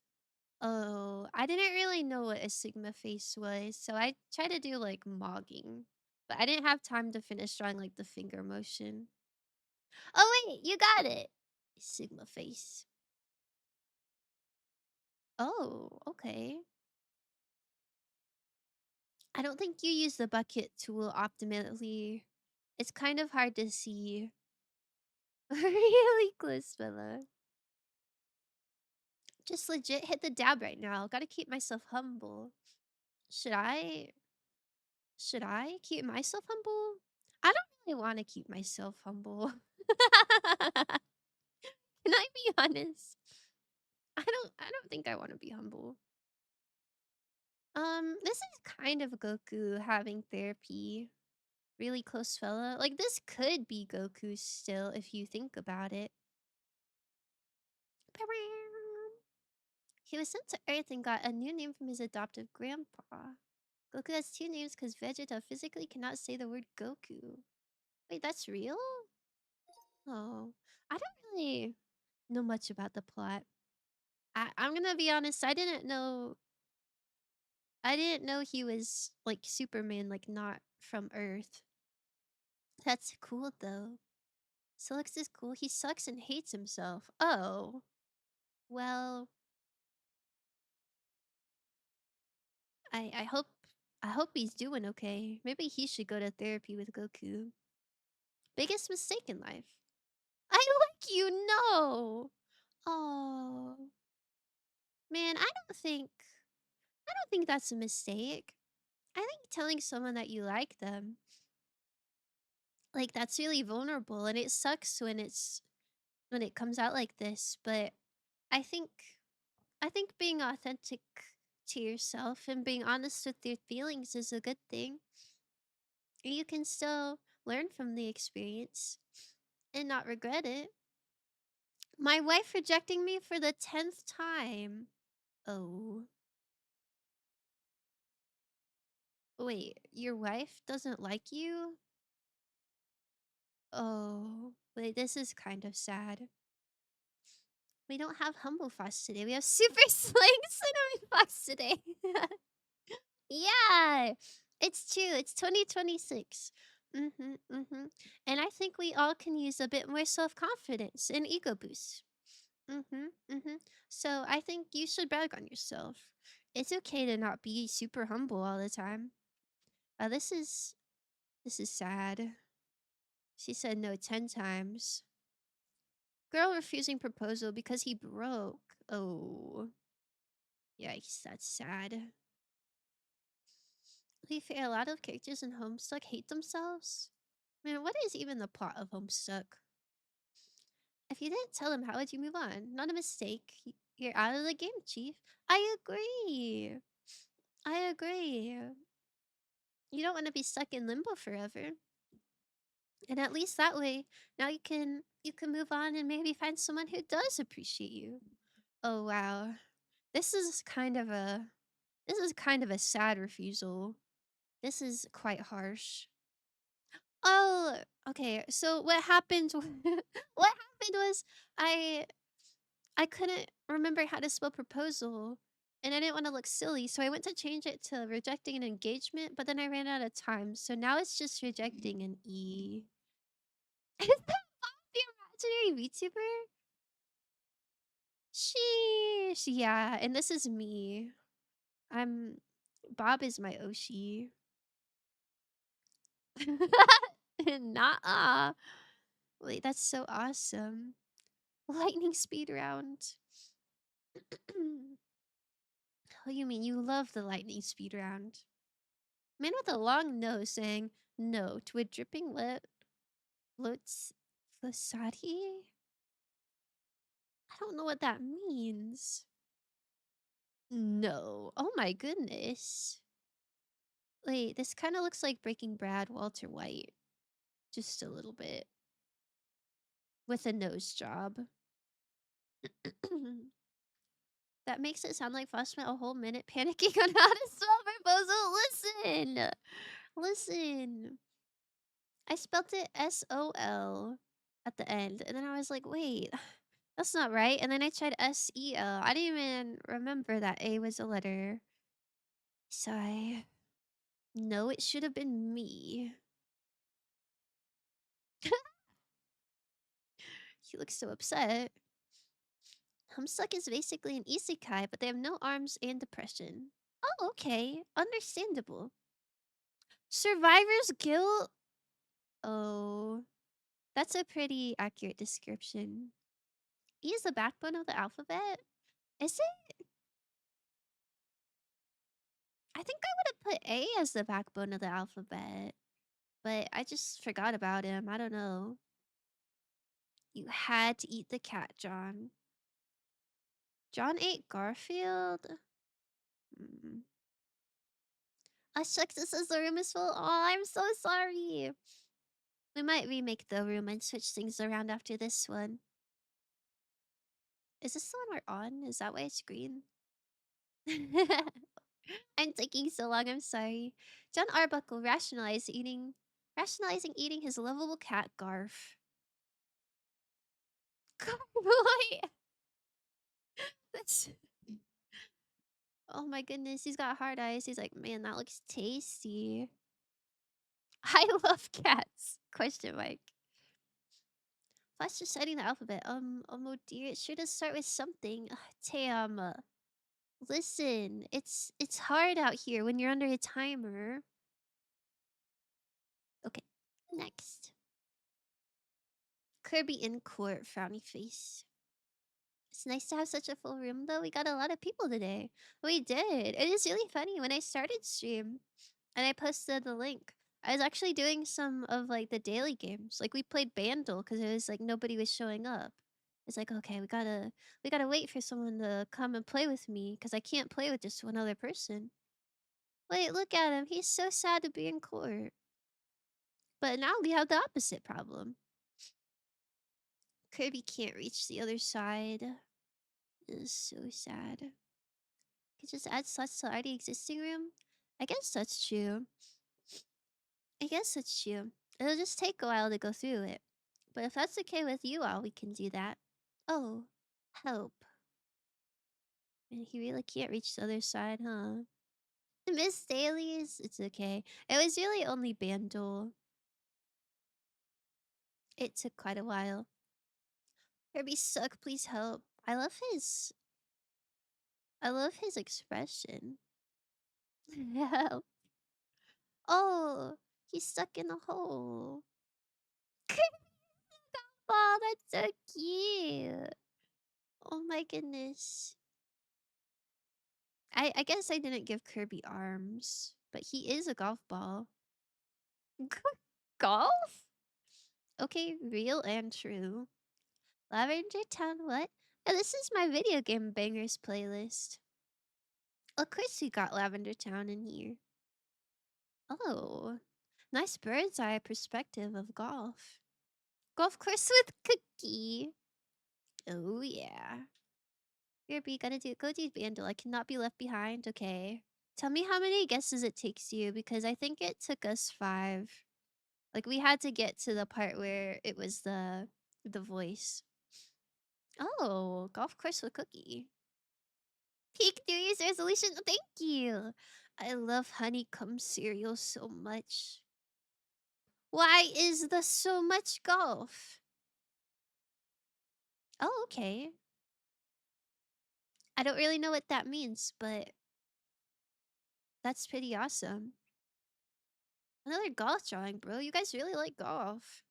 Oh, I didn't really know what a Sigma face was, so I tried to do like mogging. But I didn't have time to finish drawing like the finger motion. Oh wait, you got it. Sigma face. Oh, okay. I don't think you use the bucket tool optimally. It's kind of hard to see. Really close, fella. Just legit hit the dab right now. Gotta keep myself humble. Should I? Should I keep myself humble? I don't really want to keep myself humble. Can I be honest? I don't think I want to be humble. This is kind of Goku having therapy. Really close fella. Like this could be Goku still if you think about it. He was sent to Earth and got a new name from his adoptive grandpa. Goku has two names because Vegeta physically cannot say the word Goku. Wait, that's real? Oh, I don't really know much about the plot. I'm gonna be honest, I didn't know he was like Superman, like not from Earth. That's cool though. Silix is cool. He sucks and hates himself. Oh. Well, I hope he's doing okay. Maybe he should go to therapy with Goku. Biggest mistake in life. I like you, no. Oh. Man, I don't think that's a mistake. I think telling someone that you like them, like that's really vulnerable and it sucks when it comes out like this, but I think I think being authentic to yourself and being honest with your feelings is a good thing. You can still learn from the experience and not regret it. My wife rejecting me for the 10th time. Oh. Wait, your wife doesn't like you? Oh. Wait, this is kind of sad. We don't have Humble Fox today. We have Super Slang Cinnamon Fox today. Yeah. It's true. It's 2026. And I think we all can use a bit more self-confidence and ego boost. So I think you should brag on yourself. It's okay to not be super humble all the time. This is sad. She said no 10 times. Girl refusing proposal because he broke. Oh. Yikes, that's sad. To be fair, a lot of characters in Homestuck hate themselves. Man, what is even the plot of Homestuck? If you didn't tell him, how would you move on? Not a mistake. You're out of the game, Chief. I agree. I agree. You don't want to be stuck in limbo forever. And at least that way, now you can move on and maybe find someone who does appreciate you. Oh wow. This is kind of a this is kind of a sad refusal. This is quite harsh. Oh, okay. So what happened what happened was I I couldn't remember how to spell proposal. And I didn't want to look silly, so I went to change it to rejecting an engagement, but then I ran out of time. So now it's just rejecting an E. Is that the imaginary VTuber? Sheesh. Yeah, and this is me. I'm Bob is my Oshi. Nah. Wait, that's so awesome. Lightning speed round. What do you mean? You love the lightning speed round. Man with a long nose saying no to a dripping lip. Floats. Flosati? I don't know what that means. No. Oh my goodness. Wait, this kind of looks like Breaking Bad Walter White. Just a little bit. With a nose job. That makes it sound like Foss spent a whole minute panicking on how to spell proposal. Listen! Listen. I spelt it S-O-L at the end. And then I was like, wait, that's not right. And then I tried S-E-L. I didn't even remember that A was a letter. Sigh. No, it should have been me. He looks so upset. Homestuck is basically an isekai, but they have no arms and depression. Oh, okay. Understandable. Survivor's guilt? Oh, that's a pretty accurate description. E is the backbone of the alphabet? Is it? I think I would have put A as the backbone of the alphabet, but I just forgot about him. I don't know. You had to eat the cat, John. John ate Garfield? Mm. Shucks, this is the room is full. Oh, I'm so sorry. We might remake the room and switch things around after this one. Is this the one we're on? Is that why it's green? I'm taking so long, I'm sorry. John Arbuckle rationalizing eating his lovable cat Garf. Garboy! That's oh my goodness, he's got hard eyes. He's like, man, that looks tasty. I love cats. Question mark. Plus just citing the alphabet. Oh dear, it should have start with something. Ugh, Tam. Listen, it's hard out here when you're under a timer. Okay, next. Kirby in court, frowny face. It's nice to have such a full room though. We got a lot of people today. We did. It is really funny. When I started stream and I posted the link, I was actually doing some of like the daily games. Like we played Bandle because it was like nobody was showing up. It's like, okay, we gotta wait for someone to come and play with me because I can't play with just one other person. Wait, look at him. He's so sad to be in court. But now we have the opposite problem. Kirby can't reach the other side. It is so sad. Could just add slots to the already existing room? I guess that's true. I guess that's true. It'll just take a while to go through it. But if that's okay with you all, we can do that. Oh, help. And he really can't reach the other side, huh? Miss Dailies? It's okay. It was really only Bandle. It took quite a while. Kirby suck, please help. I love his expression. Help. Oh, he's stuck in a hole. Oh, that's so cute. Oh my goodness. I guess I didn't give Kirby arms, but he is a golf ball. Golf? Okay, real and true. Lavender Town, what? Oh, this is my video game bangers playlist. Of course we got Lavender Town in here. Oh, nice bird's eye perspective of golf. Golf course with cookie. Oh yeah. Here, B, gotta go do Vandal. I cannot be left behind. Okay. Tell me how many guesses it takes you because I think it took us 5. Like we had to get to the part where it was the voice. Oh, golf course with cookie. Peak New Year's resolution. Thank you. I love honeycomb cereal so much. Why is the so much golf? Oh, okay. I don't really know what that means, but that's pretty awesome. Another golf drawing, bro. You guys really like golf.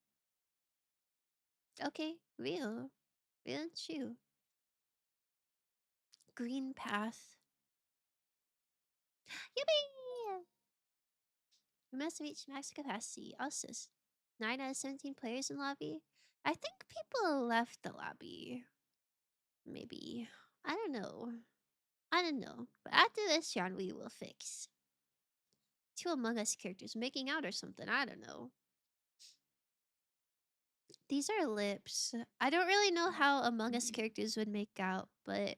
Okay, real. Real and true. Green path. Yippee! We must reach max capacity. Also, 9 out of 17 players in lobby. I think people left the lobby. Maybe. I don't know. I don't know. But after this round, we will fix. Two Among Us characters making out or something. I don't know. These are lips. I don't really know how Among Us characters would make out, but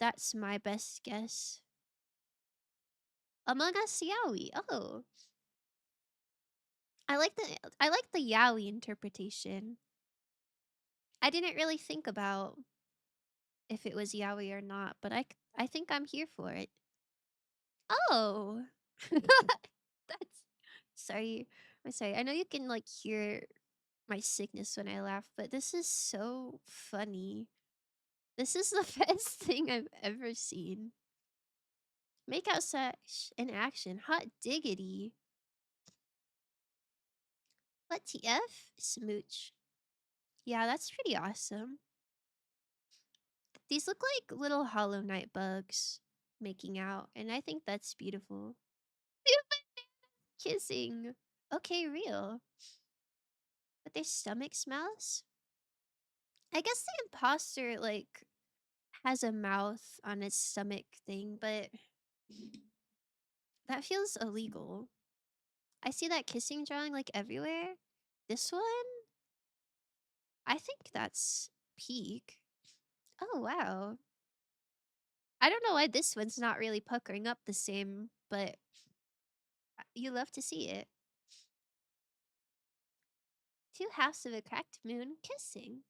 that's my best guess. Among Us Yaoi. Oh. I like the Yaoi interpretation. I didn't really think about if it was Yaoi or not, but I think I'm here for it. Oh. That's sorry. I'm sorry. I know you can like hear my sickness when I laugh, but this is so funny. This is the best thing I've ever seen. Make out sex in action. Hot diggity. What TF? Smooch. Yeah, that's pretty awesome. These look like little Hollow Knight bugs making out, and I think that's beautiful. Kissing. Okay, real. But their stomach smells? I guess the imposter, like, has a mouth on its stomach thing, but that feels illegal. I see that kissing drawing, like, everywhere. This one? I think that's peak. Oh, wow. I don't know why this one's not really puckering up the same, but you love to see it. Two halves of a cracked moon kissing.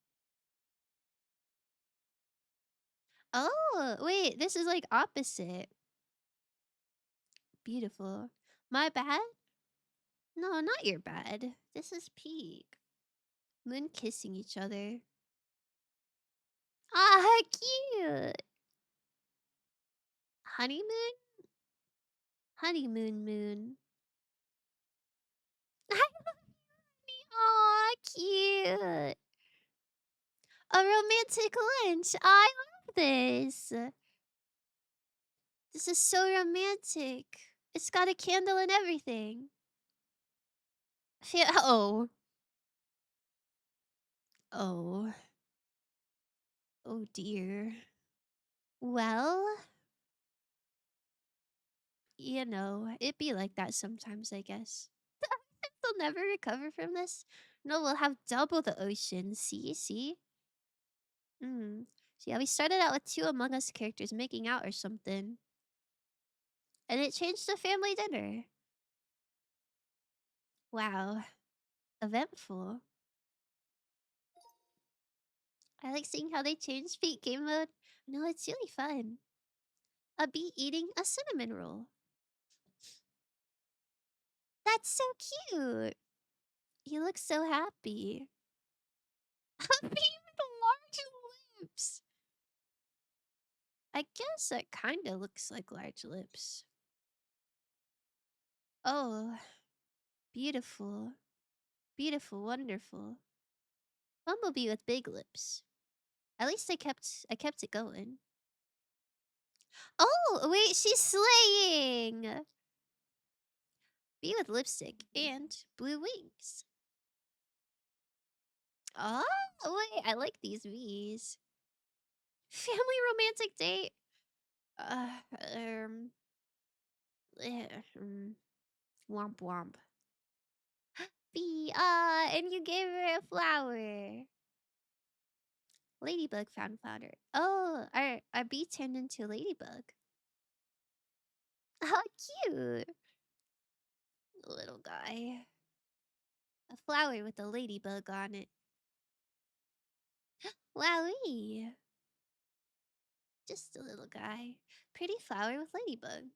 Oh, wait, this is like opposite. Beautiful. My bad? No, not your bad. This is peak. Moon kissing each other. Ah, cute. Honeymoon? Honeymoon moon. Aw, cute. A romantic lunch. I love this. This is so romantic. It's got a candle and everything. Oh. Oh. Oh dear. Well, it be like that sometimes, I guess. They'll never recover from this. No, we'll have double the ocean. See? Mm. So yeah, we started out with two Among Us characters making out or something. And it changed to family dinner. Wow. Eventful. I like seeing how they change feet game mode. No, it's really fun. A bee eating a cinnamon roll. That's so cute. He looks so happy. A bee with large lips. I guess that kinda looks like large lips. Oh, beautiful. Beautiful, wonderful. Bumblebee with big lips. At least I kept it going. Oh, wait, she's slaying! Bee with lipstick and blue wings. Oh, wait, I like these bees. Family romantic date. Uh, um, eh, um, womp womp. Bee, and you gave her a flower. Ladybug found flounder. Oh, our bee turned into a ladybug. How cute. Little guy. A flower with a ladybug on it. Wowee. Just a little guy. Pretty flower with ladybug.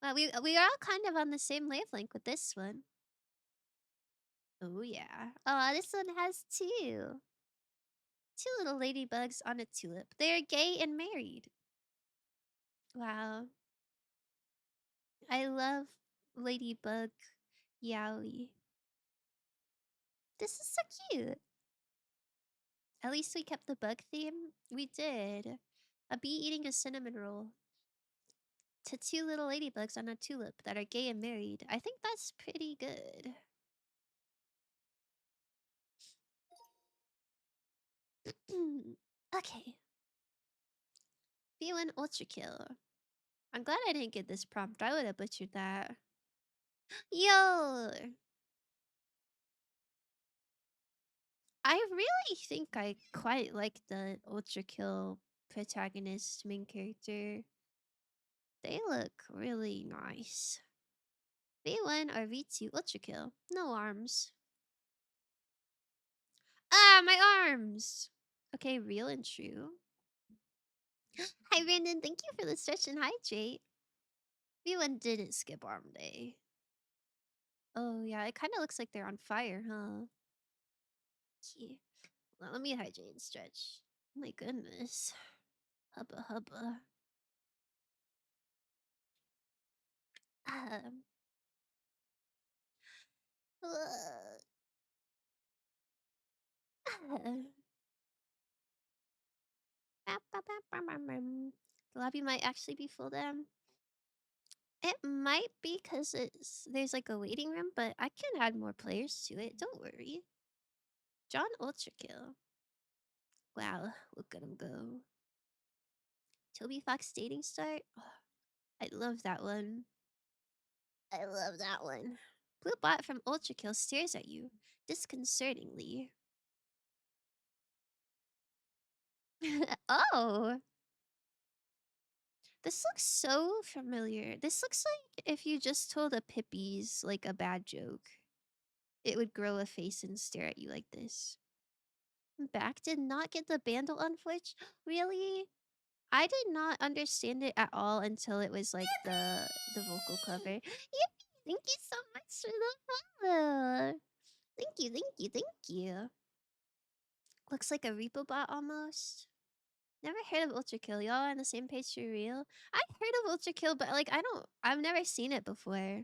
Well, we are all kind of on the same wavelength with this one. Oh yeah. Oh, this one has two. Two little ladybugs on a tulip. They are gay and married. Wow. I love ladybug yaoi. This is so cute. At least we kept the bug theme. We did. A bee eating a cinnamon roll. To two little ladybugs on a tulip that are gay and married. I think that's pretty good. Okay. V1 Ultra Kill. I'm glad I didn't get this prompt. I would have butchered that. Yo! I really think I quite like the Ultra Kill protagonist main character. They look really nice. V1 or V2 Ultra Kill. No arms. Ah, my arms! Okay, real and true. Hi, Brandon. Thank you for the stretch and hydrate. V1 didn't skip arm day. Oh, yeah. It kind of looks like they're on fire, huh? Okay. Well, let me hydrate and stretch. Oh my goodness. Hubba hubba. Um. The lobby might actually be full then. It might be because there's like a waiting room, but I can add more players to it. Don't worry. John Ultra Kill. Wow, look at him go. Toby Fox dating start. Oh, I love that one. I love that one. Blue bot from Ultra Kill stares at you disconcertingly. Oh, this looks so familiar. This looks like if you just told a Pippies like a bad joke, it would grow a face and stare at you like this. Back did not get the bandle on Twitch? Really? I did not understand it at all until it was like the vocal cover. Yippee! Thank you so much for the follow. Thank you, thank you, thank you. Looks like a repo bot almost. Never heard of Ultra Kill. Y'all on the same page for real? I've heard of Ultra Kill, but like I've never seen it before.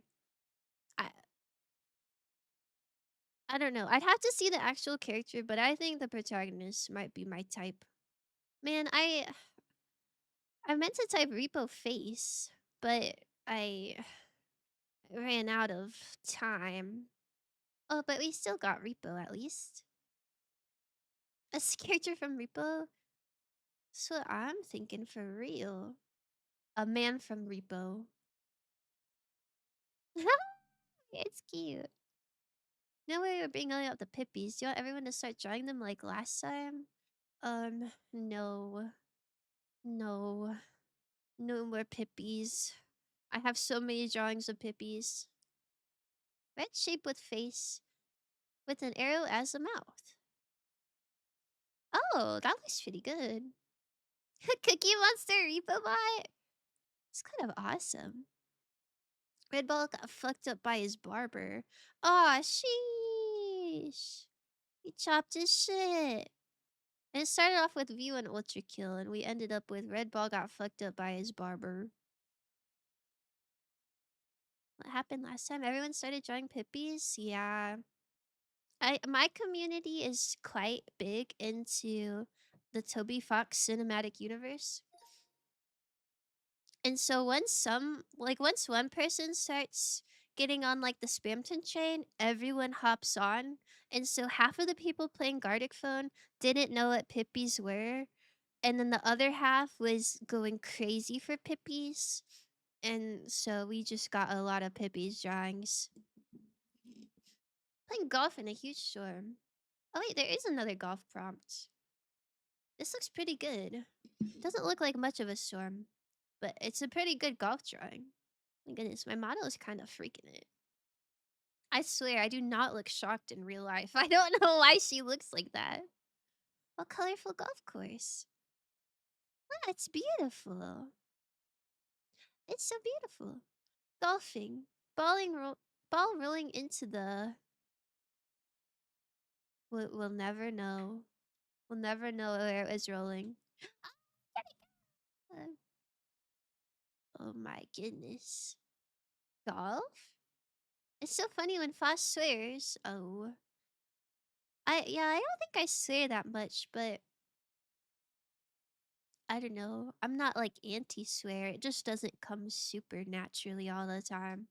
I I don't know. I'd have to see the actual character, but I think the protagonist might be my type. Man, I meant to type repo face, but I ran out of time. Oh, but we still got repo at least. A character from repo? That's what I'm thinking for real. A man from repo. It's cute. No way we're bringing up the Pippies. Do you want everyone to start drawing them like last time? No. No. No more Pippies. I have so many drawings of Pippies. Red shape with face, with an arrow as a mouth. Oh, that looks pretty good. Cookie Monster Repo Bot? It's kind of awesome. Red Ball got fucked up by his barber. Aw, sheesh. He chopped his shit. And it started off with View and Ultra Kill, and we ended up with Red Ball got fucked up by his barber. What happened last time? Everyone started drawing Pippies? Yeah. My community is quite big into the Toby Fox cinematic universe. And so once one person starts getting on like the Spamton train, everyone hops on. And so half of the people playing Gartic Phone didn't know what Pippies were. And then the other half was going crazy for Pippies. And so we just got a lot of Pippies drawings. Playing golf in a huge storm. Oh wait, there is another golf prompt. This looks pretty good. Doesn't look like much of a storm, but it's a pretty good golf drawing. My goodness, my model is kind of freaking it. I swear, I do not look shocked in real life. I don't know why she looks like that. A colorful golf course. Wow, it's beautiful. It's so beautiful. Golfing. Ball rolling into the... We'll never know. We'll never know where it was rolling. Uh, Oh my goodness. Golf? It's so funny when Foss swears. Oh. I don't think I swear that much, but I don't know. I'm not like anti-swear. It just doesn't come super naturally all the time.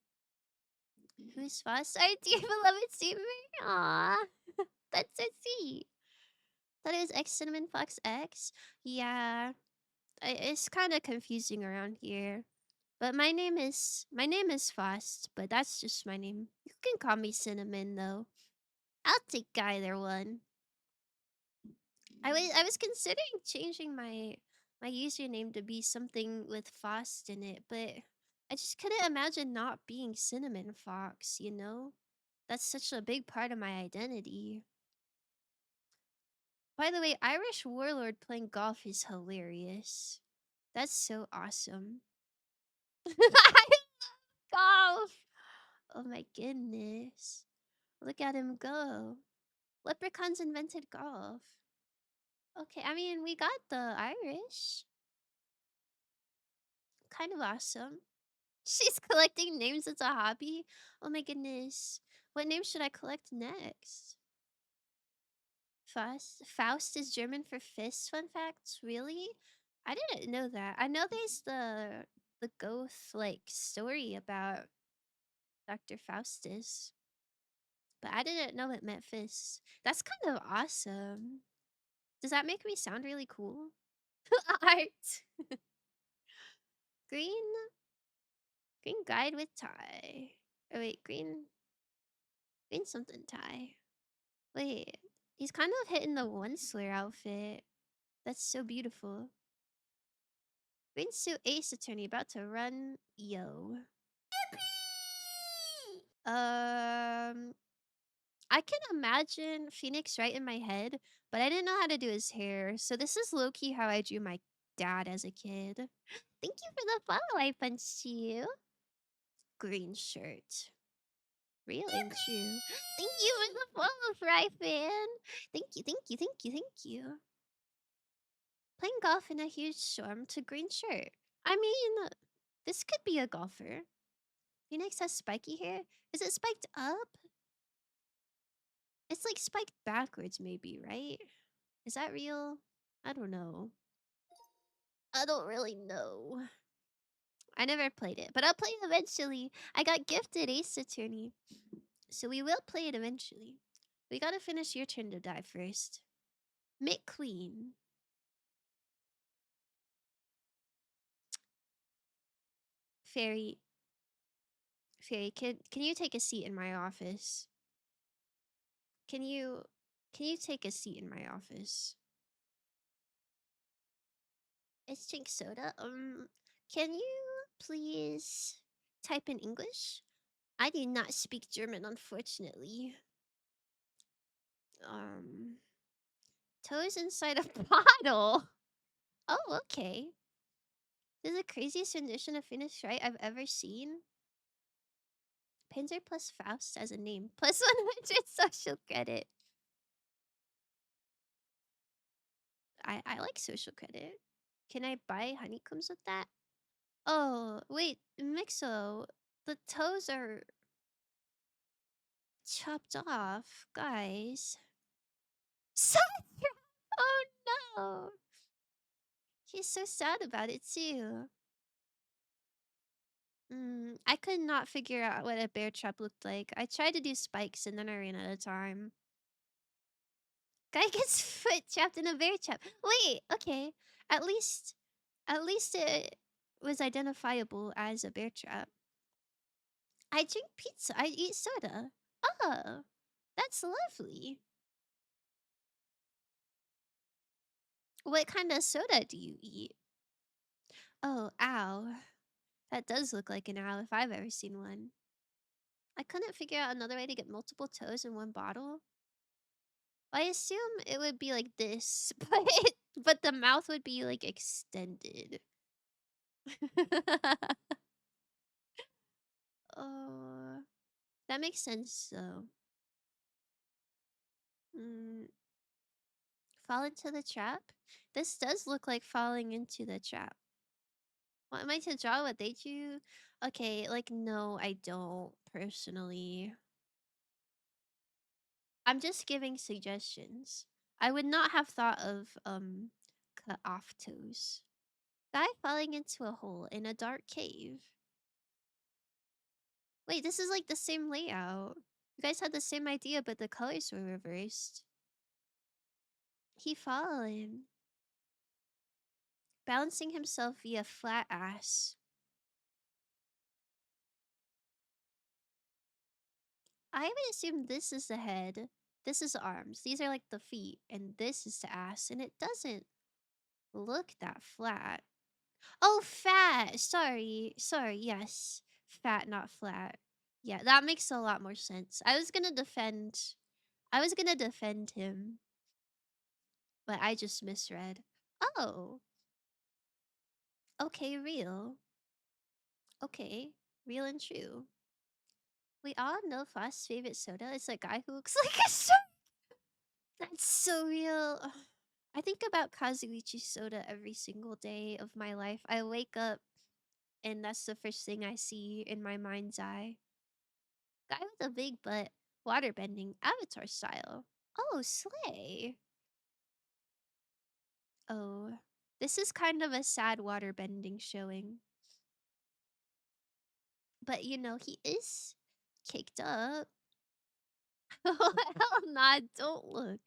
Who's Foss? Our dear beloved streamer? Aw. That's so sweet. Thought it was X Cinnamon Fox X? Yeah. It's kind of confusing around here. But my name is Fost, but that's just my name. You can call me Cinnamon though. I'll take either one. I was considering changing my username to be something with Fost in it, but I just couldn't imagine not being Cinnamon Fox, you know? That's such a big part of my identity. By the way, Irish Warlord playing golf is hilarious. That's so awesome. I love golf. Oh my goodness. Look at him go. Leprechauns invented golf. Okay, I mean, we got the Irish. Kind of awesome. She's collecting names as a hobby. Oh my goodness. What name should I collect next? Faust. Faust is German for fist, fun facts? Really? I didn't know that. I know there's the Goth like story about Dr. Faustus, but I didn't know it meant fist. That's kind of awesome. Does that make me sound really cool? Art. Green. Green guide with tie. Oh wait, green something tie. Wait, he's kind of hitting the one slur outfit. That's so beautiful. Green suit ace attorney about to run. Yo. I can imagine Phoenix right in my head, but I didn't know how to do his hair. So this is low-key how I drew my dad as a kid. Thank you for the follow, I punched you. Green shirt. Real and true. Thank you for the follow, Fry fan. Thank you, thank you, thank you, thank you. Playing golf in a huge storm to green shirt. I mean, this could be a golfer. Phoenix has spiky hair. Is it spiked up? It's like spiked backwards, maybe, right? Is that real? I don't know. I don't really know. I never played it, but I'll play it eventually. I got gifted Ace Attorney, so we will play it eventually. We gotta finish your turn to die first. Make queen. Fairy, Fairy, can you take a seat in my office? Can you take a seat in my office? It's drink soda. Can you please type in English? I do not speak German, unfortunately. Toes inside a bottle. Oh, okay. This is the craziest rendition of Finish Right I've ever seen. Panzer plus Faust as a name. Plus 100 social credit. I like social credit. Can I buy honeycombs with that? Oh, wait, Mixo. The toes are chopped off, guys. So oh no. He's so sad about it too. I could not figure out what a bear trap looked like. I tried to do spikes and then I ran out of time. Guy gets foot trapped in a bear trap. Wait, okay. At least it was identifiable as a bear trap. I drink pizza. I eat soda. Oh, that's lovely. What kind of soda do you eat? Oh, ow. That does look like an owl if I've ever seen one. I couldn't figure out another way to get multiple toes in one bottle. I assume it would be like this, but But the mouth would be like extended. Oh, that makes sense though. Mm, fall into the trap? This does look like falling into the trap. Want am I to draw what they drew? Okay, like no, I don't personally. I'm just giving suggestions. I would not have thought of cut off toes. Guy falling into a hole in a dark cave. Wait, this is like the same layout. You guys had the same idea, but the colors were reversed. He fallen, balancing himself via flat ass. I would assume this is the head, this is the arms, these are like the feet, and this is the ass, and it doesn't look that flat. Oh, fat! Sorry, yes. Fat, not flat. Yeah, that makes a lot more sense. I was gonna defend him, but I just misread. Oh, okay, real. Okay, real and true. We all know Foss' favorite soda is a guy who looks like a soda. That's so real. Ugh. I think about Kazuichi soda every single day of my life. I wake up and that's the first thing I see in my mind's eye. Guy with a big butt, waterbending, avatar style. Oh, slay. Oh, this is kind of a sad waterbending showing. But you know, he is caked up. Oh, hell nah, don't look.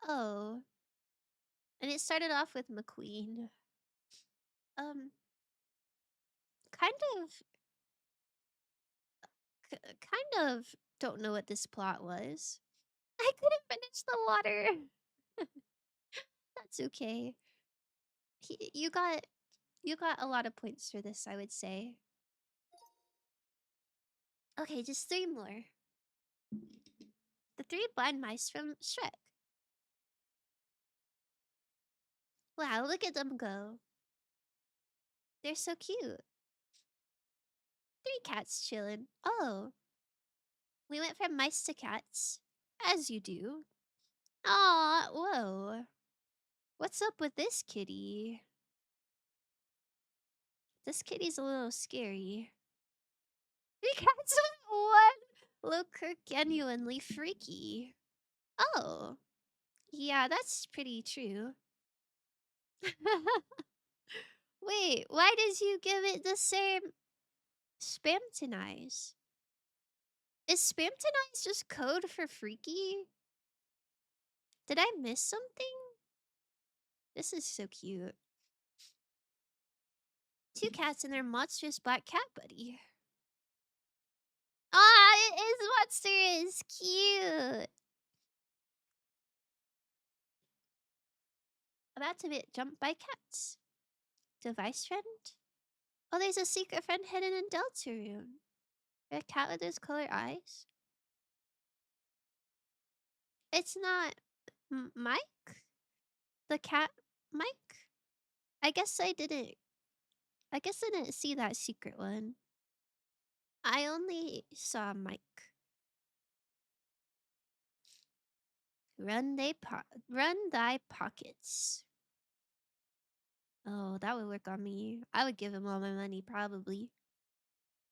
Oh, and it started off with McQueen. Um, kind of, kind of don't know what this plot was. I couldn't finish the water. That's okay. You got a lot of points for this, I would say. Okay, just three more. The three blind mice from Shrek. Wow, look at them go. They're so cute. Three cats chillin'. Oh, we went from mice to cats. As you do. Aw, whoa. What's up with this kitty? This kitty's a little scary. Three cats on one! Look, genuinely freaky. Oh, yeah, that's pretty true. Wait, why did you give it the same Spamtonize? Is Spamtonize just code for freaky? Did I miss something? This is so cute. Two cats and their monstrous black cat buddy. Ah, it is monstrous. Cute. About to get jumped by cats. Device friend? Oh, there's a secret friend hidden in Deltarune. A cat with those colored eyes. It's not Mike? The cat Mike? I guess I didn't. I guess I didn't see that secret one. I only saw Mike. Run thy pockets. Oh, that would work on me. I would give him all my money, probably.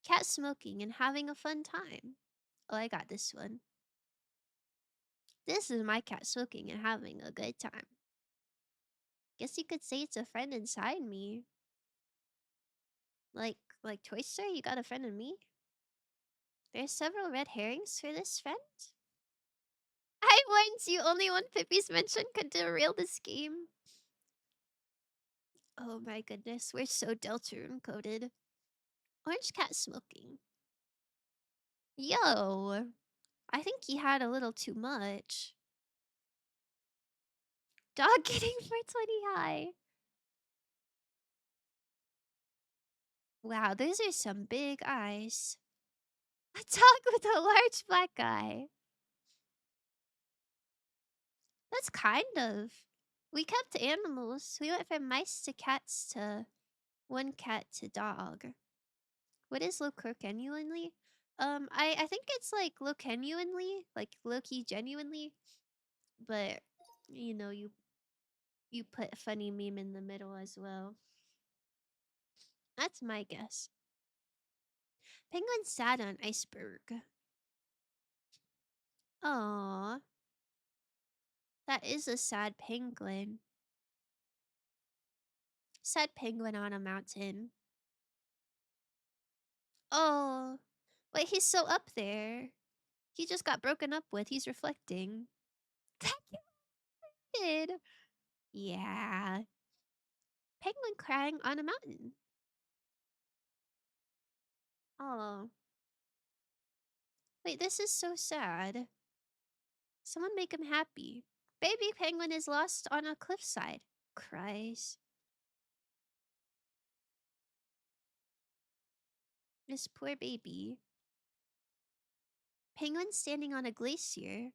Cat smoking and having a fun time. Oh, I got this one. This is my cat smoking and having a good time. Guess you could say it's a friend inside me. Like Toy Story, you got a friend in me? There's several red herrings for this friend? I warned you, only one Pippi's mention could derail this game. Oh my goodness, we're so Deltarune coded. Orange cat smoking. Yo, I think he had a little too much. Dog getting 420 high. Wow, those are some big eyes. A dog with a large black eye. That's kind of We kept animals. We went from mice to cats to one cat to dog. What is genuinely? I think it's like genuinely, like low-key genuinely, but you put a funny meme in the middle as well. That's my guess. Penguin sat on iceberg. Aw, that is a sad penguin. Sad penguin on a mountain. Oh, wait, he's so up there. He just got broken up with. He's reflecting. That kid. Yeah. Penguin crying on a mountain. Oh, wait, this is so sad. Someone make him happy. Baby penguin is lost on a cliffside. Cries. This poor baby. Penguin standing on a glacier.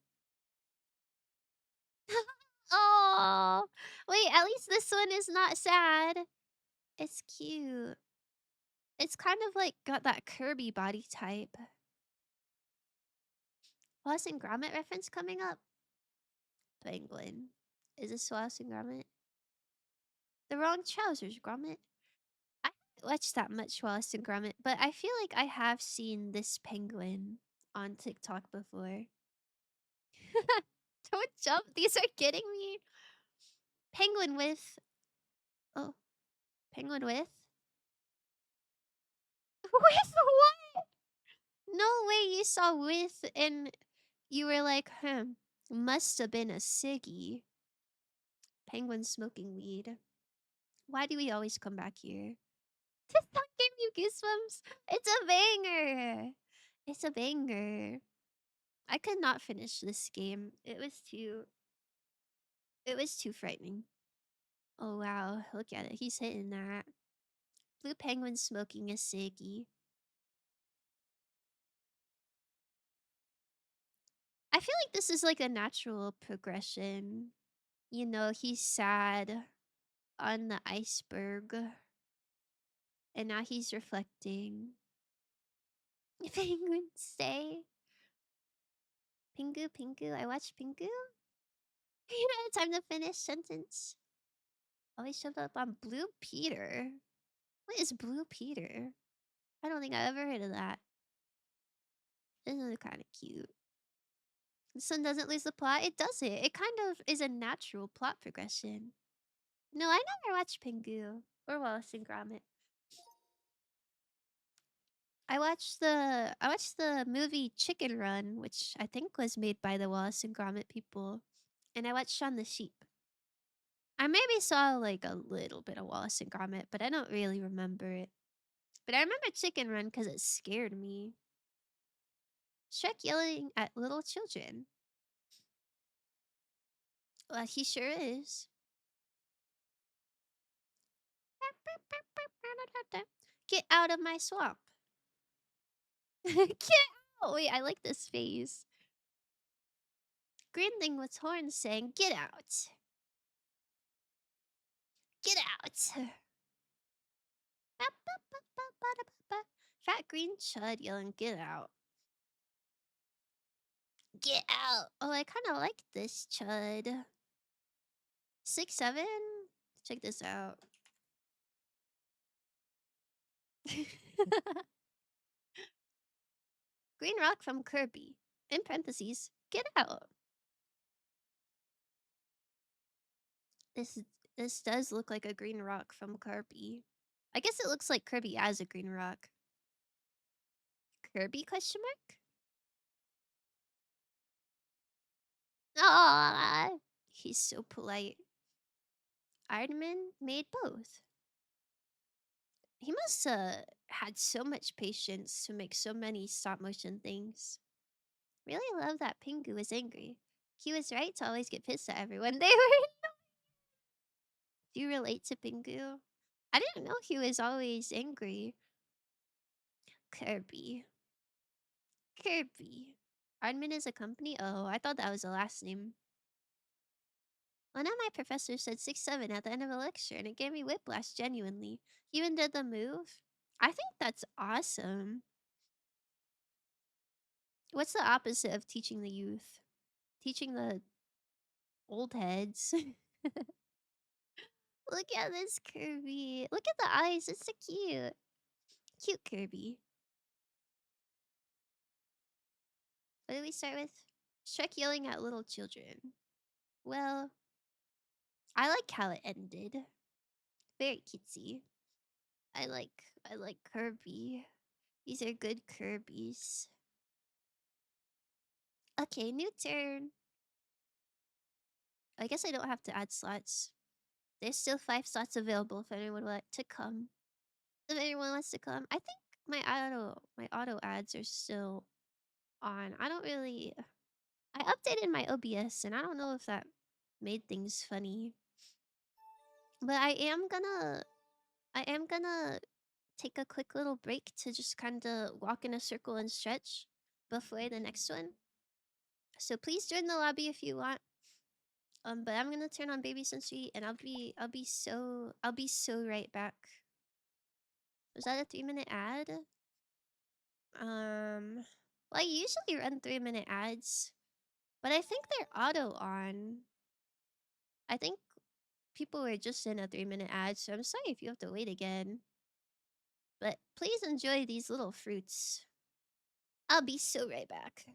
Oh, wait, at least this one is not sad. It's cute. It's kind of like got that Kirby body type. Wallace and Gromit reference coming up? Penguin. Is this Wallace and Gromit? The wrong trousers, Gromit. I haven't watched that much Wallace and Gromit, but I feel like I have seen this penguin on TikTok before. Don't jump. These are getting me. Penguin with. Oh, penguin with? With what? No way you saw with and you were like, must have been a ciggy. Penguin smoking weed. Why do we always come back here? This song gave you goosebumps. It's a banger. It's a banger. I could not finish this game. It was too frightening. Oh wow, look at it. He's hitting that. Blue penguin smoking a ciggy. I feel like this is like a natural progression. He's sad on the iceberg. And now he's reflecting. Penguin stay. Pingu, Pingu. I watched Pingu. You know, time to finish sentence. Always showed up on Blue Peter. What is Blue Peter? I don't think I've ever heard of that. This is kind of cute. The sun doesn't lose the plot. It does it. It kind of is a natural plot progression. No, I never watched Pingu or Wallace and Gromit. I watched the movie Chicken Run, which I think was made by the Wallace and Gromit people, and I watched Shaun the Sheep. I maybe saw like a little bit of Wallace and Gromit, but I don't really remember it. But I remember Chicken Run because it scared me. Shrek yelling at little children. Well, he sure is. Get out of my swamp. Get out! Wait, I like this phase. Green thing with horns saying, "Get out! Get out!" Fat green chud yelling, "Get out! Get out!" Oh, I kind of like this chud. 6'7"? Check this out. Green rock from Kirby. In parentheses, get out. This this does look like a green rock from Kirby. I guess it looks like Kirby as a green rock. Kirby question mark? Ah, he's so polite. Iron Man made both. He must had so much patience to make so many stop motion things. Really love that Pingu was angry. He was right to always get pissed at everyone. They were. Do you relate to Pingu? I didn't know he was always angry. Kirby. Kirby. Aardman is a company? Oh, I thought that was the last name. One of my professors said 6-7 at the end of a lecture, and it gave me whiplash genuinely. He even did the move. I think that's awesome. What's the opposite of teaching the youth? Teaching the old heads. Look at this Kirby. Look at the eyes. It's so cute. Cute Kirby. What did we start with? Shrek yelling at little children. Well, I like how it ended. Very cutesy. I like Kirby. These are good Kirby's. Okay, new turn. I guess I don't have to add slots. There's still 5 slots available if anyone would like to come. If anyone wants to come. I think my auto ads are still on. I don't really I updated my OBS and I don't know if that made things funny. But I am gonna take a quick little break to just kind of walk in a circle and stretch before the next one. So please join the lobby if you want. But I'm gonna turn on Baby Sensory and I'll be so right back. Was that a 3-minute ad? Well, I usually run 3-minute ads, but I think they're auto on. I think people were just in a 3-minute ad, so I'm sorry if you have to wait again. But please enjoy these little fruits. I'll be so right back.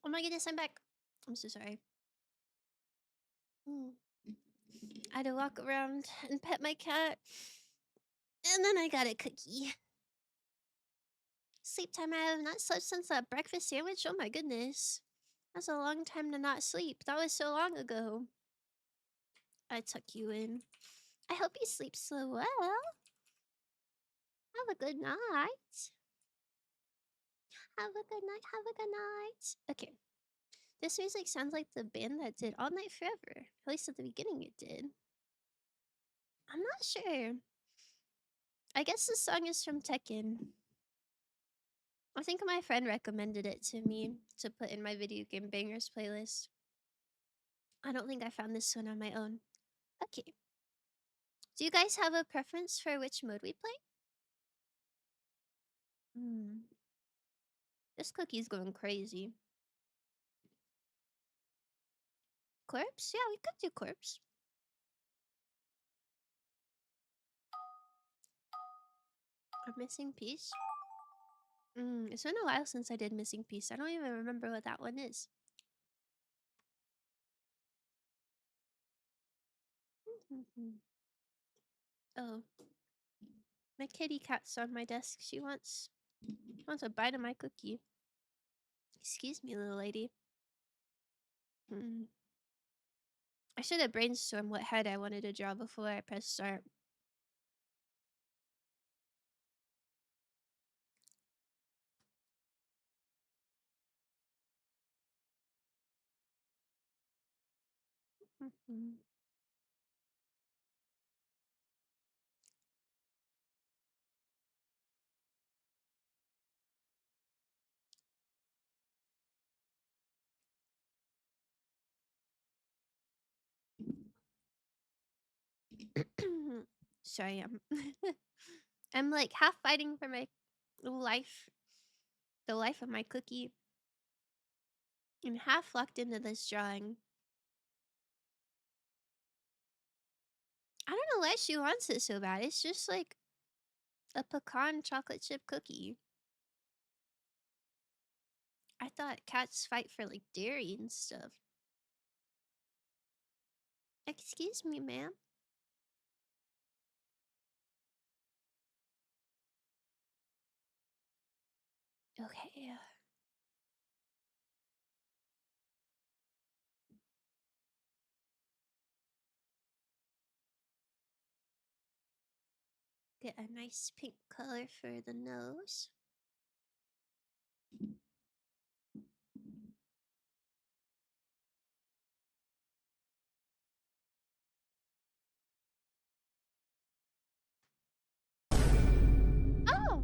Oh my goodness, I'm back. I'm so sorry. Mm. I had to walk around and pet my cat. And then I got a cookie. Sleep time. I have not slept since that breakfast sandwich. Oh my goodness. That's a long time to not sleep. That was so long ago. I tuck you in. I hope you sleep so well. Have a good night. Have a good night. Have a good night. Okay. This music sounds like the band that did All Night Forever. At least at the beginning it did. I'm not sure. I guess the song is from Tekken. I think my friend recommended it to me to put in my video game bangers playlist. I don't think I found this one on my own. Okay. Do you guys have a preference for which mode we play? Hmm. This cookie's going crazy. Corpse? Yeah, we could do corpse. Or missing piece? It's been a while since I did missing piece. I don't even remember what that one is. Oh, my kitty cat's on my desk. She wants a bite of my cookie. Excuse me, little lady. I should have brainstormed what head I wanted to draw before I pressed start. Sorry, I'm like half fighting for my life, the life of my cookie, and half locked into this drawing. I don't know why she wants it so bad. It's just like a pecan chocolate chip cookie. I thought cats fight for like dairy and stuff. Excuse me, ma'am. Okay. Get a nice pink color for the nose. Oh!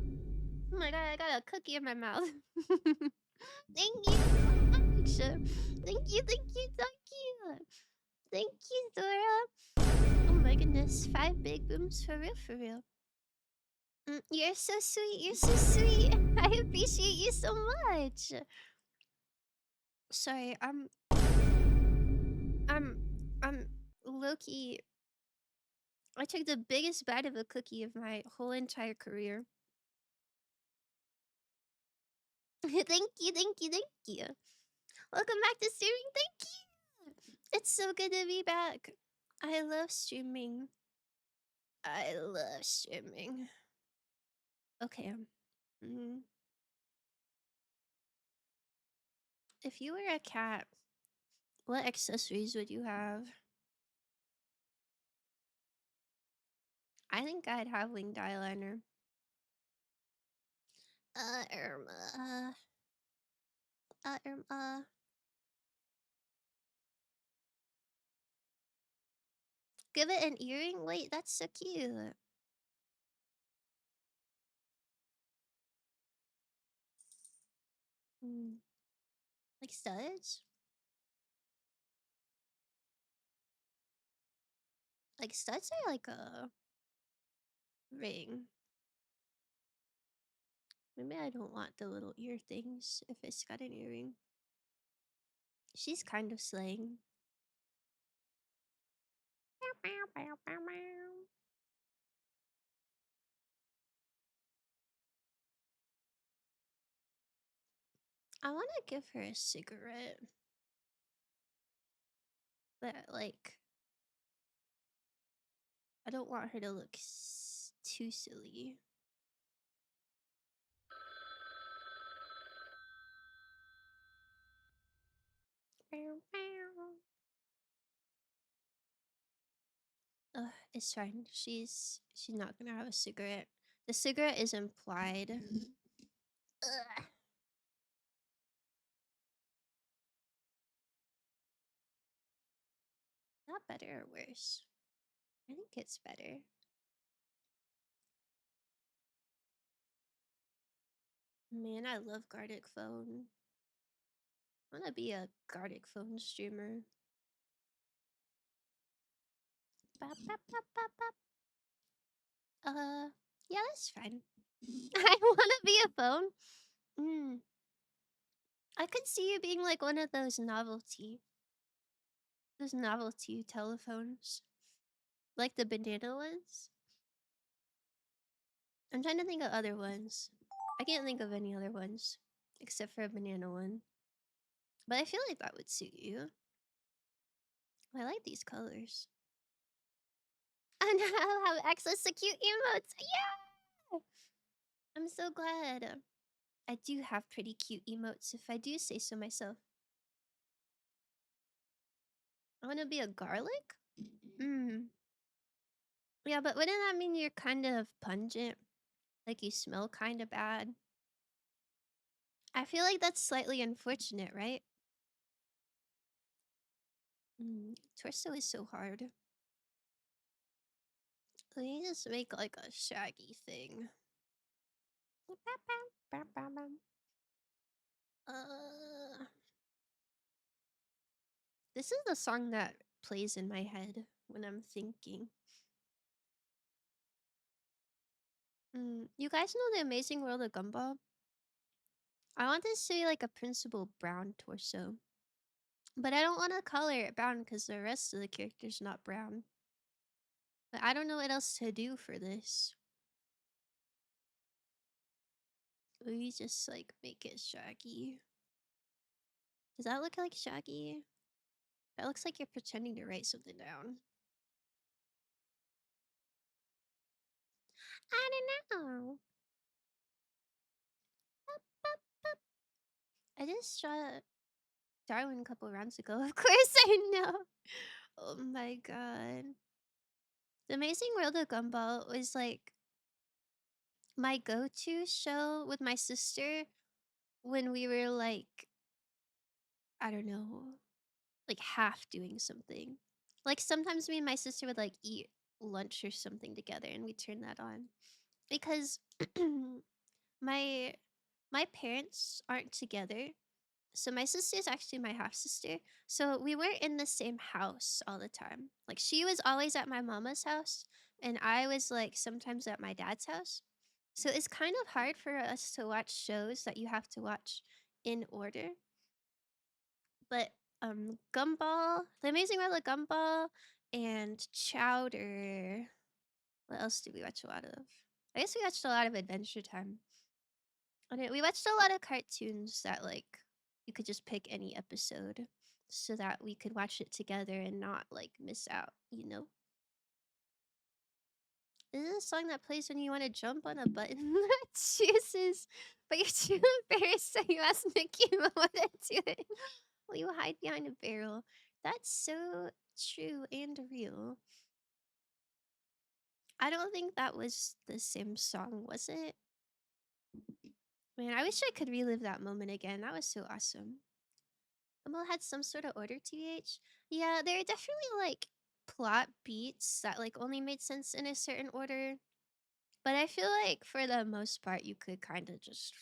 Oh my god, I got a cookie in my mouth. Thank you so much. Thank you, thank you, thank you. Thank you, Dora. Oh my goodness, 5 big booms for real, for real. You're so sweet, you're so sweet. I appreciate you so much. Sorry, low-key. I took the biggest bite of a cookie of my whole entire career. Thank you, thank you, thank you. Welcome back to streaming. Thank you. It's so good to be back. I love streaming. I love streaming. Okay. If you were a cat, what accessories would you have? I think I'd have winged eyeliner. Uh, uh, um, uh. Give it an earring? Wait, that's so cute. Like studs? Like studs are like a ring. Maybe I don't want the little ear things if it's got an earring. She's kind of slaying. I want to give her a cigarette. But, like, I don't want her to look too silly. Ugh, it's fine. She's not gonna have a cigarette. The cigarette is implied. Ugh. Not better or worse? I think it's better. Man, I love Gartic Phone. I wanna be a Gartic Phone streamer. Bop, bop, bop, bop, bop. Yeah, that's fine. I wanna be a phone. Mm. I could see you being like one of those novelty telephones, like the banana ones. I'm trying to think of other ones. I can't think of any other ones except for a banana one. But I feel like that would suit you. I like these colors. And I'll have access to cute emotes. Yeah! I'm so glad. I do have pretty cute emotes if I do say so myself. I want to be a garlic? Hmm. Yeah, but wouldn't that mean you're kind of pungent? Like you smell kind of bad? I feel like that's slightly unfortunate, right? Torso is so hard. Let me just make like a shaggy thing. Uh, this is the song that plays in my head when I'm thinking. You guys know The Amazing World of Gumball? I want to say like a Principal Brown torso. But I don't want to color it brown because the rest of the character's not brown. But I don't know what else to do for this. We just like make it shaggy. Does that look like shaggy? That looks like you're pretending to write something down. I don't know. I just shot Darwin a couple rounds ago. Of course I know. Oh my god. The Amazing World of Gumball was like my go-to show with my sister when we were like, I don't know, like half doing something. Like sometimes me and my sister would like eat lunch or something together and we turn that on. Because my my parents aren't together. So my sister is actually my half sister. So we weren't in the same house all the time. Like she was always at my mama's house and I was like sometimes at my dad's house. So it's kind of hard for us to watch shows that you have to watch in order. But Gumball, The Amazing World of Gumball and Chowder. What else did we watch a lot of? I guess we watched a lot of Adventure Time. Okay, we watched a lot of cartoons that like you could just pick any episode so that we could watch it together and not like miss out, you know? This is a song that plays when you want to jump on a button that chooses, but you're too embarrassed so you ask Mickey what to do it. Will you hide behind a barrel? That's so true and real. I don't think that was the same song, was it? Man, I wish I could relive that moment again. That was so awesome. Gumball had some sort of order, TH. Yeah, there are definitely like plot beats that like only made sense in a certain order. But I feel like for the most part, you could kind of just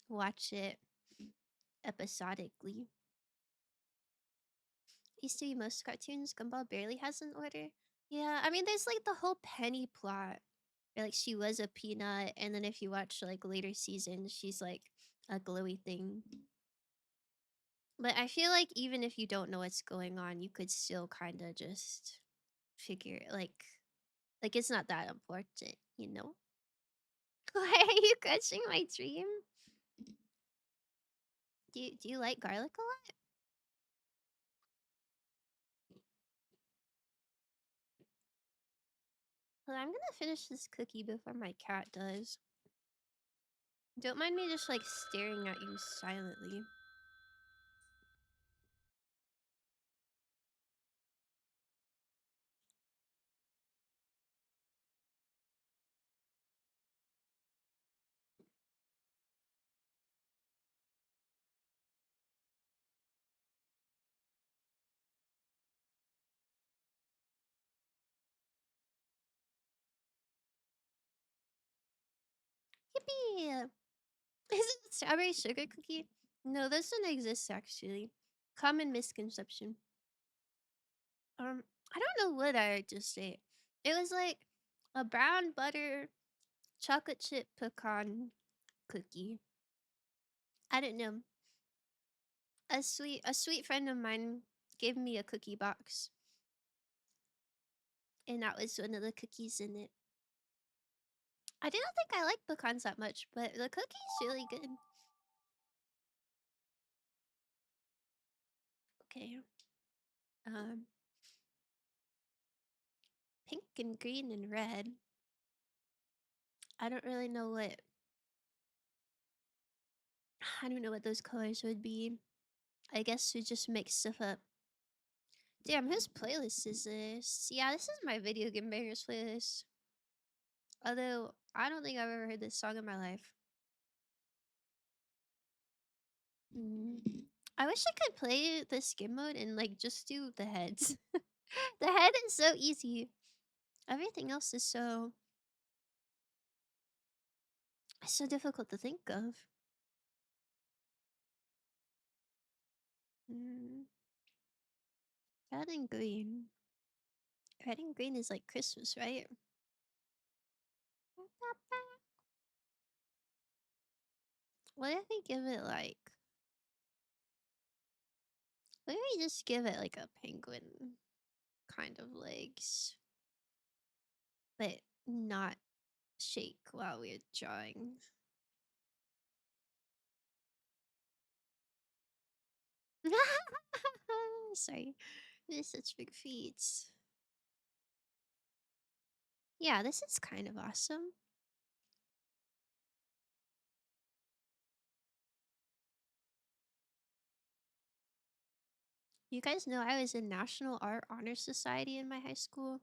watch it episodically. Used to be most cartoons, Gumball barely has an order. Yeah, I mean, there's like the whole Penny plot where like she was a peanut, and then if you watch like later seasons, she's like a glowy thing. But I feel like even if you don't know what's going on, you could still kind of just figure like it's not that important, you know? Why are you crushing my dream? Do you like garlic a lot? Well, I'm gonna finish this cookie before my cat does. Don't mind me just like staring at you silently. be. Is it strawberry sugar cookie? No, this doesn't exist actually. Common misconception. I don't know what I just ate. It was like a brown butter chocolate chip pecan cookie. I don't know. A sweet friend of mine gave me a cookie box, and that was one of the cookies in it. I didn't think I like pecans that much, but the cookie's really good. Okay. Um, pink and green and red. I don't really know what I don't know what those colors would be. I guess we just make stuff up. Damn, whose playlist is this? Yeah, this is my video game bangers playlist. Although I don't think I've ever heard this song in my life. Mm. I wish I could play this game mode and like just do the heads. The head is so easy. Everything else is so difficult to think of. Mm. Red and green. Red and green is like Christmas, right? What if we give it like? What if we just give it like a penguin kind of legs, but not shake while we're drawing? Sorry, this is such big feet. Yeah, this is kind of awesome. You guys know I was in National Art Honor Society in my high school?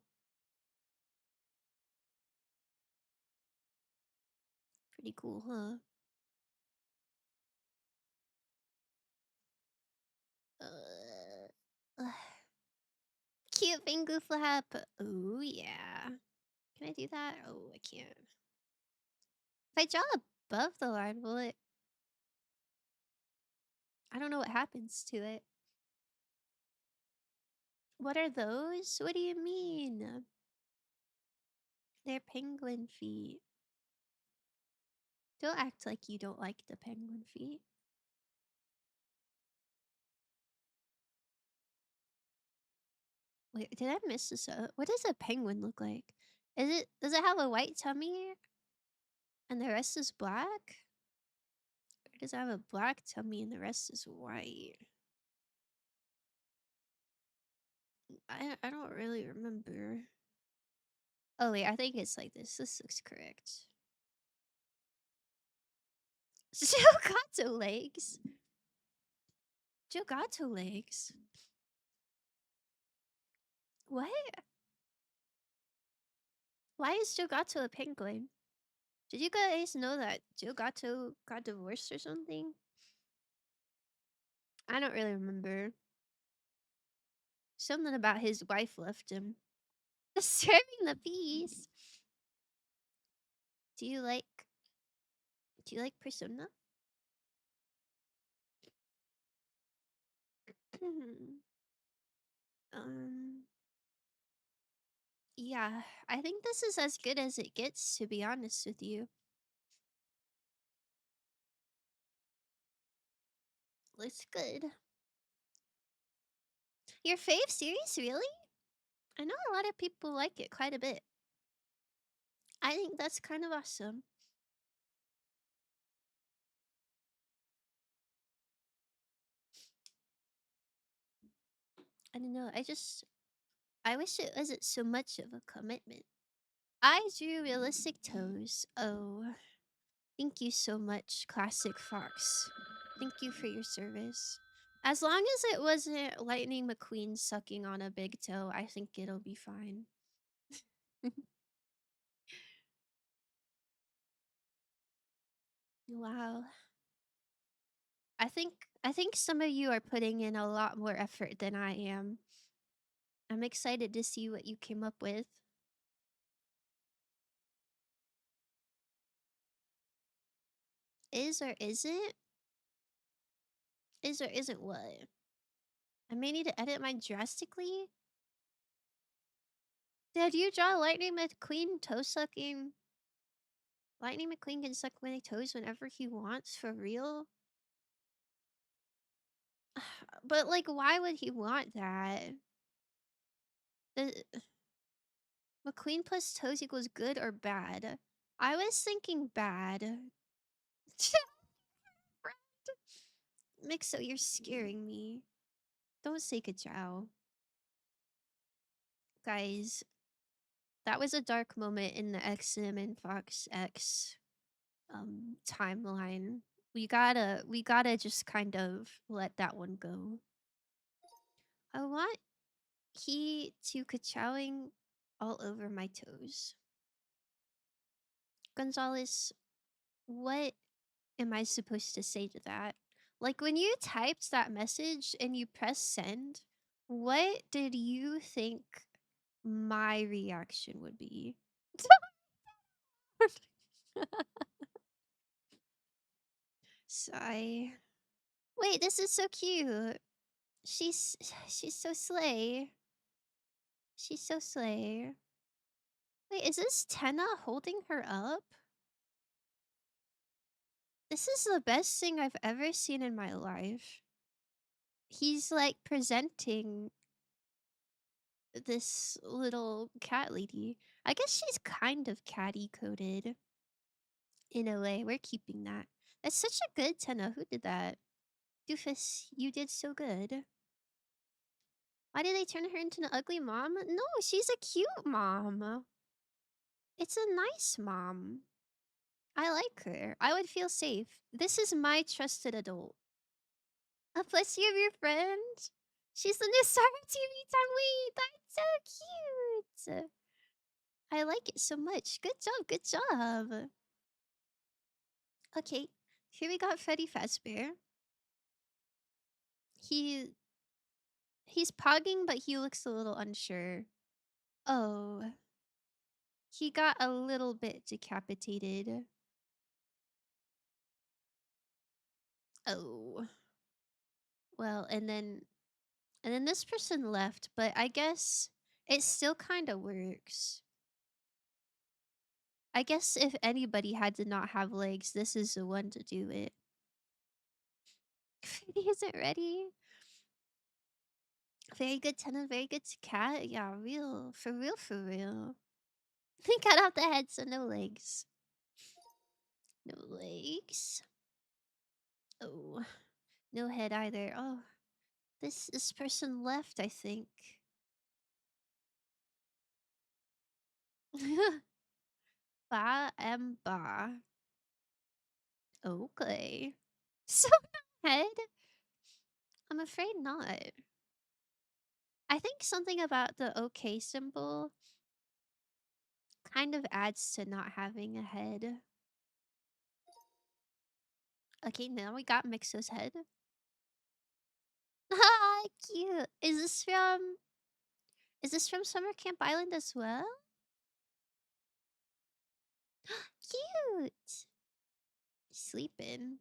Pretty cool, huh? Uh, cute finger flap. Oh, yeah. Can I do that? Oh, I can't. If I draw above the line, will it? I don't know what happens to it. What are those? What do you mean? They're penguin feet. Don't act like you don't like the penguin feet. Wait, did I miss this up? What does a penguin look like? Does it have a white tummy and the rest is black? Or does it have a black tummy and the rest is white? I don't really remember. Oh wait, I think it's like this. This looks correct. Jogato legs. Jogato legs. What? Why is Jogato a penguin? Did you guys know that Jogato got divorced or something? I don't really remember. Something about his wife left him. Disturbing the peace. Do you like Persona? um yeah, I think this is as good as it gets, to be honest with you. Looks good. Your fave series, really? I know a lot of people like it quite a bit. I think that's kind of awesome. I don't know. I wish it wasn't so much of a commitment. I drew realistic toes. Oh, thank you so much, Classic Fox. Thank you for your service. As long as it wasn't Lightning McQueen sucking on a big toe, I think it'll be fine. Wow. I think some of you are putting in a lot more effort than I am. I'm excited to see what you came up with. Is or isn't? Is or isn't what? I may need to edit mine drastically? Did you draw Lightning McQueen toe sucking? Lightning McQueen can suck my toes whenever he wants, for real? But, like, why would he want that? The McQueen plus toes equals good or bad? I was thinking bad. Mixo, you're scaring me. Don't say ka-chow. Guys, that was a dark moment in the XM and Fox X timeline. We gotta just kind of let that one go. I want he to ka-chowing all over my toes. Gonzalez, what am I supposed to say to that? Like when you typed that message and you press send, what did you think my reaction would be? Sigh. Wait, this is so cute. She's she's so slay. She's so slay. Wait, is this Tenna holding her up? This is the best thing I've ever seen in my life. He's like presenting this little cat lady. I guess she's kind of catty coded in a way. We're keeping that. That's such a good Tenna. Who did that? Doofus, you did so good. Why did they turn her into an ugly mom? No, she's a cute mom. It's a nice mom. I like her. I would feel safe. This is my trusted adult. Plus you have your friend. She's the new Star TV time. Wait, that's so cute. I like it so much. Good job, good job. Okay, here we got Freddy Fazbear. He he's pogging, but he looks a little unsure. Oh, he got a little bit decapitated. Oh. Well, and then this person left, but I guess it still kind of works. I guess if anybody had to not have legs, this is the one to do it. Freddy isn't ready. Very good tenant, very good cat. Yeah, real. For real, for real. They cut off the head, so no legs. No legs. Oh, no head either. Oh, this person left, I think. Ba and ba. Okay. So no head? I'm afraid not. I think something about the okay symbol kind of adds to not having a head. Okay, now we got Mixo's head. Ah, cute. Is this from Summer Camp Island as well? Cute. Sleeping.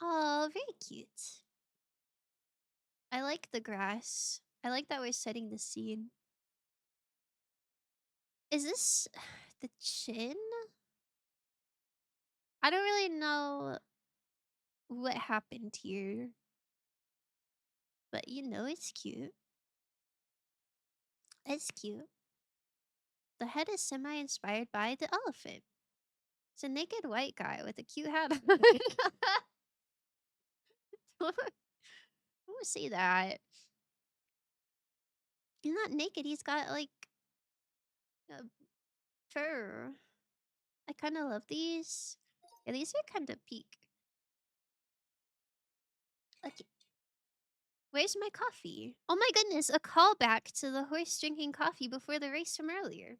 Oh, very cute. I like the grass. I like that we're setting the scene. Is this the chin? I don't really know what happened here, but it's cute. It's cute. The head is semi-inspired by the elephant. It's a naked white guy with a cute hat on. Don't say that. He's not naked. He's got like a fur. I kind of love these. Yeah, these are kind of peak. Okay. Where's my coffee? Oh my goodness, a callback to the horse drinking coffee before the race from earlier.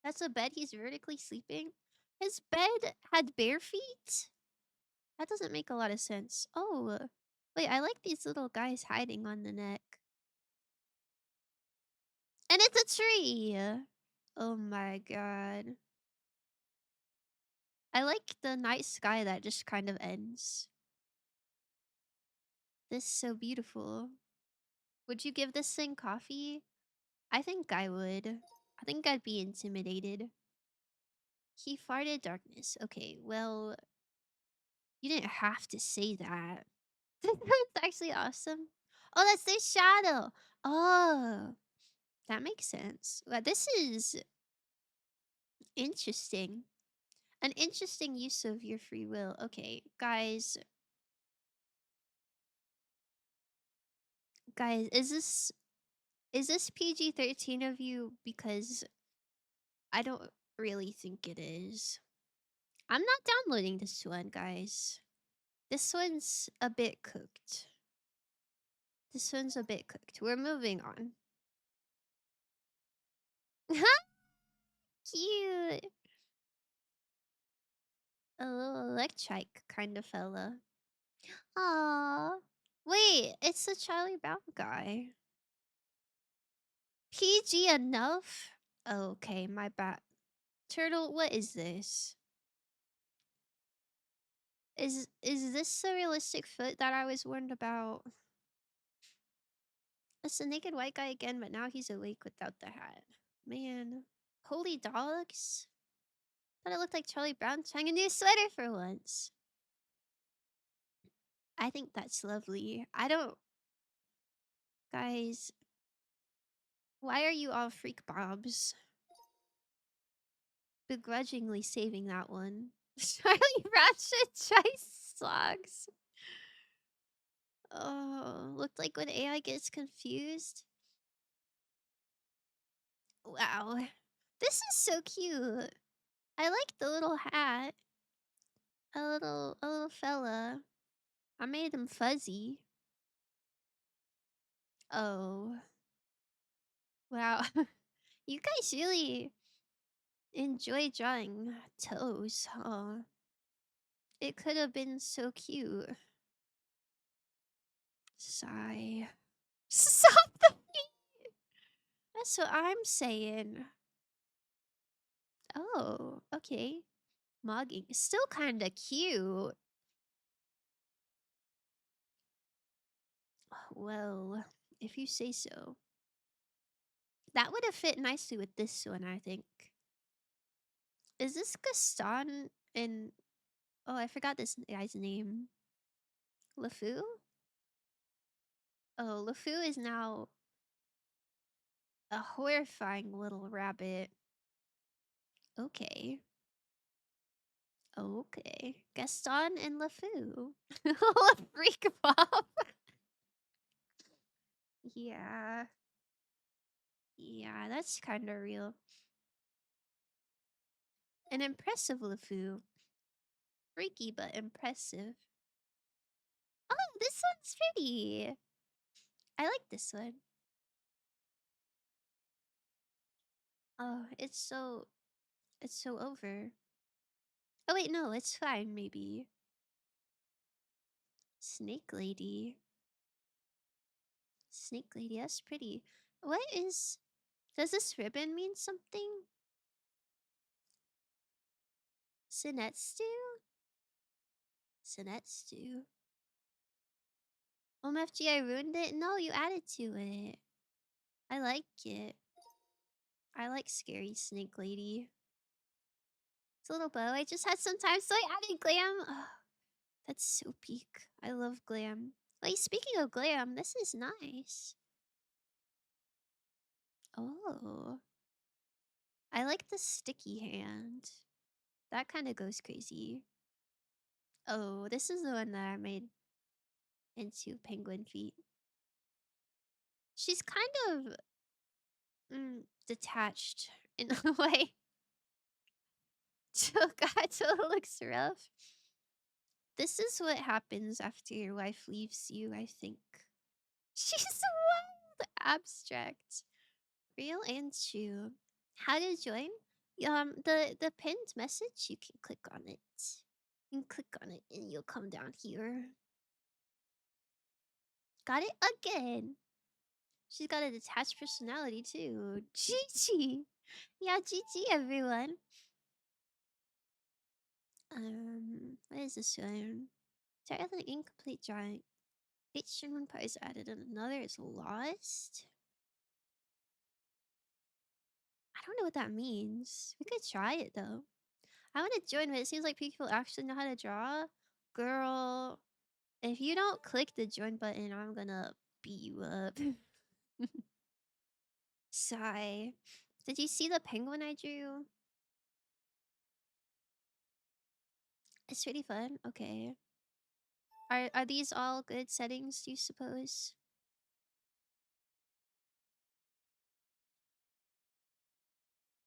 That's a bed he's vertically sleeping? His bed had bare feet? That doesn't make a lot of sense. Oh, wait, I like these little guys hiding on the neck. And it's a tree! Oh my god. I like the night sky that just kind of ends. This is so beautiful. Would you give this thing coffee? I think I would. I think I'd be intimidated. He farted darkness. Okay, well, you didn't have to say that. That's actually awesome. Oh, that's their shadow. Oh, that makes sense. Well, this is interesting. An interesting use of your free will. Okay, guys, is this PG-13 of you? Because I don't really think it is. I'm not downloading this one, guys. This one's a bit cooked. This one's a bit cooked. We're moving on. Cute. A little electric kind of fella. Aww. Wait, it's the Charlie Brown guy. PG enough? Okay, my bad. Turtle, what is this? Is this the realistic foot that I was warned about? It's the naked white guy again, but now he's awake without the hat. Man. Holy dogs. Thought it looked like Charlie Brown trying a new sweater for once. I think that's lovely. I don't... Guys, why are you all freak bobs? Begrudgingly saving that one. Charlie Brown should try socks. Oh, looked like when AI gets confused. Wow. This is so cute. I like the little hat. A little fella. I made him fuzzy. Oh. Wow. You guys really enjoy drawing toes, huh? It could have been so cute. Sigh. Stop the feet! That's what I'm saying. Oh, okay. Mugging. Still kinda cute. Well, if you say so. That would have fit nicely with this one, I think. Is this Gaston in... Oh, I forgot this guy's name. LeFou? Oh, LeFou is now a horrifying little rabbit. Okay. Okay. Gaston and LeFou. Freak Bob. Yeah. Yeah, that's kind of real. An impressive LeFou. Freaky but impressive. Oh, this one's pretty. I like this one. Oh, it's so over. Oh wait, no, it's fine maybe. Snake lady. Snake lady, that's pretty. What is... Does this ribbon mean something? Sinette stew? Sinette stew. OMFG, I ruined it? No, you added to it. I like it. I like scary snake lady. It's a little bow. I just had some time, so I added glam. Oh, that's so peak. I love glam. Wait, speaking of glam, this is nice. Oh. I like the sticky hand. That kind of goes crazy. Oh, this is the one that I made into penguin feet. She's kind of detached in a way. God, so it looks rough. This is what happens after your wife leaves you, I think. She's wild. Abstract. Real and true. How to join? The pinned message, you can click on it. You can click on it and you'll come down here. Got it again. She's got a detached personality too. Gigi. Yeah, GG everyone. What is this one? Entirely incomplete drawing. Each one part is added and another is lost. I don't know what that means. We could try it though. I want to join, but it seems like people actually know how to draw. Girl, if you don't click the join button, I'm gonna beat you up. Sigh. Did you see the penguin I drew? It's pretty fun. Okay. Are these all good settings, do you suppose?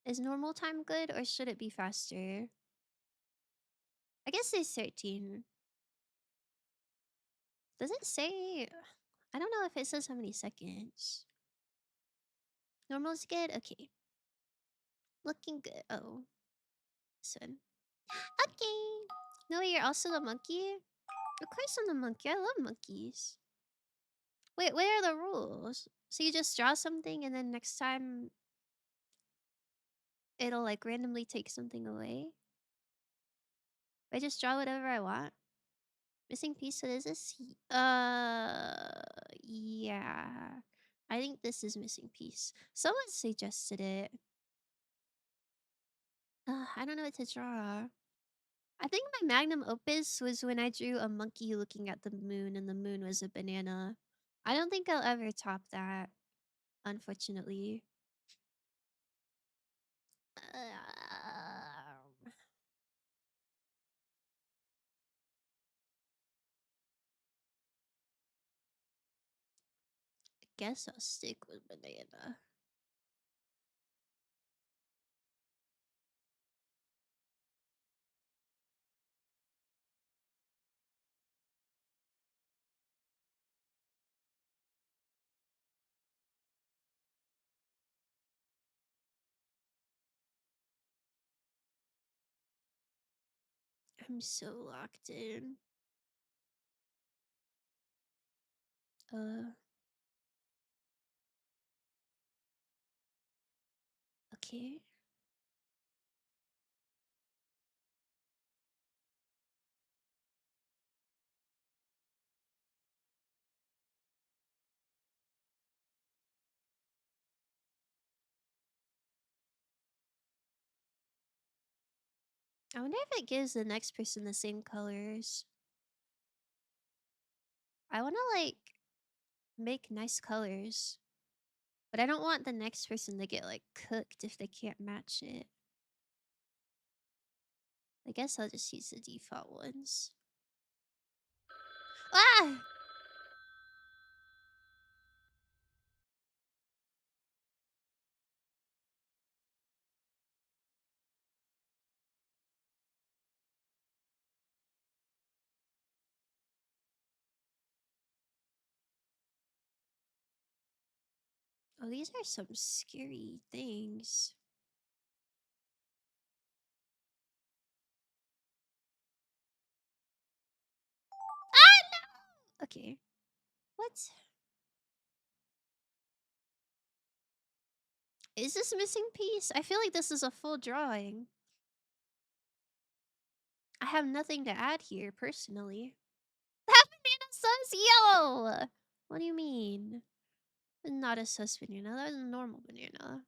Is normal time good or should it be faster? I guess it's 13. Does it say? I don't know if it says how many seconds. Normal's good? Okay. Looking good. Oh. This one. Okay. No, you're also the monkey? Of course I'm the monkey. I love monkeys. Wait, what are the rules? So you just draw something and then next time it'll like randomly take something away? I just draw whatever I want? Missing piece, what is this? Yeah. I think this is missing piece. Someone suggested it. I don't know what to draw. I think my magnum opus was when I drew a monkey looking at the moon and the moon was a banana. I don't think I'll ever top that, unfortunately. I guess I'll stick with banana. I'm so locked in. Uh, okay. I wonder if it gives the next person the same colors. I want to like make nice colors, but I don't want the next person to get like cooked if they can't match it. I guess I'll just use the default ones. Ah! Oh, these are some scary things. Ah, no! Okay. What? Is this a missing piece? I feel like this is a full drawing. I have nothing to add here, personally. That banana says yellow! What do you mean? Not a sus banana, that was a normal banana.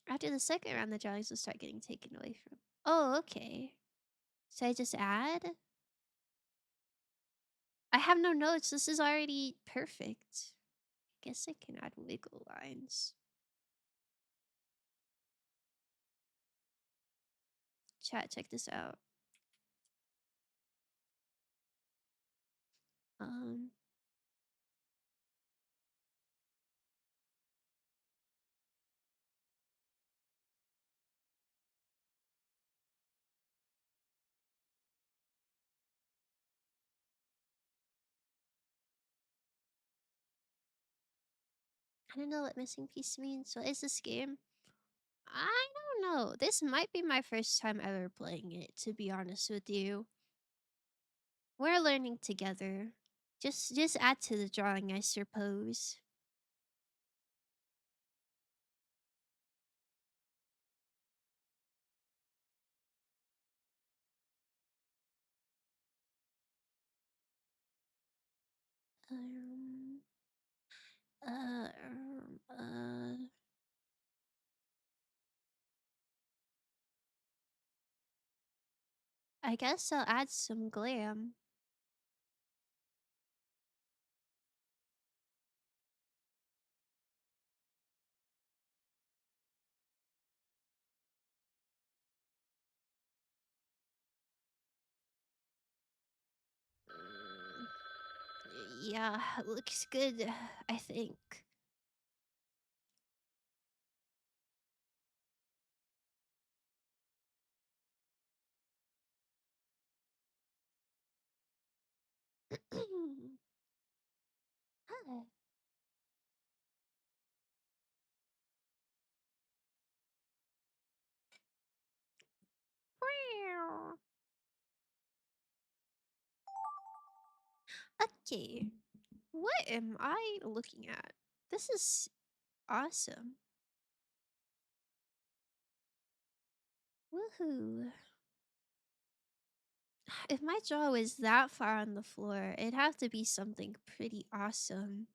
After the second round, the drawings will start getting taken away from. Oh, okay. So I just add? I have no notes. This is already perfect. Guess I can add wiggle lines. Chat, check this out. Um, I don't know what missing piece means. What is this game? I don't know. This might be my first time ever playing it, to be honest with you. We're learning together. Just add to the drawing, I suppose. Uh, um, uh, I guess I'll add some glam. Mm, yeah, looks good, I think. Huh. Okay, what am I looking at? This is awesome. Woohoo. If my jaw was that far on the floor, it'd have to be something pretty awesome.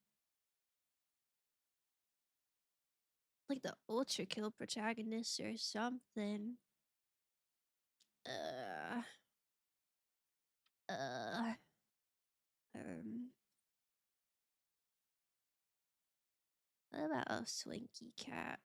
Like the Ultra Kill protagonist or something. Uh, uh, um, what about a swanky cat?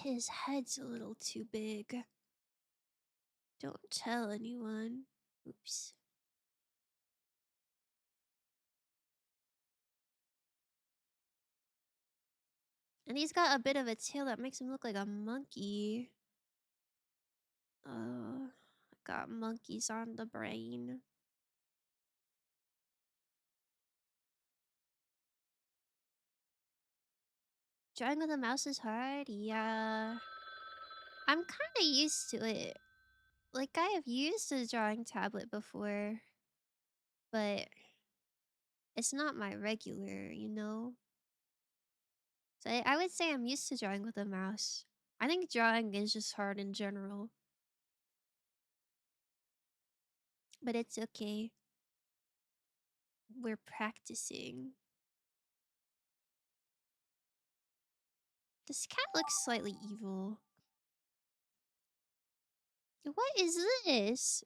His head's a little too big. Don't tell anyone. Oops. And he's got a bit of a tail that makes him look like a monkey. Oh, got monkeys on the brain. Drawing with a mouse is hard? Yeah. I'm kind of used to it. Like, I have used a drawing tablet before, but it's not my regular, you know? So I would say I'm used to drawing with a mouse. I think drawing is just hard in general, but it's okay. We're practicing. This cat looks slightly evil. What is this?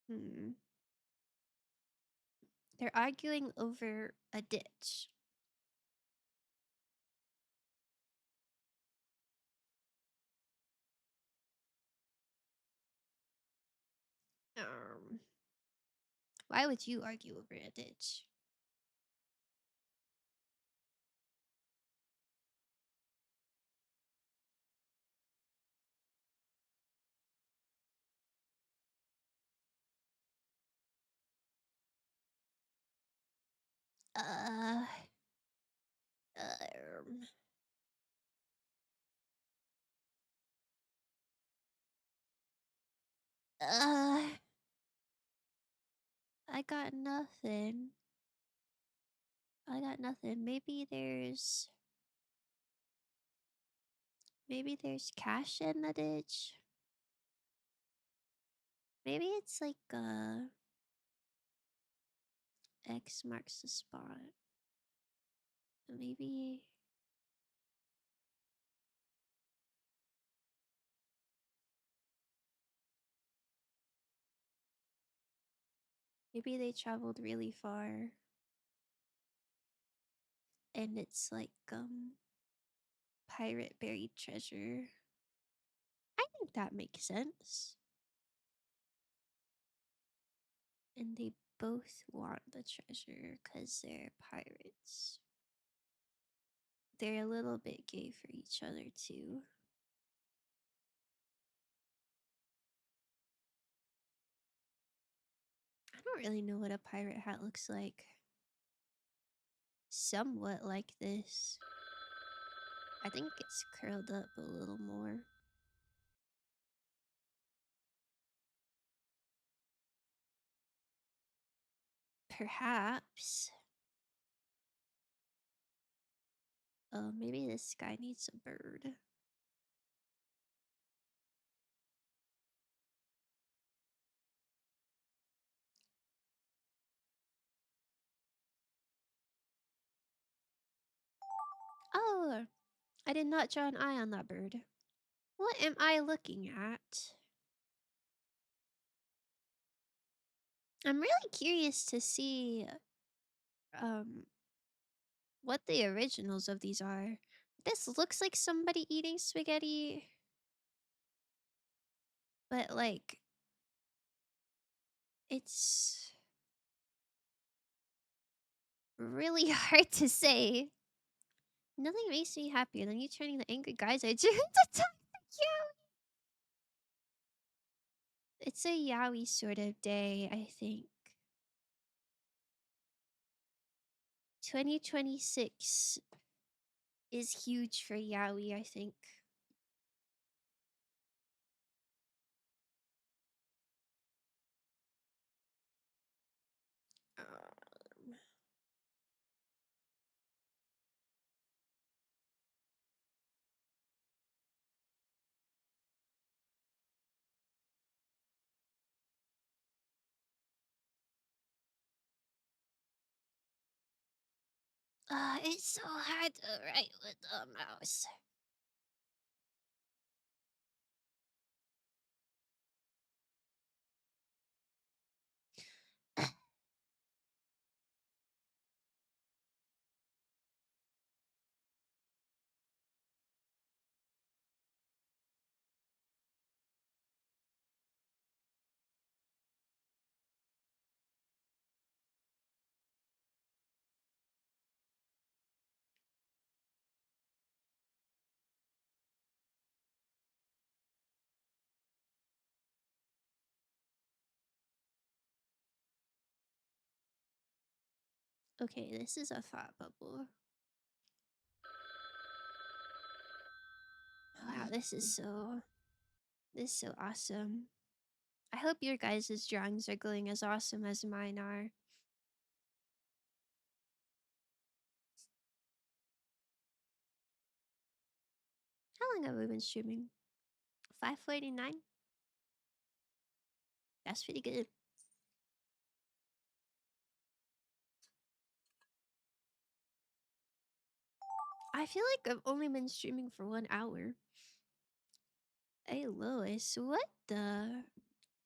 Hmm. They're arguing over a ditch. Um, why would you argue over a ditch? Uh, um, uh, I got nothing. I got nothing. Maybe there's cash in the ditch. Maybe it's like X marks the spot. Maybe maybe they traveled really far and it's like pirate buried treasure. think that makes sense. And they both want the treasure because they're pirates. They're a little bit gay for each other, too. I don't really know what a pirate hat looks like. Somewhat like this. I think it's curled up a little more. Perhaps. Oh, maybe this guy needs a bird. Oh, I did not draw an eye on that bird. What am I looking at? I'm really curious to see um what the originals of these are. This looks like somebody eating spaghetti, but like it's really hard to say. Nothing makes me happier than you turning the angry guys I drew into Yaoi. It's a yaoi sort of day, I think. 2026 is huge for yaoi, I think. Um, it's so hard to write with the mouse. Okay, this is a thought bubble. Wow, this is so awesome. I hope your guys' drawings are going as awesome as mine are. How long have we been streaming? 5:49? That's pretty good. I feel like I've only been streaming for 1 hour. Hey, Lois, what the?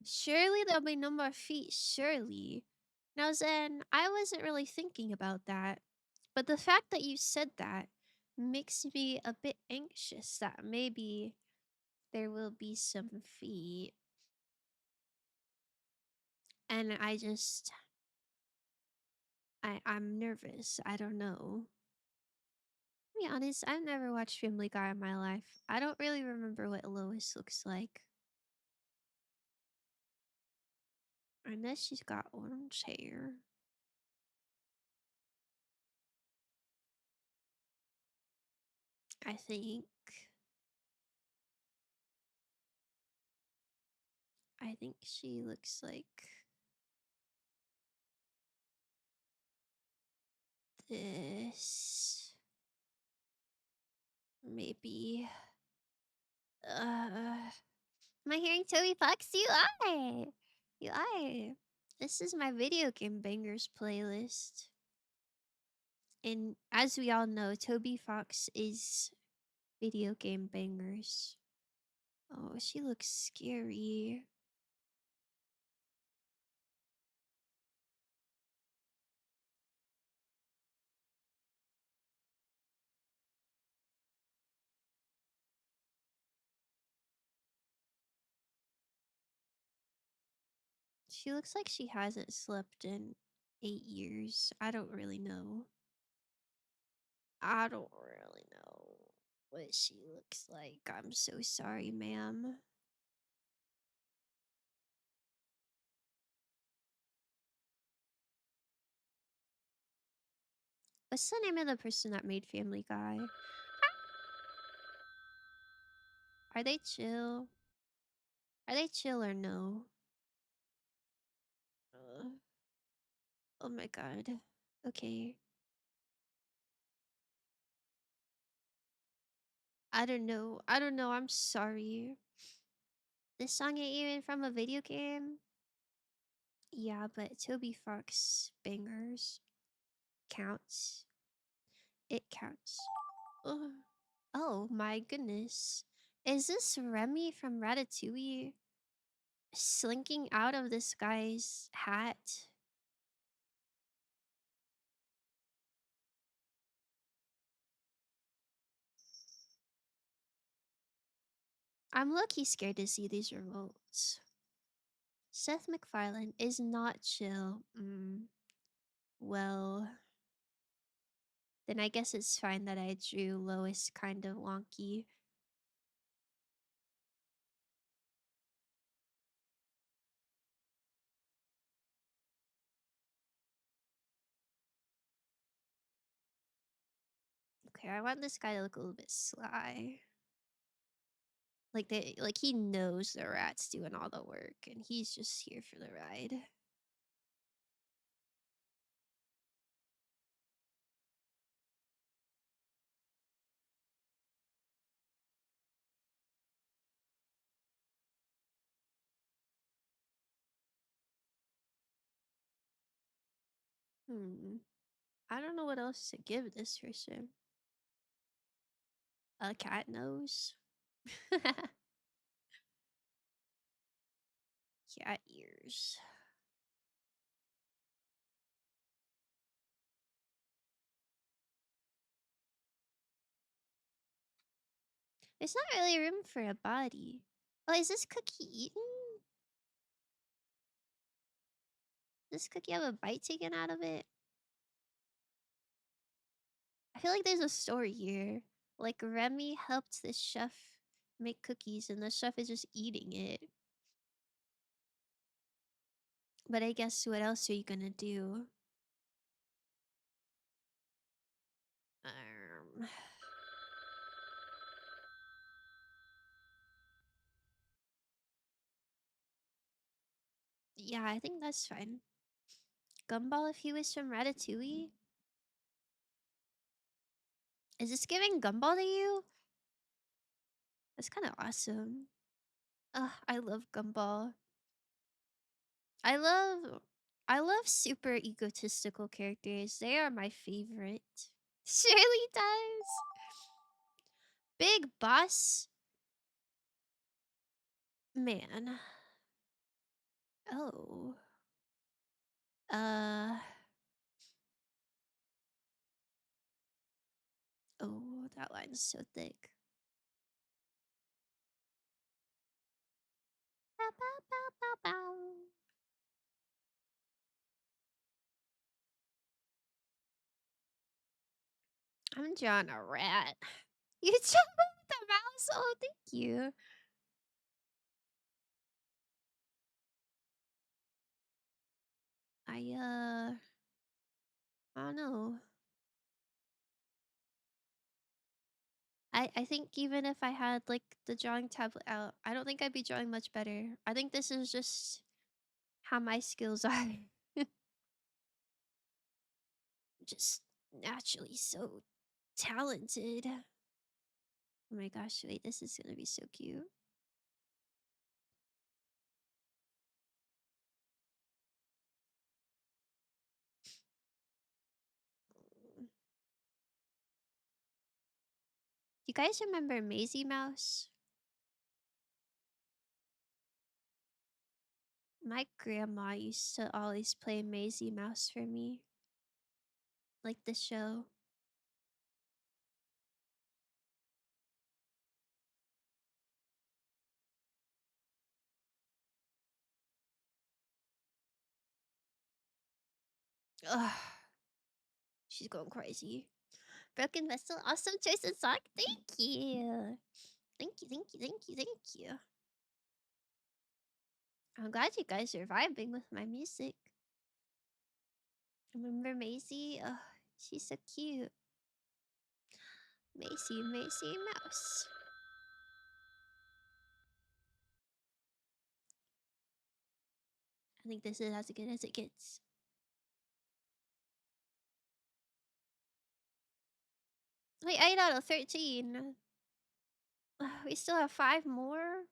Surely there'll be no more feet, surely. Now, Zen, I wasn't really thinking about that. But the fact that you said that makes me a bit anxious that maybe there will be some feet. And I'm nervous. I don't know. To be honest, I've never watched Family Guy in my life. I don't really remember what Lois looks like. Unless she's got orange hair. I think. I think she looks like this. Maybe. Am I hearing Toby Fox? You are. You are. This is my video game bangers playlist. And as we all know, Toby Fox is video game bangers. Oh, she looks scary. She looks like she hasn't slept in 8 years. I don't really know. I don't really know what she looks like. I'm so sorry, ma'am. What's the name of the person that made Family Guy? Are they chill? Are they chill or no? Uh, oh my god. Okay. I don't know. I don't know. I'm sorry. This song ain't even from a video game? Yeah, but Toby Fox bangers counts. It counts. Ugh. Oh my goodness. Is this Remy from Ratatouille slinking out of this guy's hat? I'm low-key scared to see these revolts. Seth MacFarlane is not chill. Well, then I guess it's fine that I drew Lois kind of wonky. Okay, I want this guy to look a little bit sly. Like he knows the rat's doing all the work and he's just here for the ride. Hmm. I don't know what else to give this person. A cat nose. Cat ears. There's not really room for a body. Oh, is this cookie eaten? Does this cookie have a bite taken out of it? I feel like there's a story here. Like Remy helped this chef make cookies and the chef is just eating it. But I guess what else are you gonna do? Um, yeah, I think that's fine. Gumball if he was from Ratatouille? Is this giving Gumball to you? That's kind of awesome. Ugh, I love Gumball. I love I love super egotistical characters. They are my favorite. Shirley does. Big Boss Man. Oh. Uh oh, that line's so thick. Bow, bow, bow, bow, bow. I'm drawing a rat. You drew with the mouse? Oh, thank you. I don't know. I think even if I had like the drawing tablet out, I don't think I'd be drawing much better. I think this is just how my skills are. Just naturally so talented. Oh my gosh, wait, this is gonna be so cute. You guys remember Maisie Mouse? My grandma used to always play Maisie Mouse for me. Like the show. Ugh, she's going crazy. Broken vessel, awesome choice of song. Thank you. Thank you, thank you, thank you, thank you. I'm glad you guys are vibing with my music. Remember Maisie? Oh, she's so cute. Macy, Macy Mouse. I think this is as good as it gets. Wait, 8 out of 13. We still have 5 more.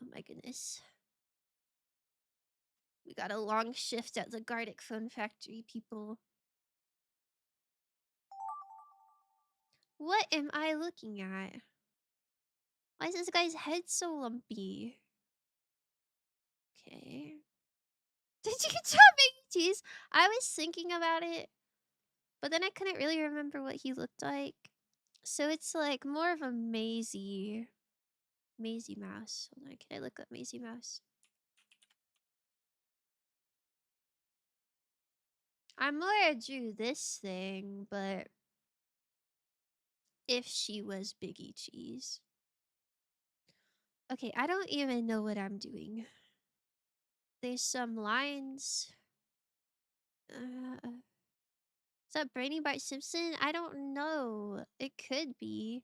Oh my goodness. We got a long shift at the GARTIC phone factory, people. What am I looking at? Why is this guy's head so lumpy? Okay. Did you get job making cheese? I was thinking about it, but then I couldn't really remember what he looked like. So it's like more of a Maisie Mouse. Hold on, can I look up Maisie Mouse? I'm more drew this thing, but if she was Biggie Cheese. Okay, I don't even know what I'm doing. There's some lines. Is that Brainy Bart Simpson? I don't know. It could be.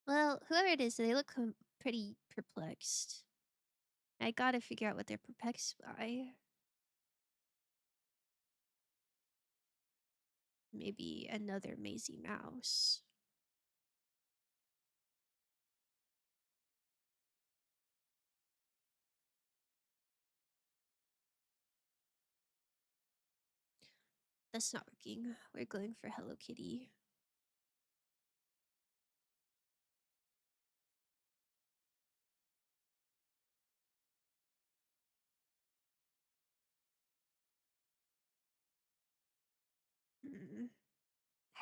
Well, whoever it is, they look pretty perplexed. I gotta figure out what they're perplexed by. Maybe another Maisie Mouse. That's not working. We're going for Hello Kitty.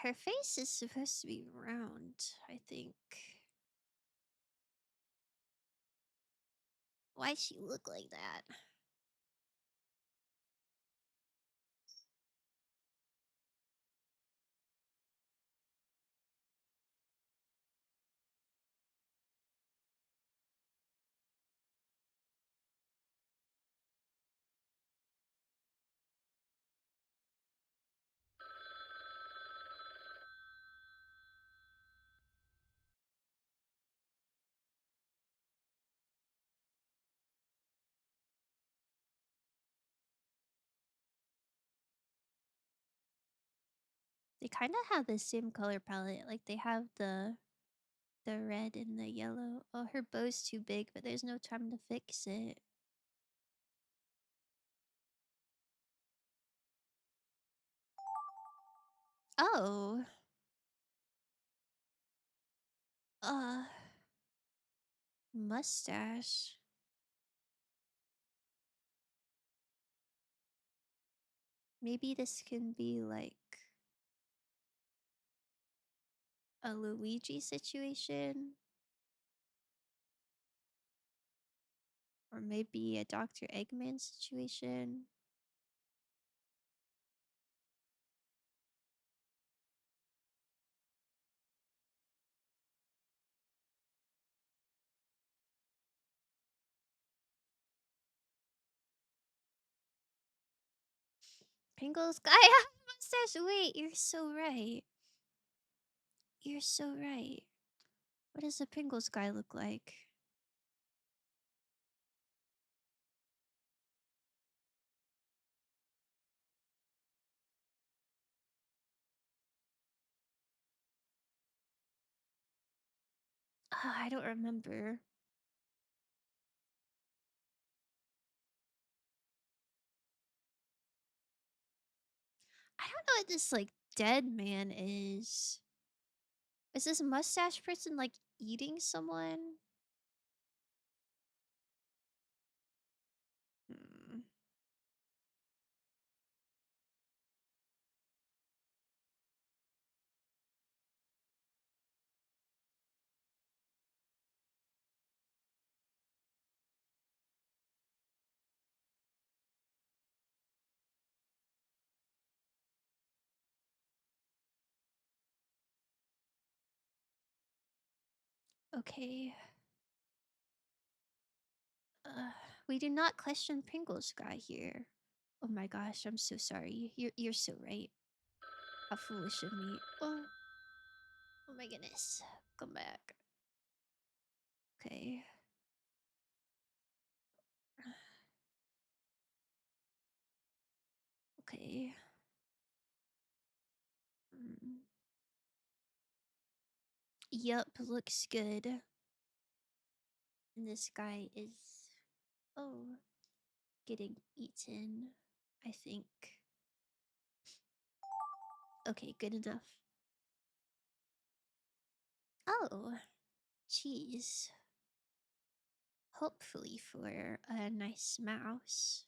Her face is supposed to be round, I think. Why'd she look like that? They kind of have the same color palette. Like they have the red and the yellow. Oh, her bow's too big, but there's no time to fix it. Oh. Uh. Mustache. Maybe this can be like a Luigi situation. Or maybe a Dr. Eggman situation. Pringles guy have a mustache. Wait, you're so right. You're so right. What does the Pringles guy look like? I don't remember. I don't know what this like dead man is. Is this mustache person like eating someone? Hmm. Okay. Uh, we do not question Pringles guy here. Oh my gosh, I'm so sorry. You're so right. How foolish of me. Oh my goodness. Come back. Okay. Okay. Mm. Yup, looks good. And this guy is, oh, getting eaten, I think. Okay, good enough. Oh, cheese. Hopefully for a nice mouse.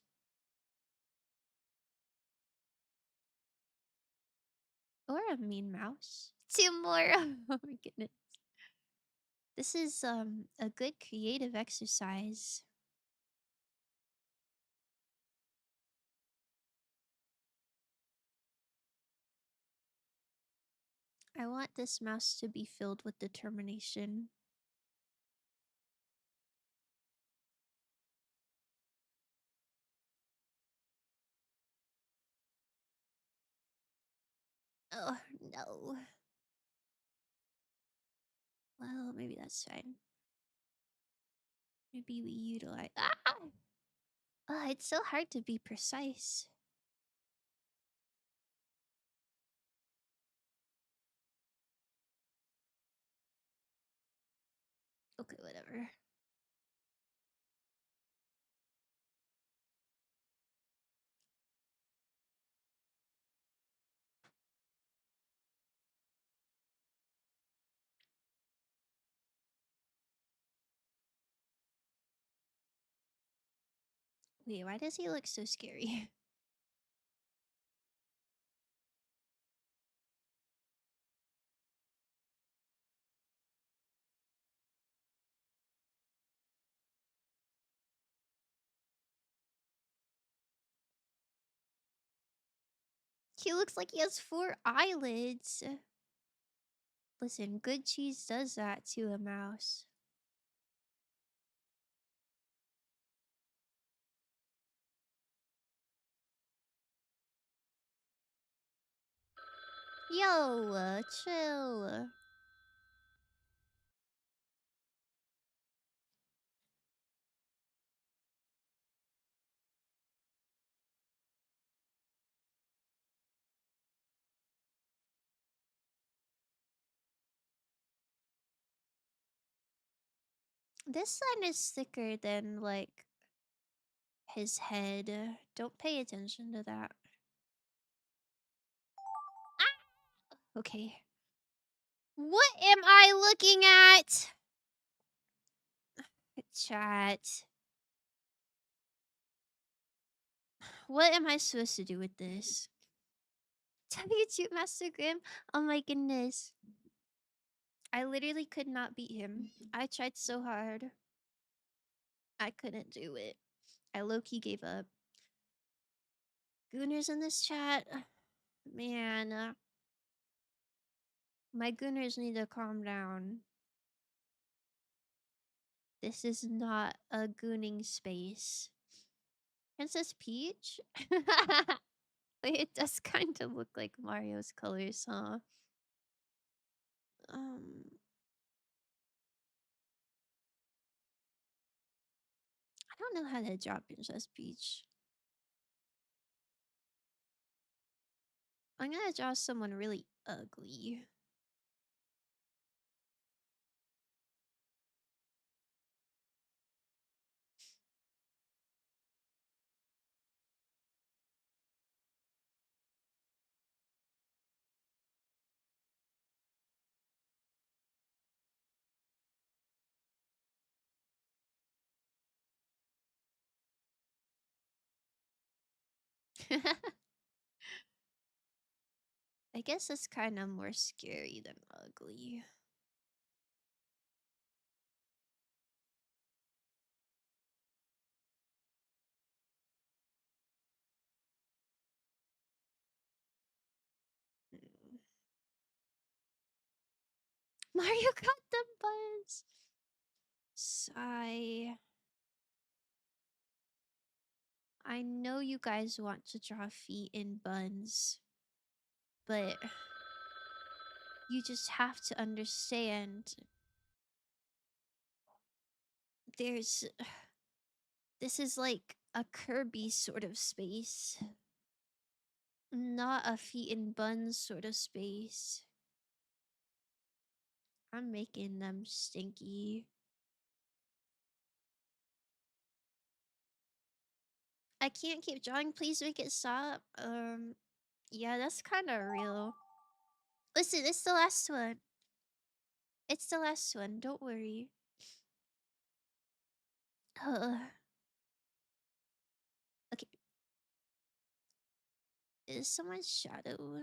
Or a mean mouse. Two more. Oh my goodness. This is a good creative exercise. I want this mouse to be filled with determination. Oh no. Well, maybe that's fine. Maybe we utilize. Ah! It's so hard to be precise. Okay, whatever. Wait, why does he look so scary? He looks like he has four eyelids. Listen, good cheese does that to a mouse. Yo, chill. This sign is thicker than, like, his head. Don't pay attention to that. Ah! Okay. What am I looking at? Chat. What am I supposed to do with this? W2 Master Grim? Oh my goodness. I literally could not beat him. I tried so hard. I couldn't do it. I low-key gave up. Gooners in this chat? Man. My gooners need to calm down. This is not a gooning space. Princess Peach? Wait, it does kind of look like Mario's colors, huh? I don't know how to draw Princess Peach. I'm gonna draw someone really ugly. I guess it's kind of more scary than ugly. Mario got the buns. Sigh. I know you guys want to draw feet in buns, but you just have to understand there's this is like a Kirby sort of space, not a feet in buns sort of space. I'm making them stinky. I can't keep drawing. Please make it stop. Yeah, that's kind of real. Listen, it's the last one. It's the last one. Don't worry. Okay. Is someone's shadow?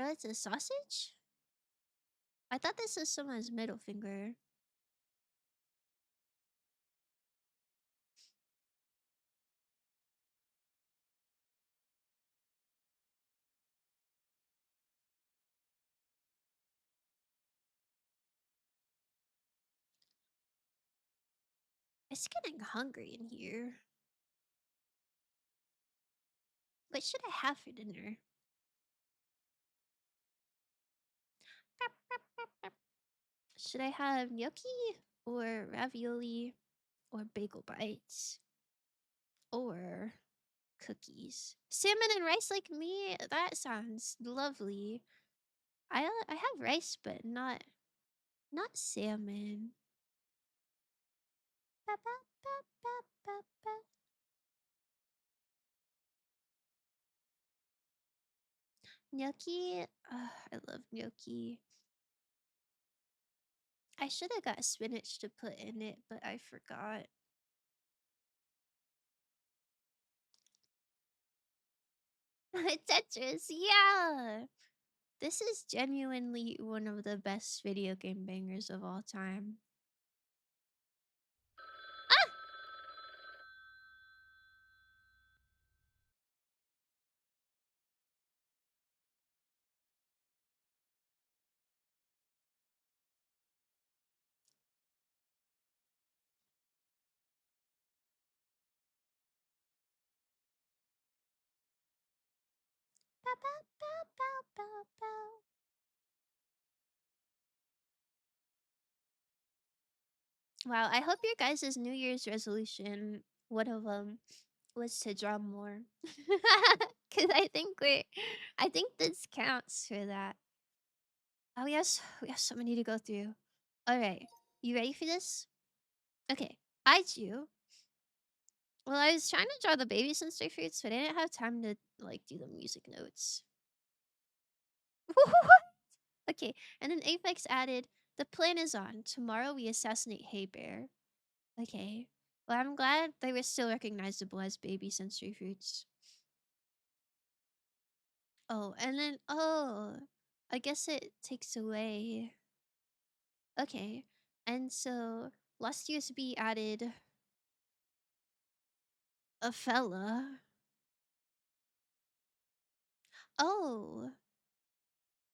Oh, it's a sausage? I thought this was someone's middle finger. It's getting hungry in here. What should I have for dinner? Should I have gnocchi or ravioli or bagel bites or cookies? Salmon and rice like me? That sounds lovely. I have rice but not salmon. Ba, ba, ba, ba, ba, ba. Gnocchi? I love gnocchi. I should have got spinach to put in it, but I forgot. Tetris, yeah! This is genuinely one of the best video game bangers of all time. Ah! Bow, bow, bow, bow, bow, bow. Wow, I hope your guys' New Year's resolution, one of them, was to draw more. Cause I think this counts for that. Oh yes, we have so many to go through. Alright, you ready for this? Okay, I drew. Well, I was trying to draw the baby sensory fruits, but I didn't have time to like do the music notes. Okay, and then Apex added, the plan is on. Tomorrow we assassinate Hay Bear. Okay. Well, I'm glad they were still recognizable as baby sensory fruits. Oh, and then, oh, I guess it takes away. Okay. And so, Lost USB added a fella. Oh,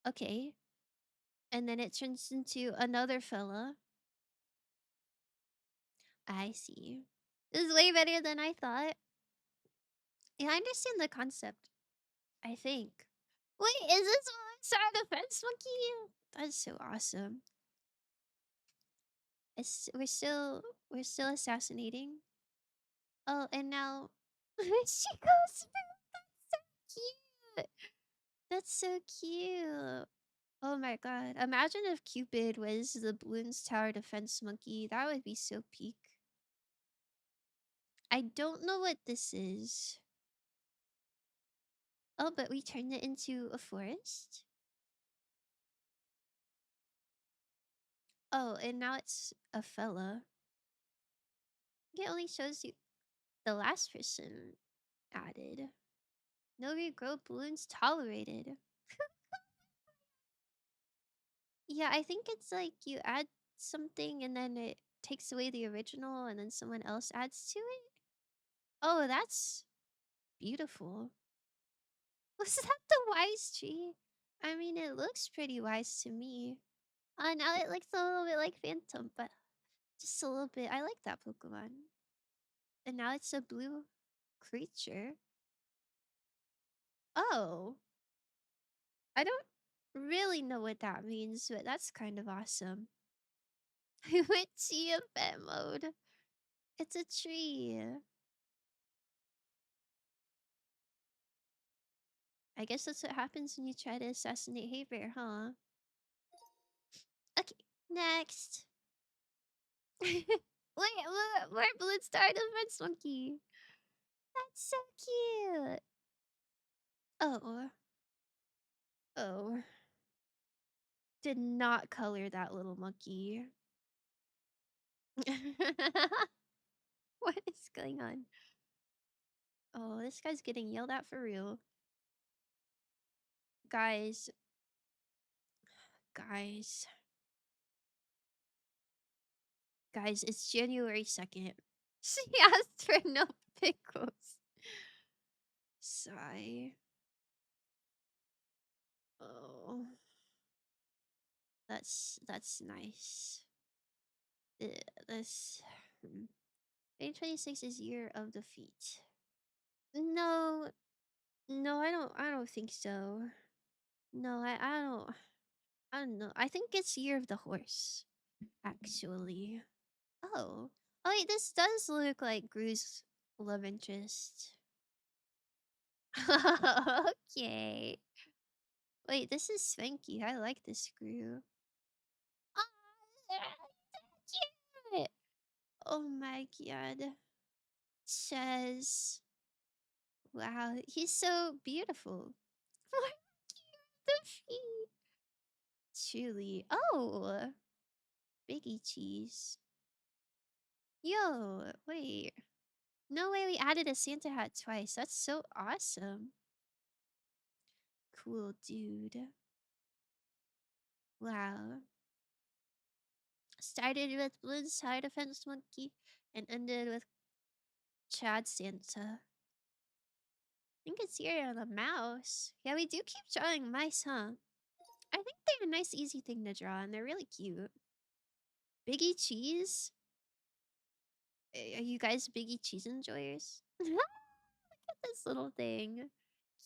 okay. And then it turns into another fella. I see. This is way better than I thought. Yeah, I understand the concept, I think. Wait, is this Star Defense Monkey? That's so awesome. It's we're still assassinating. Oh, and now she goes. That's so cute. That's so cute. Oh my god. Imagine if Cupid was the Bloons Tower Defense Monkey. That would be so peak. I don't know what this is. Oh, but we turned it into a forest? Oh, and now it's a fella. It only shows you the last person added. No regrow balloons tolerated. Yeah, I think it's like you add something and then it takes away the original and then someone else adds to it. Oh, that's beautiful. Was that the wise tree? I mean, it looks pretty wise to me. Now it looks a little bit like Phantom, but just a little bit. I like that Pokemon. And now it's a blue creature. Oh, I don't really know what that means, but that's kind of awesome. I went TFM mode. It's a tree. I guess that's what happens when you try to assassinate Hey Bear, huh? Okay, next. Wait, look, more Blood Star Defense Monkey. That's so cute. Oh, oh. Did not color that little monkey. What is going on? Oh, this guy's getting yelled at for real. Guys, guys, guys, it's January 2nd. She asked for no pickles. Sigh. Oh, that's nice. This 2026 is year of defeat. No, no, I don't think so. No, I don't know. I think it's year of the horse, actually. Oh. Oh wait, this does look like Gru's love interest. Okay. Wait, this is Swanky. I like this Gru. Oh, cute. Oh my god. Says, wow, he's so beautiful. Look at the feet. Truly. Oh, Biggie cheese. Yo, wait. No way we added a Santa hat twice. That's so awesome. Cool dude. Wow. Started with Blood Side Defense Monkey and ended with Chad Santa. I think it's here on a mouse. Yeah, we do keep drawing mice, huh? I think they're a nice, easy thing to draw, and they're really cute. Biggie Cheese? Are you guys Biggie Cheese enjoyers? Look at this little thing.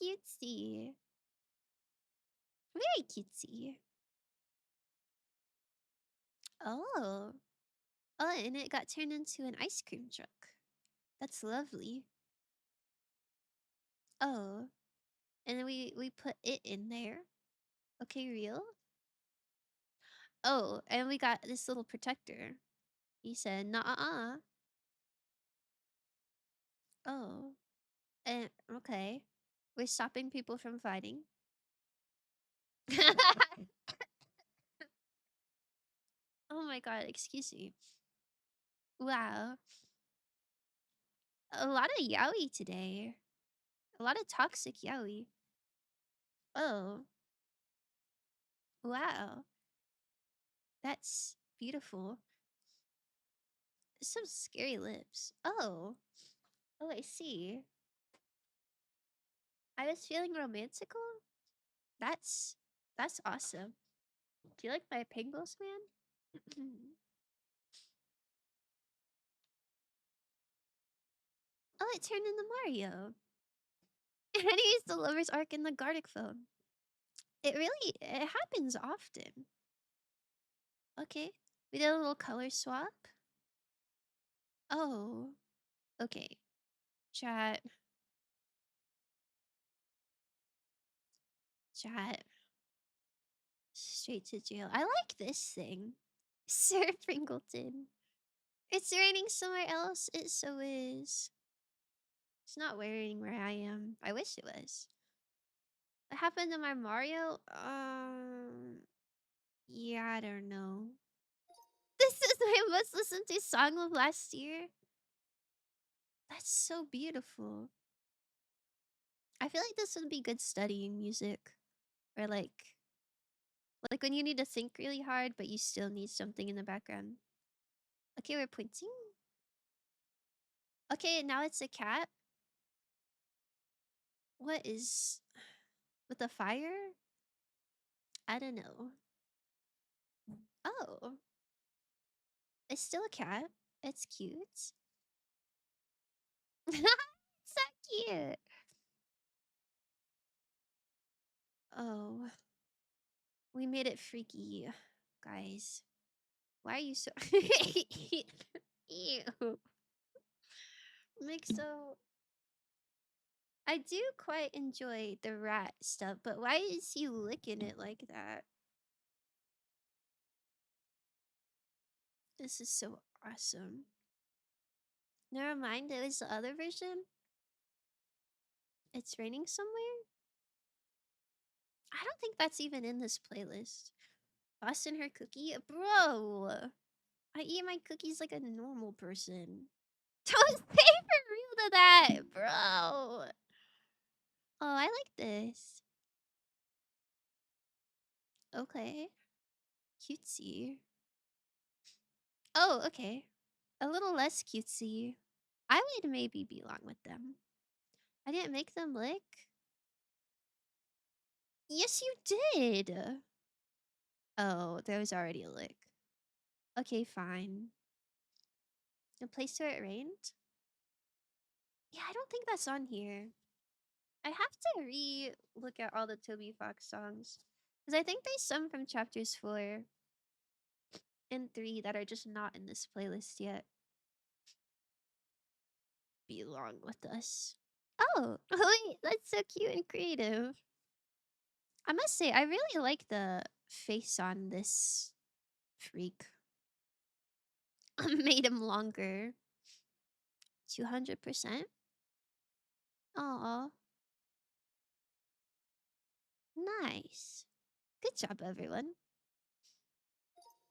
Cutesy. Very cutesy. Oh. Oh, and it got turned into an ice cream truck. That's lovely. Oh. And then we put it in there. Okay, real? Oh, and we got this little protector. He said, "Nah, oh, and okay, we're stopping people from fighting." Oh my god, excuse me. Wow, a lot of yaoi today. A lot of toxic yaoi. Oh, wow, that's beautiful. Some scary lips. Oh, oh, I see. I was feeling romantical. That's that's awesome. Do you like my pingles, man? Oh, it turned into Mario. And he used the lover's arc in the GARTIC phone. It happens often. Okay, we did a little color swap. Oh, okay. Chat, chat, straight to jail. I like this thing. Sir Pringleton. It's raining somewhere else. It so is. It's not raining where I am. I wish it was. What happened to my Mario? Yeah, I don't know. This is my most listened to song of last year. That's so beautiful. I feel like this would be good studying music. Or like when you need to think really hard, but you still need something in the background. Okay, we're pointing. Okay, now it's a cat. What is with the fire? I don't know. Oh, it's still a cat. It's cute. It's so cute. Oh, we made it freaky, guys. Why are you so ew? Like so I do quite enjoy the rat stuff, but why is he licking it like that? This is so awesome. Never mind, it was the other version. It's raining somewhere? I don't think that's even in this playlist. Busting her cookie? Bro! I eat my cookies like a normal person. Don't say for real to that, bro! Oh, I like this. Okay. Cutesy. Oh, okay. A little less cutesy. I would maybe belong with them. I didn't make them lick. Yes, you did. Oh, there was already a lick. Okay, fine. The place where it rained? Yeah, I don't think that's on here. I have to re-look at all the Toby Fox songs. Because I think there's some from chapters 4 and 3 that are just not in this playlist yet. Belong with us. Oh, wait, that's so cute and creative. I must say, I really like the face on this freak. Made him longer. 200%. Aw, nice. Good job, everyone.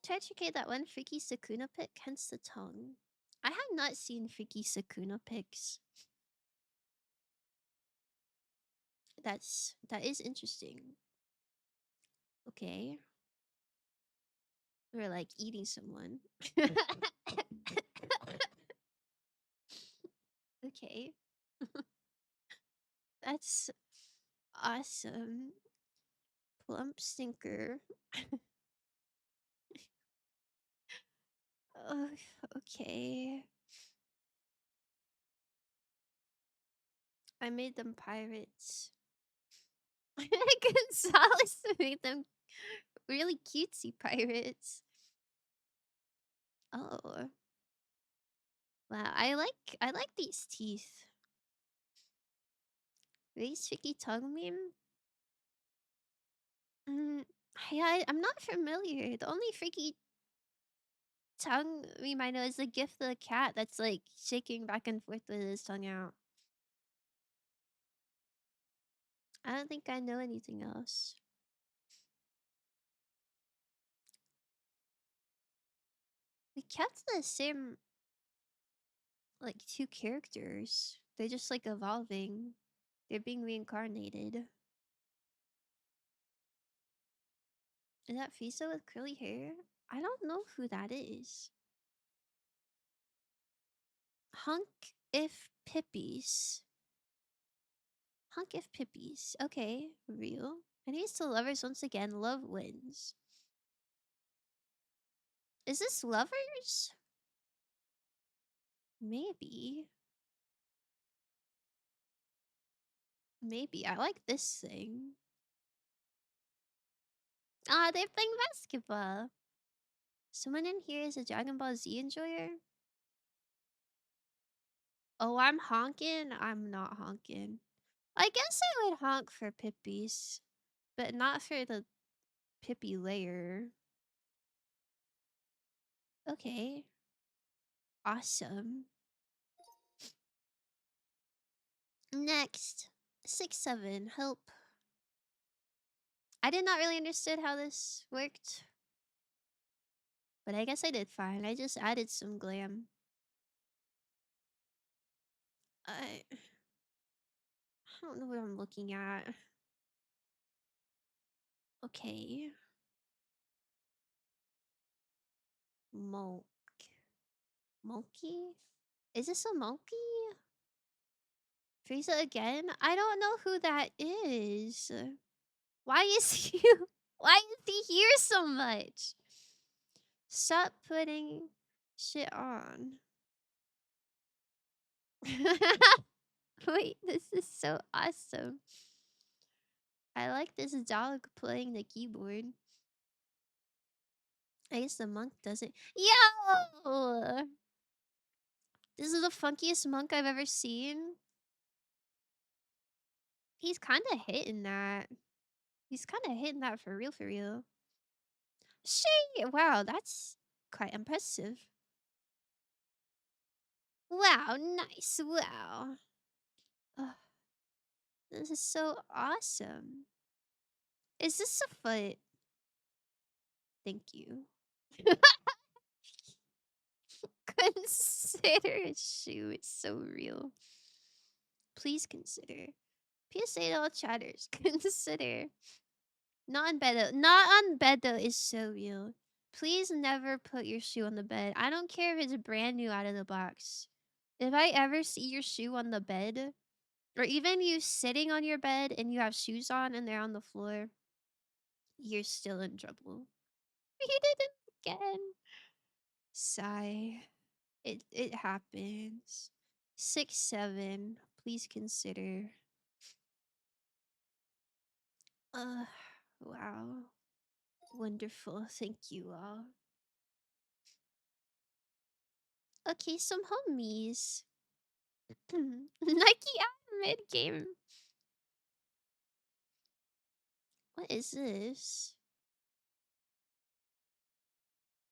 Try to create that one freaky Sakuna pic, hence the tongue. I have not seen freaky Sakuna pics. That is interesting. Okay. We're like eating someone. Okay. That's awesome. Plump stinker. Oh, okay. I made them pirates. Gonzalez made them really cutesy pirates. Oh. Wow, I like these teeth. Really sticky tongue meme? Mm, I'm not familiar. The only freaky tongue meme I know is the gif of the cat that's like shaking back and forth with his tongue out. I don't think I know anything else. We kept the same like two characters. They're just like evolving. They're being reincarnated. Is that Fisa with curly hair? I don't know who that is. Hunk if Pippies. Hunk if Pippies. Okay, real. Enemies to lovers once again. Love wins. Is this lovers? Maybe. Maybe. I like this thing. Ah, they're playing basketball. Someone in here is a Dragon Ball Z enjoyer? Oh, I'm honking? I'm not honking. I guess I would honk for Pippies, but not for the Pippi layer. Okay. Awesome. Next. 6-7. Help. I did not really understand how this worked, but I guess I did fine. I just added some glam. I don't know what I'm looking at. Okay. Mulk. Mulky? Is this a monkey? Frieza again? I don't know who that is. Why is he why is he here so much? Stop putting shit on. Wait, this is so awesome. I like this dog playing the keyboard. I guess the monk doesn't. Yo! This is the funkiest monk I've ever seen. He's kind of hitting that. He's kind of hitting that for real, for real. Shit! Wow, that's quite impressive. Wow, nice. Wow. Ugh, this is so awesome. Is this a foot? Thank you. Consider a shoe. It's so real. Please consider. PSA to all chatters. Consider. Not on bed though. Not on bed though is so real. Please never put your shoe on the bed. I don't care if it's brand new out of the box. If I ever see your shoe on the bed, or even you sitting on your bed and you have shoes on and they're on the floor, you're still in trouble. He did it again. Sigh. It happens. 6'7". Please consider. Uh, wow. Wonderful. Thank you all. Okay, some homies. Nike out mid game. What is this?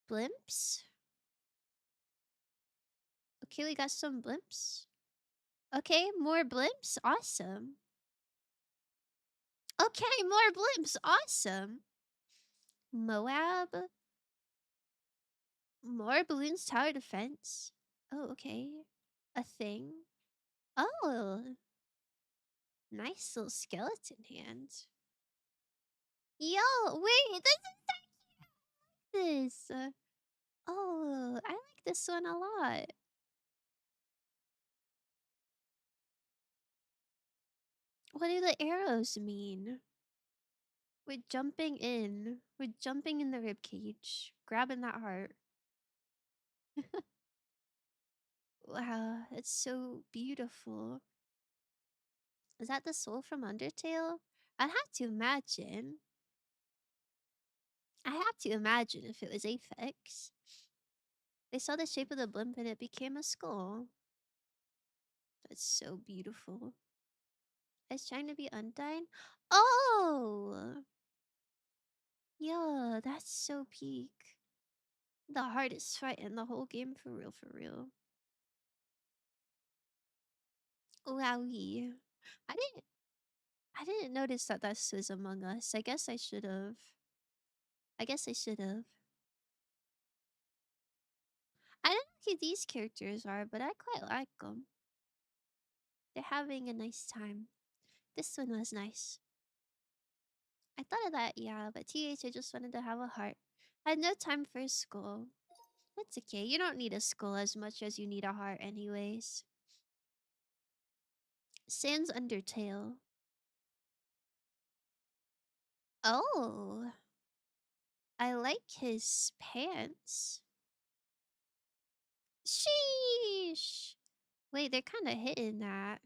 Blimps? Okay, we got some blimps. Okay, more blimps. Awesome. Okay, more blimps. Awesome. Moab. More balloons tower defense. Oh, okay. A thing. Oh, nice little skeleton hand. Yo, wait, this. Oh, I like this one a lot. What do the arrows mean? We're jumping in. We're jumping in the rib cage, grabbing that heart. Wow, it's so beautiful. Is that the soul from Undertale? I'd have to imagine. I have to imagine if it was Aphex. They saw the shape of the blimp and it became a skull. That's so beautiful. I was trying to be Undyne. Oh! Yeah, that's so peak. The hardest fight in the whole game, for real, for real. Wowie. I didn't I didn't notice that this was Among Us. I guess I should have. I guess I should have. I don't know who these characters are, but I quite like them. They're having a nice time. This one was nice. I thought of that, yeah, but TH, I just wanted to have a heart. I had no time for school. It's okay. You don't need a skull as much as you need a heart anyways. Sans Undertale. Oh. I like his pants. Sheesh. Wait, they're kind of hitting that.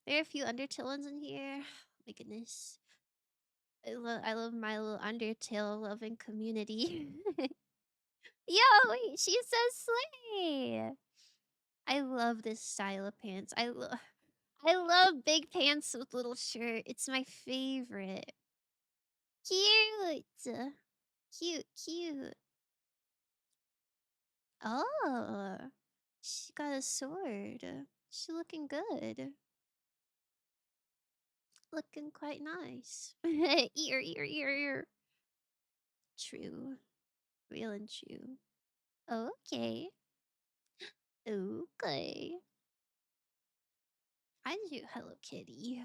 There are a few Undertale ones in here. My goodness. I love my little Undertale loving community. Yo, wait, she says slay. I love this style of pants. I love big pants with little shirt. It's my favorite. Cute. Cute, cute. Oh. She got a sword. She looking good. Looking quite nice. Ear, ear, ear, ear. True. Real and true. Okay. Okay. I do Hello Kitty.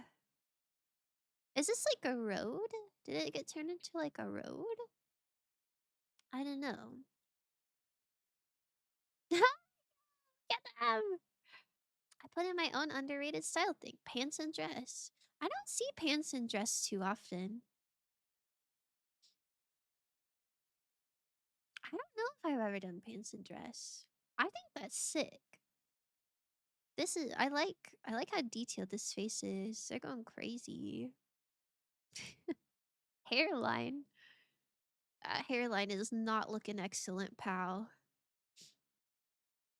Is this like a road? Did it get turned into like a road? I don't know. Get them! I put in my own underrated style thing, pants and dress. I don't see pants and dress too often. I don't know if I've ever done pants and dress. I think that's sick. This is I like how detailed this face is. They're going crazy. Hairline. Hairline is not looking excellent, pal.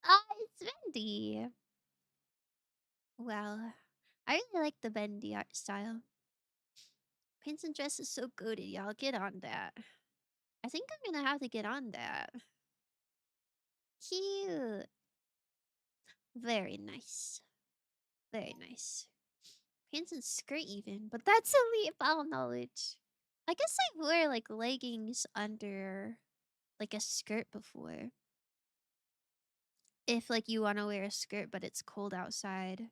Ah, it's bendy. Well, I really like the bendy art style. Pants and dress is so goated, y'all. Get on that. I think I'm gonna have to get on that. Cute. Very nice. Very nice. Pants and skirt even, but that's elite foul knowledge. I guess I wore like leggings under like a skirt before. If like you want to wear a skirt but it's cold outside.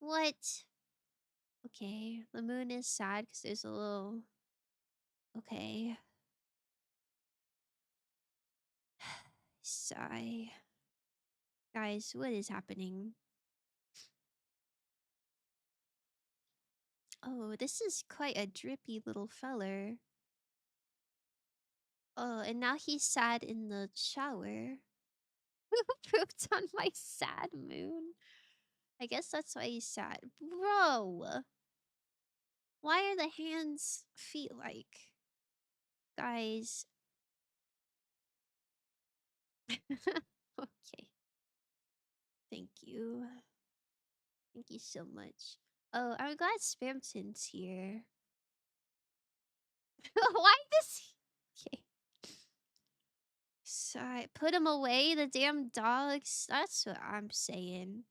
What? Okay, the moon is sad because there's a little. Okay. Sigh. Guys, what is happening? Oh, this is quite a drippy little feller. Oh, and now he's sad in the shower. Who pooped on my sad moon? I guess that's why he's sad. Bro! Why are the hands feet like? Guys. Okay. Thank you. Thank you so much. Oh, I'm glad Spamton's here. Why does he? Okay. Sorry. Put him away, the damn dogs. That's what I'm saying.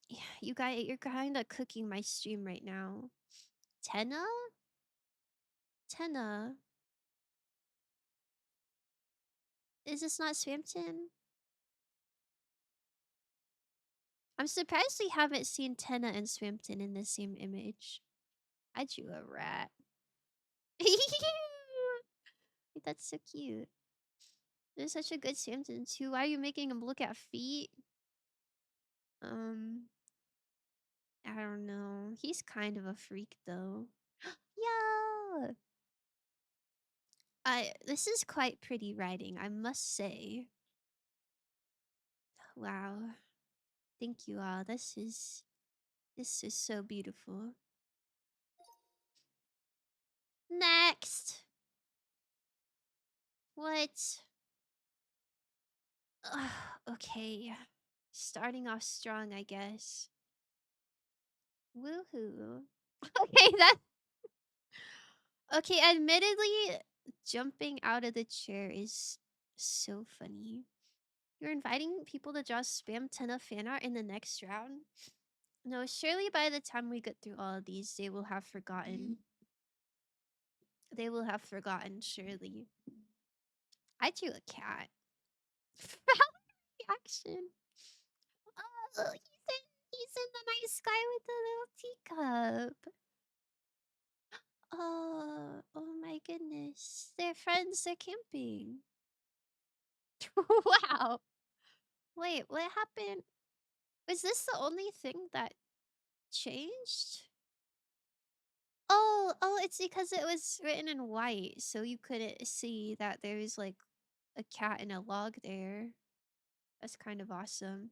Yeah, you're kind of cooking my stream right now. Tenna? Tenna. Is this not Spamton? I'm surprised we haven't seen Tenna and Swimpton in the same image. I drew a rat. That's so cute. There's such a good Swimpton too. Why are you making him look at feet? Um, I don't know. He's kind of a freak though. Yeah. This is quite pretty writing, I must say. Wow. Thank you all. This is so beautiful. Next. What? Ugh, okay. Starting off strong, I guess. Woohoo. Okay, that. Okay, admittedly, jumping out of the chair is so funny. You're inviting people to draw spam tenna fan art in the next round? No, surely by the time we get through all of these, they will have forgotten. They will have forgotten, surely. I drew a cat. Reaction. Oh, he's in the night sky with the little teacup. Oh my goodness. They're friends, they're camping. Wow. Wait, what happened? Was this the only thing that changed? Oh, it's because it was written in white, so you couldn't see that there was like a cat and a log there. That's kind of awesome.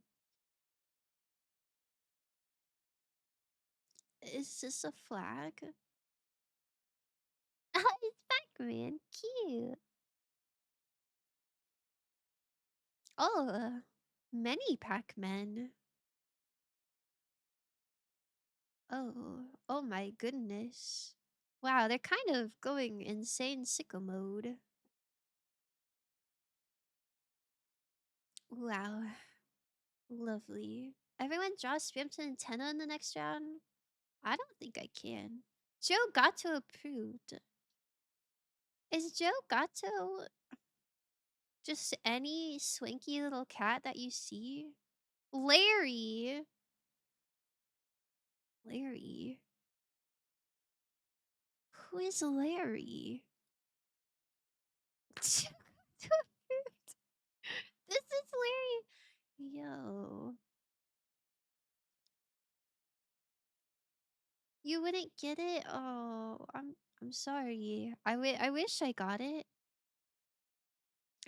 Is this a flag? It's Pac-Man. Cute. Oh, many Pac-Men. Oh my goodness. Wow, they're kind of going insane sicko mode. Wow. Lovely. Everyone draw Spamton and Tenna in the next round? I don't think I can. Joe Gatto approved. Is Joe Gatto just any swanky little cat that you see? Larry! Larry? Who is Larry? This is Larry. Yo. You wouldn't get it? Oh, I'm sorry. I wish I got it.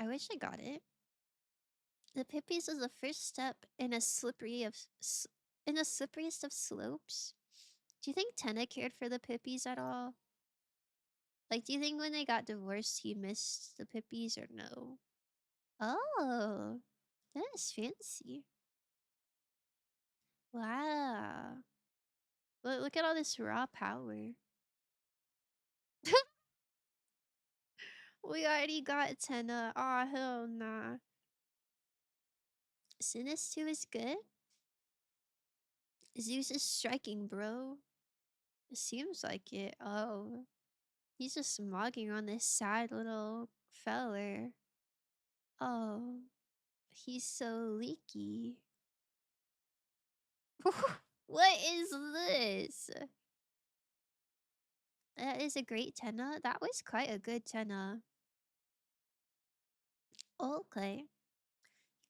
I wish I got it. The Pippies is the first step in a in the slipperiest of slopes. Do you think Tenna cared for the Pippies at all? Like, do you think when they got divorced, he missed the Pippies or no? Oh, that is fancy. Wow. Look at all this raw power. We already got Tenna. Aw, hell nah. Sinus 2 is good. Zeus is striking, bro. It seems like it. Oh, he's just smogging on this sad little feller. Oh, he's so leaky. What is this? That is a great Tenna. That was quite a good Tenna. Okay.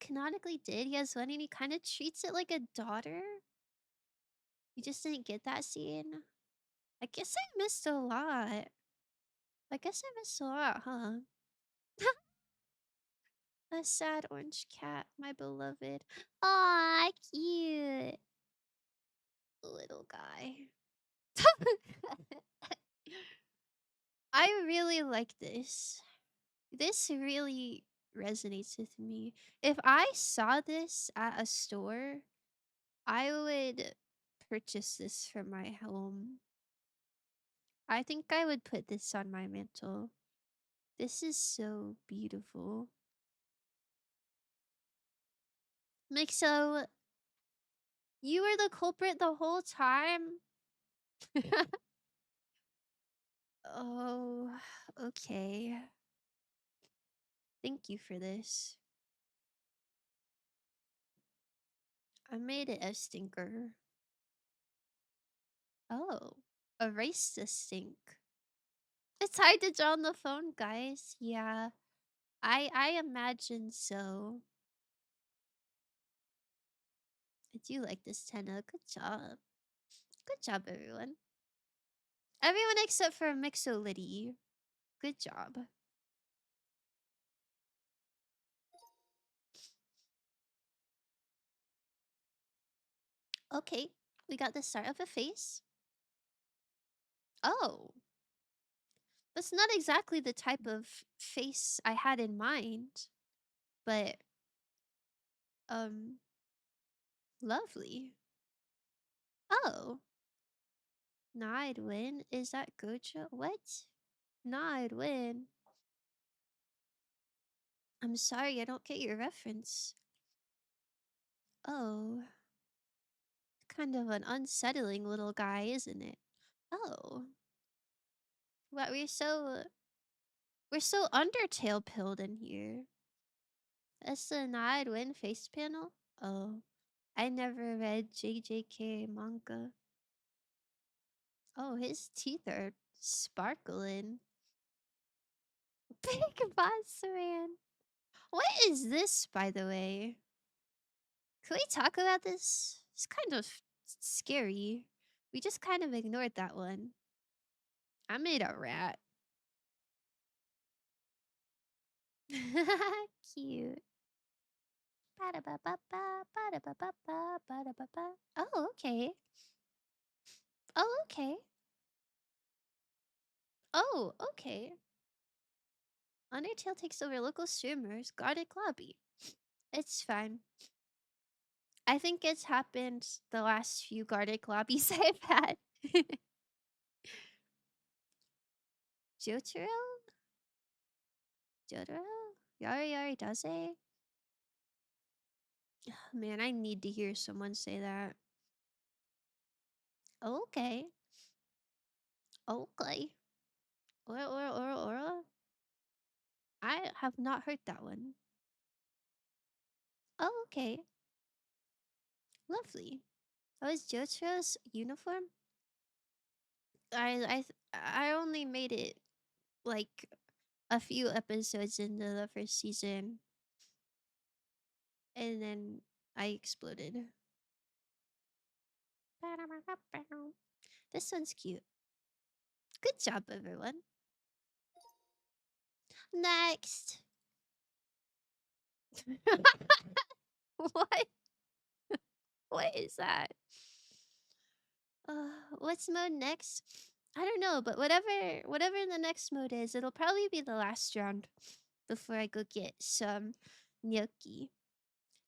Canonically did. He has one and he kind of treats it like a daughter. You just didn't get that scene. I guess I missed a lot. Huh? A sad orange cat, my beloved. Aw, cute. Little guy. I really like this. This really resonates with me. If I saw this at a store, I would purchase this for my home. I think I would put this on my mantle. This is so beautiful. Mixo, you were the culprit the whole time? Oh, okay. Thank you for this. I made it a stinker. Oh, erase the stink. It's hard to draw on the phone, guys. Yeah, I imagine so. I do like this Tenna. Good job. Good job, everyone. Everyone except for Mixolitty. Good job. Okay, we got the start of a face. Oh, that's not exactly the type of face I had in mind, but um, lovely. Oh, nah, I'd win. Is that Gojo? What? Nah, I'd win. I'm sorry, I don't get your reference. Oh, kind of an unsettling little guy, isn't it? Oh, what we're so Undertale pilled in here. That's the Nod Win face panel? Oh, I never read JJK manga. Oh, his teeth are sparkling. Big boss man. What is this, by the way? Can we talk about this? It's kind of scary. We just kind of ignored that one. I made a rat. Cute. Ba-da-ba-ba-ba, ba-da-ba-ba-ba, ba-da-ba-ba. Oh, okay. Oh, okay. Oh, okay. Undertale takes over local streamers. GARTIC lobby. It's fine. I think it's happened the last few GARTIC lobbies I've had. Jotaro? Jotaro? Yari Yari Daze? Man, I need to hear someone say that. Okay. Okay. Ora? I have not heard that one. Oh, okay. Lovely. That was Jotro's uniform? I only made it like a few episodes into the first season, and then I exploded. This one's cute. Good job, everyone. Next. What? What is that? What's mode next? I don't know, but whatever the next mode is, it'll probably be the last round before I go get some gnocchi.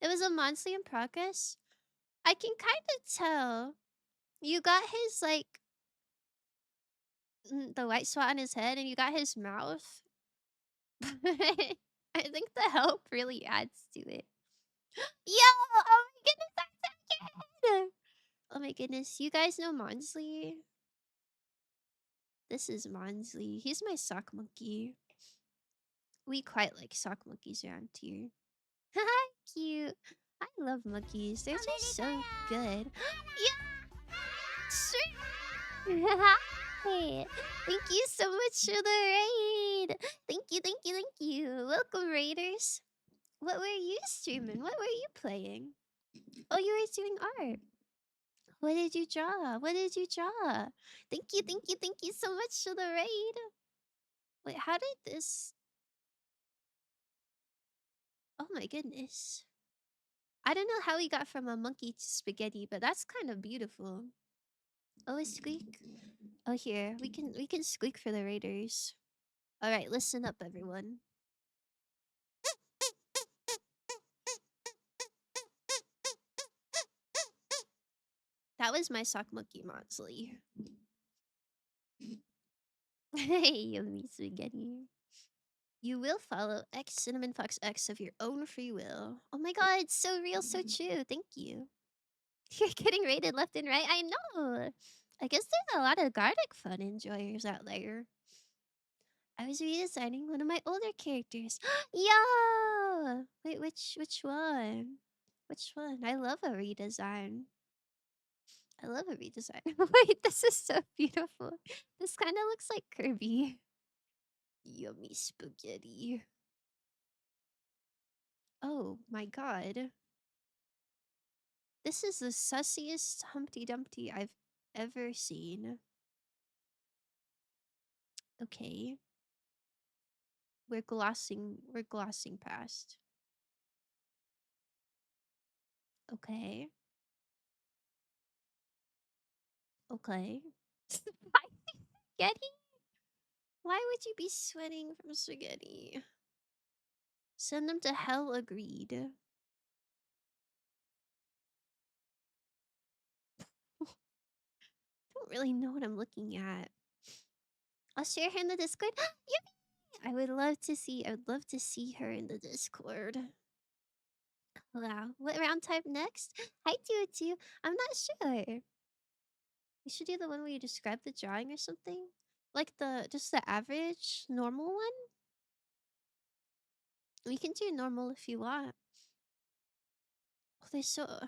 It was a monthly in progress. I can kind of tell you got his like the white spot on his head, and you got his mouth. I think the help really adds to it. Yo! Oh my goodness, I'm so cute! Oh my goodness, you guys know Monsley? This is Monsley. He's my sock monkey. We quite like sock monkeys around here. Haha, cute. I love monkeys. They're just so good. Yeah! Sure. Hi. Thank you so much for the raid. Thank you, thank you, thank you. Welcome, raiders. What were you streaming? What were you playing? Oh, you were doing art. What did you draw? What did you draw? Thank you, thank you, thank you so much for the raid. Wait, how did this... Oh my goodness. I don't know how we got from a monkey to spaghetti, but that's kind of beautiful. Oh, a squeak. Oh, here. We can squeak for the raiders. All right, listen up, everyone. That was my sock monkey Monsley. Hey, yummy spaghetti. You will follow X Cinnamon Fox X of your own free will. Oh my god, it's so real, so true. Thank you. You're getting rated left and right. I know. I guess there's a lot of Gartic phone enjoyers out there. I was redesigning one of my older characters. Yeah. Wait, which one? Which one? I love a redesign. I love a redesign. Wait, this is so beautiful. This kind of looks like Kirby. Yummy spaghetti. Oh my god. This is the sussiest Humpty Dumpty I've ever seen. Okay. We're glossing past. Okay. Okay. Spaghetti? Why would you be sweating from spaghetti? Send them to hell, agreed. Don't really know what I'm looking at. I'll share her in the Discord. Yippee! I would love to see her in the Discord. Wow. What round type next? Hi, Tutu. I'm not sure. We should do the one where you describe the drawing or something. Like just the average normal one. We can do normal if you want. Oh,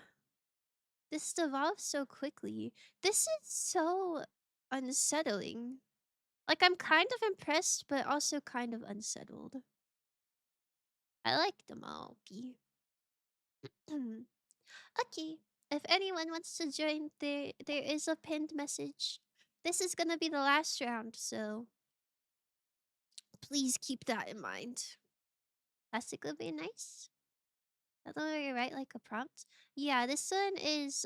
this devolves so quickly. This is so unsettling. Like, I'm kind of impressed, but also kind of unsettled. I like the Maoki. Okay. If anyone wants to join, there is a pinned message. This is gonna be the last round, so please keep that in mind. Plastic would be nice. I thought you write like a prompt. Yeah, this one is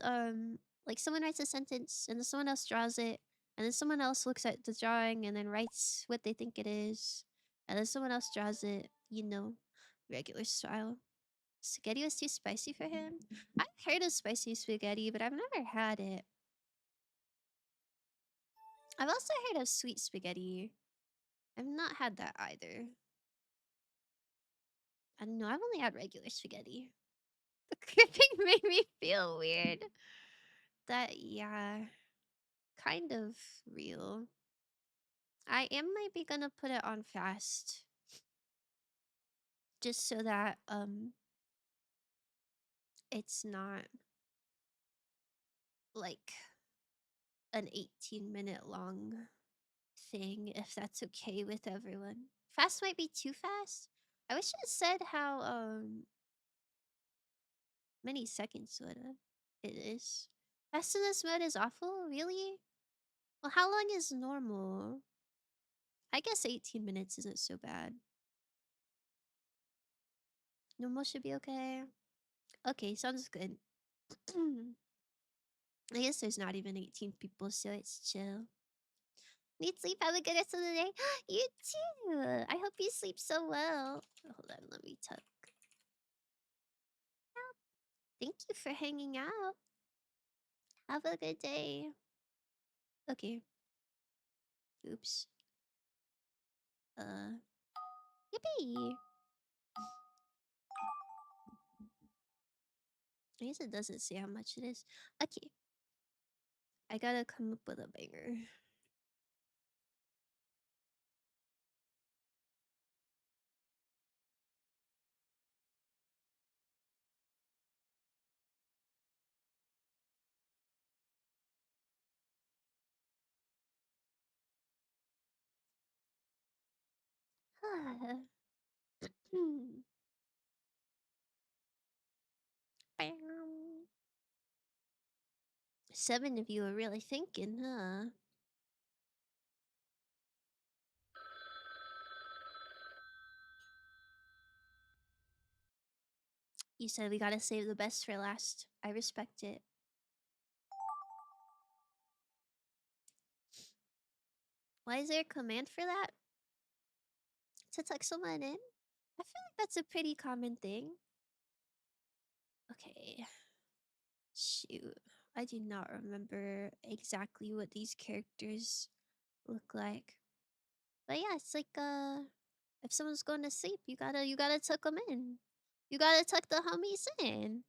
like someone writes a sentence and then someone else draws it, and then someone else looks at the drawing and then writes what they think it is, and then someone else draws it, regular style. Spaghetti was too spicy for him. I've heard of spicy spaghetti, but I've never had it. I've also heard of sweet spaghetti. I've not had that either. I don't know. I've only had regular spaghetti. The gripping made me feel weird. Yeah, kind of real. I am maybe gonna put it on fast. Just so that it's not like an 18-minute long thing if that's okay with everyone. Fast might be too fast. I wish it said how many seconds it is. Fast in this mode is awful, really? Well, how long is normal? I guess 18 minutes isn't so bad. Normal should be okay. Okay, sounds good. I guess there's not even 18 people, so it's chill. Need sleep. Have a good rest of the day. You too. I hope you sleep so well. Hold on, let me tuck. Thank you for hanging out. Have a good day. Okay. Oops. Yippee. I guess it doesn't say how much it is. Okay. I gotta come up with a banger. Hmm. Bam. 7 of you are really thinking, huh? You said we gotta save the best for last. I respect it. Why is there a command for that? To tuck someone in? I feel like that's a pretty common thing. Okay. Shoot. I do not remember exactly what these characters look like. But yeah, it's like if someone's going to sleep, you gotta tuck them in. You gotta tuck the homies in.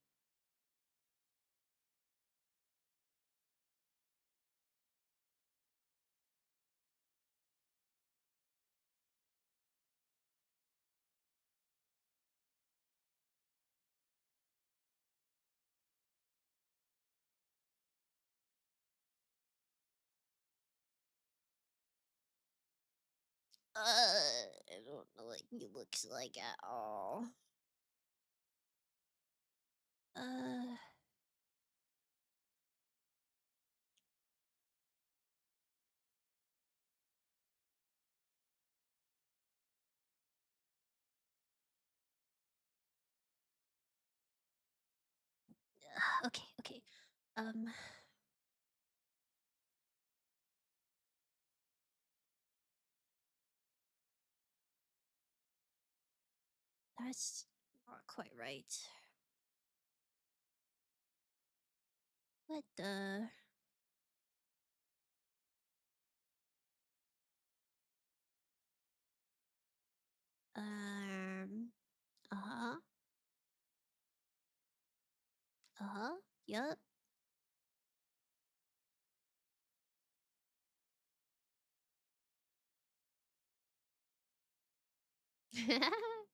I don't know what he looks like at all. Uh, okay, okay. Um, that's not quite right. What the? Um, uh-huh. Uh-huh. Yup.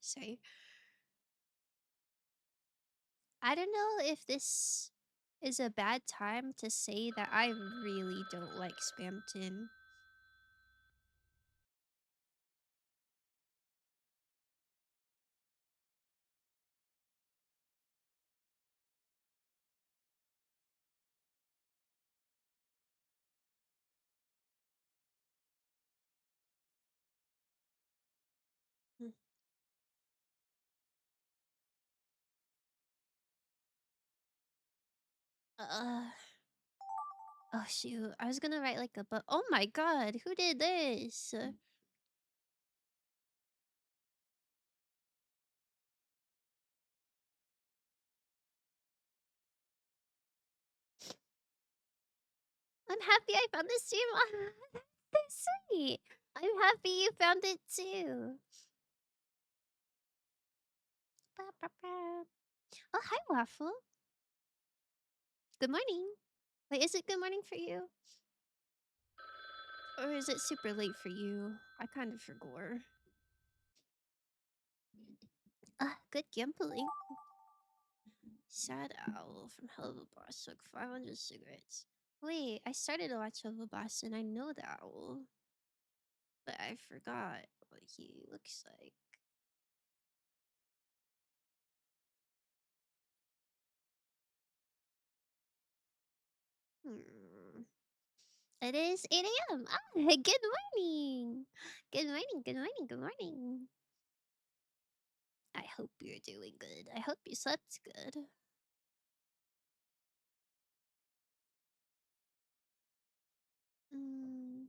Sorry. I don't know if this is a bad time to say that I really don't like Spamton. Hmm. Uh, oh shoot. I was gonna write like a but oh my god, who did this? I'm happy I found this stream. That's sweet. I'm happy you found it too. Ba, ba, ba. Oh, hi, Waffle. Good morning. Wait, is it good morning for you? Or is it super late for you? I kind of forgot. Good gambling. Sad Owl from Helluva Boss took 500 cigarettes. Wait, I started to watch Helluva Boss and I know the owl, but I forgot what he looks like. Hmm. It is 8 a.m. Ah, good morning. Good morning, good morning, good morning. I hope you're doing good. I hope you slept good. Mm,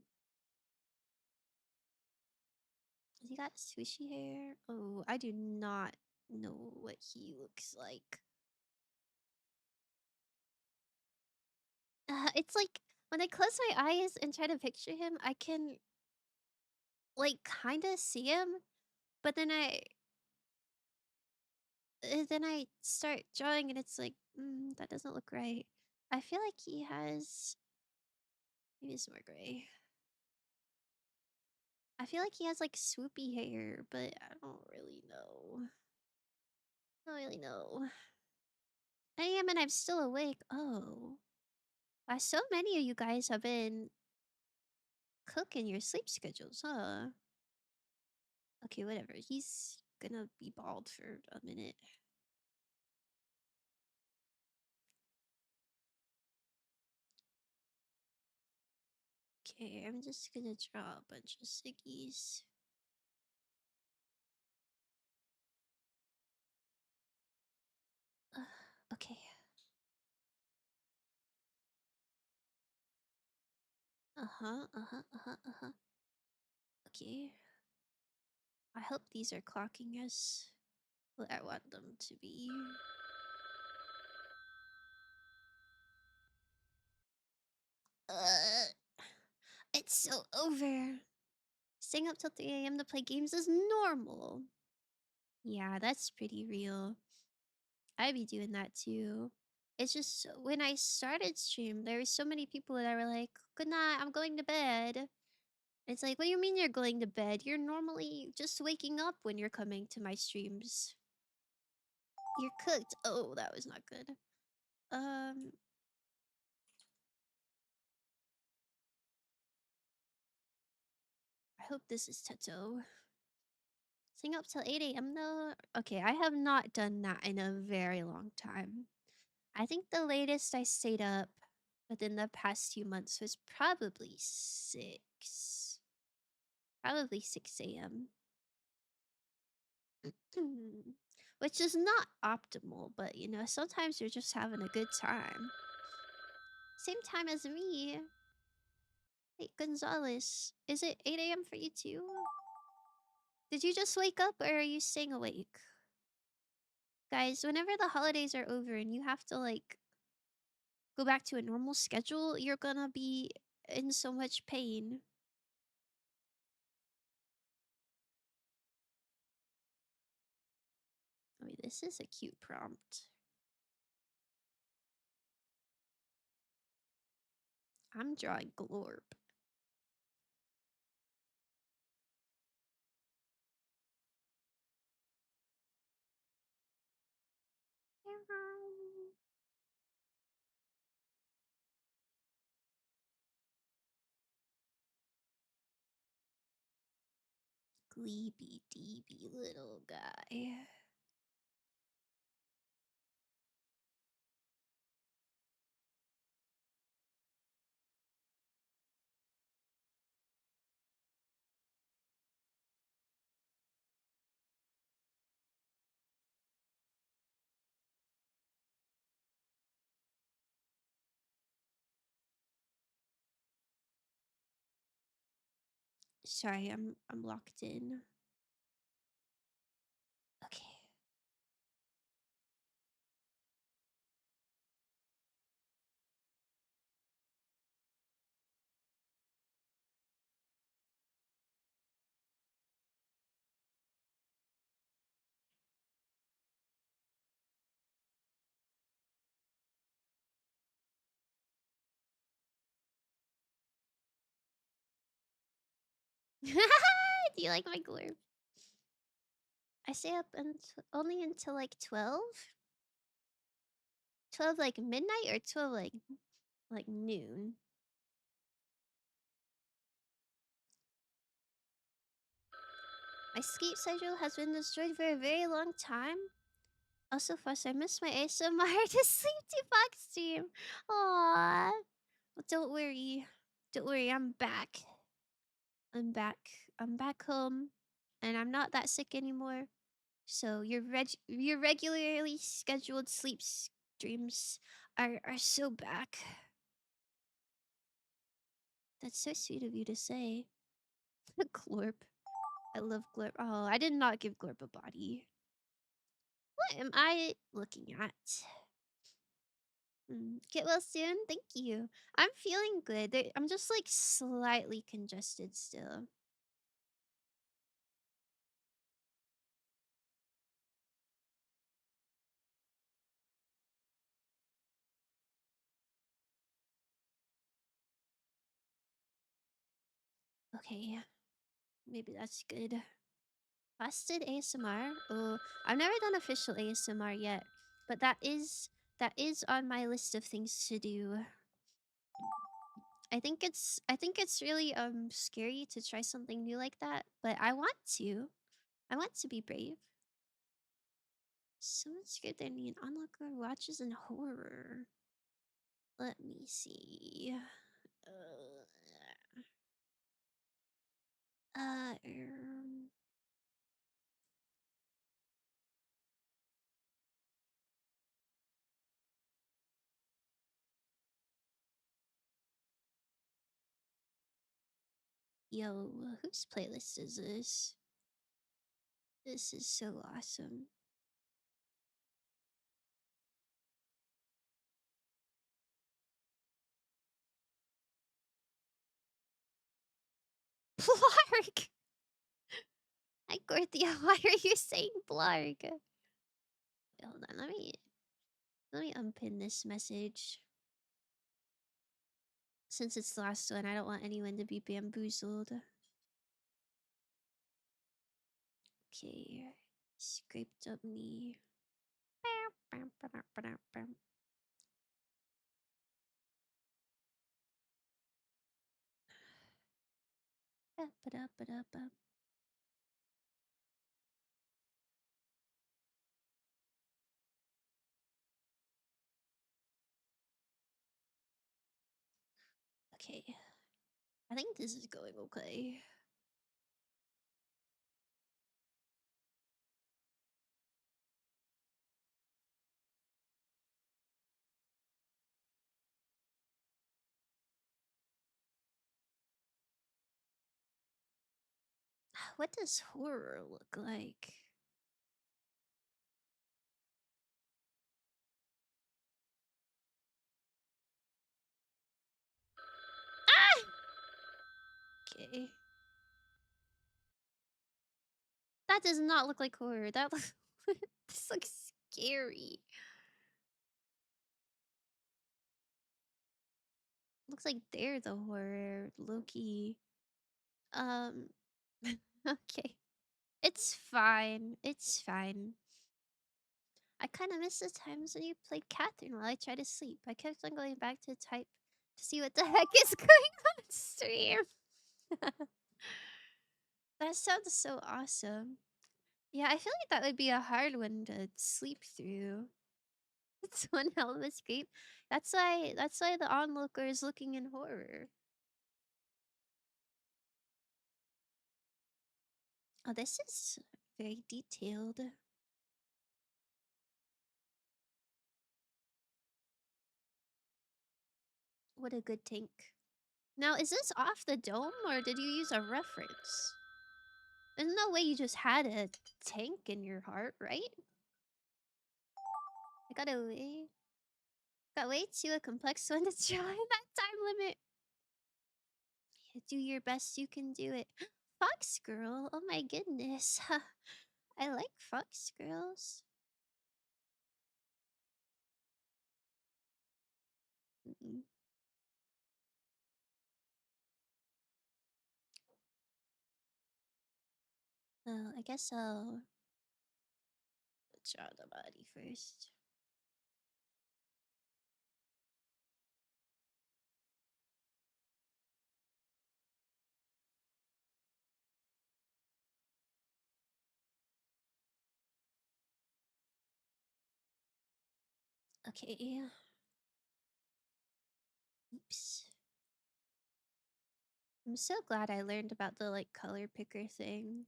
has he got swishy hair? Oh, I do not know what he looks like. It's like when I close my eyes and try to picture him, I can like kind of see him, but then I start drawing and it's like, that doesn't look right. I feel like he has maybe some more gray. I feel like he has like swoopy hair, but I don't really know. I don't really know. I am and I'm still awake. Oh. So many of you guys have been cooking your sleep schedules, huh? Okay, whatever. He's gonna be bald for a minute. Okay, I'm just gonna draw a bunch of ciggies. Okay. Uh-huh, uh-huh, uh-huh, uh-huh. Okay. I hope these are clocking us what I want them to be. Uh, it's so over. Staying up till 3 a.m. to play games is normal. Yeah, that's pretty real. I'd be doing that too. It's just when I started stream, there were so many people that were like, "Good night, I'm going to bed." It's like, what do you mean you're going to bed? You're normally just waking up when you're coming to my streams. You're cooked. Oh, that was not good. Um, I hope this is Teto. Staying up till 8 a.m. though? Okay, I have not done that in a very long time. I think the latest I stayed up within the past few months was probably 6. Probably 6 a.m. Which is not optimal, but you know, sometimes you're just having a good time. Same time as me. Hey, Gonzalez. Is it 8 a.m. for you too? Did you just wake up or are you staying awake? Guys, whenever the holidays are over and you have to like go back to a normal schedule, you're gonna be in so much pain. I mean, this is a cute prompt. I'm drawing Glorp. Gleepy deepy little guy. Sorry, I'm locked in. Okay. Do you like my Glorp? I stay up until only until like 12. 12 like midnight or 12 like noon? My sleep schedule has been destroyed for a very long time. Also, first, I miss my ASMR to sleep to Fox stream. Aww. But don't worry. Don't worry, I'm back. I'm back. I'm back home. And I'm not that sick anymore. So your regularly scheduled sleep streams are so back. That's so sweet of you to say. Glorp. I love Glorp. Oh, I did not give Glorp a body. What am I looking at? Get well soon. Thank you. I'm feeling good. I'm just like slightly congested still. Okay, maybe that's good. Busted ASMR. Oh, I've never done official ASMR yet, but that is on my list of things to do. I think it's really scary to try something new like that, but I want to. I want to be brave. Someone scared their knee and onlooker watches in horror. Let me see. Uh, um, Yo, whose playlist is this? This is so awesome. Blarg! Hi, Gorthia, why are you saying Blarg? Hold on, let me unpin this message. Since it's the last one, I don't want anyone to be bamboozled. Okay, scraped up knee. Okay, I think this is going okay. What does horror look like? Ah! Okay. That does not look like horror. That looks this looks scary. Looks like they're the horror, Loki. Um okay. It's fine. It's fine. I kind of miss the times when you played Catherine while I tried to sleep. I kept on going back to type to see what the heck is going on stream. That sounds so awesome. Yeah, I feel like that would be a hard one to sleep through. It's one hell of a escape. That's why the onlooker is looking in horror. Oh, this is very detailed. What a good tank. Now, is this off the dome or did you use a reference? There's no way you just had a tank in your heart, right? I got way too a complex one to try that time limit. Do your best, you can do it. Fox girl, oh my goodness. I like fox girls. Mm-mm. Well, I guess I'll draw the body first. Okay. Oops. I'm so glad I learned about the like color picker thing.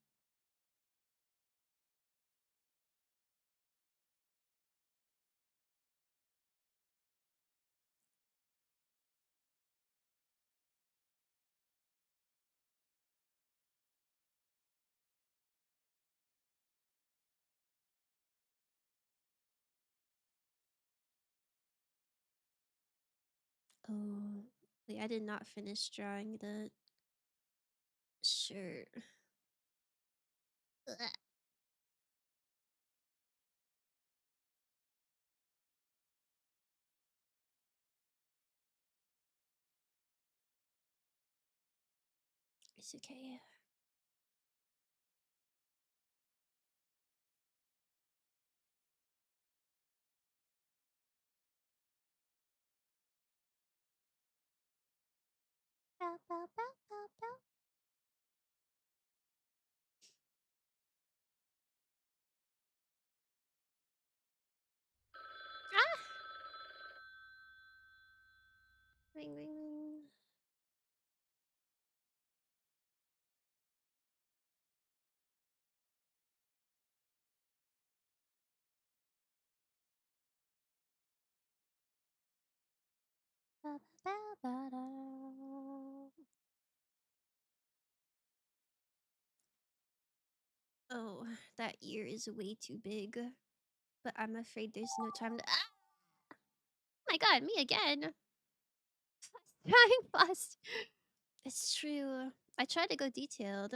Oh, wait, I did not finish drawing the shirt. Ugh. It's okay. Bow, bow, bow, bow, bow. Ah! Ring, ring, ring. Ba, ba, ba, ba, da. Oh, that ear is way too big. But I'm afraid there's no time to. Ah! Oh my god, me again. Trying fast. It's true. I tried to go detailed.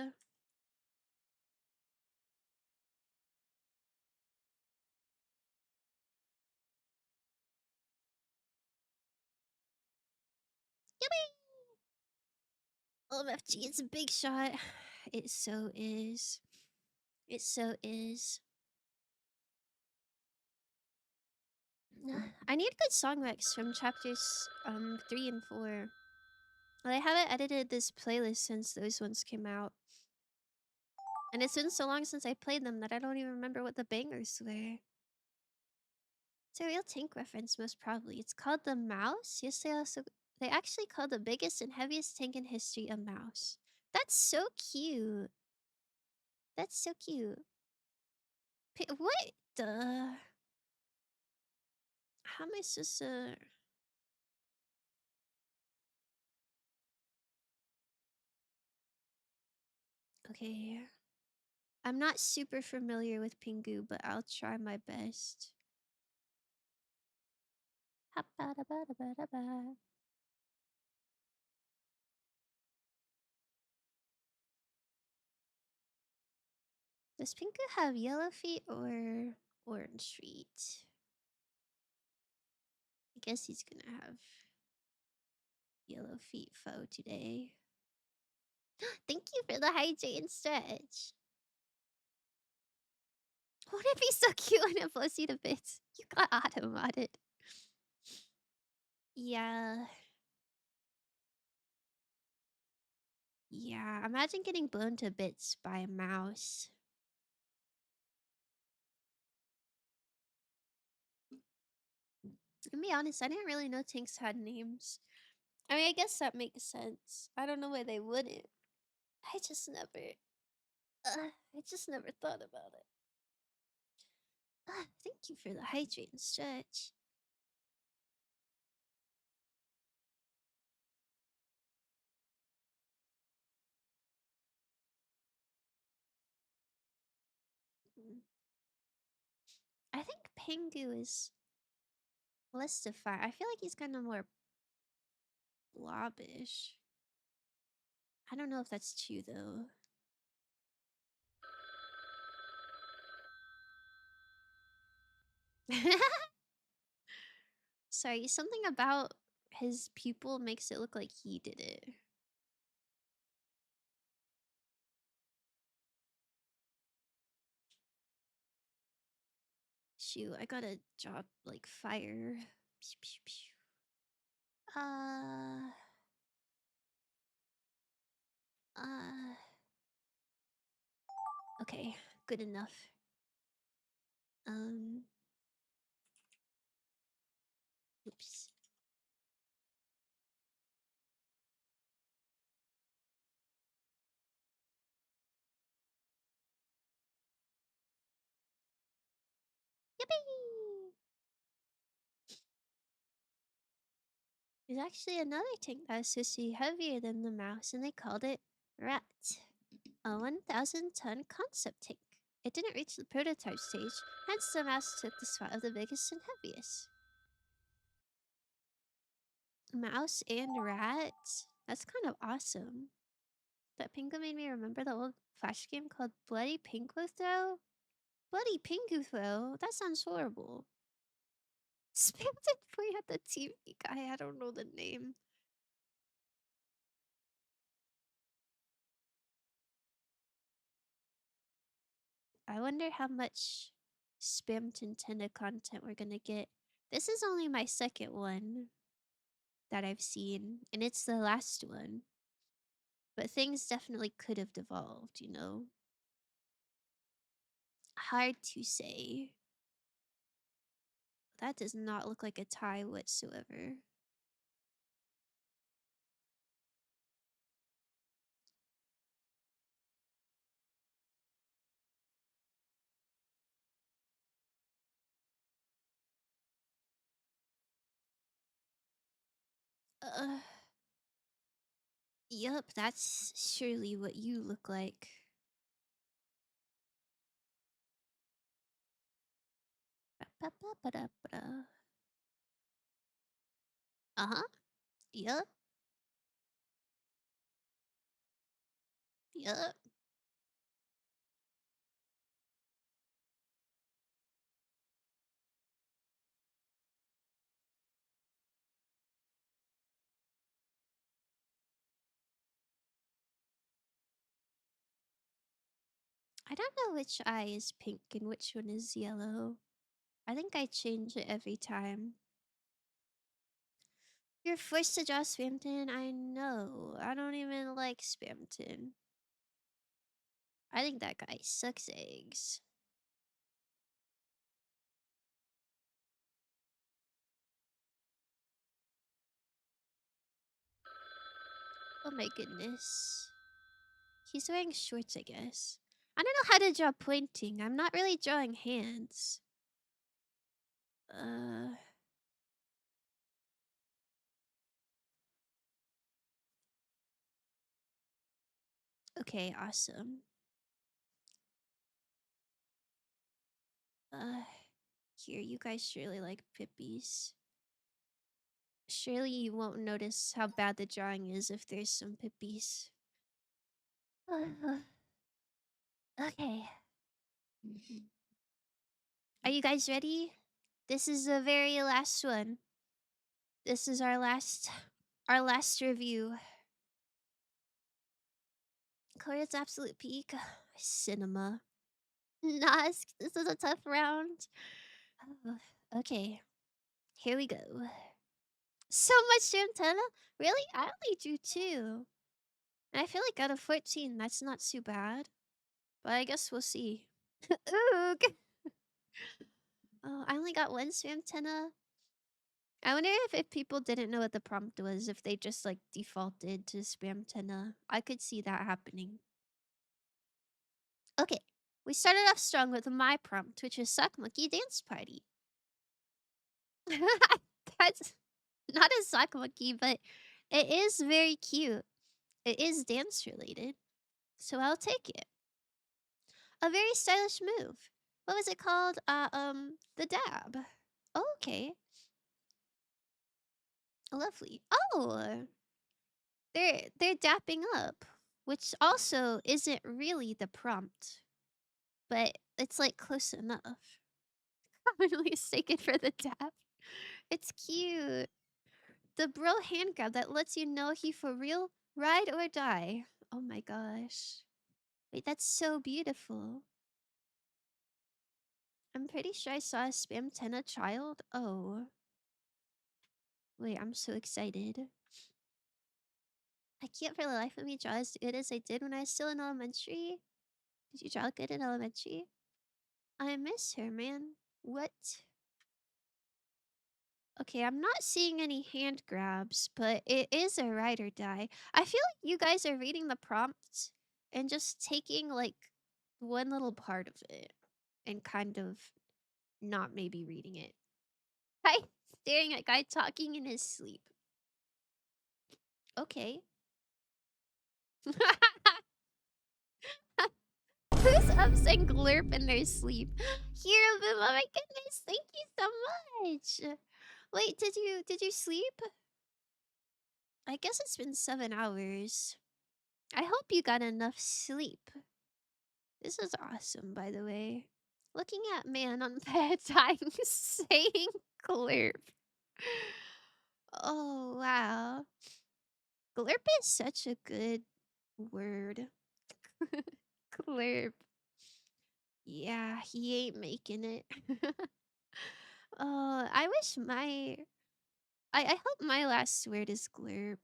Yippee! OMFG, it's a big shot. It so is. It so is. I need good song recs from chapters 3 and 4. Well, I haven't edited this playlist since those ones came out. And it's been so long since I played them that I don't even remember what the bangers were. It's a real tank reference, most probably. It's called the Mouse. Yes, they actually call the biggest and heaviest tank in history a mouse. That's so cute. That's so cute. What the? How am I supposed to? Okay. I'm not super familiar with Pingu, but I'll try my best. Ha-ba-da-ba-da-ba-da-ba. Does Pingu have yellow feet or orange feet? I guess he's gonna have yellow feet foe today. Thank you for the hydrate and stretch. Wouldn't it be so cute when it blows you to bits? You got auto modded. Yeah. Yeah. Imagine getting blown to bits by a mouse. To be honest, I didn't really know tanks had names. I mean, I guess that makes sense. I don't know why they wouldn't. I just never. I just never thought about it. Thank you for the hydrate and stretch. Mm. I think Pingu is less defined. I feel like he's kind of more blobbish. I don't know if that's true though. Sorry, something about his pupil makes it look like he did it. Shoot, I gotta drop like fire. Pew, pew, pew. Uh, uh, okay, good enough. Um, Yippee! There's actually another tank that was supposed to be heavier than the mouse, and they called it Rat, a 1,000-ton concept tank. It didn't reach the prototype stage, hence the mouse took the spot of the biggest and heaviest. Mouse and rat? That's kind of awesome. That penguin made me remember the old Flash game called Bloody Pingu Throw. Bloody Pingu Throw? That sounds horrible. Spammed it point at the TV guy. I don't know the name. I wonder how much spammed Nintendo content we're gonna get. This is only my second one that I've seen, and it's the last one. But things definitely could have devolved, you know? Hard to say. That does not look like a tie whatsoever. Uh, yup, that's surely what you look like. Ba-ba-ba-da-ba-da. Uh-huh. Yup. Yup. I don't know which eye is pink and which one is yellow. I think I change it every time. You're forced to draw Spamton? I know. I don't even like Spamton. I think that guy sucks eggs. Oh my goodness. He's wearing shorts, I guess. I don't know how to draw pointing. I'm not really drawing hands. Uh... Okay, awesome. Uh... Here, you guys surely like Pippies. Surely you won't notice how bad the drawing is if there's some Pippies. Okay. Are you guys ready? This is the very last one. This is our last review. Korea's absolute peak. Cinema. Nask, this is a tough round. Oh, okay, here we go. So much antenna? Really? I only drew 2. And I feel like out of 14, that's not too bad. But I guess we'll see. Oog! Oh, I only got 1 antenna. I wonder if people didn't know what the prompt was, if they just like defaulted to spam tenna. I could see that happening. Okay, we started off strong with my prompt, which is Sock Monkey Dance Party. That's not a sock monkey, but it is very cute. It is dance related, so I'll take it. A very stylish move. What was it called? The dab. Oh, okay. Lovely. Oh, they're dapping up, which also isn't really the prompt, but it's like close enough. Commonly mistaken for the dap. It's cute. The bro hand grab that lets you know he for real, ride or die. Oh my gosh. Wait, that's so beautiful. I'm pretty sure I saw a spam tenna child. Oh. Wait, I'm so excited. I can't for the life of me draw as good as I did when I was still in elementary. Did you draw good in elementary? I miss her, man. What? Okay, I'm not seeing any hand grabs, but it is a ride or die. I feel like you guys are reading the prompt and just taking like one little part of it and kind of not maybe reading it. Hi, staring at guy talking in his sleep. Okay. Who's up saying glurp in their sleep? Hero Boom, oh my goodness, thank you so much. Wait, did you sleep? I guess it's been 7 hours. I hope you got enough sleep. This is awesome, by the way. Looking at man on bedtime saying glurp. Oh, wow. Glurp is such a good word. Glurp. Yeah, he ain't making it. Oh, I wish my... I hope my last word is glurp.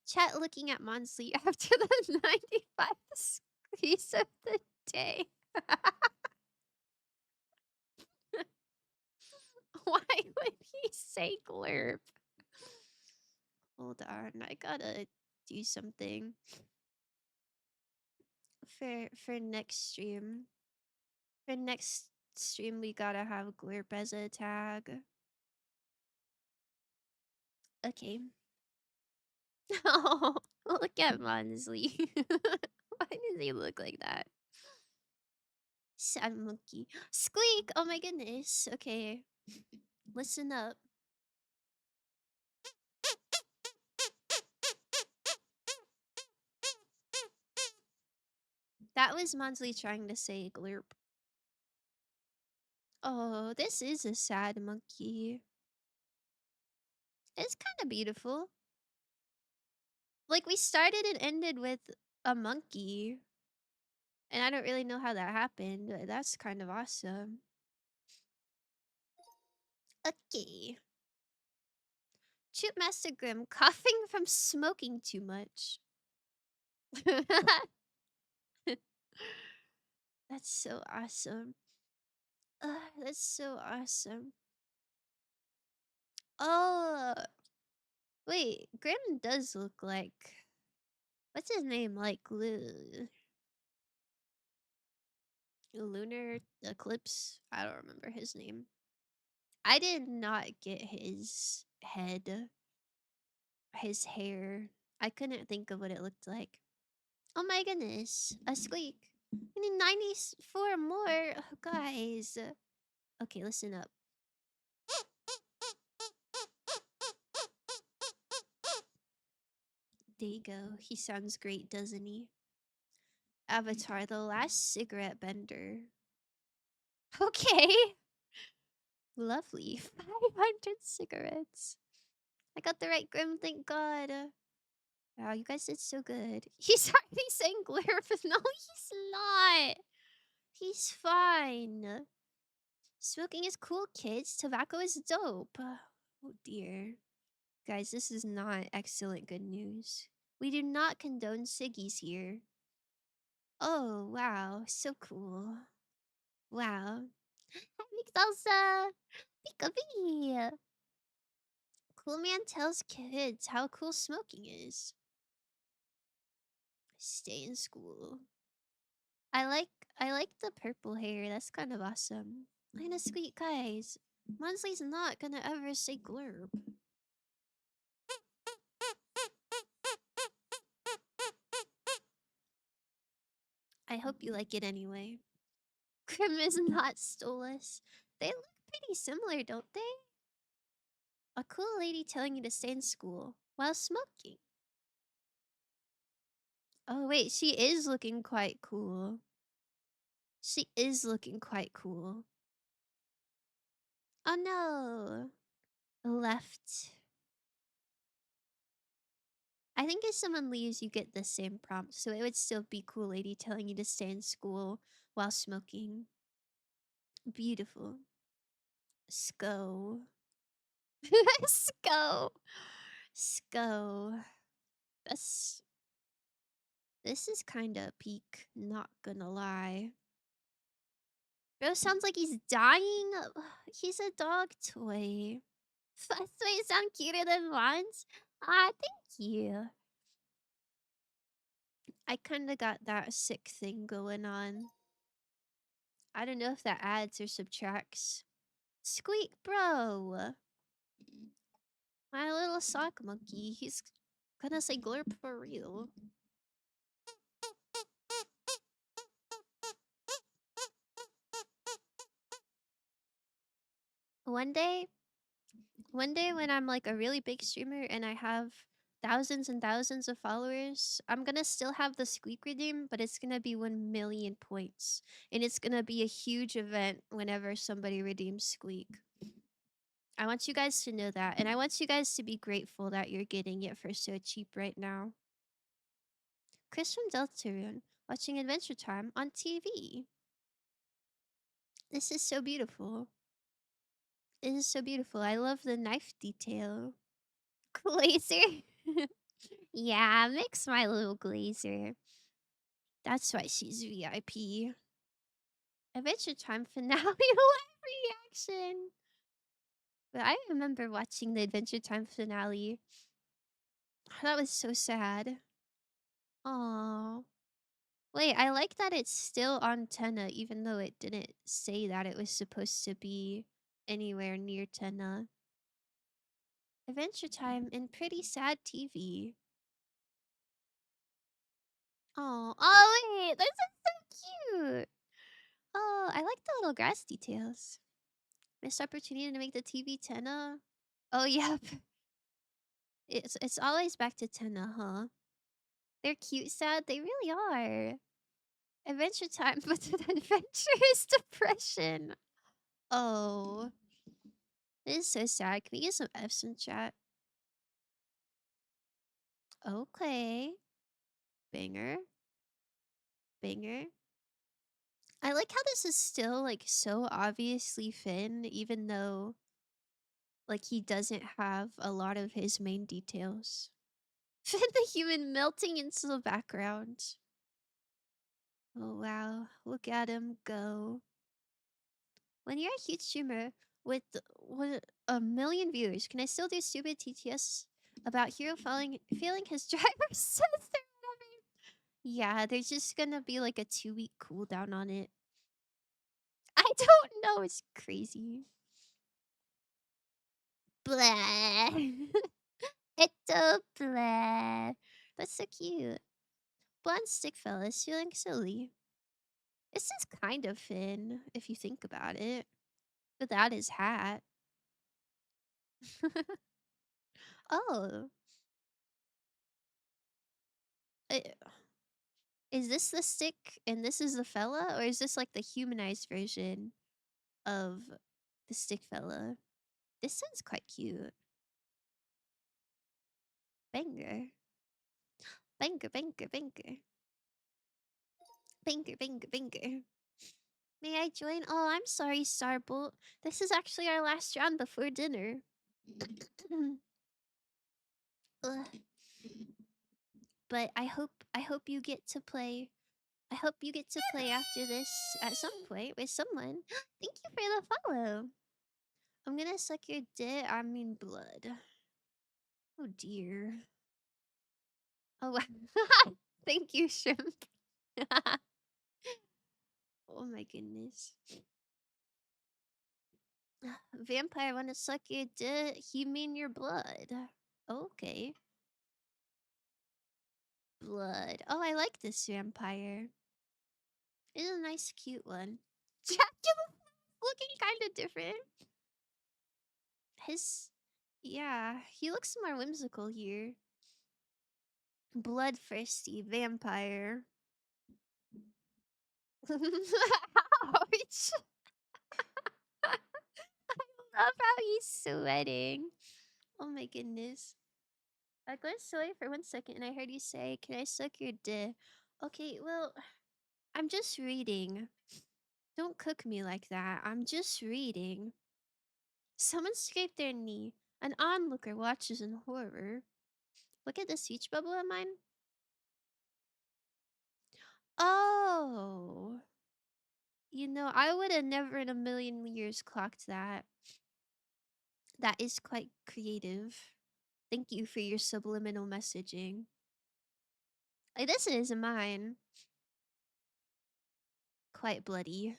Chat looking at Monsley after the 95th squeeze of the day. Why would he say glurp? Hold on, I gotta do something for next stream. For next stream, we gotta have glurp as a tag. Okay. Oh, look at Monsley. Why does he look like that? Sad monkey. Squeak! Oh my goodness. Okay. Listen up. That was Monsley trying to say glurp. Oh, this is a sad monkey. It's kind of beautiful. Like, we started and ended with a monkey. And I don't really know how that happened, but that's kind of awesome. Okay. Chip Master Grim coughing from smoking too much. That's so awesome. That's so awesome. Oh, wait. Grim does look like... What's his name? Like, Lunar Eclipse? I don't remember his name. I did not get his head, his hair. I couldn't think of what it looked like. Oh my goodness, a squeak. I need 94 more. Oh, guys. Okay, listen up. There you go. He sounds great, doesn't he? Avatar, the last cigarette bender. Okay. Lovely. 500 cigarettes. I got the right Grim, thank God. Wow, you guys did so good. He's already saying glare, but no, he's not. He's fine. Smoking is cool, kids. Tobacco is dope. Oh dear. Guys, this is not excellent good news. We do not condone ciggies here. Oh, wow. So cool. Wow. Hi, Salsa. Pika. Cool man tells kids how cool smoking is. Stay in school. I like I like the purple hair. That's kind of awesome. Kinda sweet, guys. Monsley's not gonna ever say glurp. I hope you like it anyway. Grim is not Stolas. They look pretty similar, don't they? A cool lady telling you to stay in school while smoking. Oh wait, she is looking quite cool. She is looking quite cool. Oh no. Left. I think if someone leaves, you get the same prompt, so it would still be cool lady telling you to stay in school while smoking. Beautiful. Sco. Sco. Sco. That's... This is kinda peak, not gonna lie. Bro sounds like he's dying. He's a dog toy. Fastway sound cuter than once. Ah, thank you. I kinda got that sick thing going on. I don't know if that adds or subtracts. Squeak, bro. My little sock monkey. He's gonna say glurp for real. One day, one day when I'm like a really big streamer and I have thousands and thousands of followers, I'm gonna still have the squeak redeem, but it's gonna be 1,000,000 points. And it's gonna be a huge event whenever somebody redeems squeak. I want you guys to know that. And I want you guys to be grateful that you're getting it for so cheap right now. Chris from Deltarune, watching Adventure Time on TV. This is so beautiful. This is so beautiful. I love the knife detail. Glazer? Yeah, mix my little Glazer. That's why she's VIP. Adventure Time finale live reaction. But I remember watching the Adventure Time finale. That was so sad. Aww. Wait, I like that it's still on Tenna, even though it didn't say that it was supposed to be anywhere near Tenna. Adventure Time and pretty sad TV. Oh wait, this is so cute. Oh, I like the little grass details. Missed opportunity to make the TV Tenna. Oh yep, it's always back to Tenna, huh? They're cute, sad. They really are. Adventure Time, but an adventurous depression. Oh, this is so sad. Can we get some F's in chat? Okay. Banger. Banger. I like how this is still like so obviously Finn, even though like he doesn't have a lot of his main details. Finn the human melting into the background. Oh wow, look at him go. When you're a huge streamer with 1,000,000 viewers, can I still do stupid TTS about Hero failing his driver's test? Yeah, there's just gonna be like a 2-week cooldown on it. I don't know, it's crazy. Blah. It's a blah. That's so cute. Blonde stick fella is feeling silly. This is kind of Finn, if you think about it. Without his hat. Oh. Uh, Is this the stick and this is the fella? Or is this like the humanized version of the stick fella? This sounds quite cute. Banger. Banger, banger, banger. Banger, banger, banger. May I join? Oh, I'm sorry, Starbolt. This is actually our last round before dinner. Ugh. But I hope you get to play. I hope you get to play after this at some point with someone. Thank you for the follow. I'm gonna suck your dick. I mean blood. Oh dear. Oh wow. Thank you, shrimp. Oh my goodness. Vampire wanna suck your dick? You mean your blood? Okay. Blood. Oh, I like this vampire. It's a nice, cute one. Dracula looking kind of different. His, yeah, he looks more whimsical here. Bloodthirsty vampire. Ouch. I love how he's sweating. Oh my goodness. I glanced away for 1 second and I heard you say, "Can I suck your dick?" Okay, well, I'm just reading. Don't cook me like that. I'm just reading. Someone scraped their knee. An onlooker watches in horror. Look at the speech bubble of mine. Oh. You know, I would have never in a million years clocked that. That is quite creative. Thank you for your subliminal messaging. Like, this is mine. Quite bloody.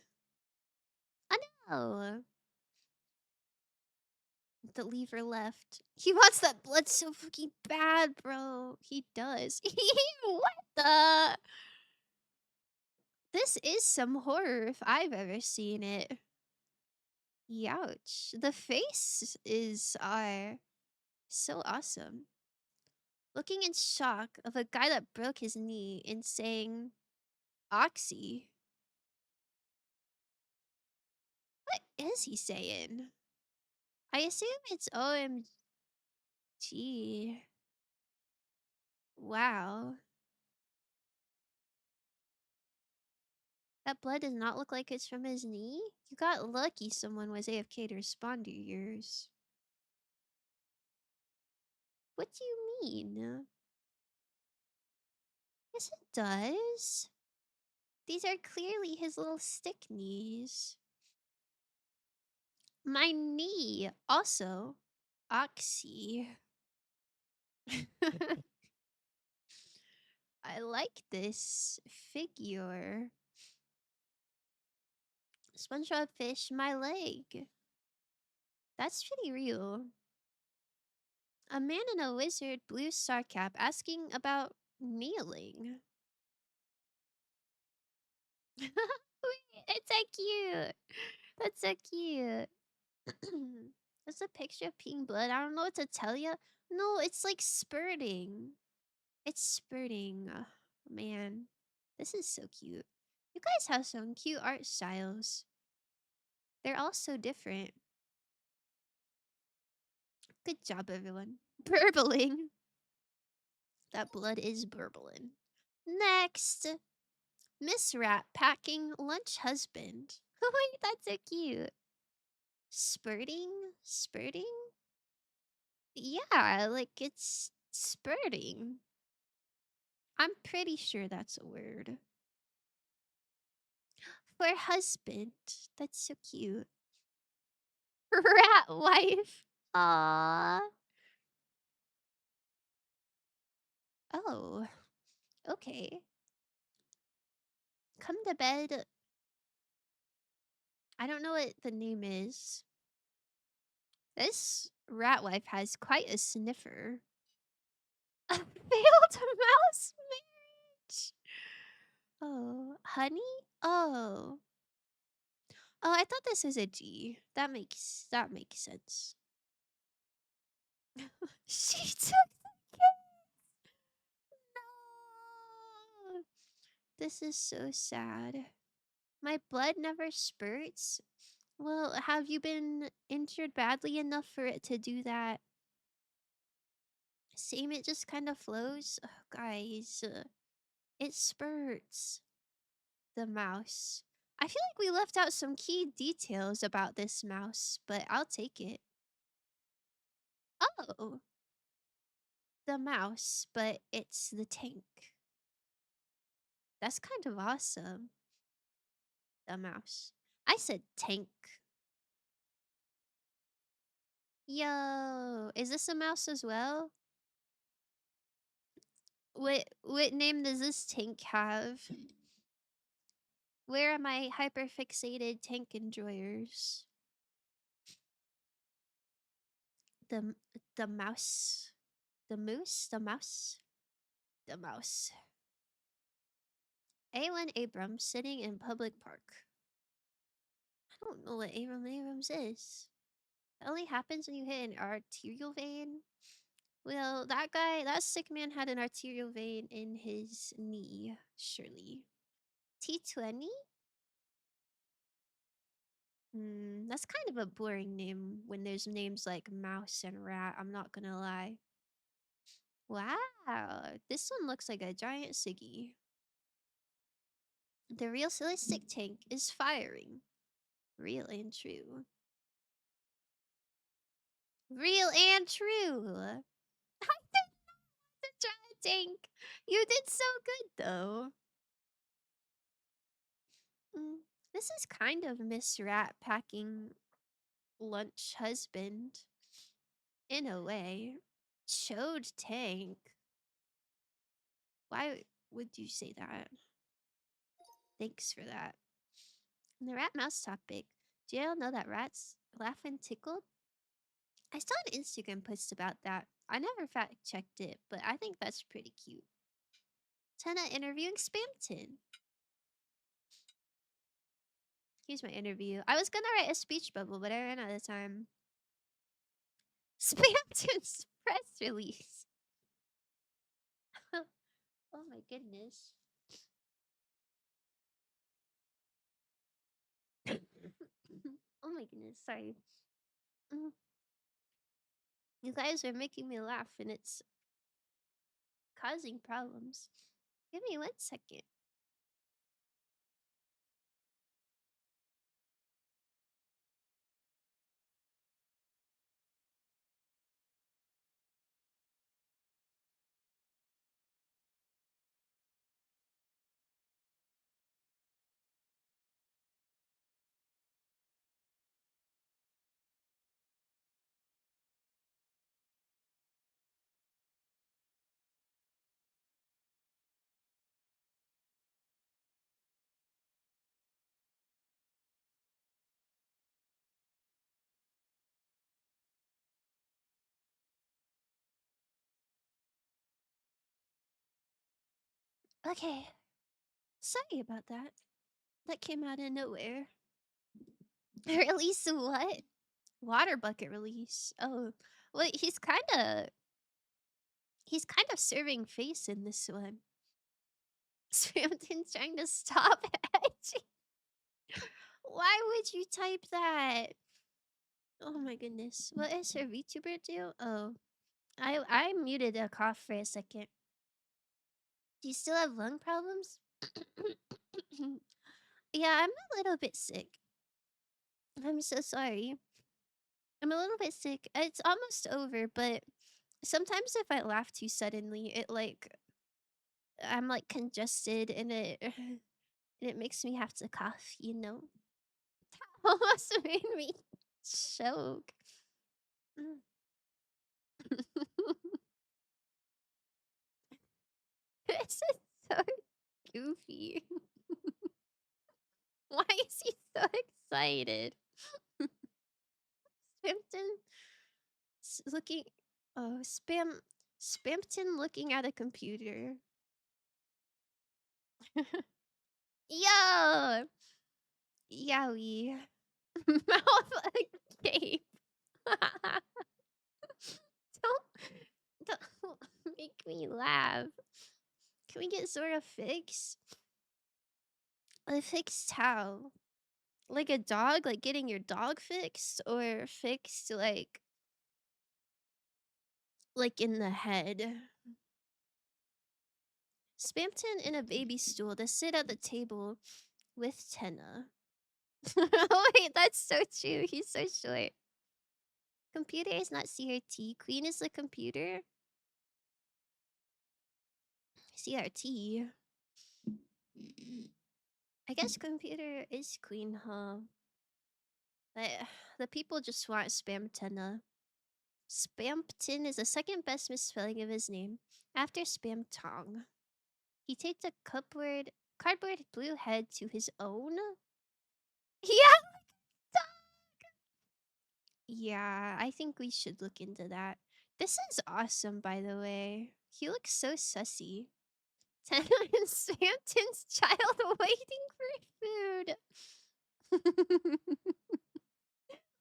Oh, the lever left. He wants that blood so fucking bad, bro. He does. What the? This is some horror if I've ever seen it. Youch. The face is so awesome. Looking in shock of a guy that broke his knee and saying, Oxy. What is he saying? I assume it's OMG. Wow. That blood does not look like it's from his knee? You got lucky someone was AFK to respond to yours. What do you mean? Yes, it does. These are clearly his little stick knees. My knee. Also, Oxy. I like this figure. SpongeBob fish, my leg. That's pretty real. A man in a wizard blue star cap asking about kneeling. It's so cute. That's so cute. That's a picture of peeing blood. I don't know what to tell you. No, it's like spurting. It's spurting. Man, this is so cute. You guys have some cute art styles. They're all so different. Good job, everyone. Burbling. That blood is burbling. Next, Miss Rat packing lunch husband. Wait, that's so cute. Spurting? Spurting? Yeah, like it's spurting. I'm pretty sure that's a word. For husband. That's so cute. Rat wife. Aww. Oh, okay. Come to bed. I don't know what the name is. This rat wife has quite a sniffer. A failed mouse marriage. Oh, honey? Oh. Oh, I thought this was a G. That makes sense. She took the kiss. No. This is so sad. My blood never spurts. Well, have you been injured badly enough for it to do that? Same, it just kind of flows. Oh, guys, it spurts. The mouse. I feel like we left out some key details about this mouse, but I'll take it. Oh, the mouse, but it's the tank. That's kind of awesome. The mouse. I said tank. Yo, is this a mouse as well? What name does this tank have? Where are my hyperfixated tank enjoyers? The the mouse. The moose? The mouse? The mouse. Alan Abrams sitting in public park. I don't know what Abram Abrams is. It only happens when you hit an arterial vein. Well, that sick man had an arterial vein in his knee, surely. T20? That's kind of a boring name when there's names like Mouse and Rat, I'm not gonna lie. Wow, this one looks like a giant Siggy. The realistic tank is firing. Real and true. Real and true. I did not try a tank. You did so good though. This is kind of Miss Rat packing lunch husband. In a way. Chode tank. Why would you say that? Thanks for that. And the rat mouse topic. Do y'all know that rats laugh when tickled? I saw an Instagram post about that. I never fact checked it, but I think that's pretty cute. Tenna interviewing Spamton. Here's my interview. I was gonna write a speech bubble, but I ran out of time. Spamton's press release. Oh my goodness. Oh my goodness, sorry. Mm. You guys are making me laugh and it's causing problems. Give me 1 second. Okay. Sorry about that. That came out of nowhere. Release what? Water bucket release. Oh. Wait, he's kind of serving face in this one. Spamton's trying to stop edging. Why would you type that? Oh my goodness. What is her VTuber do? Oh. I muted a cough for a second. Do you still have lung problems? Yeah, I'm a little bit sick. I'm so sorry. I'm a little bit sick. It's almost over, but sometimes if I laugh too suddenly, I'm like congested and it makes me have to cough, you know? Almost made me choke. Mm. This is so goofy. Why is he so excited? Spamton looking. Oh, Spamton looking at a computer. Yo! Yowie. Mouth agape. Don't make me laugh. Can we get Zora fix? A fixed how? Like a dog? Like getting your dog fixed? Or fixed like in the head? Spamton in a baby stool to sit at the table with Tenna. Wait, that's so true. He's so short. Computer is not CRT. Queen is the computer. CRT. I guess computer is queen, huh? But the people just want Spamtenna. Spampton is the second best misspelling of his name, after Spamtong. He taped a cardboard blue head to his own. Yeah, yeah, I think we should look into that. This is awesome, by the way. He looks so sussy. Tenna and Spamton's child waiting for food.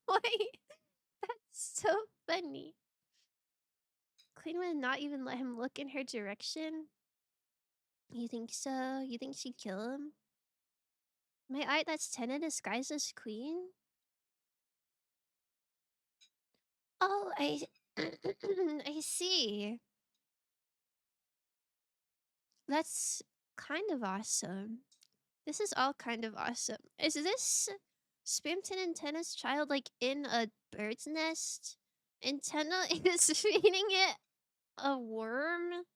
Wait, that's so funny. Queen would not even let him look in her direction. You think so? You think she'd kill him? That's Tenna disguised as Queen? Oh, I see. That's kind of awesome. This is all kind of awesome. Is this Spamton and Tenna's child like in a bird's nest? And Tenna is feeding it a worm?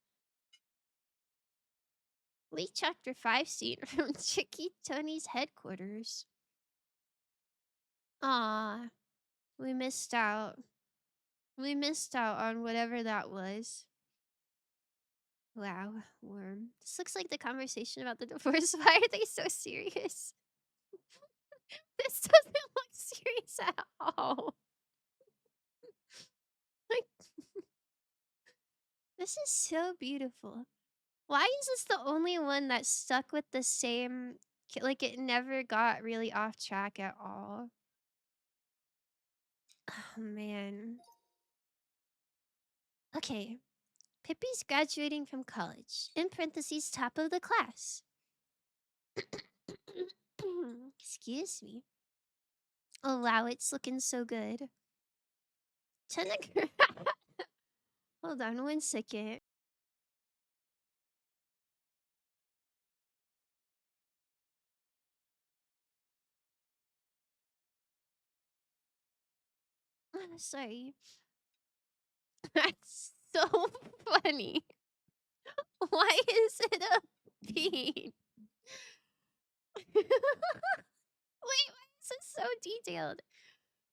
Leak chapter 5 scene from Chicky Tony's headquarters. Ah, we missed out. We missed out on whatever that was. Wow, worm. This looks like the conversation about the divorce. Why are they so serious? This doesn't look serious at all. Like, this is so beautiful. Why is this the only one that stuck with the same like, it never got really off track at all? Oh, man. Okay. Pippi's graduating from college. In parentheses, top of the class. Excuse me. Oh, wow, it's looking so good. Tennecker. Hold on 1 second. Sorry. That's so funny. Why is it a bean? Wait, why is it so detailed?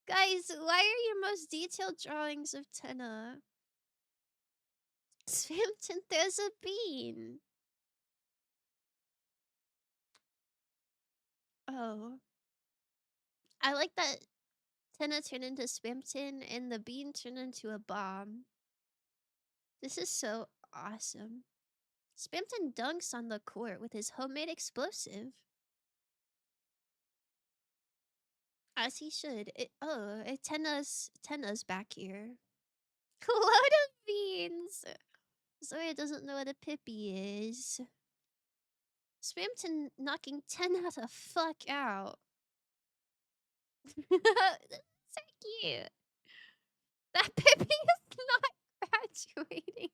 Guys, why are your most detailed drawings of Tenna? Swampton, there's a bean. Oh. I like that Tenna turned into Swampton and the bean turned into a bomb. This is so awesome. Swampton dunks on the court with his homemade explosive. As he should. Tenna's back here. Load of beans. Zoya doesn't know what a pippy is. Swampton knocking Tenna the fuck out. That's so cute. That Pippi is not graduating.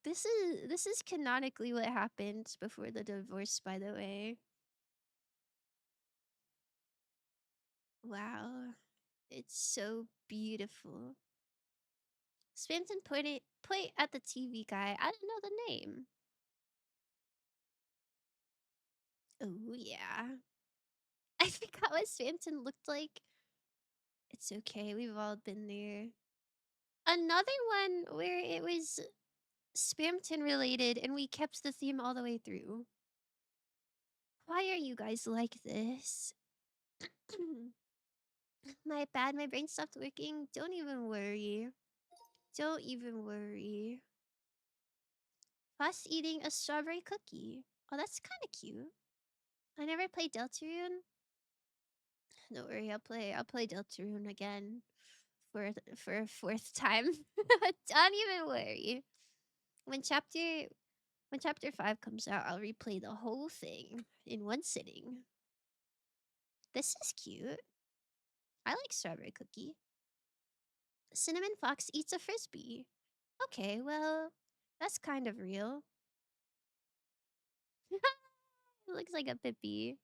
This is canonically what happened before the divorce, by the way. Wow. It's so beautiful. Swampton point at the TV guy. I don't know the name. Oh yeah. I forgot what Swampton looked like. It's okay, we've all been there. Another one where it was Spamton related and we kept the theme all the way through. Why are you guys like this? My bad, my brain stopped working. Don't even worry. Don't even worry. Us eating a strawberry cookie. Oh, that's kind of cute. I never played Deltarune. Don't worry, I'll play Deltarune again for a fourth time. Don't even worry. When chapter when chapter 5 comes out, I'll replay the whole thing in one sitting. This is cute. I like strawberry cookie. Cinnamon Fox eats a frisbee. Okay, well, that's kind of real. It looks like a Pippi.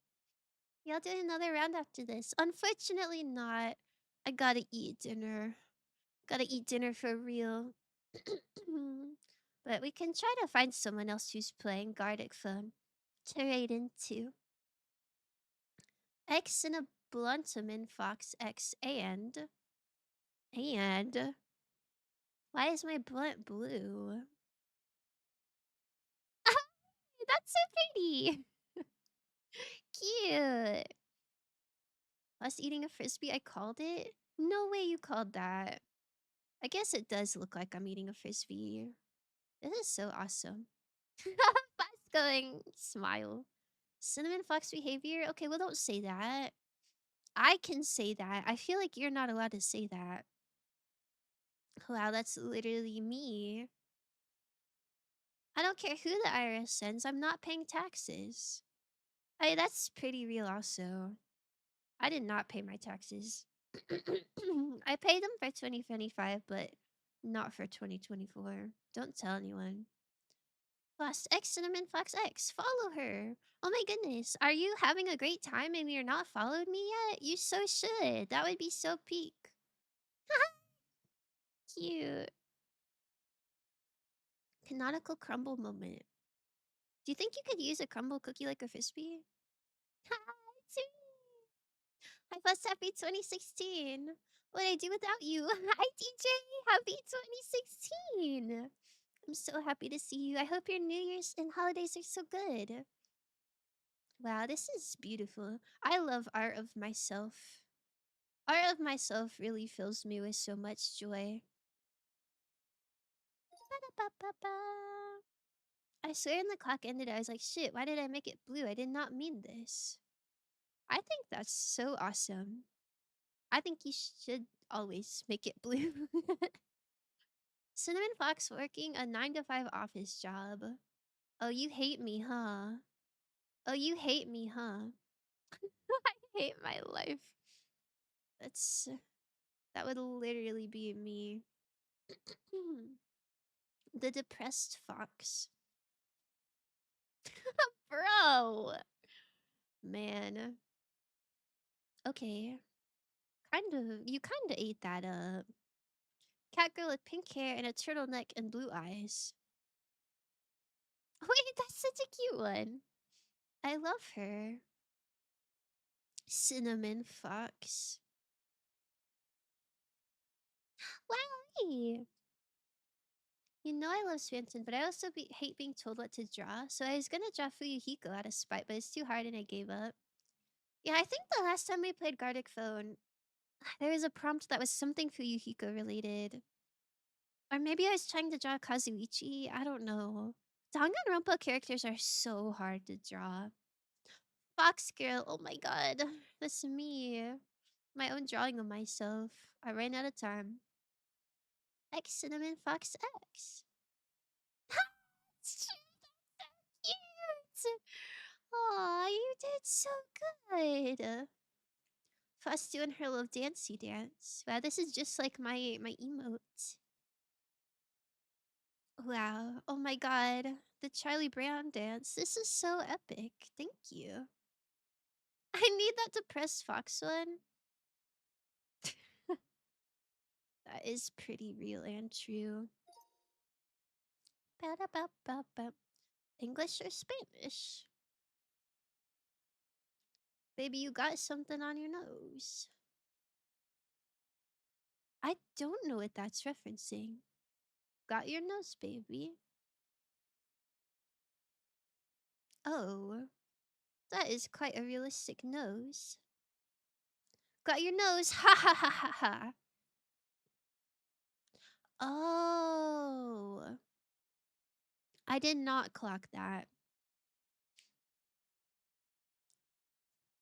Yeah, I'll do another round after this. Unfortunately not. I gotta eat dinner. Gotta eat dinner for real. But we can try to find someone else who's playing GARTIC Phone to raid into. X and a Bluntaman Fox X and why is my blunt blue? That's so pretty. Cute. Us eating a frisbee, I called it? No way you called that. I guess it does look like I'm eating a frisbee. This is so awesome. Fast going smile. Cinnamon Fox behavior? Okay, well, don't say that. I can say that. I feel like you're not allowed to say that. Wow, that's literally me. I don't care who the IRS sends. I'm not paying taxes. That's pretty real also. I did not pay my taxes. I paid them for 2025, but not for 2024. Don't tell anyone. Lost X Cinnamon Fox X. Follow her. Oh my goodness. Are you having a great time and you're not followed me yet? You so should. That would be so peak. Cute. Canonical crumble moment. Do you think you could use a crumble cookie like a frisbee? Hi, sweet. Hi, Bus. Happy 2016. What I do without you? Hi, DJ. Happy 2016. I'm so happy to see you. I hope your New Year's and holidays are so good. Wow, this is beautiful. I love art of myself. Art of myself really fills me with so much joy. Ba-da-ba-ba-ba. I swear when the clock ended, I was like, shit, why did I make it blue? I did not mean this. I think that's so awesome. I think you should always make it blue. Cinnamon Fox working a 9 to 5 office job. Oh, you hate me, huh? Oh, you hate me, huh? I hate my life. That's that would literally be me. The depressed fox. Bro. Man. Okay. You kind of ate that up. Cat girl with pink hair and a turtleneck and blue eyes. Wait, that's such a cute one. I love her. Cinnamon fox. Wowie! You know I love Swanson, but I also hate being told what to draw. So I was gonna draw Fuyuhiko out of spite, but it's too hard and I gave up. Yeah, I think the last time we played Gartic Phone, there was a prompt that was something Fuyuhiko related. Or maybe I was trying to draw Kazuichi. I don't know. Danganronpa characters are so hard to draw. Fox Girl, oh my god. That's me. My own drawing of myself. I ran out of time. X Cinnamon Fox X. It's cute. Aw, you did so good. Fuss doing her little dancey dance. Wow, this is just like my emote. Wow. Oh my god. The Charlie Brown dance. This is so epic. Thank you. I need that depressed fox one. That is pretty real and true. Ba-da-ba-ba-ba. English or Spanish? Baby, you got something on your nose. I don't know what that's referencing. Got your nose, baby. Oh, that is quite a realistic nose. Got your nose. Ha ha ha ha ha. Oh, I did not clock that.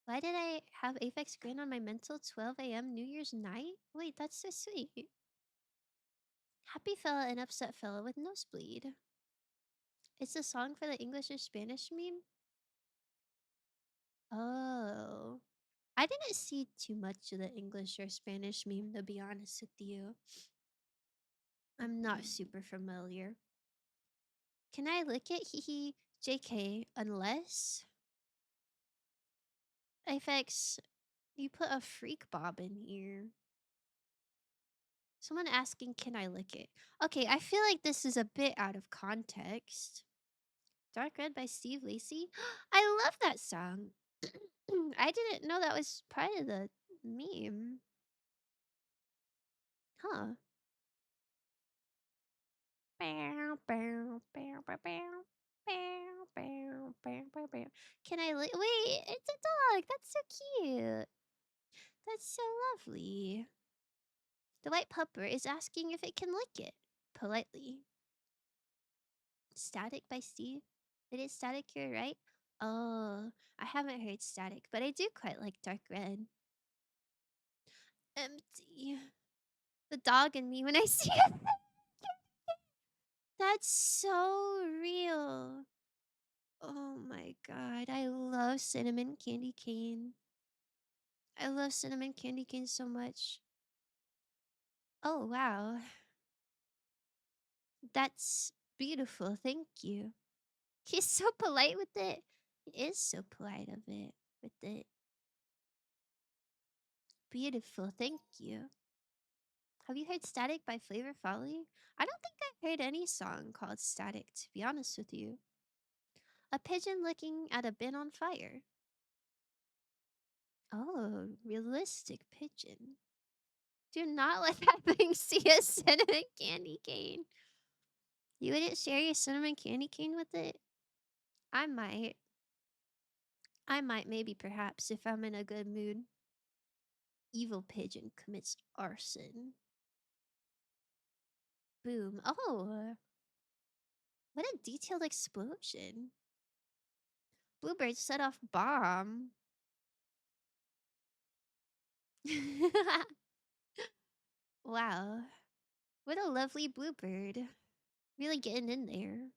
Why did I have Aphex Grin on my mental 12 a.m. New Year's night? Wait, that's so sweet. Happy fella and upset fella with nosebleed. It's a song for the English or Spanish meme? Oh. I didn't see too much of the English or Spanish meme, to be honest with you. I'm not super familiar. Can I lick it? Hehe. JK. Unless. Aphex, you put a freak bob in here. Someone asking, can I lick it? Okay, I feel like this is a bit out of context. Dark Red by Steve Lacy. I love that song. I didn't know that was part of the meme. Huh. Bow, bow, bow, bow, bow. Bow, bow, bow, bow, bow. Can I lick? Wait, it's a dog. That's so cute. That's so lovely. The white pupper is asking if it can lick it. Politely. Static by Steve. It is Static, you're right. Oh, I haven't heard Static, but I do quite like Dark Red. Empty. The dog in me when I see it. That's so real. Oh my god, I love cinnamon candy cane. I love cinnamon candy cane so much. Oh wow. That's beautiful. Thank you. He's so polite with it. He is so polite of it with it. Beautiful. Thank you. Have you heard Static by Flavor Folly? I don't think I've heard any song called Static, to be honest with you. A pigeon looking at a bin on fire. Oh, realistic pigeon. Do not let that thing see a cinnamon candy cane. You wouldn't share your cinnamon candy cane with it? I might. I might, maybe, perhaps, if I'm in a good mood. Evil pigeon commits arson. Boom. Oh, what a detailed explosion. Bluebird set off bomb. Wow. What a lovely bluebird. Really getting in there.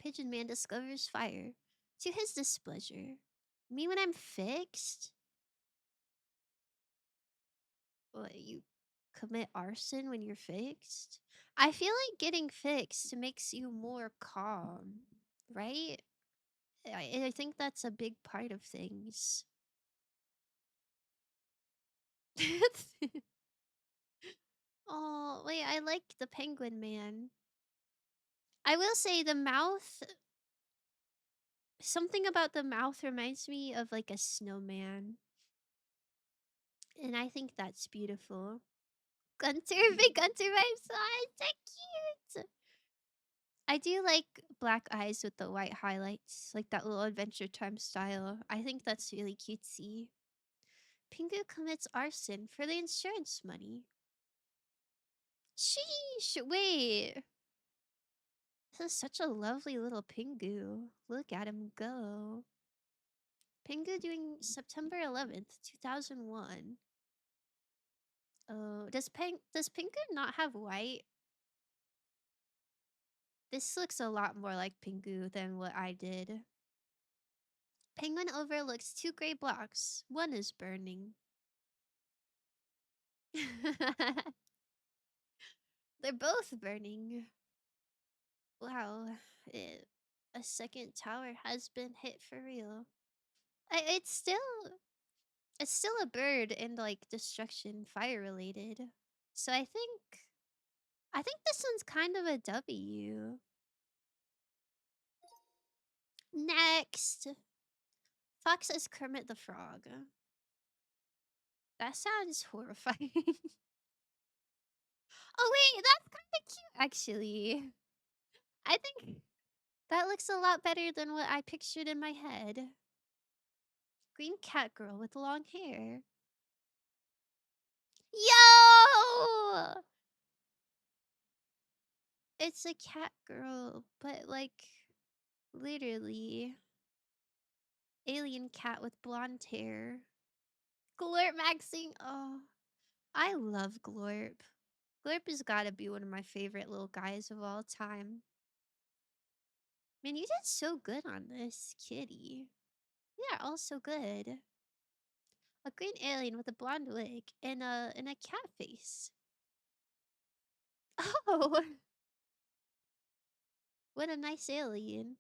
Pigeon Man discovers fire to his displeasure. Me when I'm fixed? What, you commit arson when you're fixed? I feel like getting fixed makes you more calm, right? I think that's a big part of things. Oh, wait, I like the penguin man. I will say the mouth, something about the mouth reminds me of like a snowman. And I think that's beautiful. Gunter, big Gunter vibes. Oh, it's so cute. I do like black eyes with the white highlights, like that little Adventure Time style. I think that's really cutesy. Pingu commits arson for the insurance money. Sheesh, wait. This is such a lovely little Pingu. Look at him go. Pingu doing September 11th, 2001. Oh, does Pingu not have white? This looks a lot more like Pingu than what I did. Penguin overlooks two gray blocks. One is burning. They're both burning. Wow. A second tower has been hit for real. It's still a bird and like destruction fire related. So I think this one's kind of a W. Next. Fox is Kermit the Frog. That sounds horrifying. Oh wait, that's kind of cute actually. I think that looks a lot better than what I pictured in my head. Green cat girl with long hair. Yo! It's a cat girl, but like literally alien cat with blonde hair. Glorp maxing. Oh, I love Glorp. Glorp has got to be one of my favorite little guys of all time. Man, you did so good on this, kitty. Yeah, all so good. A green alien with a blonde wig and a cat face. Oh, what a nice alien.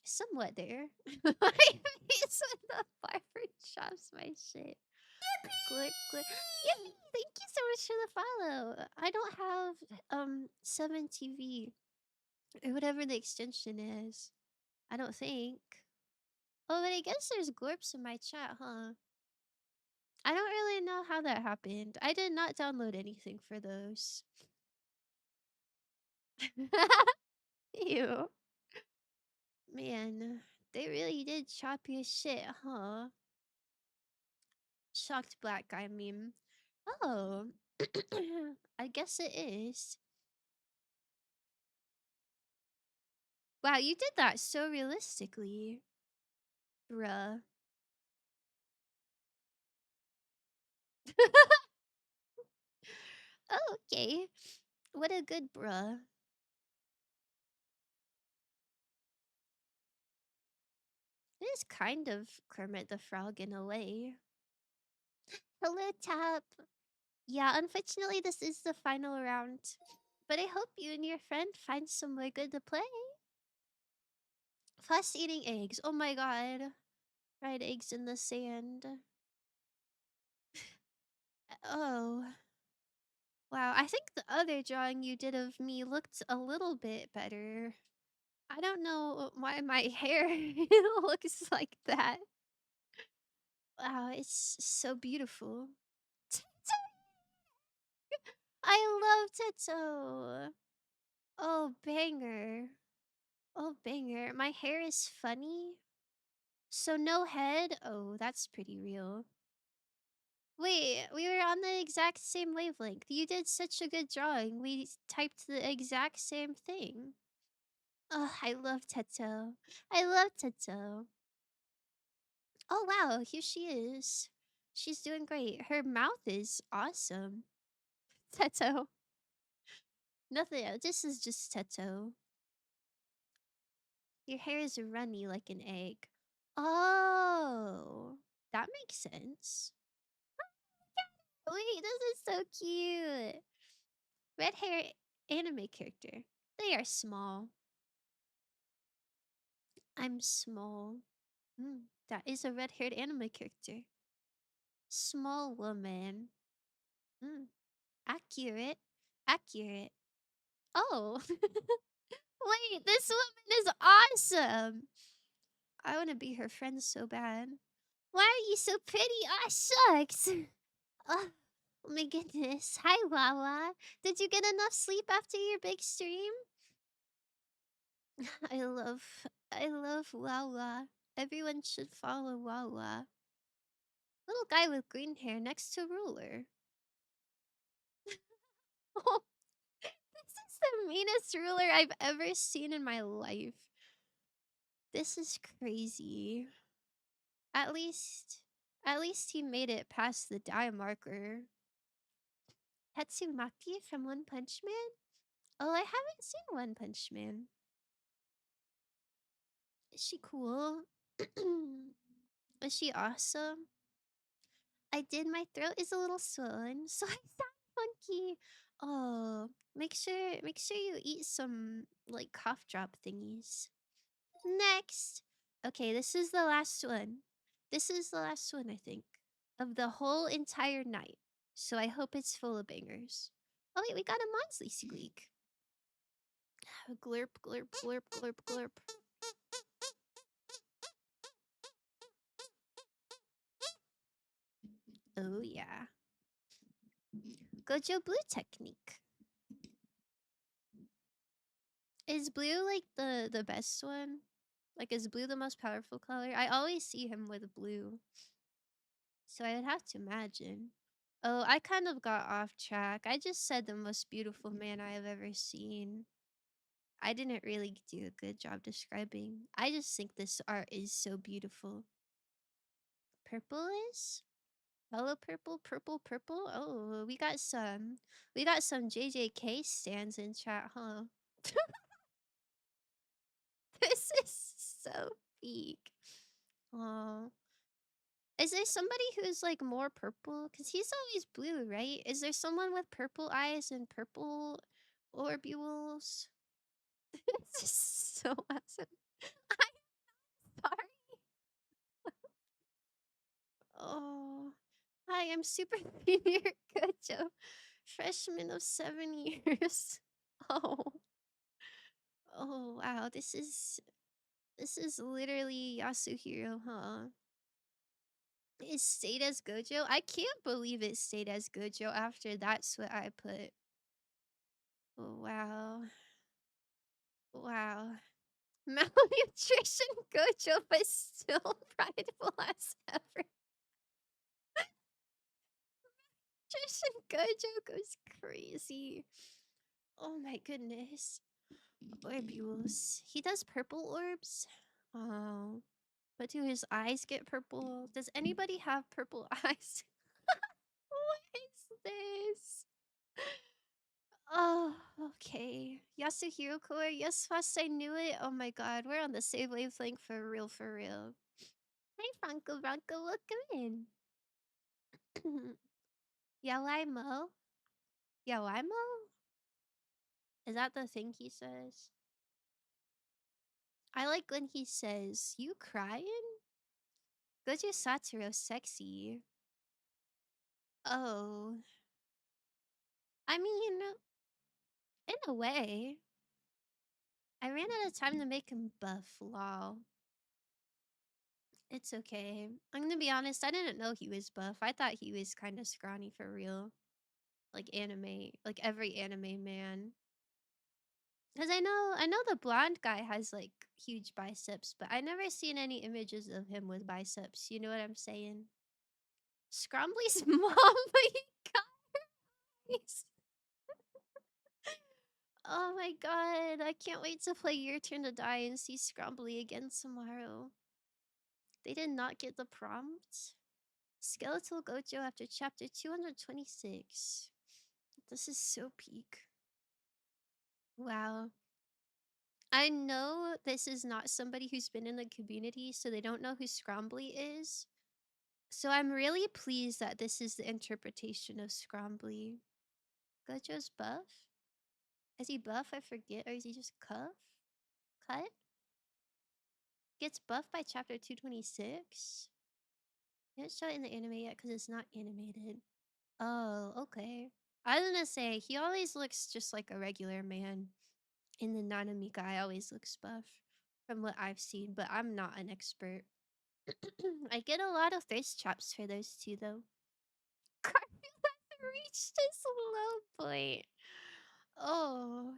Somewhat there. My face when the barber chops my shit. Glip, glip. Yippee! Thank you so much for the follow. I don't have 7TV or whatever the extension is. I don't think. Oh, but I guess there's glorps in my chat, huh? I don't really know how that happened. I did not download anything for those. Ew. Man, they really did chop your shit, huh? Shocked black guy meme. Oh, I guess it is. Wow, you did that so realistically. Bruh. Oh, okay. What a good bruh. It is kind of Kermit the Frog in a way. Hello, Tap. Yeah, unfortunately, this is the final round. But I hope you and your friend find somewhere good to play. Plus eating eggs. Oh my god. Fried eggs in the sand. Oh. Wow, I think the other drawing you did of me looked a little bit better. I don't know why my hair looks like that. Wow, it's so beautiful. I love Tetsuo. Oh, banger. Oh, banger. My hair is funny. So no head? Oh, that's pretty real. Wait, we were on the exact same wavelength. You did such a good drawing. We typed the exact same thing. Oh, I love Teto. I love Teto. Oh wow, here she is. She's doing great. Her mouth is awesome. Teto. Nothing else. This is just Teto. Your hair is runny like an egg. Oh, that makes sense. Wait, this is so cute. Red hair anime character. They are small. I'm small. That is a red haired anime character. Small woman. Mm, accurate. Accurate. Oh. Wait, this woman is awesome. I want to be her friend so bad. Why are you so pretty? Ah, shucks. Oh, my goodness. Hi, Wawa. Did you get enough sleep after your big stream? I love, I love Wawa. Everyone should follow Wawa. Little guy with green hair next to ruler. Oh, this is the meanest ruler I've ever seen in my life. This is crazy. At least, at least he made it past the die marker. Tatsumaki from One Punch Man? Oh, I haven't seen One Punch Man. Is she cool? Is she awesome? I did. My throat is a little swollen, so I sound funky. Oh, make sure you eat some like cough drop thingies. Next. Okay, this is the last one. This is the last one, I think, of the whole entire night. So I hope it's full of bangers. Oh wait, we got a Monsley squeak. Glurp, glurp, glurp, glurp, glurp. Oh yeah. Gojo blue technique. Is blue like the best one? Like is blue the most powerful color? I always see him with blue. So I would have to imagine. Oh, I kind of got off track. I just said the most beautiful man I have ever seen. I didn't really do a good job describing. I just think this art is so beautiful. Purple is? Hello purple, purple, purple. Oh, we got some JJK stands in chat, huh? This is so peak. Oh. Is there somebody who's like more purple? Because he's always blue, right? Is there someone with purple eyes and purple orbules? This is so awesome. I'm sorry. Oh. Hi, I'm super senior Gojo. Freshman of 7 years. Oh. Oh wow, this is literally Yasuhiro, huh? It stayed as Gojo? I can't believe it stayed as Gojo after that's what I put. Oh, wow. Wow. Malnutrition Gojo, but still prideful as ever. Nutrition Gojo goes crazy. Oh my goodness. Orbules. He does purple orbs? Oh. But do his eyes get purple? Does anybody have purple eyes? What is this? Oh, okay. Yasuhiro Core, yes, fast I knew it. Oh my god, we're on the same wavelength for real, for real. Hey, Franco Bronco, welcome in. Yawaimo? Yawaimo? Is that the thing he says? I like when he says, you crying? Goju Satoru sexy. Oh. I mean, in a way. I ran out of time to make him buff, lol. It's okay. I'm gonna be honest, I didn't know he was buff. I thought he was kind of scrawny for real. Like anime, like every anime man. Cause I know the blonde guy has like huge biceps, but I never seen any images of him with biceps. You know what I'm saying? Scrumbly's mom, my guys. Oh my god, I can't wait to play Your Turn to Die and see Scrumbly again tomorrow. They did not get the prompt. Skeletal Gojo after chapter 226. This is so peak. Wow. I know this is not somebody who's been in the community, so they don't know who Scrombly is. So I'm really pleased that this is the interpretation of Scrombly. Gojo's buff? Is he buff? I forget. Or is he just cuff? Cut? Gets buffed by chapter 226? Didn't show it in the anime yet because it's not animated. Oh, okay. I was gonna say, he always looks just like a regular man. In the Nanami guy always looks buff from what I've seen, but I'm not an expert. I get a lot of thirst traps for those two, though. Garfield has reached his low point. Oh,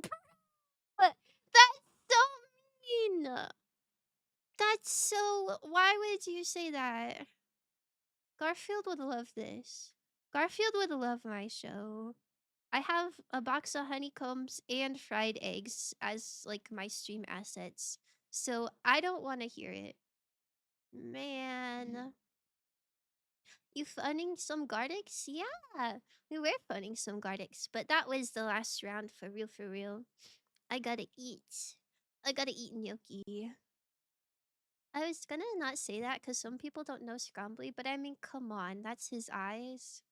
but that's so mean. That's so. Why would you say that? Garfield would love this. Garfield would love my show. I have a box of honeycombs and fried eggs as like my stream assets. So I don't want to hear it. Man. You funning some Gardics? Yeah. We were funning some Gardics, but that was the last round for real for real. I gotta eat. I gotta eat gnocchi. I was gonna not say that because some people don't know Scrumbly, but I mean, come on, that's his eyes.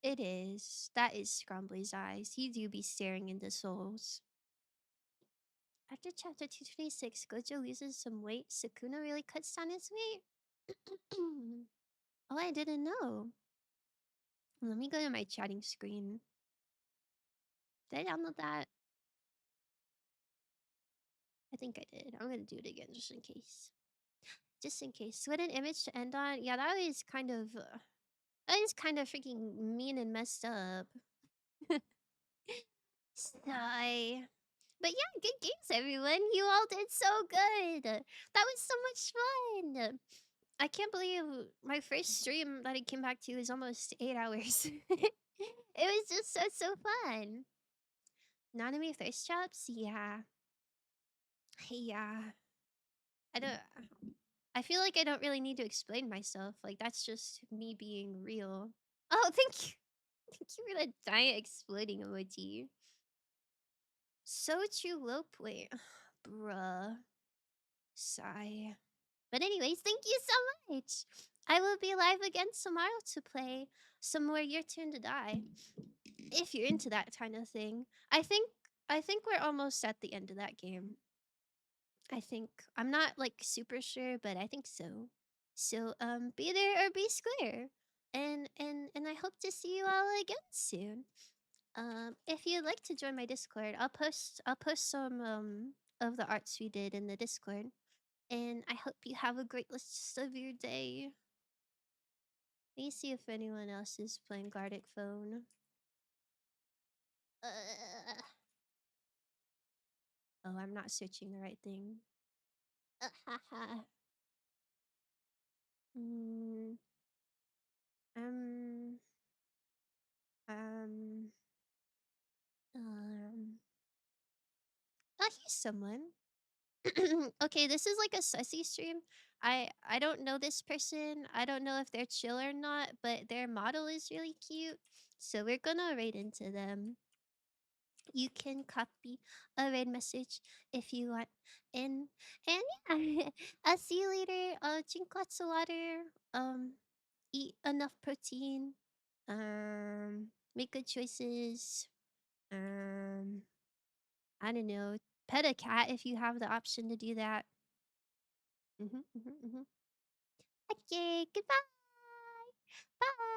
It is. That is Scrumbly's eyes. He do be staring into souls. After chapter 226, Gojo loses some weight. Sukuna really cuts down his weight. Oh, I didn't know. Let me go to my chatting screen. Did I download that? I think I did. I'm gonna do it again just in case. Just in case. What an image to end on. Yeah, that was kind of... that is kind of freaking mean and messed up. Sigh. But yeah, good games, everyone. You all did so good. That was so much fun. I can't believe my first stream that I came back to is almost 8 hours. It was just so fun. Nanami thirst traps? Yeah. Yeah. I don't... I feel like I don't really need to explain myself. Like, that's just me being real. Oh, thank you. Thank you for the giant exploding emoji. So true low point. Bruh. Sigh. But anyways, thank you so much. I will be live again tomorrow to play some more Your Turn to Die. If you're into that kind of thing. I think we're almost at the end of that game. I think. I'm not like super sure, but I think so. So be there or be square. And I hope to see you all again soon. If you'd like to join my Discord, I'll post some of the arts we did in the Discord. And I hope you have a great rest of your day. Let me see if anyone else is playing Gartic Phone. Oh, I'm not searching the right thing. Haha. Mm, um, um, um. Oh, here's someone. Okay, this is like a sussy stream. I don't know this person. I don't know if they're chill or not, but their model is really cute. So we're gonna raid into them. You can copy a raid message if you want. And yeah, I'll see you later. Drink lots of water. Eat enough protein. Make good choices. Um, I don't know. Pet a cat if you have the option to do that. Okay, goodbye. Bye.